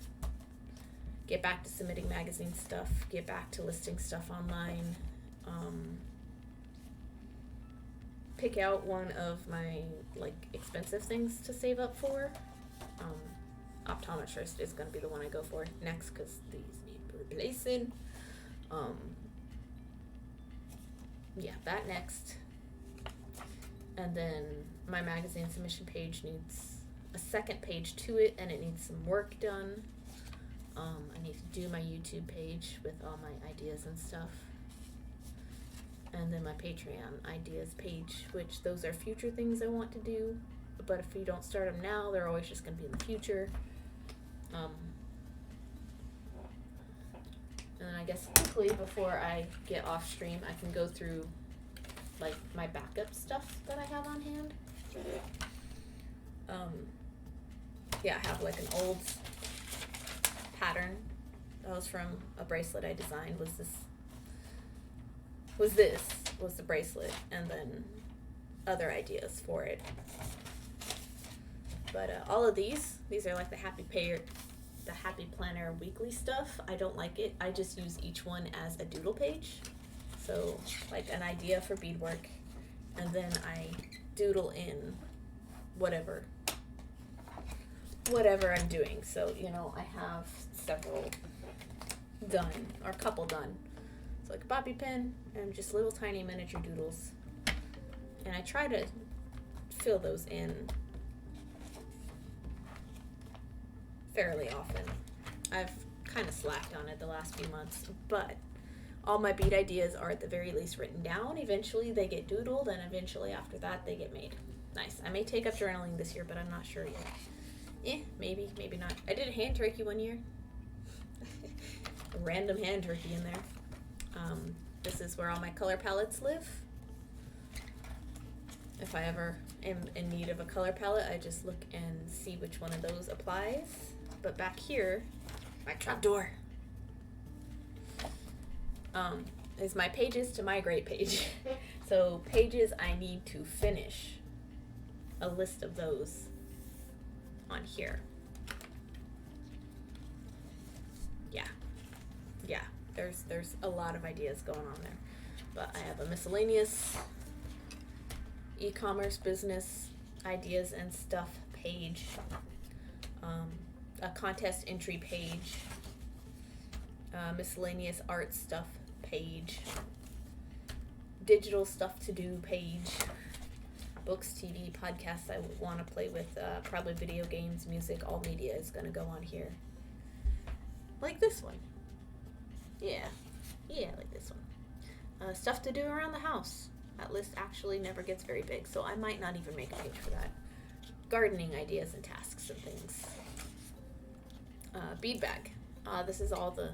get back to submitting magazine stuff, get back to listing stuff online, pick out one of my like expensive things to save up for. Optometrist is going to be the one I go for next because these need replacing. Yeah, that next. And then my magazine submission page needs a second page to it, and it needs some work done. I need to do my YouTube page with all my ideas and stuff. And then my Patreon ideas page, which those are future things I want to do. But if you don't start them now, they're always just going to be in the future. And then I guess quickly before I get off stream, I can go through like my backup stuff that I have on hand. Yeah, I have like an old pattern that was from a bracelet I designed. Was the bracelet, and then other ideas for it. But all of these are like the Happy Planner weekly stuff. I don't like it. I just use each one as a doodle page. So like an idea for beadwork, and then I doodle in whatever I'm doing. So, you know, I have several done, or a couple done. So like a bobby pin and just little tiny miniature doodles. And I try to fill those in fairly often. I've kind of slacked on it the last few months, but all my bead ideas are at the very least written down. Eventually they get doodled, and eventually after that they get made. Nice. I may take up journaling this year, but I'm not sure yet. Maybe not. I did a hand turkey one year. A random hand turkey in there. This is where all my color palettes live. If I ever am in need of a color palette, I just look and see which one of those applies. But back here, my trapdoor. is my pages to migrate page. So pages I need to finish. A list of those on here. Yeah, there's a lot of ideas going on there. But I have a miscellaneous e-commerce business ideas and stuff page, a contest entry page, miscellaneous art stuff page, digital stuff to do page, books, TV, podcasts I want to play with, probably video games, music, all media is going to go on here. Like this one. Yeah, like this one. Stuff to do around the house. That list actually never gets very big, so I might not even make a page for that. Gardening ideas and tasks and things. Bead bag. This is all the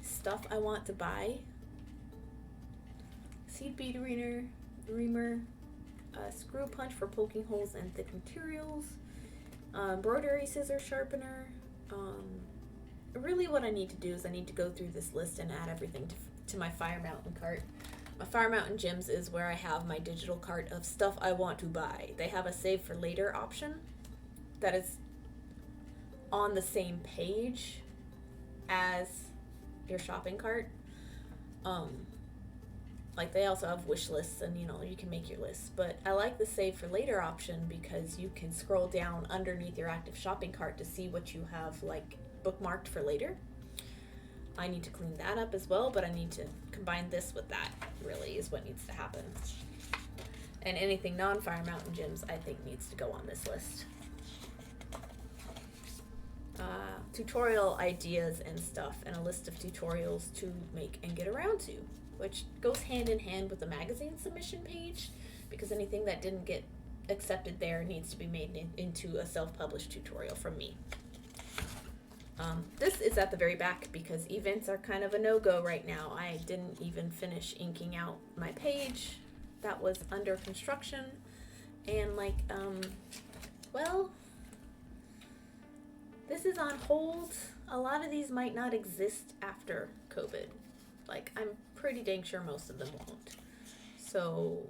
stuff I want to buy. Seed bead reamer, screw punch for poking holes and thick materials, embroidery scissor sharpener. Really what I need to do is I need to go through this list and add everything to my Fire Mountain cart. My Fire Mountain Gyms is where I have my digital cart of stuff I want to buy. They have a save for later option that is on the same page as your shopping cart. Like they also have wish lists and you can make your lists, but I like the save for later option because you can scroll down underneath your active shopping cart to see what you have like bookmarked for later. I need to clean that up as well, but I need to combine this with that, really is what needs to happen. And anything non-Fire Mountain Gyms I think needs to go on this list. Tutorial ideas and stuff, and a list of tutorials to make and get around to, which goes hand in hand with the magazine submission page, because anything that didn't get accepted there needs to be made into a self-published tutorial from me. This is at the very back because events are kind of a no-go right now. I didn't even finish inking out my page. That was under construction. And this is on hold. A lot of these might not exist after COVID. I'm pretty dang sure most of them won't. So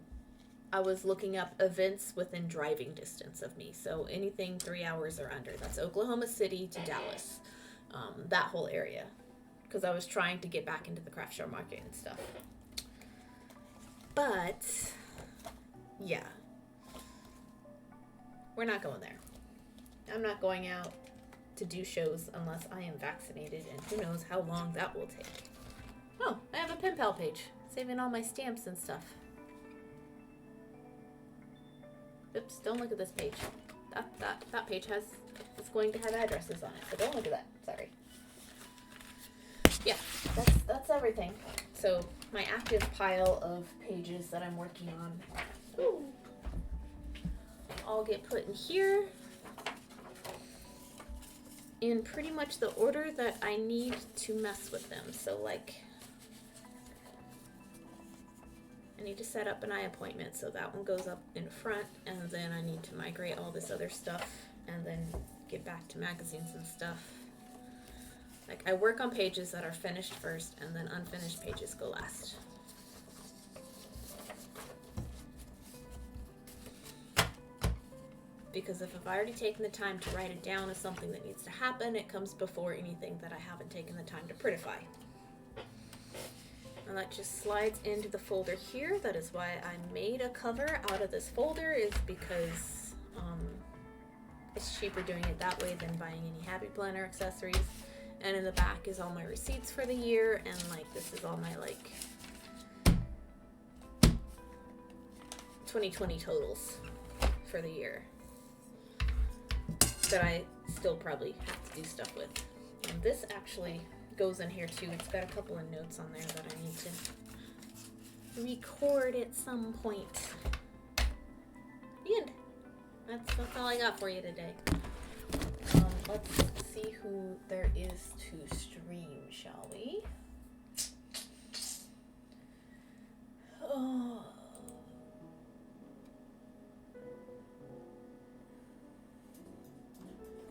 I was looking up events within driving distance of me. So anything 3 hours or under. That's Oklahoma City to Dallas. That whole area, because I was trying to get back into the craft show market and stuff. But yeah, we're not going there. I'm not going out to do shows unless I am vaccinated, and who knows how long that will take. Oh, I have a pen pal page, saving all my stamps and stuff. Oops, don't look at this page. That page it's going to have addresses on it, so don't look at that. Sorry. Yeah, that's everything. So my active pile of pages that I'm working on all get put in here in pretty much the order that I need to mess with them. So I need to set up an eye appointment, so that one goes up in front, and then I need to migrate all this other stuff and then get back to magazines and stuff. I work on pages that are finished first, and then unfinished pages go last. Because if I've already taken the time to write it down as something that needs to happen, it comes before anything that I haven't taken the time to prettify. And that just slides into the folder here. That is why I made a cover out of this folder, is because it's cheaper doing it that way than buying any Happy Planner accessories. And in the back is all my receipts for the year, and this is all my 2020 totals for the year that I still probably have to do stuff with. And this actually goes in here too. It's got a couple of notes on there that I need to record at some point. The end. That's all I got for you today. Let's see who there is to stream, shall we? Oh.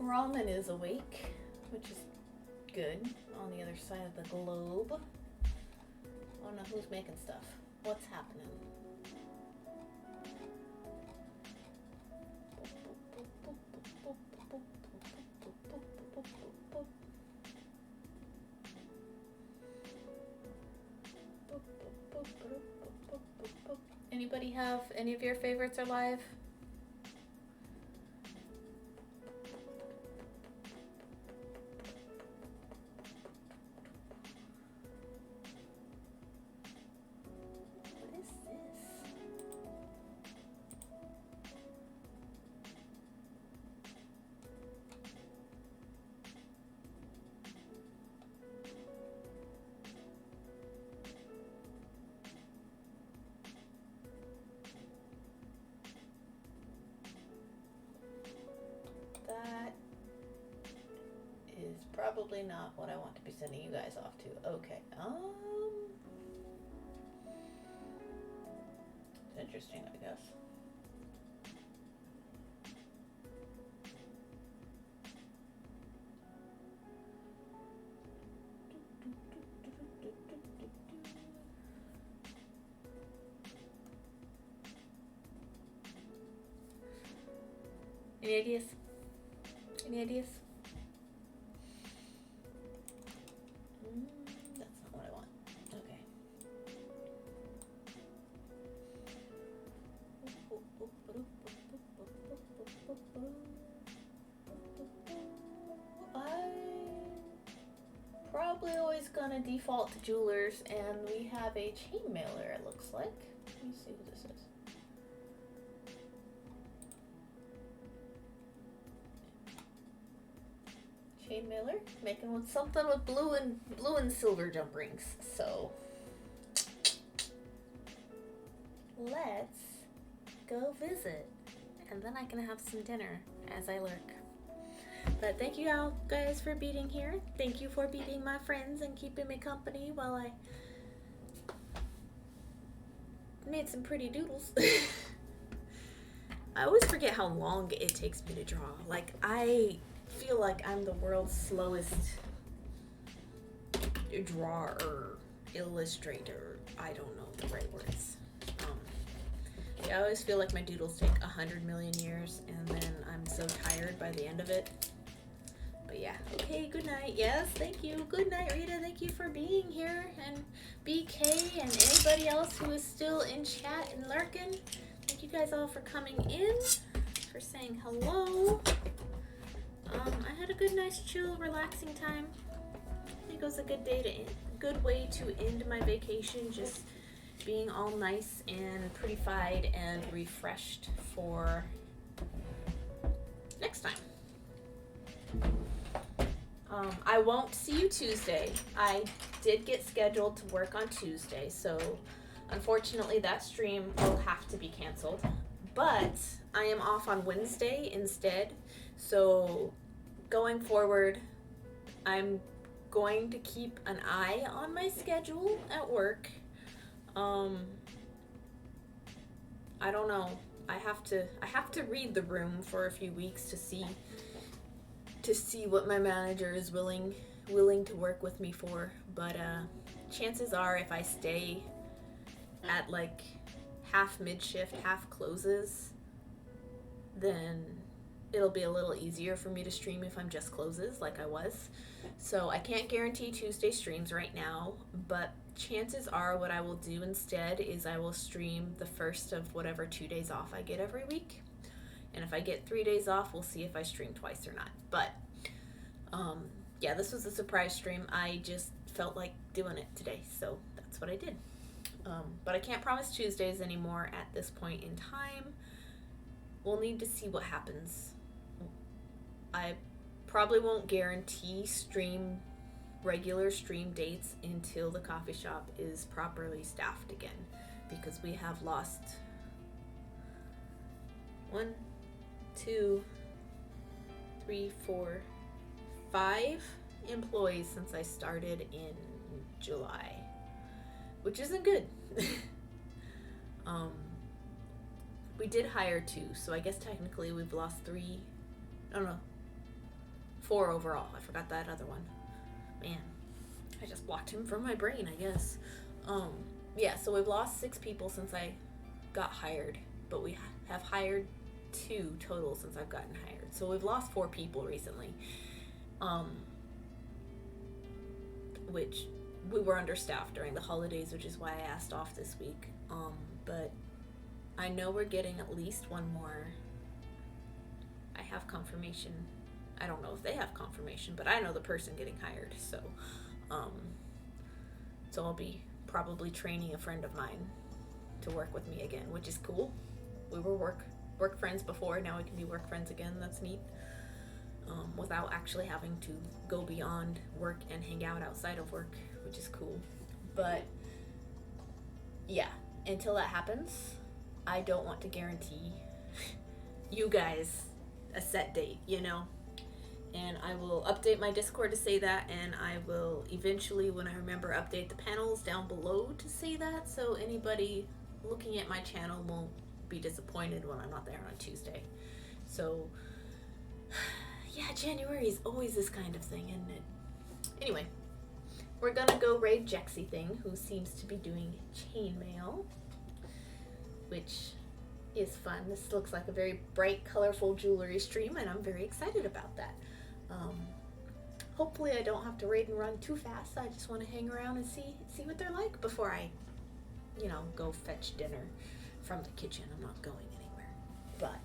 Ramen is awake, which is good on the other side of the globe. I don't know who's making stuff. What's happening? Anybody have any of your favorites are live? What is this? That is probably not what I want to be sending you guys off to. Okay. It's interesting, I guess. Any ideas? Any ideas? That's not what I want. Okay. I'm probably always gonna default to Jewelers, and we have a chain mailer, it looks like. Let me see who this is. Chain mailer, making with something with blue and silver jump rings. So let's go visit, and then I can have some dinner as I lurk. But thank you all guys for beading here. Thank you for beading my friends and keeping me company while I made some pretty doodles. I always forget how long it takes me to draw. Like, I feel like I'm the world's slowest drawer, illustrator. I don't know the right words. Yeah, I always feel like my doodles take 100 million years, and then I'm so tired by the end of it. But yeah, okay, good night. Yes, thank you. Good night, Rita. Thank you for being here. And BK and anybody else who is still in chat and lurking. Thank you guys all for coming in, for saying hello. I had a good, nice, chill, relaxing time. I think it was a good way to end my vacation, just being all nice and prettified and refreshed for next time. I won't see you Tuesday. I did get scheduled to work on Tuesday, so unfortunately that stream will have to be canceled. But I am off on Wednesday instead, so going forward, I'm going to keep an eye on my schedule at work. I don't know. I have to read the room for a few weeks to see what my manager is willing to work with me for. But chances are, if I stay at like half mid-shift, half closes, then it'll be a little easier for me to stream if I'm just closes like I was. So I can't guarantee Tuesday streams right now, but chances are what I will do instead is I will stream the first of whatever 2 days off I get every week. And if I get 3 days off, we'll see if I stream twice or not. But yeah, this was a surprise stream. I just felt like doing it today, so that's what I did. But I can't promise Tuesdays anymore at this point in time. We'll need to see what happens. I probably won't guarantee regular stream dates until the coffee shop is properly staffed again, because we have lost 1, 2, 3, 4, 5 employees since I started in July, which isn't good. We did hire 2, so I guess technically we've lost 3, I don't know, 4 overall. I forgot that other one. Man, I just blocked him from my brain, I guess. Yeah, so we've lost 6 people since I got hired, but we have hired 2 total since I've gotten hired. So we've lost 4 people recently. Which we were understaffed during the holidays, which is why I asked off this week. But I know we're getting at least one more. I have confirmation. I don't know if they have confirmation, but I know the person getting hired. So I'll be probably training a friend of mine to work with me again, which is cool. We were work friends before. Now we can be work friends again. That's neat. Without actually having to go beyond work and hang out outside of work, which is cool. But yeah, until that happens, I don't want to guarantee you guys a set date, you know? And I will update my Discord to say that, and I will eventually, when I remember, update the panels down below to say that, so anybody looking at my channel won't be disappointed when I'm not there on Tuesday. So yeah, January is always this kind of thing, isn't it? Anyway, we're gonna go raid Jexy Thing, who seems to be doing chainmail, which is fun. This looks like a very bright, colorful jewelry stream, and I'm very excited about that. Hopefully I don't have to raid and run too fast. I just want to hang around and see what they're like before I, go fetch dinner from the kitchen. I'm not going anywhere. But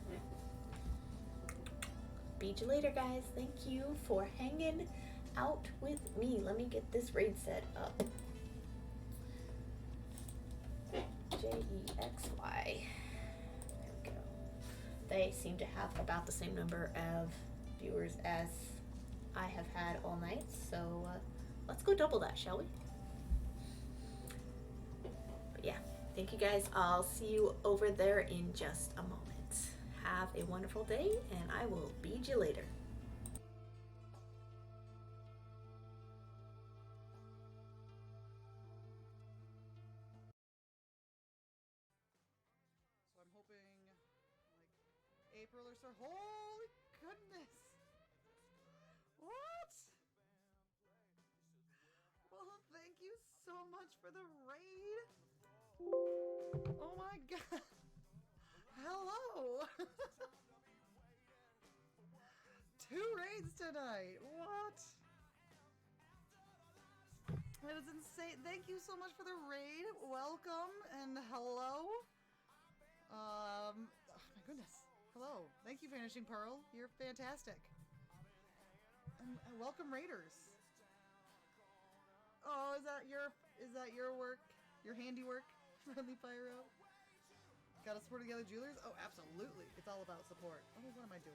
beat you later, guys. Thank you for hanging out with me. Let me get this raid set up. JEXY. There we go. They seem to have about the same number of viewers as I have had all night, so let's go double that, shall we? But yeah, thank you guys. I'll see you over there in just a moment. Have a wonderful day, and I will bead you later. So I'm hoping, like, April or so. Holy goodness! What? Well, thank you so much for the raid. Oh my god. Hello. 2 raids tonight. What? That was insane. Thank you so much for the raid. Welcome and hello. Oh my goodness. Hello. Thank you, Vanishing Pearl. You're fantastic. And welcome, raiders. Oh, is that your work? Your handiwork, Friendly Pyro? Gotta support together, jewelers? Oh, absolutely. It's all about support. Oh, what am I doing?